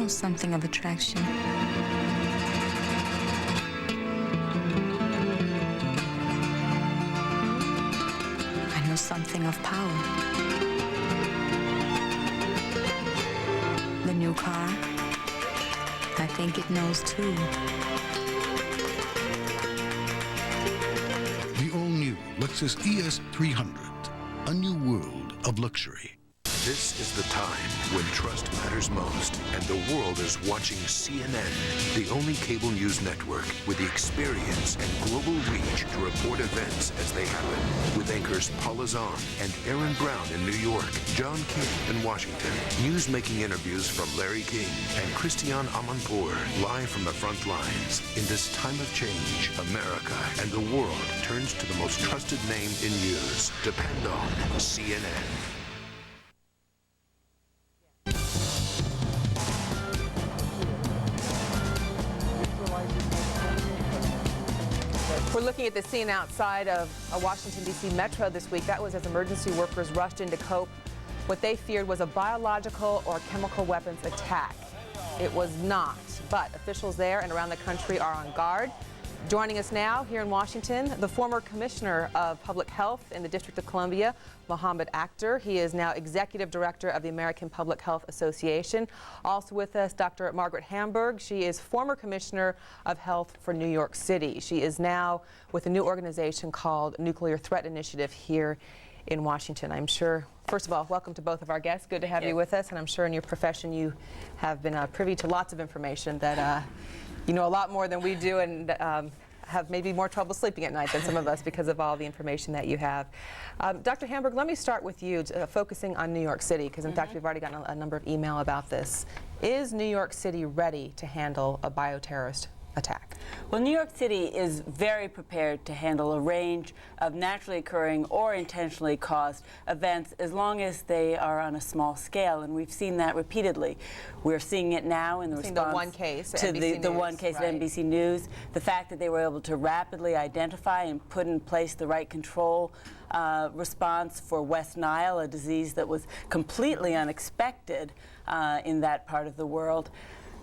Something of attraction. I know something of power. The new car, I think it knows too. The all-new Lexus ES 300, a new world of luxury. This is the time when trust matters most, and the world is watching CNN, the only cable news network with the experience and global reach to report events as they happen. With anchors Paula Zahn and Aaron Brown in New York, John King in Washington, news-making interviews from Larry King and Christiane Amanpour, live from the front lines. In this time of change, America and the world turns to the most trusted name in news. Depend on CNN. We're looking at the scene outside of a Washington, D.C. metro this week. That was as emergency workers rushed in to cope. What they feared was a biological or chemical weapons attack. It was not, but officials there and around the country are on guard. Joining us now here in Washington, the former Commissioner of Public Health in the District of Columbia, Mohammed Akhtar. He is now Executive Director of the American Public Health Association. Also with us, Dr. Margaret Hamburg. She is former Commissioner of Health for New York City. She is now with a new organization called Nuclear Threat Initiative here in Washington. I'm sure, first of all, welcome to both of our guests. Good to have you with us, and I'm sure in your profession you have been privy to lots of information that you know a lot more than we do, and have maybe more trouble sleeping at night than some of us because of all the information that you have. Dr. Hamburg, let me start with you, focusing on New York City, because in fact we've already gotten a number of email about this. Is New York City ready to handle a bioterrorist attack? Well, New York City is very prepared to handle a range of naturally occurring or intentionally caused events as long as they are on a small scale, and we've seen that repeatedly. We're seeing it now in the response the one case to the one case at NBC News. The fact that they were able to rapidly identify and put in place the right control response for West Nile, a disease that was completely unexpected in that part of the world.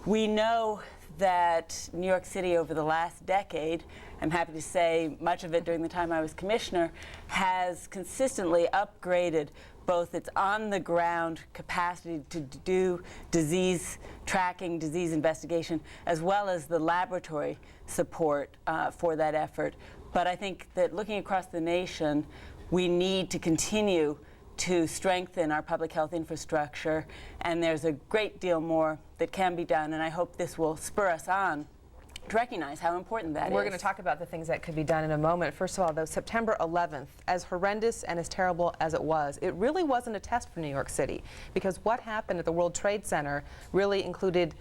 We know that New York City over the last decade, I'm happy to say much of it during the time I was commissioner, has consistently upgraded both its on-the-ground capacity to do disease tracking, disease investigation, as well as the laboratory support for that effort. But I think that looking across the nation, we need to continue to strengthen our public health infrastructure, and there's a great deal more that can be done, and I hope this will spur us on to recognize how important that is. We're going to talk about the things that could be done in a moment. First of all, though, September 11th, as horrendous and as terrible as it really wasn't a test for New York City, because what happened at the World Trade Center really included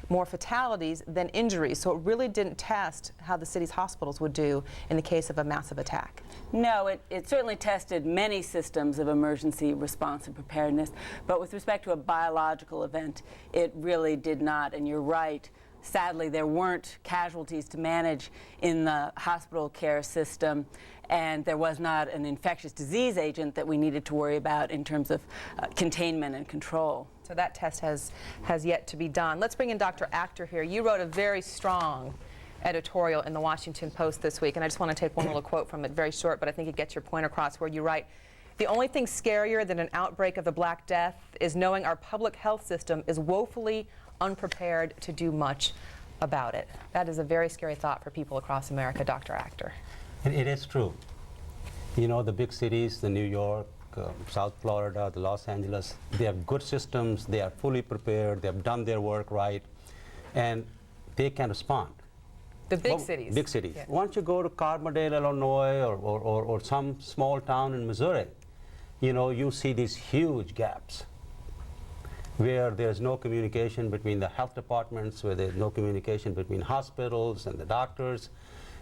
more fatalities than injuries, so it really didn't test how the city's hospitals would do in the case of a massive attack. No, it certainly tested many systems of emergency response and preparedness, but with respect to a biological event, it really did not, and you're right. Sadly, there weren't casualties to manage in the hospital care system, and there was not an infectious disease agent that we needed to worry about in terms of containment and control. So that test has yet to be done. Let's bring in Dr. Achter here. You wrote a very strong editorial in the Washington Post this week, and I just want to take one little quote from it, very short, but I think it gets your point across, where you write, "The only thing scarier than an outbreak of the Black Death is knowing our public health system is woefully unprepared to do much about it." That is a very scary thought for people across America, Dr. Achter. It is true. You know, the big cities, the New York, South Florida, the Los Angeles, they have good systems, they are fully prepared, they have done their work right, and they can respond. The big cities. Big cities. Yeah. Once you go to Carbondale, Illinois, or some small town in Missouri, you know, you see these huge gaps where there's no communication between the health departments, where there's no communication between hospitals and the doctors,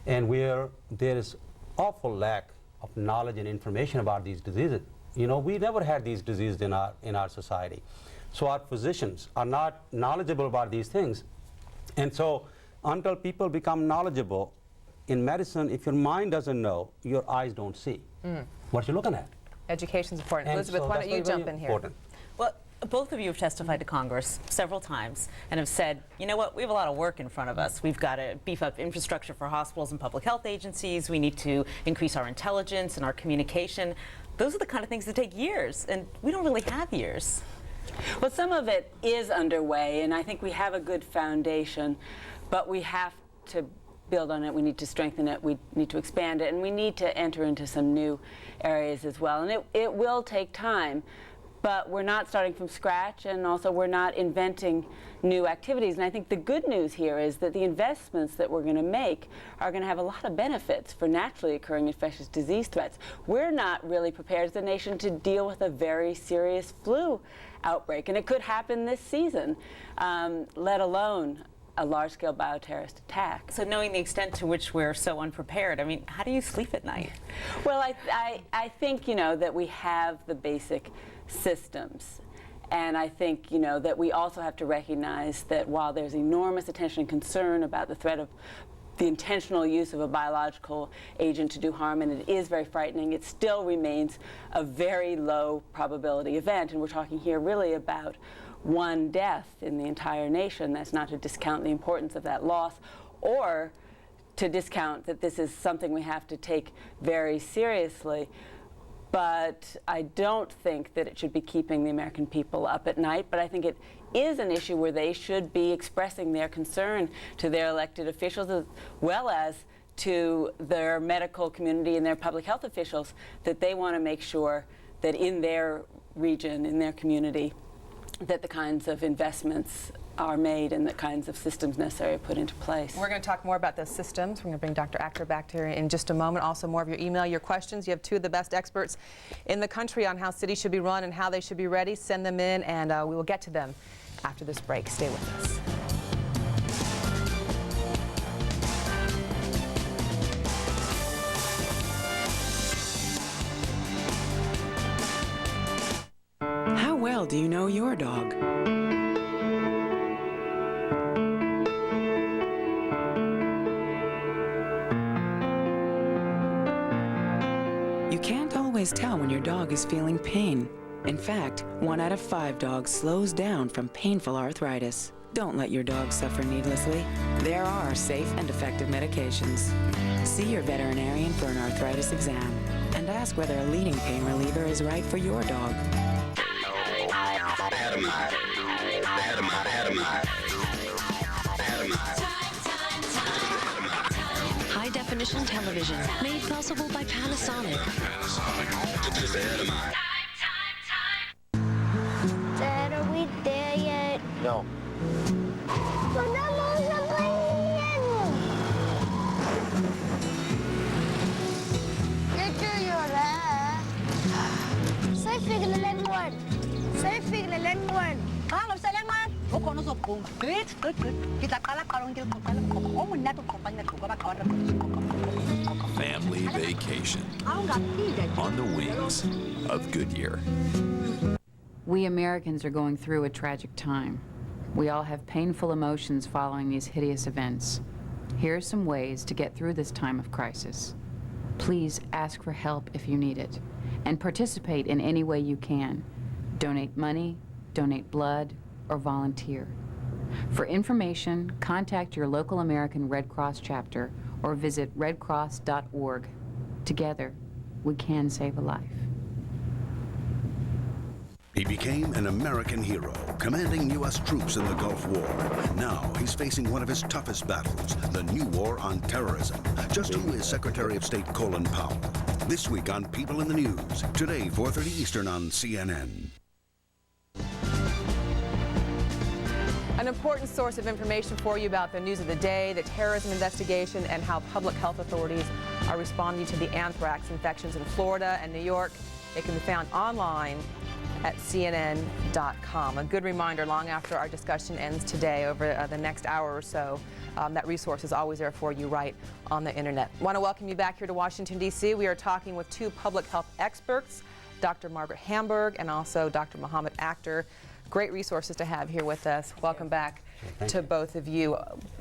and where there is awful lack of knowledge and information about these diseases. You know, we never had these diseases in our society. So our physicians are not knowledgeable about these things. And so until people become knowledgeable in medicine, if your mind doesn't know, your eyes don't see what you're looking at. Education's important. And Elizabeth, so why don't you jump in here? Important. Well, both of you have testified to Congress several times and have said, you know what, we have a lot of work in front of us. We've got to beef up infrastructure for hospitals and public health agencies. We need to increase our intelligence and our communication. Those are the kind of things that take years, and we don't really have years. Well, some of it is underway, and I think we have a good foundation, but we have to build on it. We need to strengthen it. We need to expand it, and we need to enter into some new areas as well. And it will take time. But we're not starting from scratch, and also we're not inventing new activities. And I think the good news here is that the investments that we're going to make are going to have a lot of benefits for naturally occurring infectious disease threats. We're not really prepared as a nation to deal with a very serious flu outbreak, and it could happen this season, let alone a large-scale bioterrorist attack. So knowing the extent to which we're so unprepared, I mean, how do you sleep at night? Well, I think, you know, that we have the basic systems. And I think, you know, that we also have to recognize that while there's enormous attention and concern about the threat of the intentional use of a biological agent to do harm, and it is very frightening, it still remains a very low probability event. And we're talking here really about one death in the entire nation. That's not to discount the importance of that loss, or to discount that this is something we have to take very seriously. But I don't think that it should be keeping the American people up at night. But I think it is an issue where they should be expressing their concern to their elected officials, as well as to their medical community and their public health officials, that they want to make sure that in their region, in their community, that the kinds of investments are made and the kinds of systems necessary are put into place. We're going to talk more about those systems. We're going to bring Dr. Achter back here in just a moment. Also, more of your email, your questions. You have two of the best experts in the country on how cities should be run and how they should be ready. Send them in, and we will get to them after this break. Stay with us. How well do you know your dog? You can't always tell when your dog is feeling pain. In fact, 1 out of 5 dogs slows down from painful arthritis. Don't let your dog suffer needlessly. There are safe and effective medications. See your veterinarian for an arthritis exam and ask whether a leading pain reliever is right for your dog. High-definition television, made possible by Panasonic. Dad, are we there yet? No. Family vacation on the wings of Goodyear. We Americans are going through a tragic time. We all have painful emotions following these hideous events. Here are some ways to get through this time of crisis. Please ask for help if you need it, and participate in any way you can. Donate money, donate blood, or volunteer. For information, contact your local American Red Cross chapter or visit redcross.org. Together, we can save a life. He became an American hero, commanding U.S. troops in the Gulf War. Now he's facing one of his toughest battles, the new war on terrorism. Just who is Secretary of State Colin Powell? This week on People in the News. Today, 4:30 Eastern on CNN. An important source of information for you about the news of the day, the terrorism investigation, and how public health authorities are responding to the anthrax infections in Florida and New York. It can be found online at CNN.com. A good reminder, long after our discussion ends today, over the next hour or so, that resource is always there for you right on the internet. I want to welcome you back here to Washington, D.C. We are talking with two public health experts, Dr. Margaret Hamburg and also Dr. Mohammed Akhtar. Great resources to have here with us. Welcome back to both of you.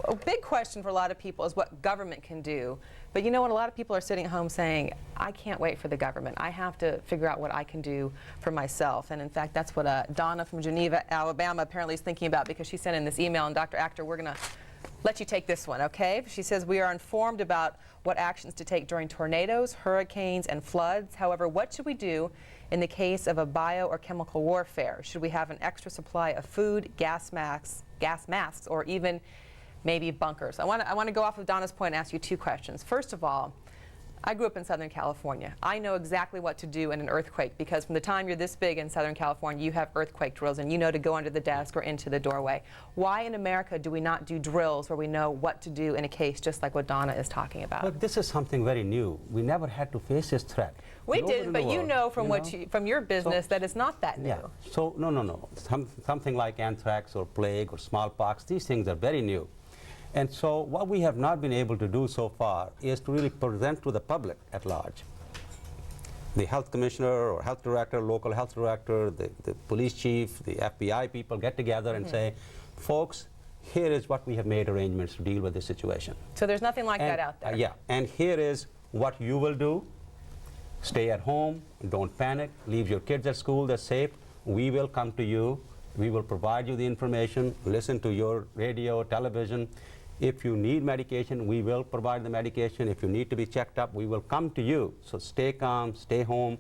A big question for a lot of people is what government can do. But you know what? A lot of people are sitting at home saying, I can't wait for the government. I have to figure out what I can do for myself. And in fact, that's what Donna from Geneva, Alabama apparently is thinking about, because she sent in this email. And Dr. Akhtar, we're going to let you take this one, okay? She says, we are informed about what actions to take during tornadoes, hurricanes, and floods. However, what should we do in the case of a bio or chemical warfare? Should we have an extra supply of food, gas masks, or even maybe bunkers? I want to go off of Donna's point and ask you two questions. First of all, I grew up in Southern California. I know exactly what to do in an earthquake, because from the time you're this big in Southern California, you have earthquake drills and you know to go under the desk or into the doorway. Why in America do we not do drills where we know what to do in a case just like what Donna is talking about? But this is something very new. We never had to face this threat. We did, but you know from from your business that it's not that new. Yeah. So no. Something like anthrax or plague or smallpox, these things are very new. And so what we have not been able to do so far is to really present to the public at large. The health commissioner or health director, local health director, the police chief, the FBI people get together and say, folks, here is what we have made arrangements to deal with this situation. So there's nothing like that out there. Yeah, and here is what you will do. Stay at home, don't panic, leave your kids at school, they're safe. We will come to you, we will provide you the information, listen to your radio, television. If you need medication, we will provide the medication. If you need to be checked up, we will come to you. So stay calm, stay home.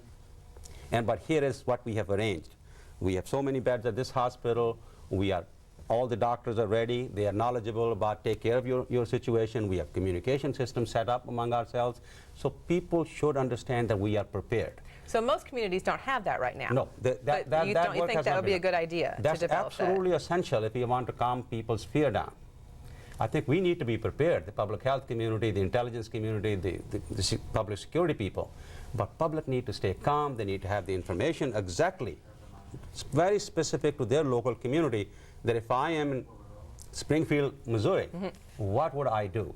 But here is what we have arranged. We have so many beds at this hospital. All the doctors are ready. They are knowledgeable about take care of your situation. We have communication systems set up among ourselves. So people should understand that we are prepared. So most communities don't have that right now. No. Don't you think that would be a good idea to develop that? That's absolutely essential if you want to calm people's fear down. I think we need to be prepared, the public health community, the intelligence community, the public security people. But public need to stay calm. They need to have the information exactly. It's very specific to their local community, that if I am in Springfield, Missouri, what would I do?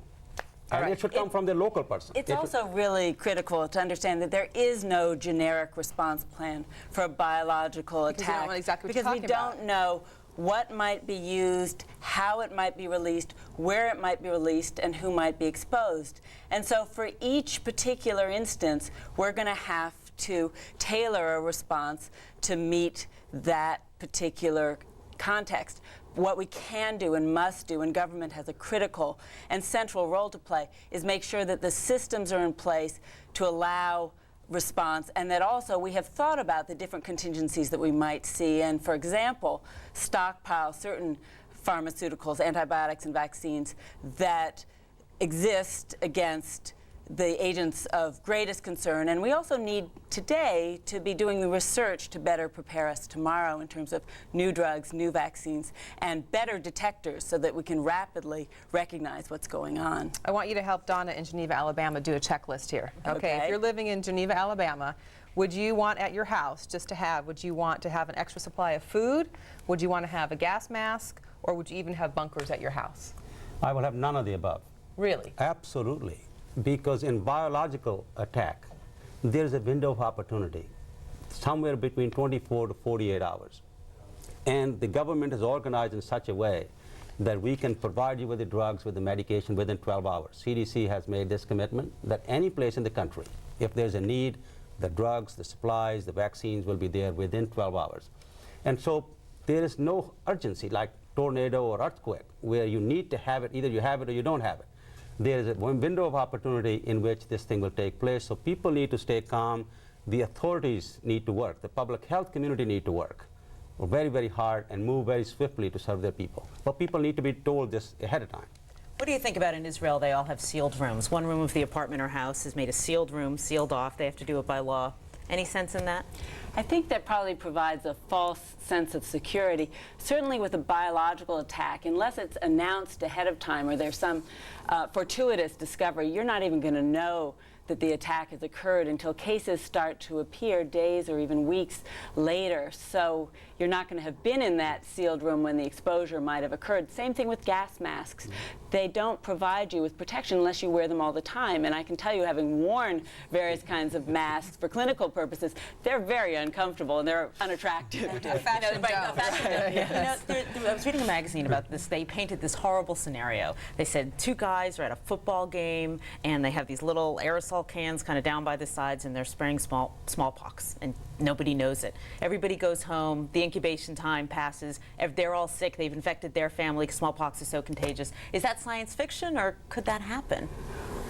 And it should come from the local person. It's also really critical to understand that there is no generic response plan for a biological attack. You don't know exactly what because you're we talking don't know what might be used, how it might be released, where it might be released, and who might be exposed. And so for each particular instance, we're going to have to tailor a response to meet that particular context. What we can do and must do, and government has a critical and central role to play, is make sure that the systems are in place to allow response, and that also we have thought about the different contingencies that we might see, and for example, stockpile certain pharmaceuticals, antibiotics and vaccines that exist against the agents of greatest concern. And we also need today to be doing the research to better prepare us tomorrow in terms of new drugs, new vaccines, and better detectors so that we can rapidly recognize what's going on. I want you to help Donna in Geneva, Alabama do a checklist here. Okay, if you're living in Geneva, Alabama, would you want at your house just to have, would you want to have an extra supply of food? Would you want to have a gas mask? Or would you even have bunkers at your house? I will have none of the above. Really? Absolutely. Because in biological attack, there's a window of opportunity, somewhere between 24 to 48 hours. And the government is organized in such a way that we can provide you with the drugs, with the medication within 12 hours. CDC has made this commitment that any place in the country, if there's a need, the drugs, the supplies, the vaccines will be there within 12 hours. And so there is no urgency like tornado or earthquake where you need to have it, either you have it or you don't have it. There is a window of opportunity in which this thing will take place, so people need to stay calm. The authorities need to work. The public health community need to work very, very hard and move very swiftly to serve their people. But people need to be told this ahead of time. What do you think about in Israel? They all have sealed rooms. One room of the apartment or house is made a sealed room, sealed off. They have to do it by law. Any sense in that? I think that probably provides a false sense of security. Certainly with a biological attack, unless it's announced ahead of time or there's some fortuitous discovery, you're not even going to know that the attack has occurred until cases start to appear days or even weeks later. So you're not going to have been in that sealed room when the exposure might have occurred. Same thing with gas masks. They don't provide you with protection unless you wear them all the time. And I can tell you, having worn various kinds of masks for clinical purposes, they're very uncomfortable and they're unattractive. I was reading a magazine about this. They painted this horrible scenario. They said two guys are at a football game and they have these little aerosol cans kind of down by the sides and they're spraying smallpox and nobody knows it. Everybody goes home, the incubation time passes, they're all sick, they've infected their family, smallpox is so contagious. Is that science fiction or could that happen?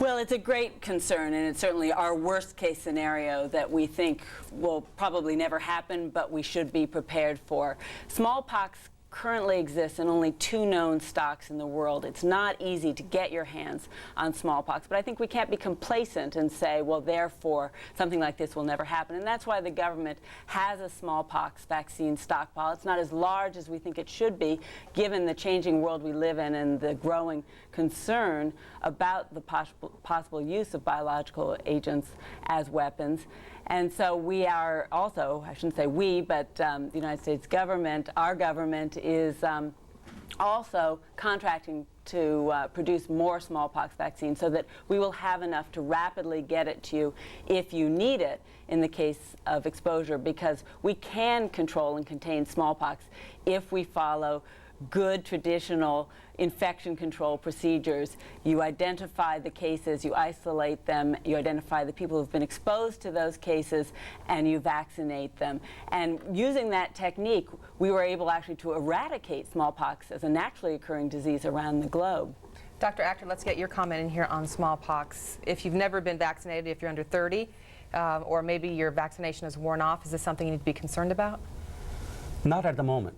Well, it's a great concern, and it's certainly our worst case scenario that we think will probably never happen, but we should be prepared for. Smallpox currently exists in only 2 known stocks in the world. It's not easy to get your hands on smallpox, but I think we can't be complacent and say, well, therefore, something like this will never happen. And that's why the government has a smallpox vaccine stockpile. It's not as large as we think it should be, given the changing world we live in and the growing concern about the possible use of biological agents as weapons. And so we are also, I shouldn't say we, but the United States government, our government is also contracting to produce more smallpox vaccines so that we will have enough to rapidly get it to you if you need it in the case of exposure, because we can control and contain smallpox if we follow good traditional infection control procedures. You identify the cases, you isolate them, you identify the people who've been exposed to those cases, and you vaccinate them. And using that technique, we were able actually to eradicate smallpox as a naturally occurring disease around the globe. Dr. Achter, let's get your comment in here on smallpox. If you've never been vaccinated, if you're under 30, or maybe your vaccination is worn off, is this something you need to be concerned about? Not at the moment.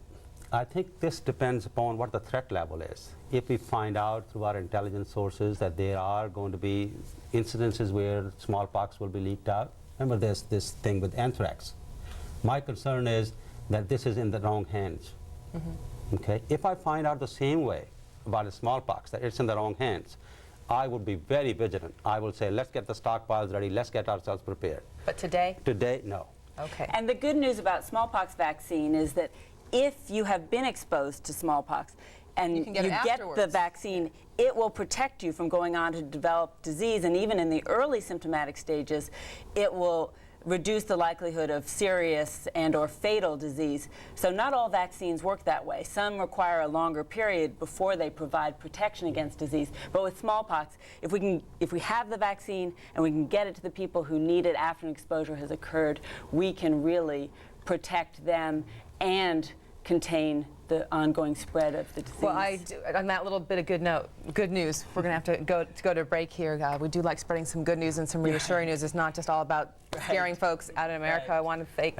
I think this depends upon what the threat level is. If we find out through our intelligence sources that there are going to be incidences where smallpox will be leaked out, remember there's this thing with anthrax. My concern is that this is in the wrong hands. Okay? If I find out the same way about the smallpox, that it's in the wrong hands, I would be very vigilant. I will say, let's get the stockpiles ready, let's get ourselves prepared. But today? Today, no. Okay. And the good news about smallpox vaccine is that if you have been exposed to smallpox and you get the vaccine, it will protect you from going on to develop disease, and even in the early symptomatic stages, it will reduce the likelihood of serious and or fatal disease. So not all vaccines work that way. Some require a longer period before they provide protection against disease. But with smallpox, if we have the vaccine and we can get it to the people who need it after an exposure has occurred, we can really protect them and contain the ongoing spread of the disease. Well, on that little bit of good news, we're going to have to go to break here. We do like spreading some good news and some reassuring news. It's not just all about scaring folks out in America. I want to thank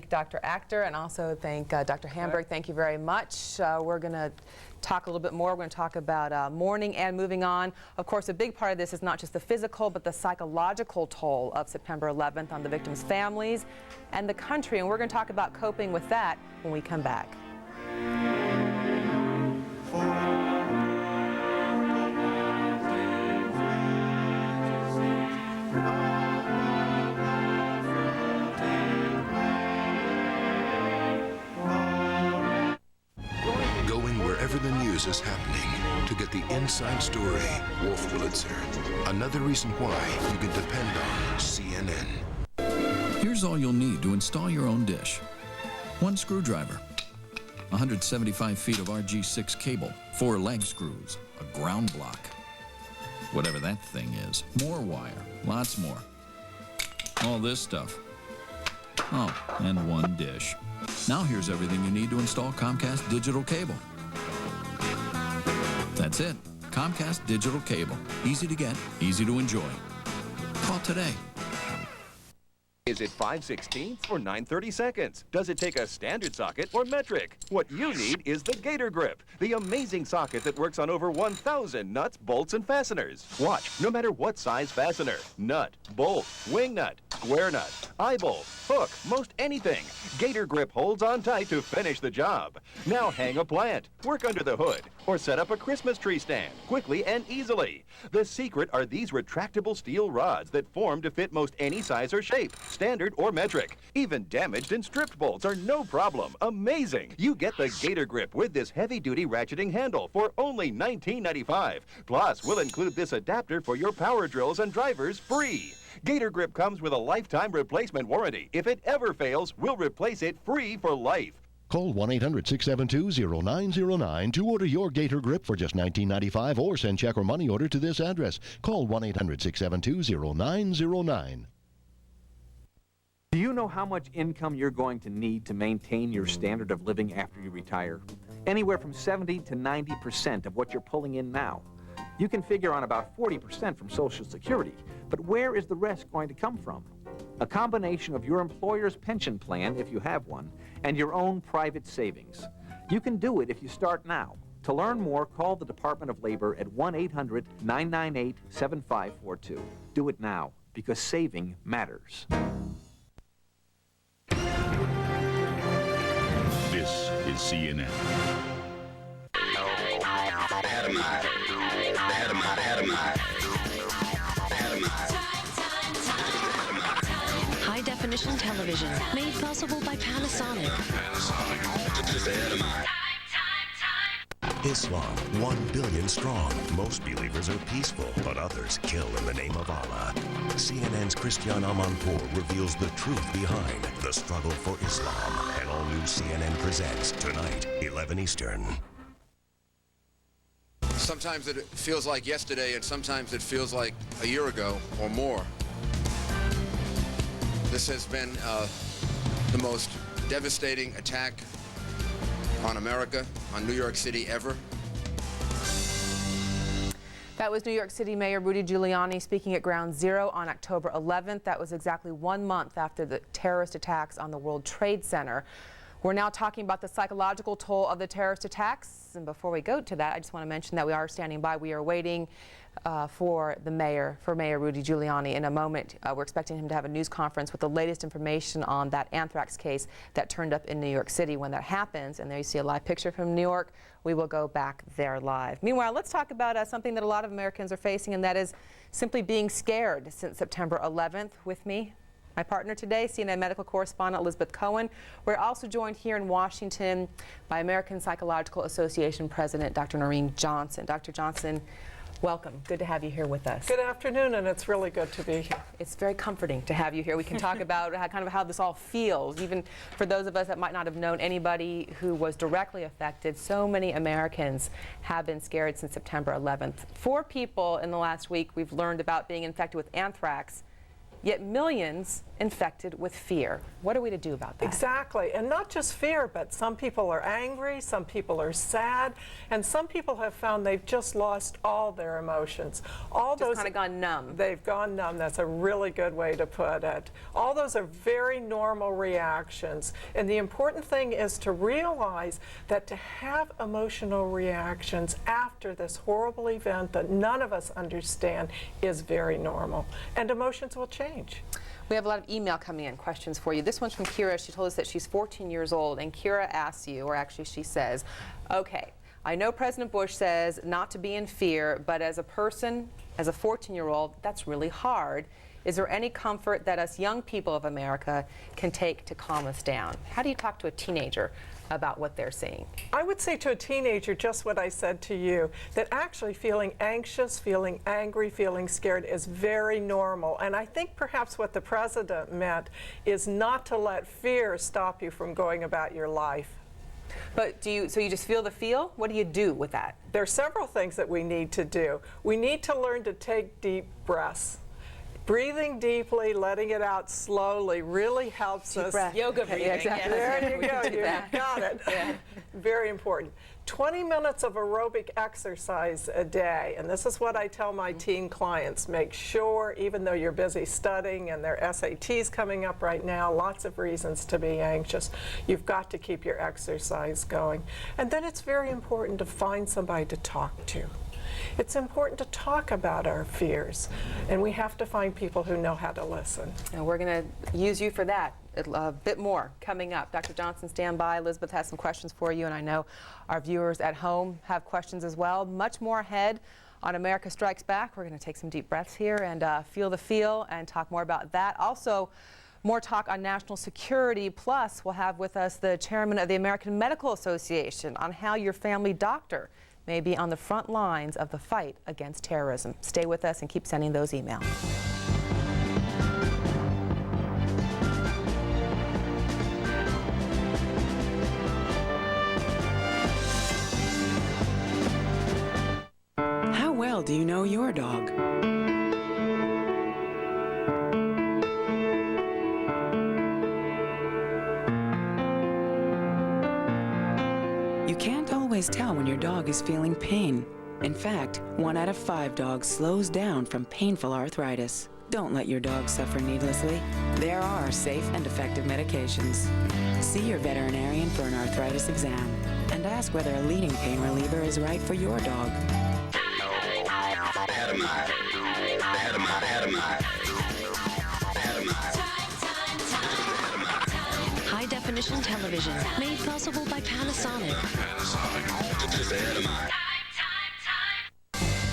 Dr. Achter and also thank Dr. Hamburg. Thank you very much. We're going to talk a little bit more. We're going to talk about mourning and moving on. Of course, a big part of this is not just the physical, but the psychological toll of September 11th on the victims' families and the country. And we're going to talk about coping with that when we come back. Wherever the news is happening, to get the inside story, Wolf Blitzer. Another reason why you can depend on CNN. Here's all you'll need to install your own dish. 1 screwdriver, 175 feet of RG6 cable, 4 leg screws, a ground block, whatever that thing is, more wire, lots more. All this stuff. Oh, and 1 dish. Now here's everything you need to install Comcast digital cable. That's it. Comcast digital cable. Easy to get, easy to enjoy. Call today. Is it 5/16 or 9/32? Does it take a standard socket or metric? What you need is the Gator Grip, the amazing socket that works on over 1,000 nuts, bolts, and fasteners. Watch, no matter what size fastener, nut, bolt, wing nut, square nut, eye bolt, hook, most anything, Gator Grip holds on tight to finish the job. Now hang a plant, work under the hood, or set up a Christmas tree stand quickly and easily. The secret are these retractable steel rods that form to fit most any size or shape, standard or metric. Even damaged and stripped bolts are no problem. Amazing! You get the Gator Grip with this heavy-duty ratcheting handle for only $19.95. Plus, we'll include this adapter for your power drills and drivers free. Gator Grip comes with a lifetime replacement warranty. If it ever fails, we'll replace it free for life. Call 1-800-672-0909 to order your Gator Grip for just $19.95 or send check or money order to this address. Call 1-800-672-0909. Do you know how much income you're going to need to maintain your standard of living after you retire? Anywhere from 70 to 90% of what you're pulling in now. You can figure on about 40% from Social Security, but where is the rest going to come from? A combination of your employer's pension plan, if you have one, and your own private savings. You can do it if you start now. To learn more, call the Department of Labor at 1-800-998-7542. Do it now, because saving matters. This is CNN. High-definition television, made possible by Panasonic. Islam, 1 billion strong. Most believers are peaceful, but others kill in the name of Allah. CNN's Christian Amanpour reveals the truth behind the struggle for Islam. An all-new CNN presents tonight, 11 Eastern. Sometimes it feels like yesterday, and sometimes it feels like a year ago or more. This has been the most devastating attack on America, on New York City ever. That was New York City Mayor Rudy Giuliani speaking at Ground Zero on October 11th. That was exactly 1 month after the terrorist attacks on the World Trade Center. We're now talking about the psychological toll of the terrorist attacks. And before we go to that, I just want to mention that we are standing by. We are waiting for Mayor Rudy Giuliani in a moment. We're expecting him to have a news conference with the latest information on that anthrax case that turned up in New York City. When that happens, and there you see a live picture from New York, we will go back there live. Meanwhile, let's talk about something that a lot of Americans are facing, and that is simply being scared since September 11th. With me, my partner today, CNN medical correspondent Elizabeth Cohen. We're also joined here in Washington by American Psychological Association President Dr. Noreen Johnson. Dr. Johnson, welcome. Good to have you here with us. Good afternoon, and it's really good to be here. It's very comforting to have you here. We can talk about how this all feels, even for those of us that might not have known anybody who was directly affected. So many Americans have been scared since September 11th. 4 people in the last week we've learned about being infected with anthrax yet millions infected with fear. What are we to do about that? Exactly, and not just fear, but some people are angry, some people are sad, and some people have found they've just lost all their emotions. All Just those kind of gone numb. They've gone numb. That's a really good way to put it. All those are very normal reactions, and the important thing is to realize that to have emotional reactions after this horrible event that none of us understand is very normal, and emotions will change. We have a lot of email coming in, questions for you. This one's from Kira. She told us that she's 14 years old, and Kira asks you, or actually she says, okay, I know President Bush says not to be in fear, but as a person, as a 14-year-old, that's really hard. Is there any comfort that us young people of America can take to calm us down? How do you talk to a teenager about what they're seeing? I would say to a teenager just what I said to you, that actually feeling anxious, feeling angry, feeling scared is very normal. And I think perhaps what the president meant is not to let fear stop you from going about your life. But so you just feel the feel? What do you do with that? There are several things that we need to do. We need to learn to take deep breaths. Breathing deeply, letting it out slowly really helps us. Breath. Yoga breathing. Yeah, exactly. There you We go. can do You that. got it. Yeah. Very important. 20 minutes of aerobic exercise a day, and this is what I tell my teen clients. Make sure, even though you're busy studying and their SATs coming up right now, lots of reasons to be anxious, you've got to keep your exercise going. And then it's very important to find somebody to talk to. It's important to talk about our fears, and we have to find people who know how to listen. And we're going to use you for that a bit more coming up. Dr. Johnson, stand by. Elizabeth has some questions for you, and I know our viewers at home have questions as well. Much more ahead on America Strikes Back. We're going to take some deep breaths here and feel the feel and talk more about that. Also, more talk on national security, plus we'll have with us the chairman of the American Medical Association on how your family doctor may be on the front lines of the fight against terrorism. Stay with us and keep sending those emails. How well do you know your dog? You can't always tell when your dog is feeling pain. In fact, 1 out of 5 dogs slows down from painful arthritis. Don't let your dog suffer needlessly. There are safe and effective medications. See your veterinarian for an arthritis exam and ask whether a leading pain reliever is right for your dog. High-definition television, made possible by Panasonic.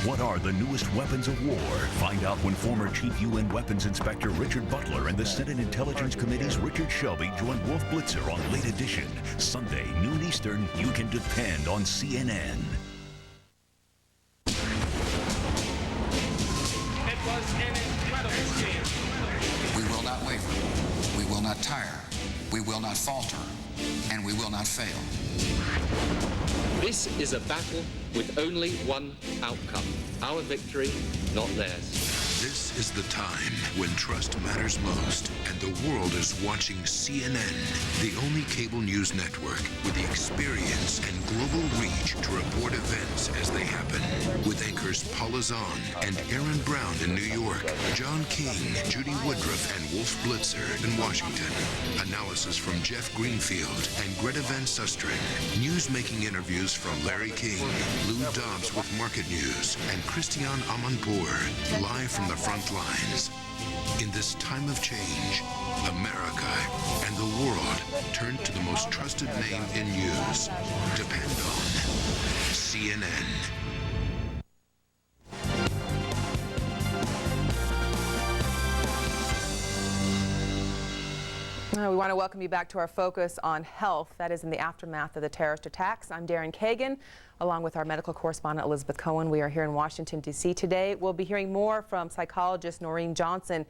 What are the newest weapons of war? Find out when former Chief UN Weapons Inspector Richard Butler and the Senate Intelligence Committee's Richard Shelby join Wolf Blitzer on Late Edition. Sunday, noon Eastern. You can depend on CNN. It was an incredible game. We will not waver. We will not tire. We will not falter. And we will not fail. This is a battle with only one outcome. Our victory, not theirs. This is the time when trust matters most, and the world is watching CNN, the only cable news network with the experience and global reach to report events as they happen. With anchors Paula Zahn and Aaron Brown in New York, John King, Judy Woodruff, and Wolf Blitzer in Washington. Analysis from Jeff Greenfield and Greta Van Susteren. News-making interviews from Larry King, Lou Dobbs with Market News, and Christiane Amanpour, live from the front lines. In this time of change, America and the world turn to the most trusted name in news. Depend on CNN. We want to welcome you back to our focus on health. That is in the aftermath of the terrorist attacks. I'm Darren Kagan, along with our medical correspondent Elizabeth Cohen. We are here in Washington, D.C. today. We'll be hearing more from psychologist Noreen Johnson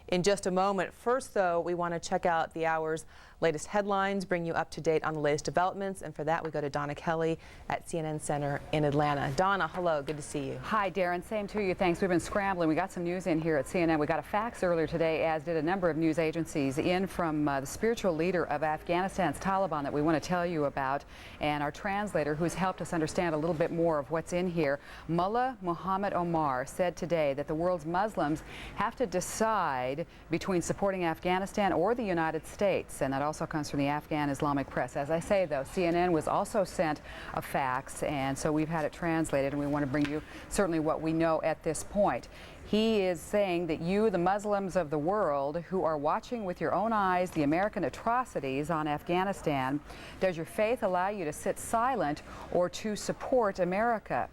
in just a moment. First, though, we want to check out the hour's latest headlines, bring you up to date on the latest developments, and for that we go to Donna Kelly at CNN Center in Atlanta. Donna, hello, good to see you. Hi, Darren. Same to you. Thanks. We've been scrambling. We got some news in here at CNN. We got a fax earlier today, as did a number of news agencies, in from the spiritual leader of Afghanistan's Taliban that we want to tell you about, and our translator who's helped us understand a little bit more of what's in here. Mullah Muhammad Omar said today that the world's Muslims have to decide between supporting Afghanistan or the United States, and that also comes from the Afghan Islamic press. As I say, though, CNN was also sent a fax, and so we've had it translated, and we want to bring you certainly what we know at this point. He is saying that you, the Muslims of the world, who are watching with your own eyes the American atrocities on Afghanistan, does your faith allow you to sit silent or to support America?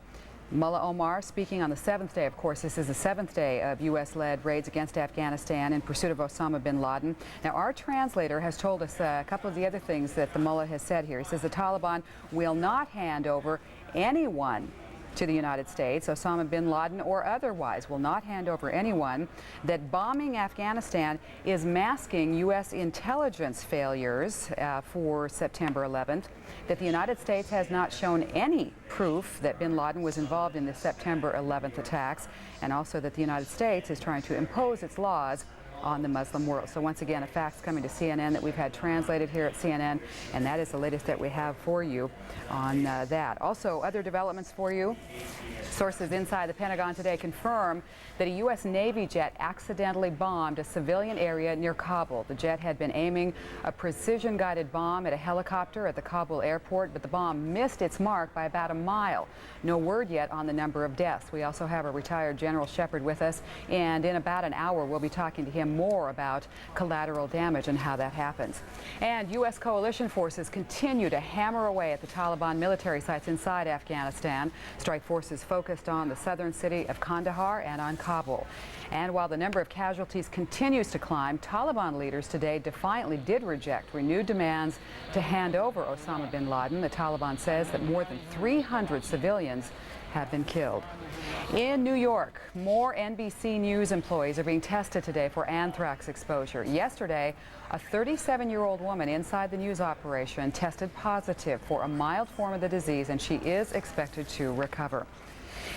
Mullah Omar speaking on the 7th day. Of course, this is the 7th day of U.S.-led raids against Afghanistan in pursuit of Osama bin Laden. Now, our translator has told us a couple of the other things that the mullah has said here. He says the Taliban will not hand over anyone to the United States, Osama bin Laden or otherwise, will not hand over anyone, that bombing Afghanistan is masking U.S. intelligence failures for September 11th, that the United States has not shown any proof that bin Laden was involved in the September 11th attacks, and also that the United States is trying to impose its laws on the Muslim world. So once again, a fax coming to CNN that we've had translated here at CNN, and that is the latest that we have for you on that. Also, other developments for you. Sources inside the Pentagon today confirm that a U.S. Navy jet accidentally bombed a civilian area near Kabul. The jet had been aiming a precision-guided bomb at a helicopter at the Kabul airport, but the bomb missed its mark by about a mile. No word yet on the number of deaths. We also have a retired General Shepard with us, and in about an hour we'll be talking to him more about collateral damage and how that happens. And U.S. coalition forces continue to hammer away at the Taliban military sites inside Afghanistan. Strike forces focused on the southern city of Kandahar and on Kabul. And while the number of casualties continues to climb, Taliban leaders today defiantly did reject renewed demands to hand over Osama bin Laden. The Taliban says that more than 300 civilians have been killed. In New York, more NBC News employees are being tested today for anthrax exposure. Yesterday, a 37-year-old woman inside the news operation tested positive for a mild form of the disease, and she is expected to recover.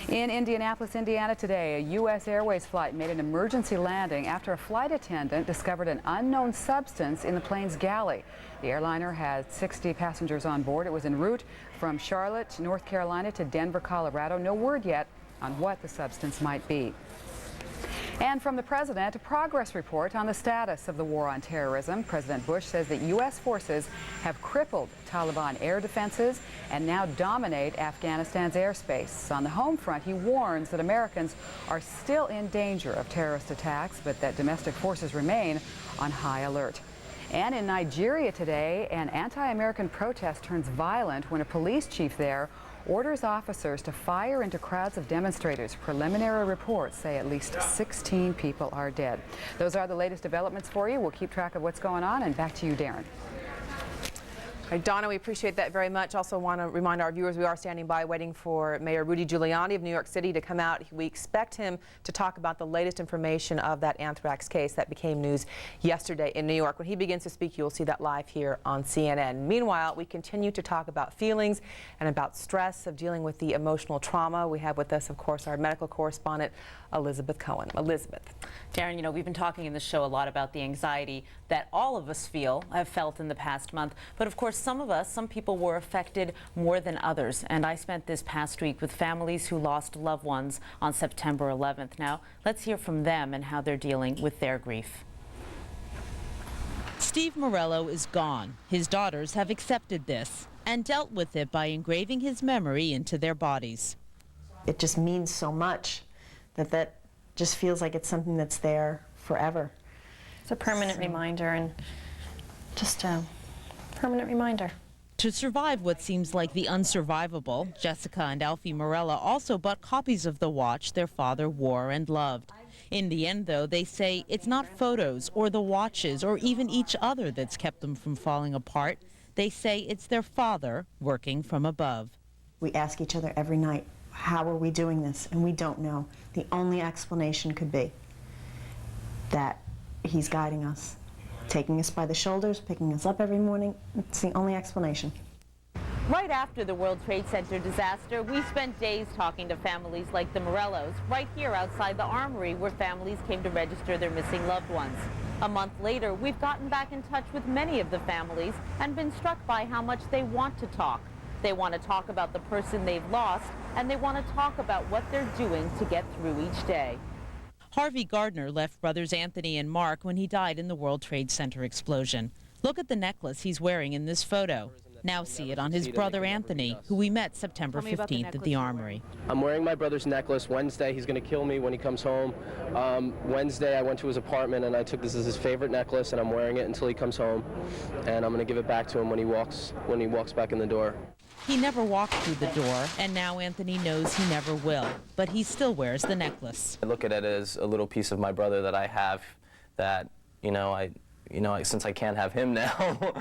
In Indianapolis, Indiana today, a U.S. Airways flight made an emergency landing after a flight attendant discovered an unknown substance in the plane's galley. The airliner had 60 passengers on board. It was en route from Charlotte, North Carolina to Denver, Colorado. No word yet on what the substance might be. And from the president, a progress report on the status of the war on terrorism. President Bush says that U.S. forces have crippled Taliban air defenses and now dominate Afghanistan's airspace. On the home front, he warns that Americans are still in danger of terrorist attacks, but that domestic forces remain on high alert. And in Nigeria today, an anti-American protest turns violent when a police chief there orders officers to fire into crowds of demonstrators. Preliminary reports say at least 16 people are dead. Those are the latest developments for you. We'll keep track of what's going on, and back to you, Darren. All right, Donna, we appreciate that very much. Also want to remind our viewers we are standing by waiting for Mayor Rudy Giuliani of New York City to come out. We expect him to talk about the latest information of that anthrax case that became news yesterday in New York. When he begins to speak, you'll see that live here on CNN. Meanwhile, we continue to talk about feelings and about stress of dealing with the emotional trauma. We have with us, of course, our medical correspondent, Elizabeth Cohen. Elizabeth. Darren, you know, we've been talking in the show a lot about the anxiety that all of us have felt in the past month. But of course, some people were affected more than others. And I spent this past week with families who lost loved ones on September 11th. Now, let's hear from them and how they're dealing with their grief. Steve Morello is gone. His daughters have accepted this and dealt with it by engraving his memory into their bodies. It just means so much that just feels like it's something that's there forever. It's a permanent reminder, and just a permanent reminder. To survive what seems like the unsurvivable, Jessica and Alfie Morella also bought copies of the watch their father wore and loved. In the end, though, they say it's not photos or the watches or even each other that's kept them from falling apart. They say it's their father working from above. We ask each other every night, how are we doing this? And we don't know. The only explanation could be that he's guiding us, taking us by the shoulders, picking us up every morning. It's the only explanation. Right after the World Trade Center disaster, we spent days talking to families like the Morellos, right here outside the Armory, where families came to register their missing loved ones. A month later, we've gotten back in touch with many of the families and been struck by how much they want to talk. They want to talk about the person they've lost, and they want to talk about what they're doing to get through each day. Harvey Gardner left brothers Anthony and Mark when he died in the World Trade Center explosion. Look at the necklace he's wearing in this photo. Now see it on his brother Anthony, who we met September 15th at the Armory. I'm wearing my brother's necklace. Wednesday, he's going to kill me when he comes home. Wednesday, I went to his apartment and I took this as his favorite necklace, and I'm wearing it until he comes home. And I'm going to give it back to him when he walks back in the door. He never walked through the door, and now Anthony knows he never will. But he still wears the necklace. I look at it as a little piece of my brother that I have that, since I can't have him now,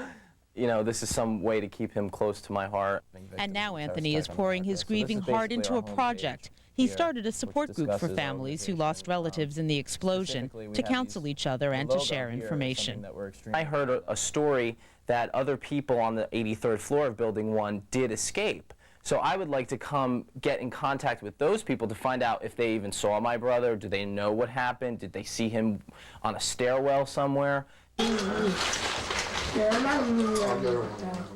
this is some way to keep him close to my heart. And now Anthony is pouring his grieving heart into a project. He started a support group for families who lost relatives in the explosion to counsel each other and to share information. I heard a story that other people on the 83rd floor of Building 1 did escape. So I would like to get in contact with those people to find out if they even saw my brother. Do they know what happened? Did they see him on a stairwell somewhere? The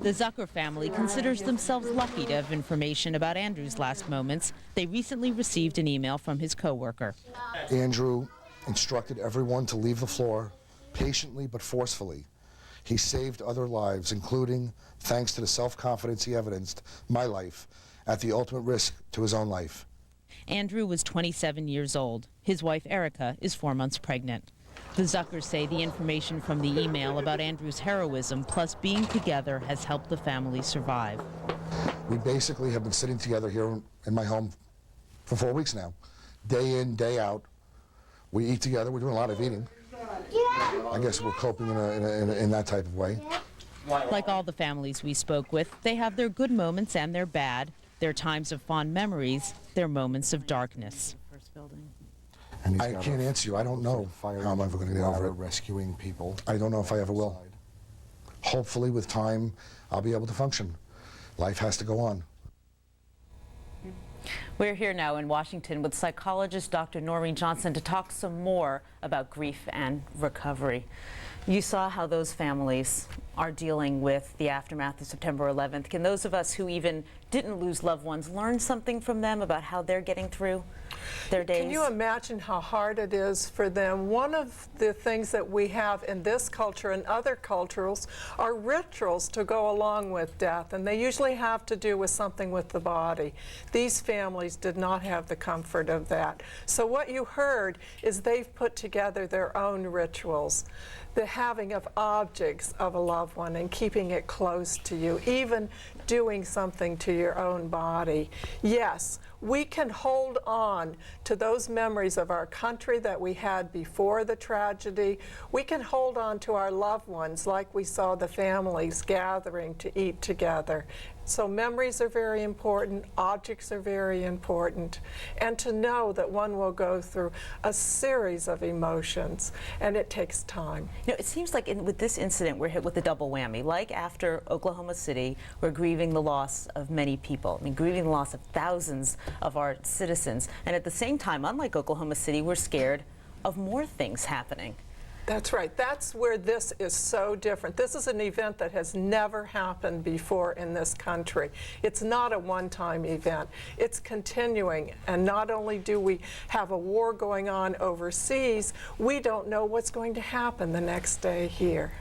Zucker family considers themselves lucky to have information about Andrew's last moments. They recently received an email from his coworker. Andrew instructed everyone to leave the floor patiently but forcefully. He saved other lives, including, thanks to the self-confidence he evidenced, my life, at the ultimate risk to his own life. Andrew was 27 years old. His wife, Erica, is 4 months pregnant. The Zuckers say the information from the email about Andrew's heroism plus being together has helped the family survive. We basically have been sitting together here in my home for 4 weeks now, day in, day out. We eat together. We're doing a lot of eating. I guess we're coping in that type of way. Like all the families we spoke with, they have their good moments and their bad, their times of fond memories, their moments of darkness. I can't answer you. I don't know how I'm ever going to get over it. Rescuing people. I don't know if I ever will. Hopefully, with time, I'll be able to function. Life has to go on. We're here now in Washington with psychologist Dr. Noreen Johnson to talk some more about grief and recovery. You saw how those families are dealing with the aftermath of September 11th. Can those of us who even didn't lose loved ones learn something from them about how they're getting through their days? Can you imagine how hard it is for them? One of the things that we have in this culture and other cultures are rituals to go along with death, and they usually have to do with something with the body. These families did not have the comfort of that. So what you heard is they've put together their own rituals. The having of objects of a loved one and keeping it close to you, even doing something to your own body. Yes, we can hold on to those memories of our country that we had before the tragedy. We can hold on to our loved ones like we saw the families gathering to eat together. So memories are very important, objects are very important, and to know that one will go through a series of emotions, and it takes time. You know, it seems like with this incident, we're hit with a double whammy. Like after Oklahoma City, we're grieving the loss of many people. I mean, grieving the loss of thousands of our citizens. And at the same time, unlike Oklahoma City, we're scared of more things happening. That's right. That's where this is so different. This is an event that has never happened before in this country. It's not a one-time event. It's continuing. And not only do we have a war going on overseas, we don't know what's going to happen the next day here.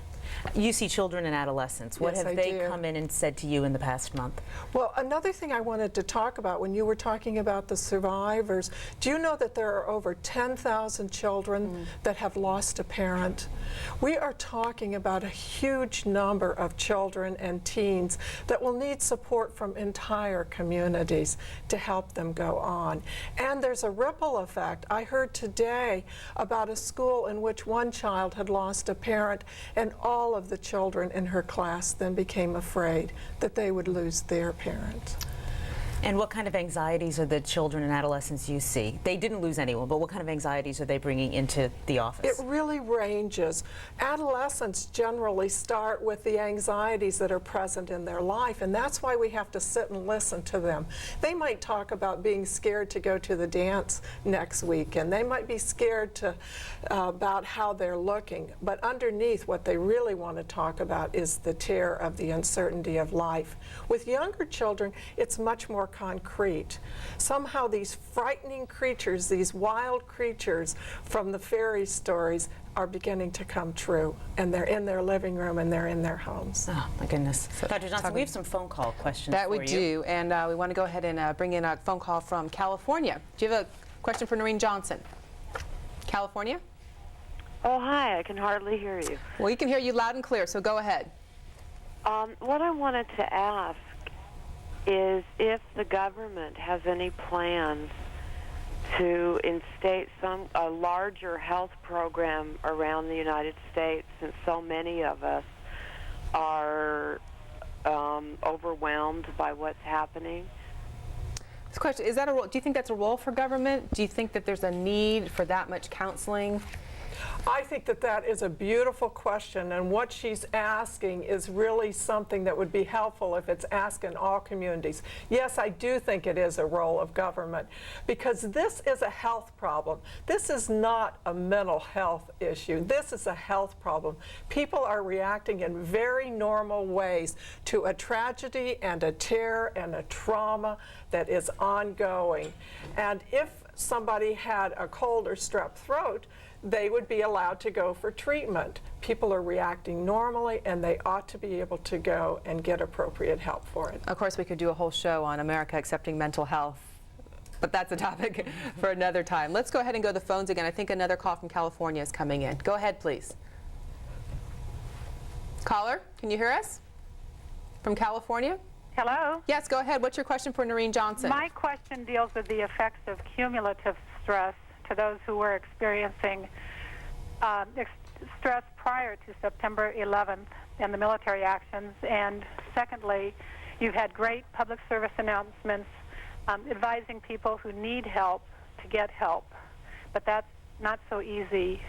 You see children and adolescents. What Yes, have they come in and said to you in the past month? Well, another thing I wanted to talk about when you were talking about the survivors, do you know that there are over 10,000 children that have lost a parent? We are talking about a huge number of children and teens that will need support from entire communities to help them go on. And there's a ripple effect. I heard today about a school in which one child had lost a parent, and all of the children in her class then became afraid that they would lose their parent. And what kind of anxieties are the children and adolescents you see? They didn't lose anyone, but what kind of anxieties are they bringing into the office? It really ranges. Adolescents generally start with the anxieties that are present in their life, and that's why we have to sit and listen to them. They might talk about being scared to go to the dance next week, and they might be scared to, about how they're looking, but underneath what they really want to talk about is the terror of the uncertainty of life. With younger children, it's much more concrete. Somehow these frightening creatures, these wild creatures from the fairy stories are beginning to come true, and they're in their living room and they're in their homes. Oh, my goodness. Dr. Johnson, we have some phone call questions that for we you. do, and we want to go ahead and bring in a phone call from California. Do you have a question for Noreen Johnson? California? Oh, hi. I can hardly hear you. Well, we can hear you loud and clear, so go ahead. What I wanted to ask is if the government has any plans to instate a larger health program around the United States, since so many of us are overwhelmed by what's happening. This question, is that a role, do you think that's a role for government? Do you think that there's a need for that much counseling? I think that that is a beautiful question, and what she's asking is really something that would be helpful if it's asked in all communities. Yes, I do think it is a role of government, because this is a health problem. This is not a mental health issue. This is a health problem. People are reacting in very normal ways to a tragedy and a terror and a trauma that is ongoing. And if somebody had a cold or strep throat, they would be allowed to go for treatment. People are reacting normally, and they ought to be able to go and get appropriate help for it. Of course, we could do a whole show on America accepting mental health, but that's a topic for another time. Let's go ahead and go to the phones again. I think another call from California is coming in. Go ahead, please. Caller, can you hear us? From California? Hello? Yes, go ahead. What's your question for Noreen Johnson? My question deals with the effects of cumulative stress to those who were experiencing stress prior to September 11th and the military actions. And secondly, you've had great public service announcements advising people who need help to get help. But that's not so easy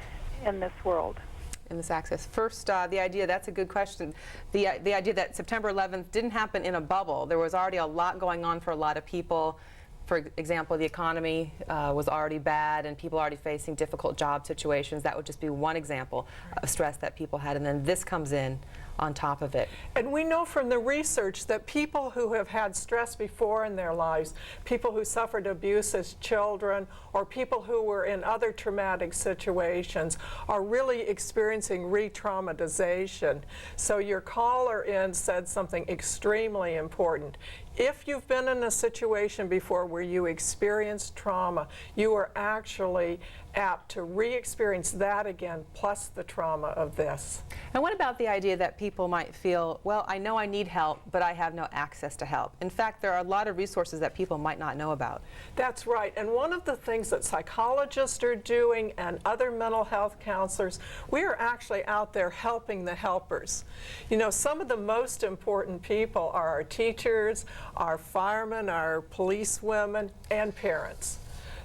in this world. In this access. First, the idea, that's a good question. The idea that September 11th didn't happen in a bubble. There was already a lot going on for a lot of people. For example, the economy was already bad and people already facing difficult job situations. That would just be one example of stress that people had, and then this comes in on top of it. And we know from the research that people who have had stress before in their lives, people who suffered abuse as children, or people who were in other traumatic situations, are really experiencing re-traumatization. So your caller in said something extremely important. If you've been in a situation before where you experienced trauma, you are actually apt to re-experience that again, plus the trauma of this. And what about the idea that people might feel, well, I know I need help, but I have no access to help? In fact, there are a lot of resources that people might not know about. That's right. And one of the things that psychologists are doing and other mental health counselors, we are actually out there helping the helpers. You know, some of the most important people are our teachers, our firemen, our policewomen, and parents.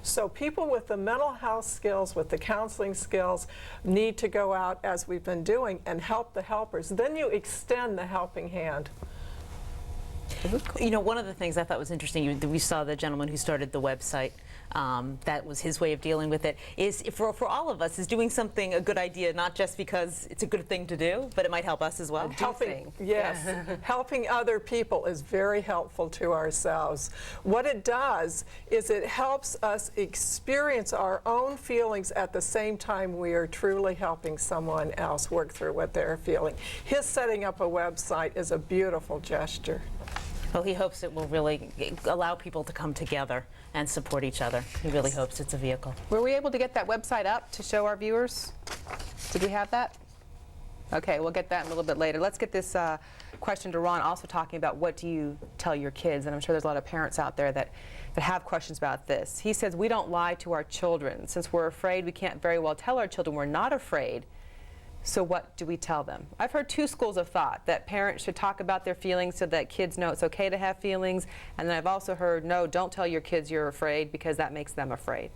So people with the mental health skills, with the counseling skills, need to go out, as we've been doing, and help the helpers. Then you extend the helping hand. You know, one of the things I thought was interesting, we saw the gentleman who started the website. That was his way of dealing with it. Is for all of us, is doing something a good idea, not just because it's a good thing to do, but it might help us as well. Helping, yes, helping other people is very helpful to ourselves. What it does is it helps us experience our own feelings at the same time we are truly helping someone else work through what they're feeling. His setting up a website is a beautiful gesture. Well, he hopes it will really allow people to come together and support each other. He really hopes it's a vehicle. Were we able to get that website up to show our viewers? Did we have that? Okay, we'll get that in a little bit later. Let's get this question to Ron, also talking about what do you tell your kids, and I'm sure there's a lot of parents out there that have questions about this. He says, we don't lie to our children. Since we're afraid, we can't very well tell our children we're not afraid. So what do we tell them? I've heard two schools of thought, that parents should talk about their feelings so that kids know it's okay to have feelings, and then I've also heard, no, don't tell your kids you're afraid because that makes them afraid.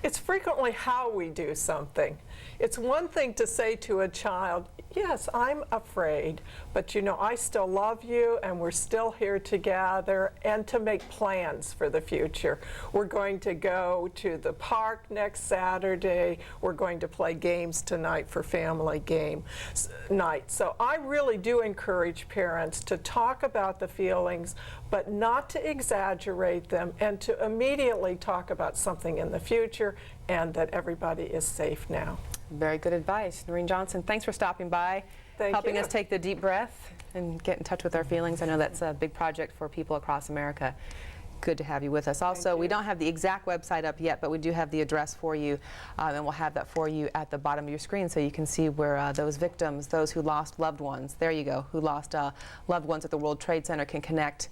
It's frequently how we do something. It's one thing to say to a child, yes, I'm afraid, but you know, I still love you and we're still here together, and to make plans for the future. We're going to go to the park next Saturday. We're going to play games tonight for family game night. So I really do encourage parents to talk about the feelings, but not to exaggerate them, and to immediately talk about something in the future and that everybody is safe now. Very good advice. Noreen Johnson, thanks for stopping by, helping us take the deep breath and get in touch with our feelings. I know that's a big project for people across America. Good to have you with us. Also, we don't have the exact website up yet, but we do have the address for you, and we'll have that for you at the bottom of your screen so you can see where those victims, those who lost loved ones, there you go, who lost loved ones at the World Trade Center can connect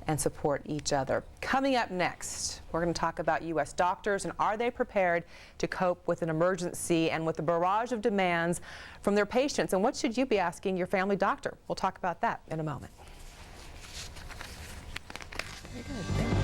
and support each other. Coming up next, we're going to talk about U.S. doctors and are they prepared to cope with an emergency and with a barrage of demands from their patients, and what should you be asking your family doctor? We'll talk about that in a moment. Very good.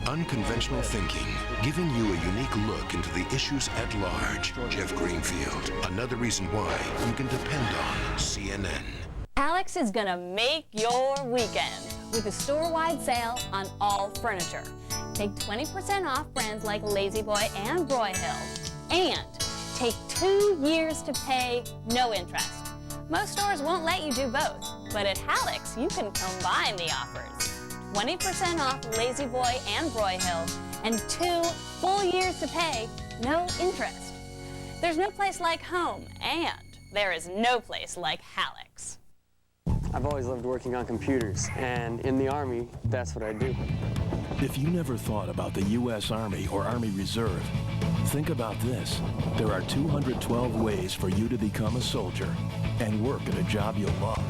Unconventional thinking, giving you a unique look into the issues at large. Jeff Greenfield, another reason why you can depend on CNN. Alex is gonna make your weekend with a store-wide sale on all furniture. Take 20% off brands like Lazy Boy and Broyhill. And take 2 years to pay no interest. Most stores won't let you do both, but at Alex you can combine the offers. 20% off Lazy Boy and Broyhill, and 2 full years to pay, no interest. There's no place like home, and there is no place like Alex. I've always loved working on computers, and in the Army, that's what I do. If you never thought about the U.S. Army or Army Reserve, think about this. There are 212 ways for you to become a soldier and work at a job you'll love.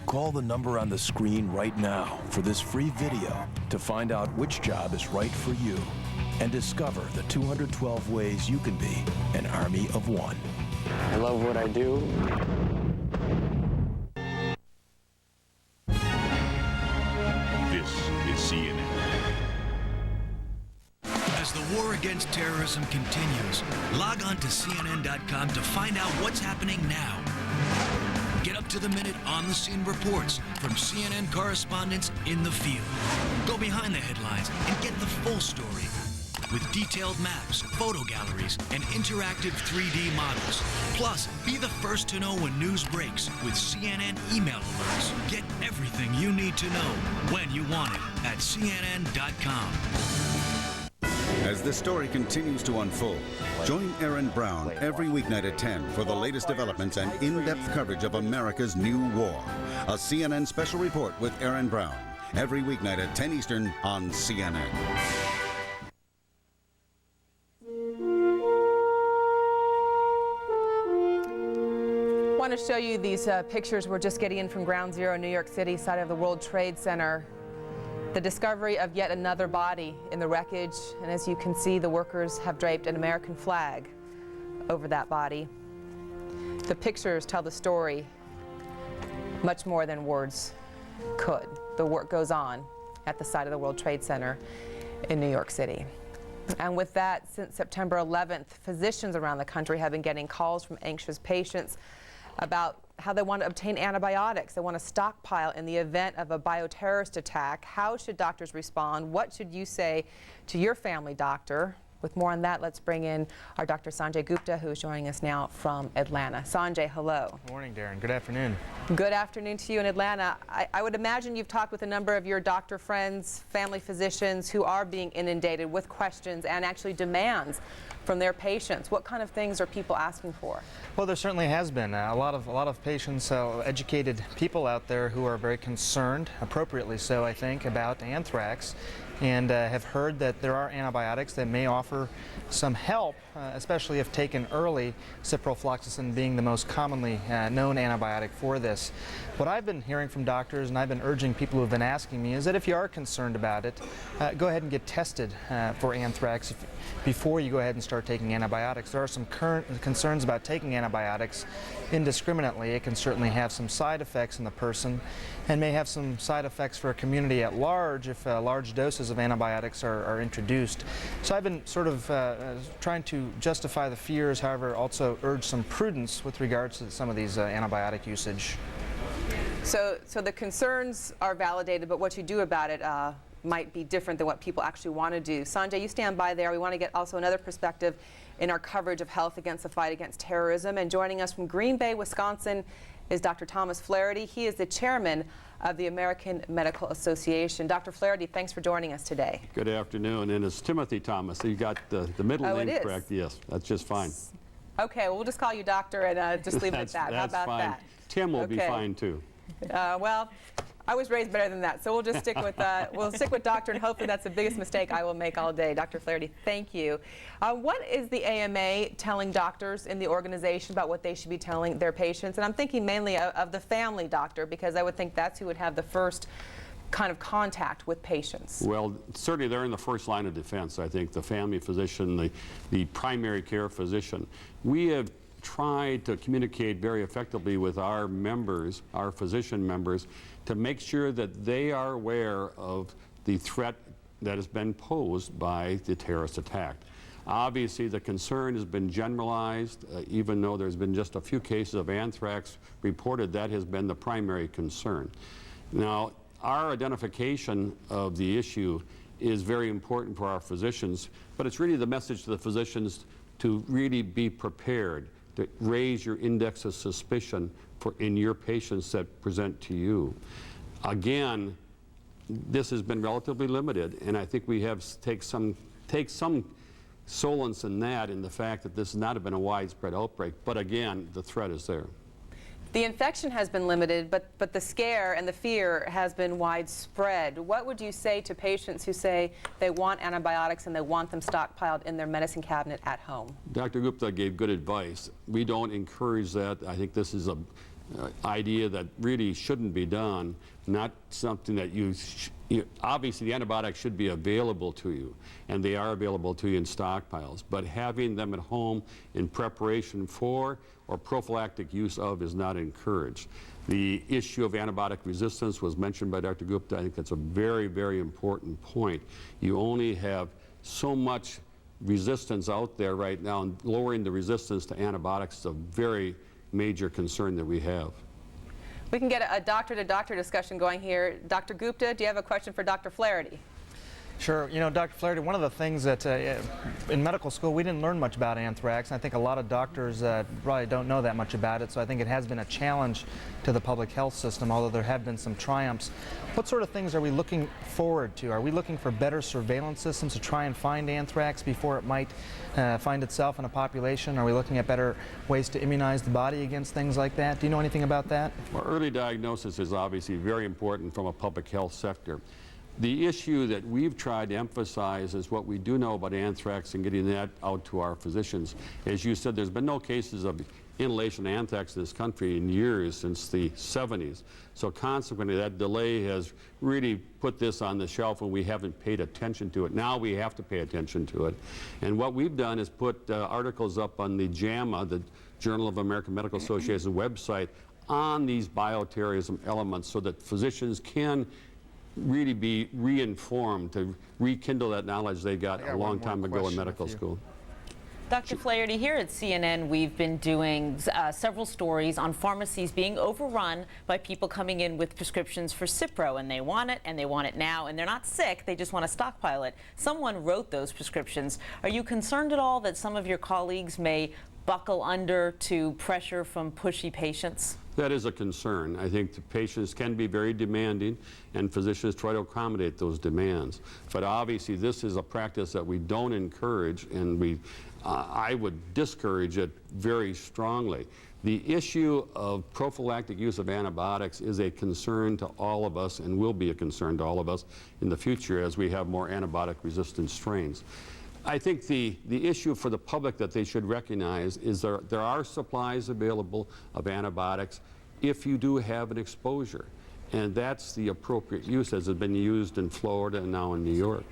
Call the number on the screen right now for this free video to find out which job is right for you and discover the 212 ways you can be an army of one. I love what I do. This is CNN. As the war against terrorism continues, log on to CNN.com to find out what's happening now. Get up-to-the-minute, on-the-scene reports from CNN correspondents in the field. Go behind the headlines and get the full story with detailed maps, photo galleries, and interactive 3D models. Plus, be the first to know when news breaks with CNN email alerts. Get everything you need to know when you want it at CNN.com. As this story continues to unfold, join Aaron Brown every weeknight at 10 for the latest developments and in-depth coverage of America's new war. A CNN special report with Aaron Brown every weeknight at 10 Eastern on CNN. I want to show you these pictures we're just getting in from Ground Zero in New York City, side of the World Trade Center. The discovery of yet another body in the wreckage, and as you can see, the workers have draped an American flag over that body. The pictures tell the story much more than words could. The work goes on at the site of the World Trade Center in New York City. And with that, since September 11th, physicians around the country have been getting calls from anxious patients about how they want to obtain antibiotics. They want to stockpile in the event of a bioterrorist attack. How should doctors respond? What should you say to your family doctor? With more on that, let's bring in our Dr. Sanjay Gupta, who is joining us now from Atlanta. Sanjay, hello. Good morning, Darren. Good afternoon. Good afternoon to you in Atlanta. I would imagine you've talked with a number of your doctor friends, family physicians who are being inundated with questions and actually demands from their patients. What kind of things are people asking for? Well, there certainly has been a lot of patients, educated people out there who are very concerned, appropriately so, I think, about anthrax and have heard that there are antibiotics that may offer some help, especially if taken early, ciprofloxacin being the most commonly known antibiotic for this. What I've been hearing from doctors, and I've been urging people who have been asking me, is that if you are concerned about it, go ahead and get tested for anthrax before you go ahead and start taking antibiotics. There are some current concerns about taking antibiotics indiscriminately. It can certainly have some side effects in the person and may have some side effects for a community at large if large doses of antibiotics are introduced. So I've been sort of trying to justify the fears, however, also urge some prudence with regards to some of these antibiotic usage. So the concerns are validated, but what you do about it might be different than what people actually want to do. Sanjay, you stand by there. We want to get also another perspective in our coverage of health against the fight against terrorism. And joining us from Green Bay, Wisconsin, is Dr. Thomas Flaherty. He is the chairman of the American Medical Association. Dr. Flaherty, thanks for joining us today. Good afternoon, and it's Timothy Thomas. So you got the middle name correct? Yes, that's just fine. Okay, well, we'll just call you doctor and just leave it at that. How about fine. that? Tim will be fine too. Well, I was raised better than that, so we'll just stick with doctor, and hopefully that's the biggest mistake I will make all day. Dr. Flaherty, thank you. What is the AMA telling doctors in the organization about what they should be telling their patients? And I'm thinking mainly of the family doctor, because I would think that's who would have the first kind of contact with patients. Well, certainly they're in the first line of defense. I think the family physician, the primary care physician. We have tried to communicate very effectively with our members, our physician members, to make sure that they are aware of the threat that has been posed by the terrorist attack. Obviously, the concern has been generalized, even though there's been just a few cases of anthrax reported. That has been the primary concern. Now, our identification of the issue is very important for our physicians, but it's really the message to the physicians to really be prepared, to raise your index of suspicion in your patients that present to you. Again, this has been relatively limited, and I think we have take some solace in that, in the fact that this has not been a widespread outbreak. But again, the threat is there. The infection has been limited, but the scare and the fear has been widespread. What would you say to patients who say they want antibiotics and they want them stockpiled in their medicine cabinet at home? Dr. Gupta gave good advice. We don't encourage that. I think this is an idea that really shouldn't be done, not something that obviously the antibiotics should be available to you, and they are available to you in stockpiles, but having them at home in preparation for or prophylactic use of is not encouraged. The issue of antibiotic resistance was mentioned by Dr. Gupta. I think that's a very, very important point. You only have so much resistance out there right now, and lowering the resistance to antibiotics is a very major concern that we have. We can get a doctor-to-doctor discussion going here. Dr. Gupta, do you have a question for Dr. Flaherty? Sure. You know, Dr. Flaherty, one of the things that in medical school we didn't learn much about anthrax. I think a lot of doctors probably don't know that much about it, so I think it has been a challenge to the public health system, although there have been some triumphs. What sort of things are we looking forward to? Are we looking for better surveillance systems to try and find anthrax before it might find itself in a population? Are we looking at better ways to immunize the body against things like that? Do you know anything about that? Well, early diagnosis is obviously very important from a public health sector. The issue that we've tried to emphasize is what we do know about anthrax and getting that out to our physicians. As you said, there's been no cases of inhalation anthrax in this country in years, since the 70s. So consequently, that delay has really put this on the shelf, and we haven't paid attention to it. Now we have to pay attention to it. And what we've done is put articles up on the JAMA, the Journal of American Medical Association website, on these bioterrorism elements, so that physicians can really be re-informed, to rekindle that knowledge they got a long time ago in medical school. Dr. Flaherty, here at CNN, we've been doing several stories on pharmacies being overrun by people coming in with prescriptions for Cipro, and they want it now, and they're not sick, they just want to stockpile it. Someone wrote those prescriptions. Are you concerned at all that some of your colleagues may buckle under to pressure from pushy patients? That is a concern. I think the patients can be very demanding, and physicians try to accommodate those demands. But obviously, this is a practice that we don't encourage, and I would discourage it very strongly. The issue of prophylactic use of antibiotics is a concern to all of us and will be a concern to all of us in the future as we have more antibiotic-resistant strains. I think the issue for the public that they should recognize is there are supplies available of antibiotics if you do have an exposure. And that's the appropriate use as has been used in Florida and now in New York.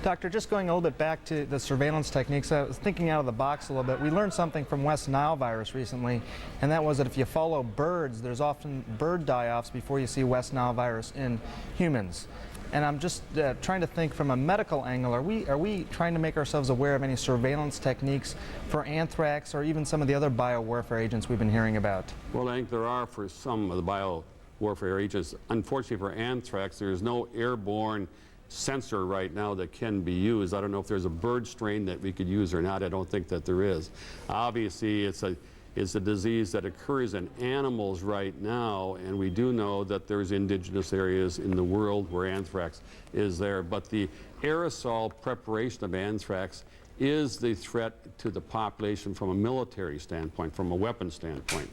Doctor, just going a little bit back to the surveillance techniques, I was thinking out of the box a little bit. We learned something from West Nile virus recently, and that was that if you follow birds, there's often bird die-offs before you see West Nile virus in humans. And I'm just trying to think from a medical angle, are we trying to make ourselves aware of any surveillance techniques for anthrax or even some of the other biowarfare agents we've been hearing about? Well, I think there are for some of the biowarfare agents. Unfortunately for anthrax, there's no airborne sensor right now that can be used. I don't know if there's a bird strain that we could use or not. I don't think that there is. Obviously, it's a disease that occurs in animals right now, and we do know that there's indigenous areas in the world where anthrax is there. But the aerosol preparation of anthrax is the threat to the population from a military standpoint, from a weapon standpoint.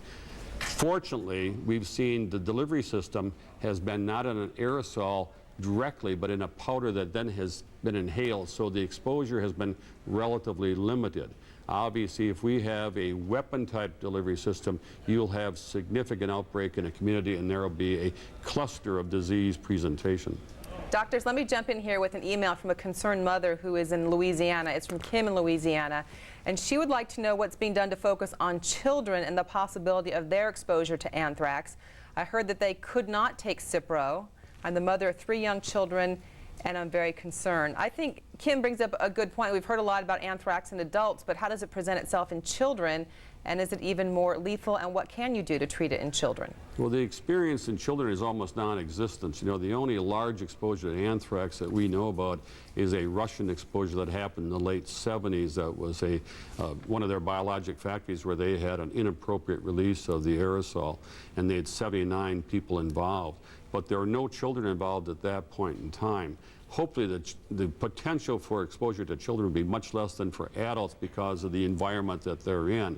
Fortunately, we've seen the delivery system has been not in an aerosol directly, but in a powder that then has been inhaled, so the exposure has been relatively limited. Obviously, if we have a weapon-type delivery system, you'll have significant outbreak in a community, and there will be a cluster of disease presentation. Doctors, let me jump in here with an email from a concerned mother who is in Louisiana. It's from Kim in Louisiana, and she would like to know what's being done to focus on children and the possibility of their exposure to anthrax. I heard that they could not take Cipro. I'm the mother of 3 young children, and I'm very concerned. I think Kim brings up a good point. We've heard a lot about anthrax in adults, but how does it present itself in children, and is it even more lethal, and what can you do to treat it in children? Well, the experience in children is almost non-existent. You know, the only large exposure to anthrax that we know about is a Russian exposure that happened in the late 70s. That was one of their biologic factories where they had an inappropriate release of the aerosol, and they had 79 people involved. But there were no children involved at that point in time. Hopefully the potential for exposure to children would be much less than for adults because of the environment that they're in.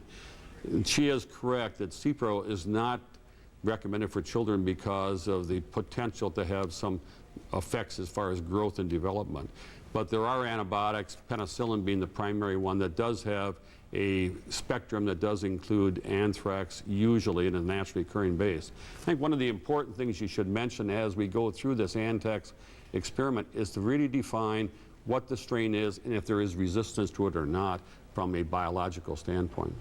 She is correct that Cipro is not recommended for children because of the potential to have some effects as far as growth and development. But there are antibiotics, penicillin being the primary one, that does have a spectrum that does include anthrax usually in a naturally occurring base. I think one of the important things you should mention as we go through this anthrax experiment is to really define what the strain is and if there is resistance to it or not from a biological standpoint.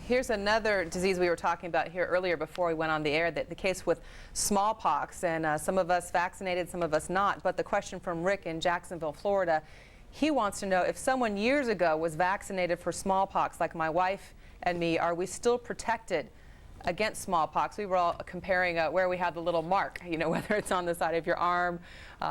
Here's another disease we were talking about here earlier before we went on the air, that the case with smallpox, and some of us vaccinated, some of us not. But the question from Rick in Jacksonville, Florida, he wants to know if someone years ago was vaccinated for smallpox, like my wife and me, are we still protected against smallpox? We were all comparing where we have the little mark, you know, whether it's on the side of your arm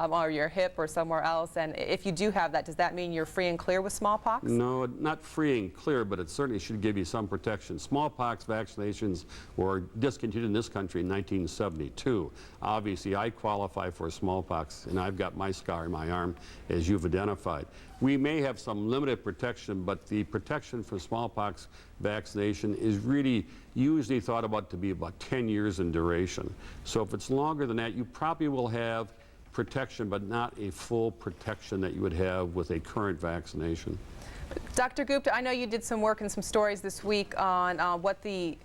or your hip or somewhere else. And if you do have that, does that mean you're free and clear with smallpox? No, not free and clear, but it certainly should give you some protection. Smallpox vaccinations were discontinued in this country in 1972. Obviously, I qualify for smallpox, and I've got my scar in my arm, as you've identified. We may have some limited protection, but the protection for smallpox vaccination is really usually thought about to be about 10 years in duration. So if it's longer than that, you probably will have protection, but not a full protection that you would have with a current vaccination. Dr. Gupta, I know you did some work and some stories this week on what the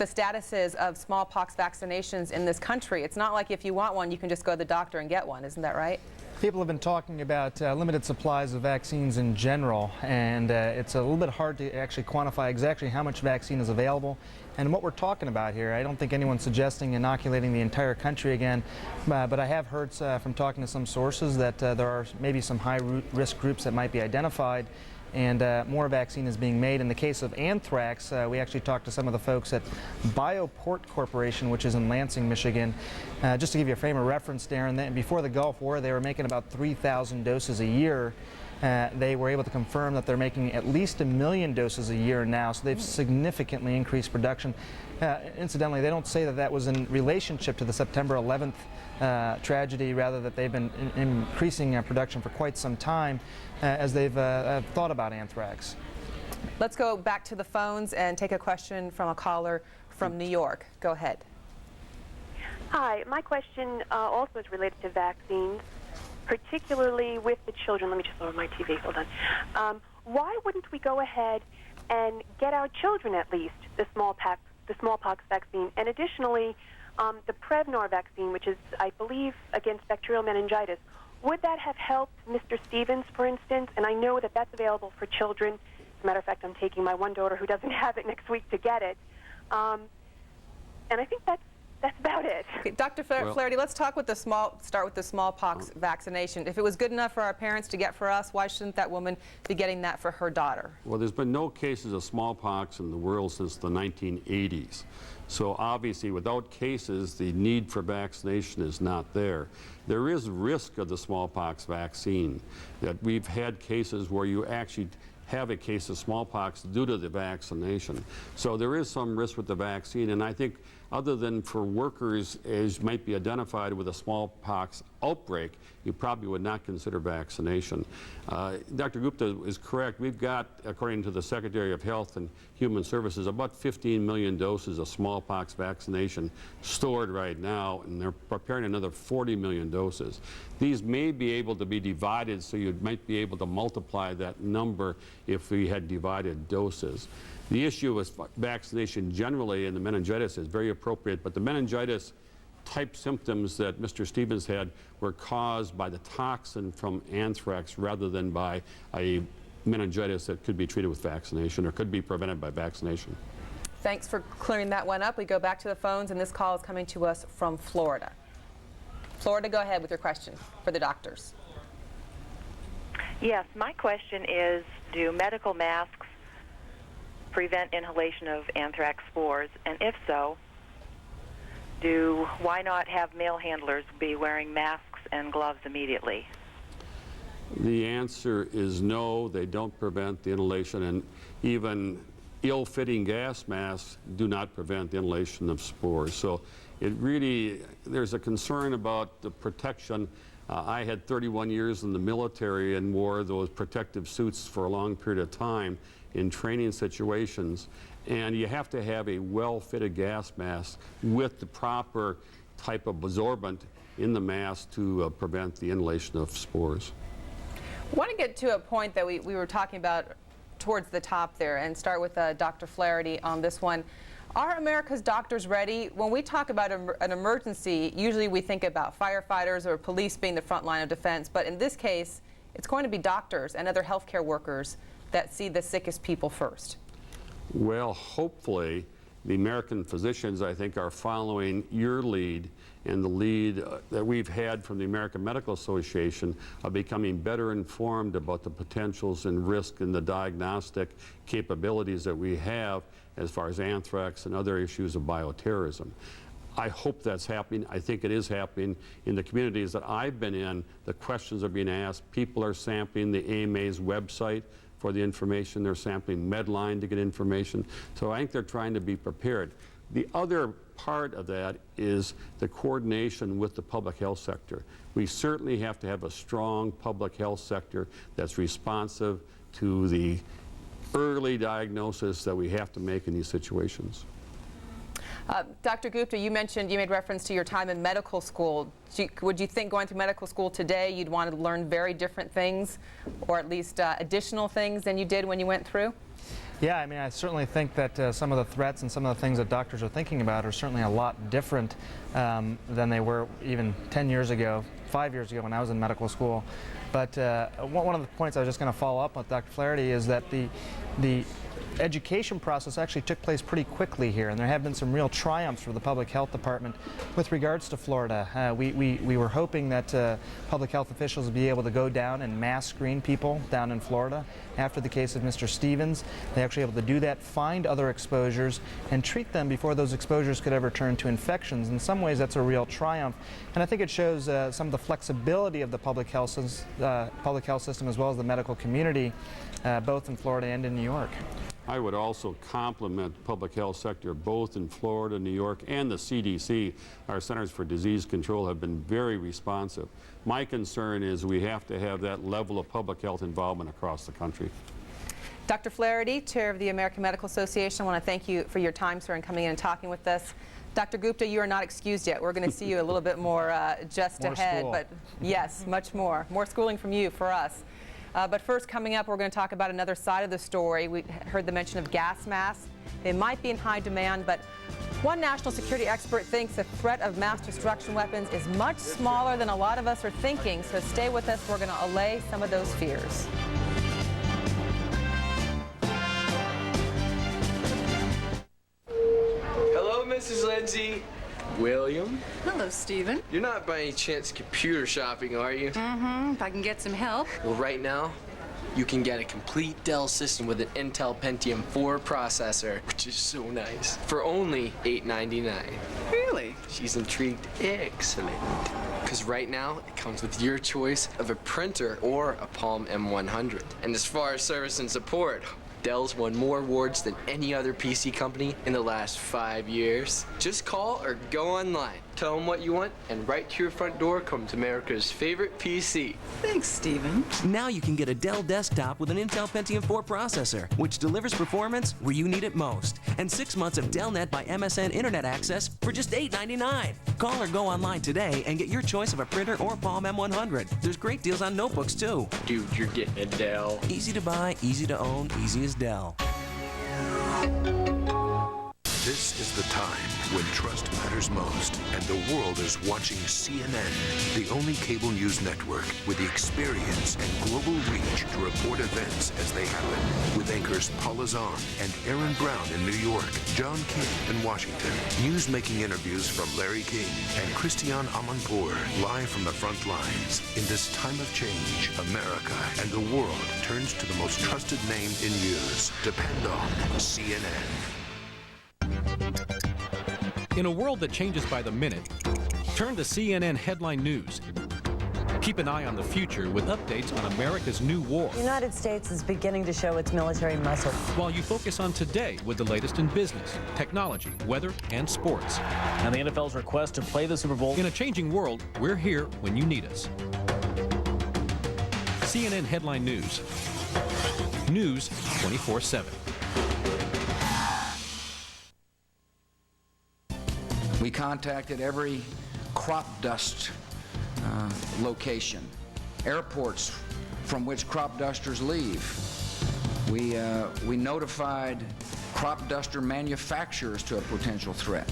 status is of smallpox vaccinations in this country. It's not like if you want one, you can just go to the doctor and get one. Isn't that right? People have been talking about limited supplies of vaccines in general, and it's a little bit hard to actually quantify exactly how much vaccine is available and what we're talking about here. I don't think anyone's suggesting inoculating the entire country again, but I have heard from talking to some sources that there are maybe some high-risk groups that might be identified, and more vaccine is being made. In the case of anthrax, we actually talked to some of the folks at Bioport Corporation, which is in Lansing, Michigan. Just to give you a frame of reference, Darren, before the Gulf War, they were making about 3,000 doses a year. They were able to confirm that they're making at least 1 million doses a year now, so they've significantly increased production. Incidentally, they don't say that that was in relationship to the September 11th tragedy, rather that they've been increasing production for quite some time as they've thought about anthrax. Let's go back to the phones and take a question from a caller from New York. Go ahead. Hi, my question also is related to vaccines, particularly with the children. Let me just lower my TV, hold on. Why wouldn't we go ahead and get our children at least the smallpox vaccine, and additionally the Prevnar vaccine, which is, I believe, against bacterial meningitis? Would that have helped Mr. Stevens, for instance? And I know that that's available for children. As a matter of fact, I'm taking my one daughter who doesn't have it next week to get it. And I think that's about it. Okay, Dr. Flaherty, let's start with the smallpox vaccination. If it was good enough for our parents to get for us, why shouldn't that woman be getting that for her daughter? Well, there's been no cases of smallpox in the world since the 1980s. So obviously, without cases, the need for vaccination is not there. There is risk of the smallpox vaccine. That we've had cases where you actually have a case of smallpox due to the vaccination. So there is some risk with the vaccine, and I think other than for workers as might be identified with a smallpox outbreak, you probably would not consider vaccination. Dr. Gupta is correct. We've got, according to the Secretary of Health and Human Services, about 15 million doses of smallpox vaccination stored right now, and they're preparing another 40 million doses. These may be able to be divided, so you might be able to multiply that number if we had divided doses. The issue with vaccination generally and the meningitis is very appropriate, but the meningitis type symptoms that Mr. Stevens had were caused by the toxin from anthrax rather than by a meningitis that could be treated with vaccination or could be prevented by vaccination. Thanks for clearing that one up. We go back to the phones, and this call is coming to us from Florida. Florida, go ahead with your question for the doctors. Yes, my question is, do medical masks prevent inhalation of anthrax spores? And if so, why not have mail handlers be wearing masks and gloves immediately? The answer is no, they don't prevent the inhalation, and even ill-fitting gas masks do not prevent the inhalation of spores. So it really, there's a concern about the protection. I had 31 years in the military and wore those protective suits for a long period of time in training situations, and you have to have a well-fitted gas mask with the proper type of absorbent in the mask to prevent the inhalation of spores. I want to get to a point that we were talking about towards the top there and start with Dr. Flaherty on this one. Are America's doctors ready? When we talk about an emergency, usually we think about firefighters or police being the front line of defense, but in this case, it's going to be doctors and other healthcare workers that see the sickest people first. Well, hopefully, the American physicians, I think, are following your lead and the lead that we've had from the American Medical Association of becoming better informed about the potentials and risk and the diagnostic capabilities that we have as far as anthrax and other issues of bioterrorism. I hope that's happening. I think it is happening in the communities that I've been in. The questions are being asked. People are sampling the AMA's website for the information. They're sampling Medline to get information. So I think they're trying to be prepared. The other part of that is the coordination with the public health sector. We certainly have to have a strong public health sector that's responsive to the early diagnosis that we have to make in these situations. Dr. Gupta, you made reference to your time in medical school. Would you think going through medical school today you'd want to learn very different things, or at least additional things than you did when you went through? Yeah, I mean, I certainly think that some of the threats and some of the things that doctors are thinking about are certainly a lot different than they were even 10 years ago, 5 years ago when I was in medical school. But one of the points I was just going to follow up with Dr. Flaherty is that the education process actually took place pretty quickly here, and there have been some real triumphs for the public health department with regards to Florida. We were hoping that public health officials would be able to go down and mass screen people down in Florida. After the case of Mr. Stevens, they actually able to do that, find other exposures, and treat them before those exposures could ever turn to infections. In some ways, that's a real triumph, and I think it shows some of the flexibility of the public health system as well as the medical community, both in Florida and in New York. I would also compliment the public health sector both in Florida, New York, and the CDC. Our Centers for Disease Control have been very responsive. My concern is we have to have that level of public health involvement across the country. Dr. Flaherty, Chair of the American Medical Association, I want to thank you for your time, sir, and coming in and talking with us. Dr. Gupta, you are not excused yet. We're going to see you a little bit more just more ahead. school. But yes, much more. More schooling from you for us. But first, coming up, we're going to talk about another side of the story. We heard the mention of gas masks. They might be in high demand, but one national security expert thinks the threat of mass destruction weapons is much smaller than a lot of us are thinking. So stay with us. We're going to allay some of those fears. Hello, Mrs. Lindsay. William? Hello, Stephen. You're not by any chance computer shopping, are you? Mm-hmm. If I can get some help. Well, right now, you can get a complete Dell system with an Intel Pentium 4 processor, which is so nice, for only $899. Really? She's intrigued. Excellent. Because right now, it comes with your choice of a printer or a Palm M100. And as far as service and support, Dell's won more awards than any other PC company in the last 5 years. Just call or go online. Tell them what you want, and right to your front door comes America's favorite PC. Thanks, Stephen. Now you can get a Dell desktop with an Intel Pentium 4 processor, which delivers performance where you need it most. And 6 months of DellNet by MSN Internet access for just $8.99. Call or go online today and get your choice of a printer or Palm M100. There's great deals on notebooks, too. Dude, you're getting a Dell. Easy to buy, easy to own, easy as Dell. This is the time when trust matters most, and the world is watching CNN, the only cable news network with the experience and global reach to report events as they happen. With anchors Paula Zahn and Aaron Brown in New York, John King in Washington, news-making interviews from Larry King and Christiane Amanpour, live from the front lines. In this time of change, America and the world turns to the most trusted name in news. Depend on CNN. In a world that changes by the minute, turn to CNN Headline News. Keep an eye on the future with updates on America's new war. The United States is beginning to show its military muscle. While you focus on today with the latest in business, technology, weather, and sports. And the NFL's request to play the Super Bowl. In a changing world, we're here when you need us. CNN Headline News. News 24/7. We contacted every crop dust location, airports from which crop dusters leave. We notified crop duster manufacturers to a potential threat.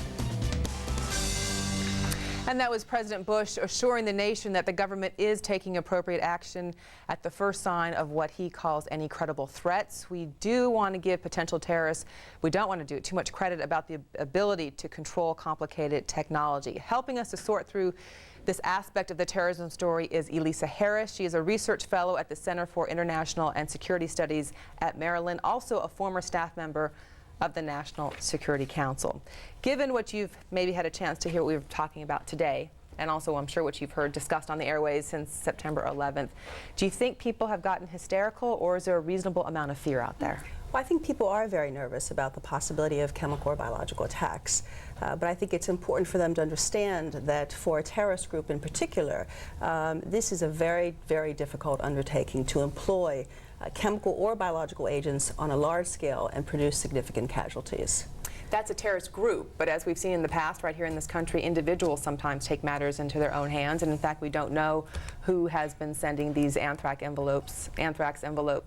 And that was President Bush assuring the nation that the government is taking appropriate action at the first sign of what he calls any credible threats. We do want to give potential terrorists, we don't want to do it too much credit about the ability to control complicated technology. Helping us to sort through this aspect of the terrorism story is Elisa Harris. She is a research fellow at the Center for International and Security Studies at Maryland, also a former staff member of the National Security Council. Given what you've maybe had a chance to hear what we were talking about today, and also I'm sure what you've heard discussed on the airways since September 11th, do you think people have gotten hysterical, or is there a reasonable amount of fear out there? Well, I think people are very nervous about the possibility of chemical or biological attacks. But I think it's important for them to understand that for a terrorist group in particular, this is a very, very difficult undertaking to employ chemical or biological agents on a large scale and produce significant casualties. That's a terrorist group, but as we've seen in the past right here in this country, individuals sometimes take matters into their own hands, and in fact we don't know who has been sending these anthrax envelopes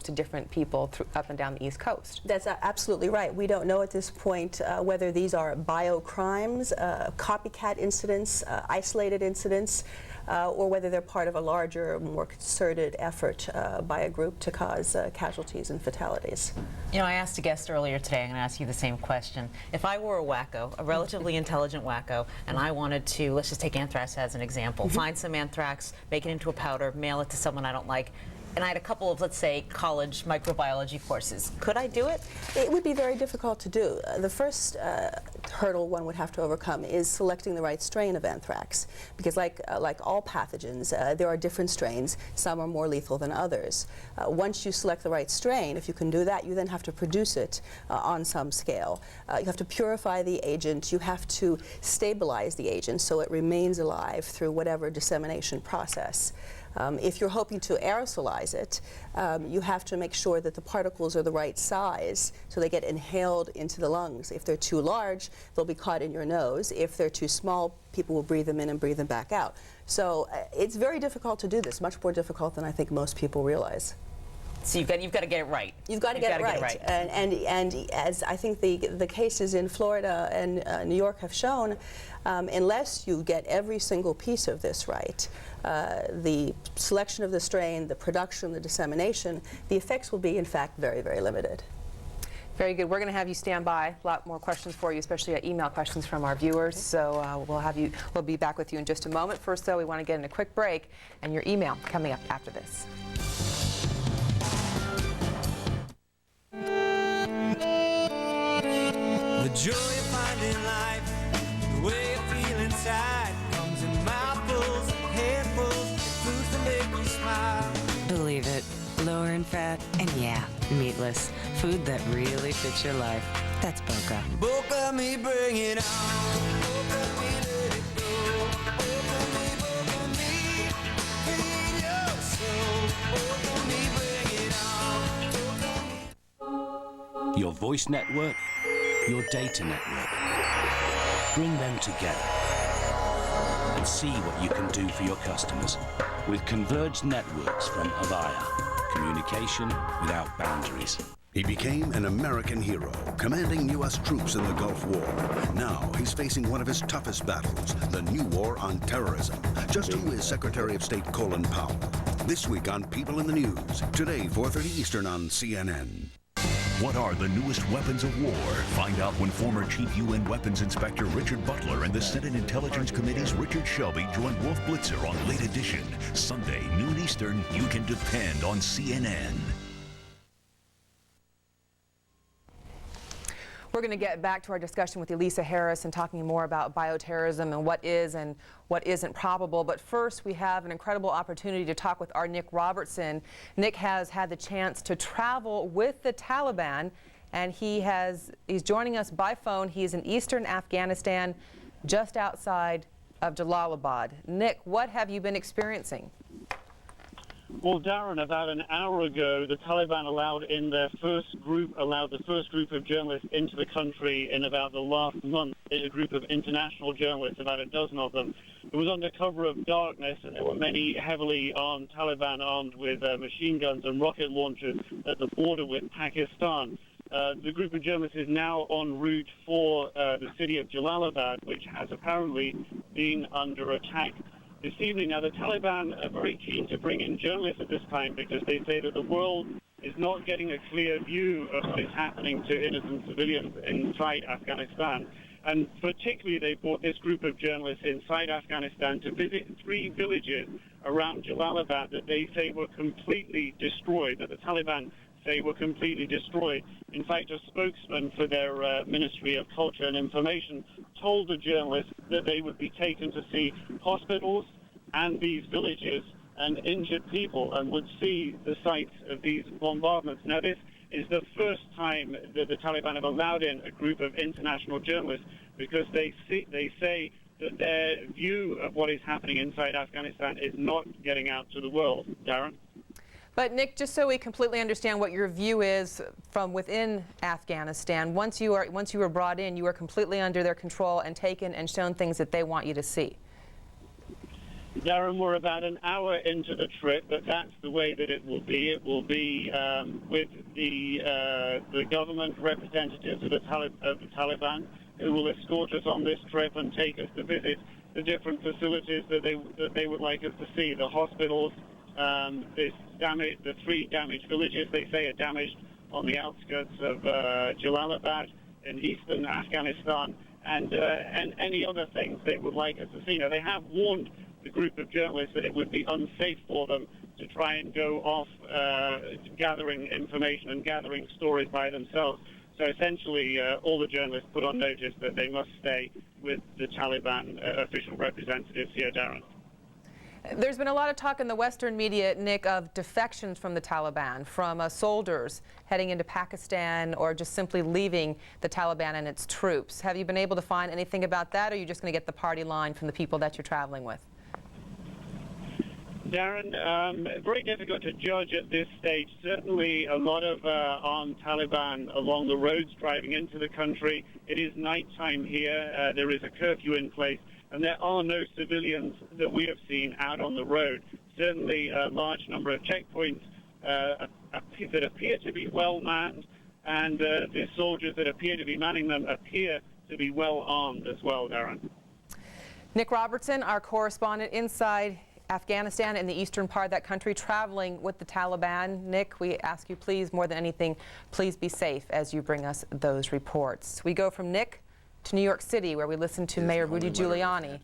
to different people up and down the East Coast. That's absolutely right. We don't know at this point whether these are biocrimes, copycat incidents, isolated incidents, or whether they're part of a larger, more concerted effort by a group to cause casualties and fatalities. You know, I asked a guest earlier today, I'm going to ask you the same question. If I were a wacko, a relatively intelligent wacko, and I wanted to, let's just take anthrax as an example, find some anthrax, make it into a powder, mail it to someone I don't like, and I had a couple of, let's say, college microbiology courses. Could I do it? It would be very difficult to do. The first hurdle one would have to overcome is selecting the right strain of anthrax, because like all pathogens, there are different strains. Some are more lethal than others. Once you select the right strain, if you can do that, you then have to produce it on some scale. You have to purify the agent. You have to stabilize the agent so it remains alive through whatever dissemination process. If you're hoping to aerosolize it, you have to make sure that the particles are the right size so they get inhaled into the lungs. If they're too large, they'll be caught in your nose. If they're too small, people will breathe them in and breathe them back out. So it's very difficult to do this, much more difficult than I think most people realize. So you've got to get it right. You've got to get it right. And as I think the cases in Florida and New York have shown, unless you get every single piece of this right, the selection of the strain, the production, the dissemination, the effects will be, in fact, very, very limited. Very good. We're going to have you stand by. A lot more questions for you, especially email questions from our viewers. So we'll be back with you in just a moment. First, though, we want to get in a quick break, and your email coming up after this. The joy you find in life, the way you feel inside, comes in mouthfuls and handfuls, foods to make you smile. Believe it, lower in fat, and yeah, meatless. Food that really fits your life. That's Boca. Boca me, bring it on. Boca me, let it go. Boca me, feed your soul. Boca me, bring it on. Your voice network, your data network. Bring them together and see what you can do for your customers with converged networks from Avaya. Communication without boundaries. He became an American hero, commanding U.S. troops in the Gulf War. Now he's facing one of his toughest battles, the new war on terrorism. Just who is Secretary of State Colin Powell? This week on People in the News. Today, 4:30 Eastern on CNN. What are the newest weapons of war? Find out when former Chief UN Weapons Inspector Richard Butler and the Senate Intelligence Committee's Richard Shelby join Wolf Blitzer on Late Edition. Sunday, noon Eastern. You can depend on CNN. We're going to get back to our discussion with Elisa Harris and talking more about bioterrorism and what is and what isn't probable. But first, we have an incredible opportunity to talk with our Nick Robertson. Nick has had the chance to travel with the Taliban, and he's joining us by phone. He's in eastern Afghanistan, just outside of Jalalabad. Nick, what have you been experiencing? Well, Darren, about an hour ago, the Taliban allowed the first group of journalists into the country in about the last month. A group of international journalists, about a dozen of them. It was under cover of darkness, and there were many heavily armed Taliban armed with machine guns and rocket launchers at the border with Pakistan. The group of journalists is now en route for the city of Jalalabad, which has apparently been under attack this evening. Now, the Taliban are very keen to bring in journalists at this time because they say that the world is not getting a clear view of what is happening to innocent civilians inside Afghanistan. And particularly, they brought this group of journalists inside Afghanistan to visit 3 villages around Jalalabad that they say were completely destroyed, that the Taliban say were completely destroyed. In fact, a spokesman for their Ministry of Culture and Information told the journalists that they would be taken to see hospitals and these villages and injured people and would see the sites of these bombardments. Now, this is the first time that the Taliban have allowed in a group of international journalists because they say that their view of what is happening inside Afghanistan is not getting out to the world. Darren? But Nick, just so we completely understand what your view is from within Afghanistan, once you were brought in, you were completely under their control and taken and shown things that they want you to see. Darren, we're about an hour into the trip, but that's the way that it will be. It will be with the government representatives of the Taliban who will escort us on this trip and take us to visit the different facilities that they would like us to see, the hospitals, the 3 damaged villages they say are damaged on the outskirts of Jalalabad in eastern Afghanistan, and any other things they would like us to see. Now, they have warned the group of journalists that it would be unsafe for them to try and go off gathering information and gathering stories by themselves. So essentially, all the journalists put on notice that they must stay with the Taliban official representatives here, Darren. There's been a lot of talk in the Western media, Nick, of defections from the Taliban, from soldiers heading into Pakistan or just simply leaving the Taliban and its troops. Have you been able to find anything about that, or are you just going to get the party line from the people that you're traveling with? Darren, very difficult to judge at this stage. Certainly a lot of armed Taliban along the roads driving into the country. It is nighttime here. There is a curfew in place, and there are no civilians that we have seen out on the road. Certainly a large number of checkpoints that appear to be well manned, and the soldiers that appear to be manning them appear to be well armed as well, Darren. Nick Robertson, our correspondent inside Afghanistan and the eastern part of that country, traveling with the Taliban. Nick, we ask you please, more than anything, please be safe as you bring us those reports. We go from Nick to New York City, where we listen to Mayor Rudy Giuliani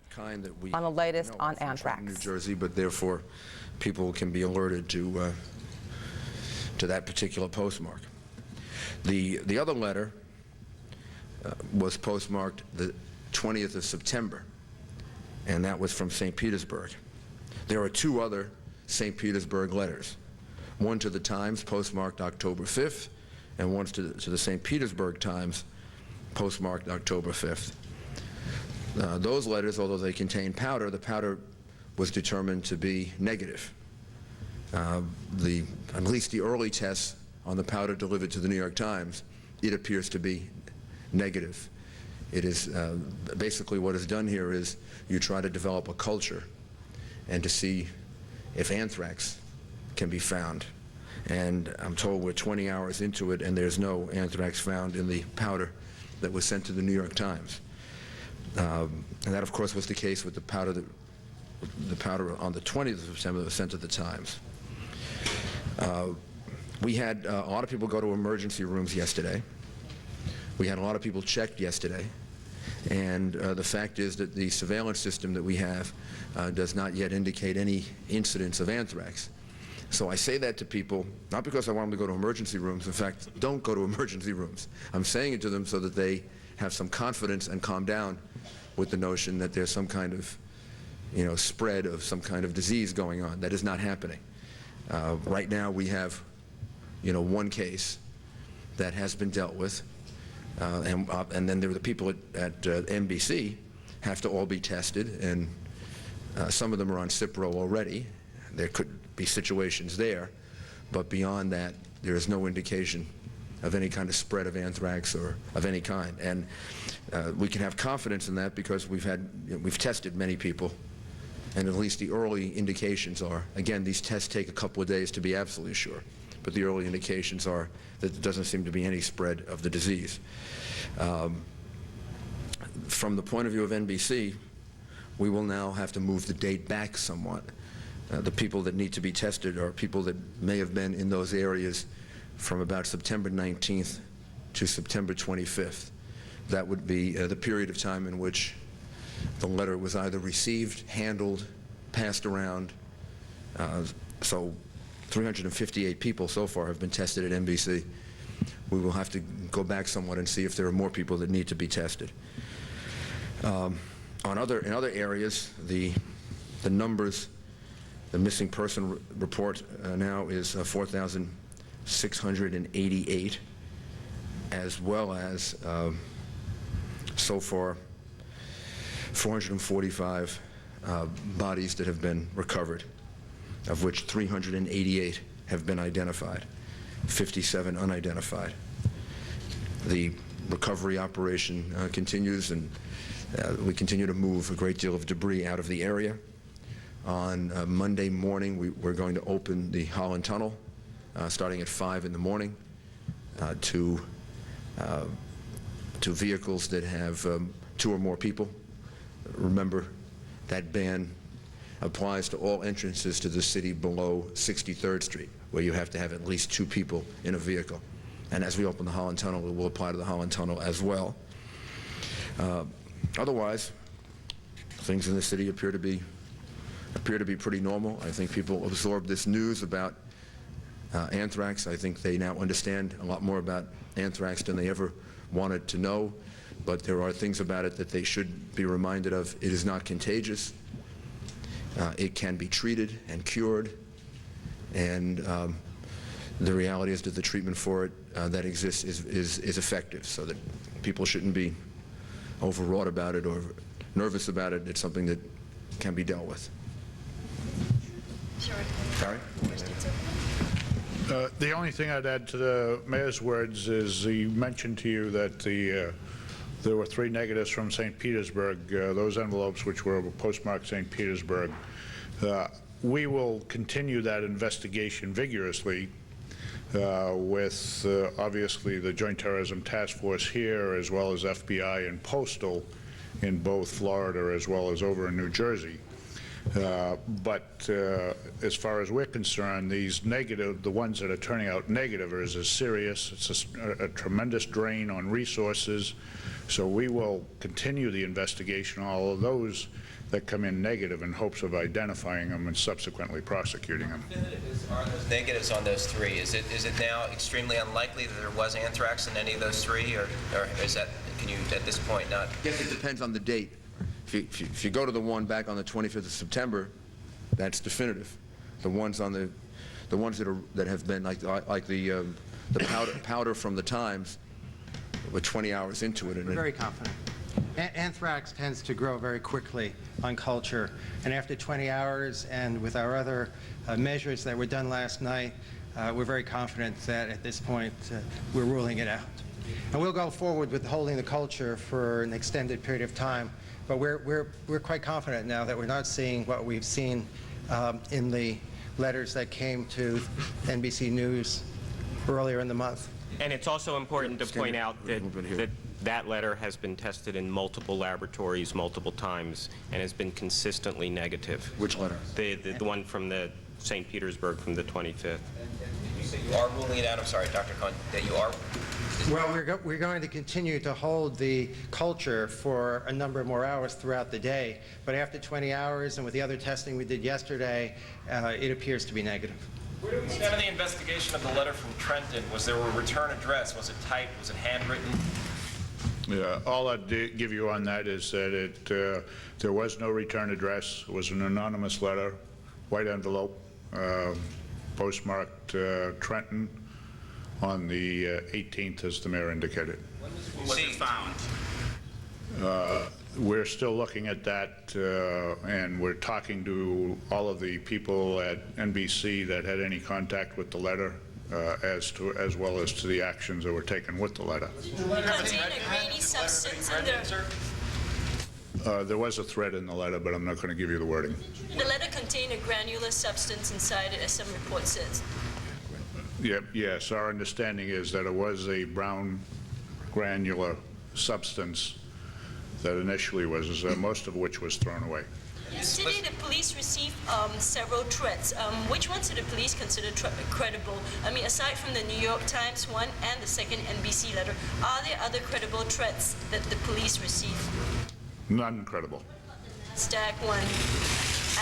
on the latest on anthrax. New Jersey, but therefore people can be alerted to that particular postmark. The other letter was postmarked the 20th of September, and that was from St. Petersburg. There are two other St. Petersburg letters, one to the Times postmarked October 5th, and one to the St. Petersburg Times postmarked October 5th. Those letters, although they contain powder, the powder was determined to be negative. At least the early tests on the powder delivered to the New York Times, it appears to be negative. It is basically what is done here is you try to develop a culture and to see if anthrax can be found. And I'm told we're 20 hours into it and there's no anthrax found in the powder that was sent to the New York Times. And that, of course, was the case with the powder on the 20th of September that was sent to the Times. We had a lot of people go to emergency rooms yesterday. We had a lot of people checked yesterday. And the fact is that the surveillance system that we have does not yet indicate any incidents of anthrax. So I say that to people, not because I want them to go to emergency rooms. In fact, don't go to emergency rooms. I'm saying it to them so that they have some confidence and calm down with the notion that there's some kind of, spread of some kind of disease going on. That is not happening. Right now we have, one case that has been dealt with. And then there are the people at NBC have to all be tested, and some of them are on Cipro already. There could be situations there, but beyond that, there is no indication of any kind of spread of anthrax or of any kind. And we can have confidence in that because we've tested many people, and at least the early indications are, again, these tests take a couple of days to be absolutely sure, but the early indications are that there doesn't seem to be any spread of the disease. From the point of view of NBC, we will now have to move the date back somewhat. The people that need to be tested are people that may have been in those areas from about September 19th to September 25th. That would be the period of time in which the letter was either received, handled, passed around. So 358 people so far have been tested at NBC. We will have to go back somewhat and see if there are more people that need to be tested. In other areas, the numbers, the missing person report now is 4,688, as well as so far 445 bodies that have been recovered, of which 388 have been identified, 57 unidentified. The recovery operation continues, and we continue to move a great deal of debris out of the area. On Monday morning, we're going to open the Holland Tunnel, starting at 5 in the morning, to vehicles that have 2 or more people. Remember, that ban applies to all entrances to the city below 63rd Street, where you have to have at least 2 people in a vehicle. And as we open the Holland Tunnel, it will apply to the Holland Tunnel as well. Otherwise, things in the city appear to be pretty normal. I think people absorb this news about anthrax. I think they now understand a lot more about anthrax than they ever wanted to know. But there are things about it that they should be reminded of. It is not contagious. It can be treated and cured. And the reality is that the treatment for it that exists is effective, so that people shouldn't be overwrought about it or nervous about it. It's something that can be dealt with. Sorry? The only thing I'd add to the mayor's words is he mentioned to you that there were 3 negatives from St. Petersburg, those envelopes which were postmarked St. Petersburg. We will continue that investigation vigorously with obviously the Joint Terrorism Task Force here, as well as FBI and Postal in both Florida as well as over in New Jersey. But as far as we're concerned, these negative, the ones that are turning out negative, is serious. It's a tremendous drain on resources. So we will continue the investigation on all of those that come in negative in hopes of identifying them and subsequently prosecuting them. Are those negatives on those 3? Is it now extremely unlikely that there was anthrax in any of those 3, or is that, can you at this point not? I guess it depends on the date. If you go to the one back on the 25th of September, that's definitive. The ones on the ones that have been like the powder from the Times, we're 20 hours into it. And very confident. Anthrax tends to grow very quickly on culture, and after 20 hours and with our other measures that were done last night, we're very confident that at this point we're ruling it out. And we'll go forward with holding the culture for an extended period of time, but we're quite confident now that we're not seeing what we've seen in the letters that came to NBC News earlier in the month. And it's also important to point out that letter has been tested in multiple laboratories multiple times and has been consistently negative. Which letter? The one from the St. Petersburg from the 25th. You are ruling it out. I'm sorry, Dr. Khan, that you are. Well, we're going to continue to hold the culture for a number more hours throughout the day, but after 20 hours and with the other testing we did yesterday, it appears to be negative. Where do we stand on the investigation of the letter from Trenton? Was there a return address? Was it typed? Was it handwritten? Yeah, all I'd give you on that is that there was no return address. It was an anonymous letter, white envelope, postmarked Trenton on the 18th, as the mayor indicated. When was it found? We're still looking at that, and we're talking to all of the people at NBC that had any contact with the letter, as well as to the actions that were taken with the letter. Contain a grainy substance in there. There was a thread in the letter, but I'm not going to give you the wording. The letter contained a granular substance inside it, as some report says. Yes, our understanding is that it was a brown granular substance that initially was, most of which was thrown away. Yesterday, the police received several threats. Which ones do the police consider credible? I mean, aside from the New York Times one and the second NBC letter, are there other credible threats that the police received? None credible. Stack one.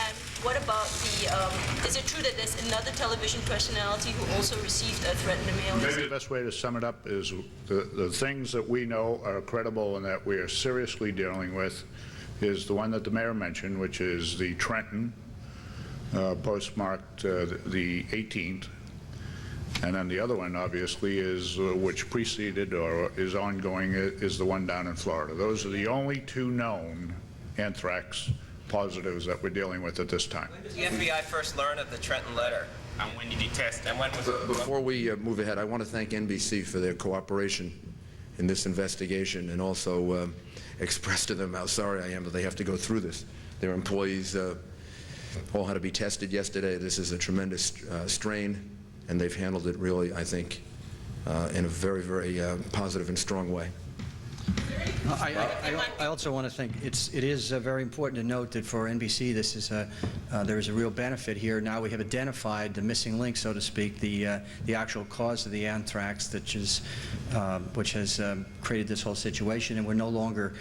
And what about the, is it true that there's another television personality who also received a threat in the mail? Maybe the best way to sum it up is the things that we know are credible and that we are seriously dealing with is the one that the mayor mentioned, which is the Trenton, postmarked the 18th. And then the other one, obviously, is which preceded or is ongoing, is the one down in Florida. Those are the only two known anthrax positives that we're dealing with at this time. When did the FBI first learn of the Trenton letter? And when did he test? And when was it? Before we move ahead, I want to thank NBC for their cooperation in this investigation and also express to them how sorry I am that they have to go through this. Their employees all had to be tested yesterday. This is a tremendous strain, and they've handled it really, I think, in a very, very positive and strong way. I also want to think it is very important to note that for NBC this is there is a real benefit here. Now we have identified the missing link, so to speak, the actual cause of the anthrax which has created this whole situation, and we're no longer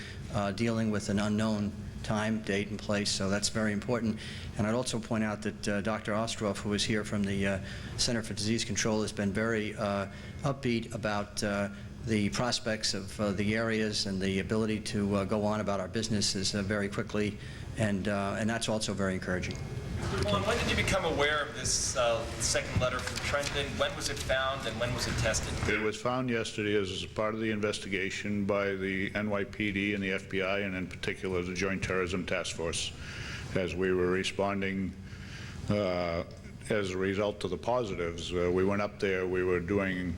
dealing with an unknown time, date, and place, so that's very important. And I'd also point out that Dr. Ostroff, who is here from the Center for Disease Control, has been very upbeat about the prospects of the areas and the ability to go on about our businesses very quickly, and that's also very encouraging. Well, when did you become aware of this second letter from Trenton? When was it found and when was it tested? It was found yesterday as part of the investigation by the NYPD and the FBI, and in particular the Joint Terrorism Task Force, as we were responding as a result of the positives. We went up there, we were doing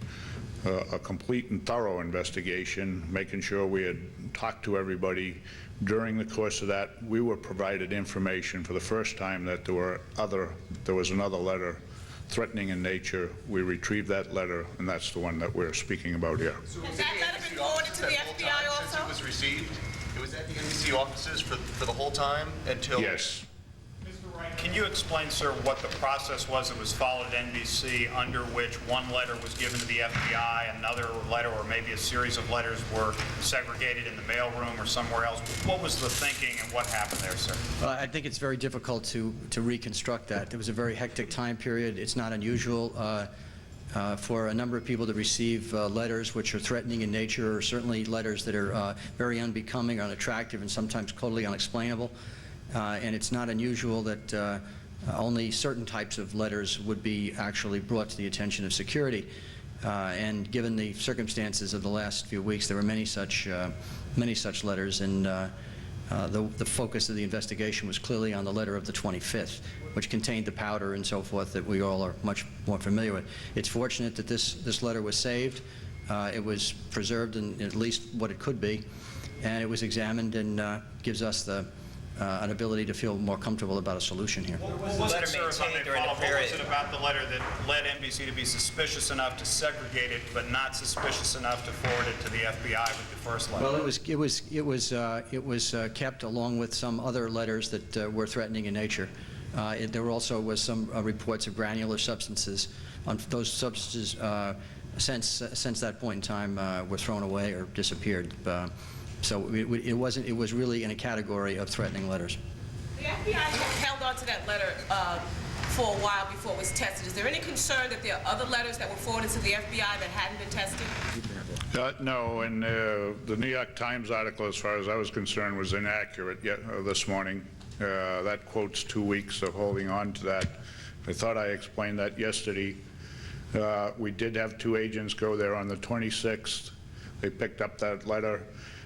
a complete and thorough investigation, making sure we had talked to everybody. During the course of that, we were provided information for the first time that there was another letter threatening in nature. We retrieved that letter, and that's the one that we're speaking about here. So has that letter been forwarded to the FBI also? It was received? It was at the NBC offices for the whole time until... Yes. Can you explain, sir, what the process was that was followed at NBC under which one letter was given to the FBI, another letter or maybe a series of letters were segregated in the mailroom or somewhere else? What was the thinking and what happened there, sir? I think it's very difficult to reconstruct that. It was a very hectic time period. It's not unusual for a number of people to receive letters which are threatening in nature, or certainly letters that are very unbecoming, unattractive, and sometimes totally unexplainable. And it's not unusual that only certain types of letters would be actually brought to the attention of security. And given the circumstances of the last few weeks, there were many such letters, and the focus of the investigation was clearly on the letter of the 25th, which contained the powder and so forth that we all are much more familiar with. It's fortunate that this letter was saved. It was preserved in at least what it could be, and it was examined, and gives us an ability to feel more comfortable about a solution here. What was it, sir, if I may follow, what was it about the letter that led NBC to be suspicious enough to segregate it, but not suspicious enough to forward it to the FBI with the first letter? Well, it was kept along with some other letters that were threatening in nature. There also was some reports of granular substances. Those substances, since that point in time, were thrown away or disappeared. So it was really in a category of threatening letters. The FBI held on to that letter for a while before it was tested. Is there any concern that there are other letters that were forwarded to the FBI that hadn't been tested? No, and the New York Times article, as far as I was concerned, was inaccurate this morning. That quotes 2 weeks of holding on to that. I thought I explained that yesterday. We did have 2 agents go there on the 26th. They picked up that letter.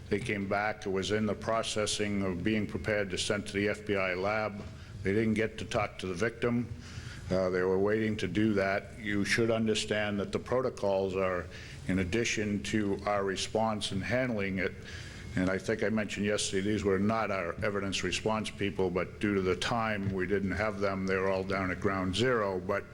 They came back. It was in the processing of being prepared to send to the FBI lab. They didn't get to talk to the victim. They were waiting to do that. You should understand that the protocols are, in addition to our response in handling it, and I think I mentioned yesterday, these were not our evidence response people, but due to the time, we didn't have them. They were all down at ground zero. But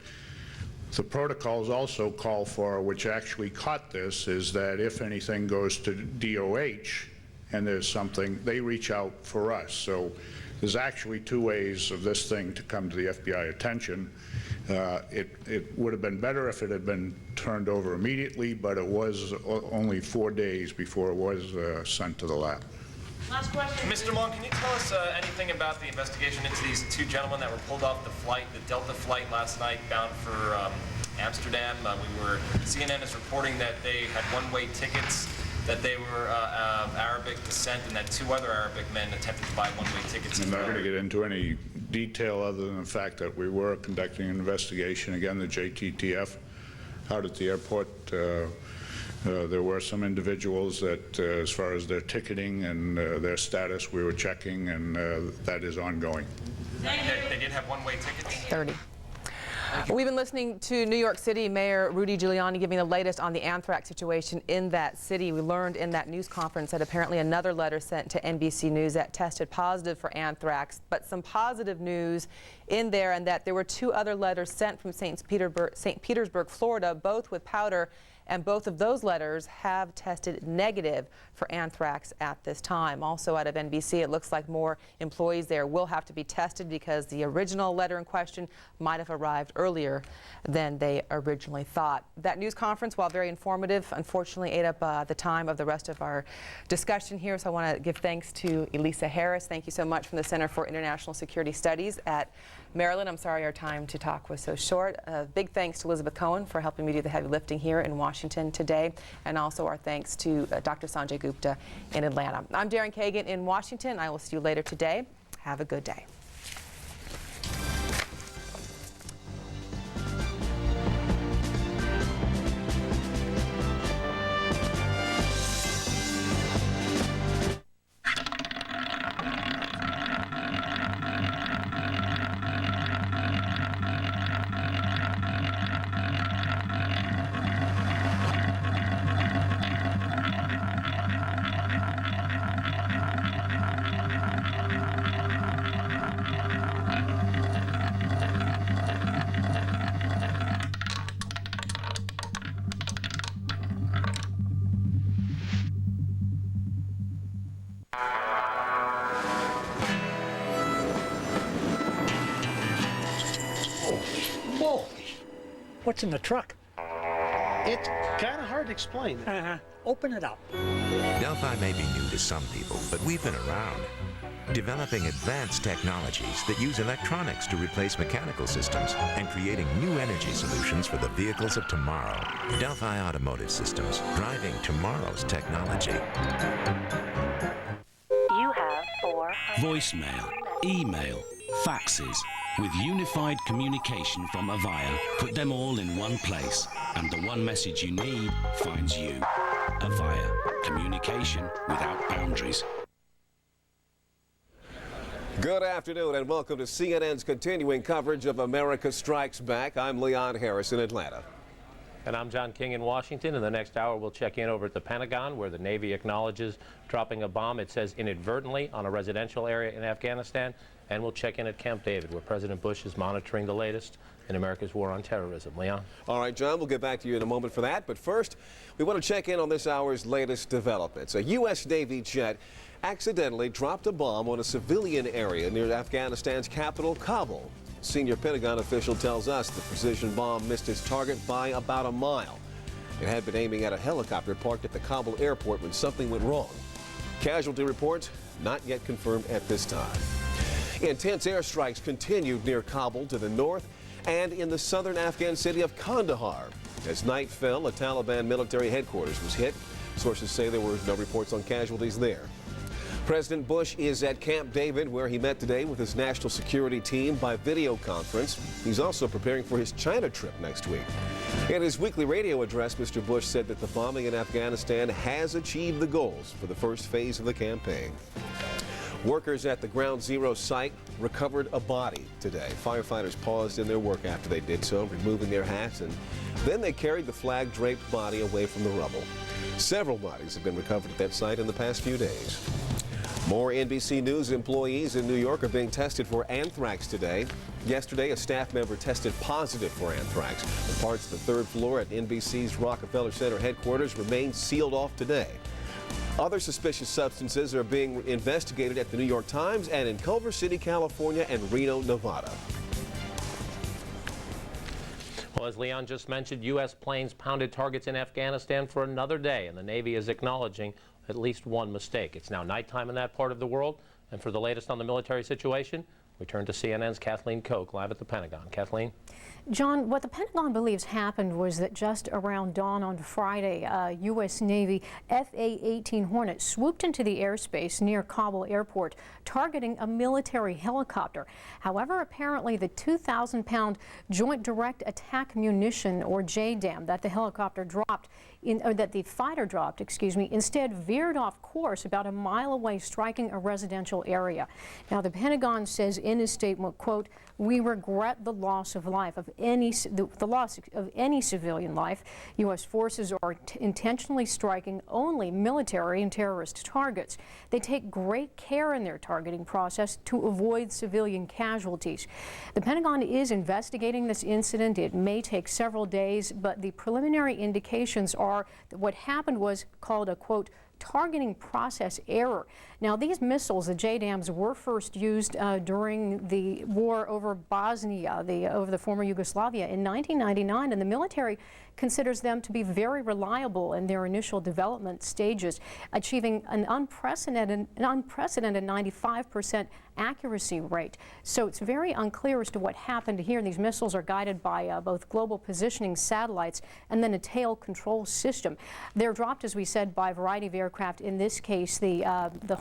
the protocols also call for, which actually caught this, is that if anything goes to DOH and there's something, they reach out for us. So there's actually 2 ways of this thing to come to the FBI attention. It would have been better if it had been turned over immediately, but it was only 4 days before it was sent to the lab. Last question. Mr. Long, can you tell us anything about the investigation into these 2 gentlemen that were pulled off the flight, the Delta flight last night bound for Amsterdam? CNN is reporting that they had one-way tickets, that they were of Arabic descent, and that 2 other Arabic men attempted to buy one-way tickets. I'm not going to get into any detail other than the fact that we were conducting an investigation. Again, the JTTF out at the airport. There were some individuals that, as far as their ticketing and their status, we were checking, and that is ongoing. They did have one-way tickets? 30. We've been listening to New York City Mayor Rudy Giuliani giving the latest on the anthrax situation in that city. We learned in that news conference that apparently another letter sent to NBC News that tested positive for anthrax, but some positive news in there, and that there were 2 other letters sent from St. Petersburg, Florida, both with powder, and both of those letters have tested negative for anthrax at this time. Also out of NBC, it looks like more employees there will have to be tested because the original letter in question might have arrived earlier than they originally thought. That news conference, while very informative, unfortunately ate up the time of the rest of our discussion here. So I want to give thanks to Elisa Harris. Thank you so much from the Center for International Security Studies at Maryland. I'm sorry our time to talk was so short. Big thanks to Elizabeth Cohen for helping me do the heavy lifting here in Washington today, and also our thanks to Dr. Sanjay Gupta in Atlanta. I'm Darren Kagan in Washington. I will see you later today. Have a good day. What's in the truck? It's kind of hard to explain. Open it up. Delphi may be new to some people, but we've been around, developing advanced technologies that use electronics to replace mechanical systems and creating new energy solutions for the vehicles of tomorrow. Delphi Automotive Systems, driving tomorrow's technology. You have 4 Voicemail, email, faxes. With unified communication from Avaya, put them all in one place, and the one message you need finds you. Avaya, communication without boundaries. Good afternoon and welcome to CNN's continuing coverage of America Strikes Back. I'm Leon Harris in Atlanta. And I'm John King in Washington. In the next hour, we'll check in over at the Pentagon, where the Navy acknowledges dropping a bomb, it says inadvertently, on a residential area in Afghanistan. And we'll check in at Camp David, where President Bush is monitoring the latest in America's war on terrorism. Leon? All right, John, we'll get back to you in a moment for that. But first, we want to check in on this hour's latest developments. A U.S. Navy jet accidentally dropped a bomb on a civilian area near Afghanistan's capital, Kabul. Senior Pentagon official tells us the precision bomb missed its target by about a mile. It had been aiming at a helicopter parked at the Kabul airport when something went wrong. Casualty reports not yet confirmed at this time. Intense airstrikes continued near Kabul to the north and in the southern Afghan city of Kandahar. As night fell, a Taliban military headquarters was hit. Sources say there were no reports on casualties there. President Bush is at Camp David, where he met today with his national security team by video conference. He's also preparing for his China trip next week. In his weekly radio address, Mr. Bush said that the bombing in Afghanistan has achieved the goals for the first phase of the campaign. Workers at the Ground Zero site recovered a body today. Firefighters paused in their work after they did so, removing their hats, and then they carried the flag-draped body away from the rubble. Several bodies have been recovered at that site in the past few days. More NBC News employees in New York are being tested for anthrax today. Yesterday, a staff member tested positive for anthrax. The parts of the third floor at NBC's Rockefeller Center headquarters remain sealed off today. Other suspicious substances are being investigated at the New York Times and in Culver City, California and Reno, Nevada. Well, as Leon just mentioned, U.S. planes pounded targets in Afghanistan for another day, and the Navy is acknowledging at least one mistake. It's now nighttime in that part of the world, and for the latest on the military situation, we turn to CNN's Kathleen Koch live at the Pentagon. Kathleen? John, what the Pentagon believes happened was that just around dawn on Friday, a U.S. Navy FA-18 Hornet swooped into the airspace near Kabul airport, targeting a military helicopter. However, apparently the 2,000-pound Joint Direct Attack Munition, or JDAM, that the helicopter dropped, that the fighter dropped, instead veered off course about a mile away, striking a residential area. Now, the Pentagon says in a statement, quote, "We regret the loss of life of any civilian life. U.S. forces are intentionally striking only military and terrorist targets. They take great care in their targeting process to avoid civilian casualties." The Pentagon is investigating this incident. It may take several days, but the preliminary indications are that what happened was called a, quote, targeting process error. Now, these missiles, the JDAMs, were first used during the war over Bosnia, over the former Yugoslavia, in 1999, and the military considers them to be very reliable in their initial development stages, achieving an unprecedented 95% accuracy rate. So it's very unclear as to what happened here. These missiles are guided by both global positioning satellites and then a tail control system. They're dropped, as we said, by a variety of aircraft. In this case, the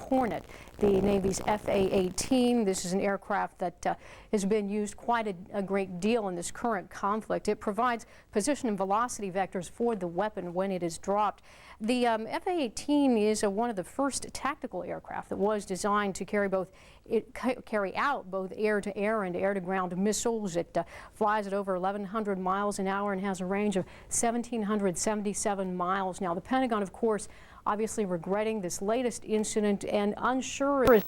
Hornet, the Navy's FA-18. This is an aircraft that has been used quite a great deal in this current conflict. It provides position and velocity vectors for the weapon when it is dropped. The FA-18 is one of the first tactical aircraft that was designed to carry out both air-to-air and air-to-ground missiles. It flies at over 1,100 miles an hour and has a range of 1,777 miles. Now, the Pentagon, of course, obviously regretting this latest incident and unsure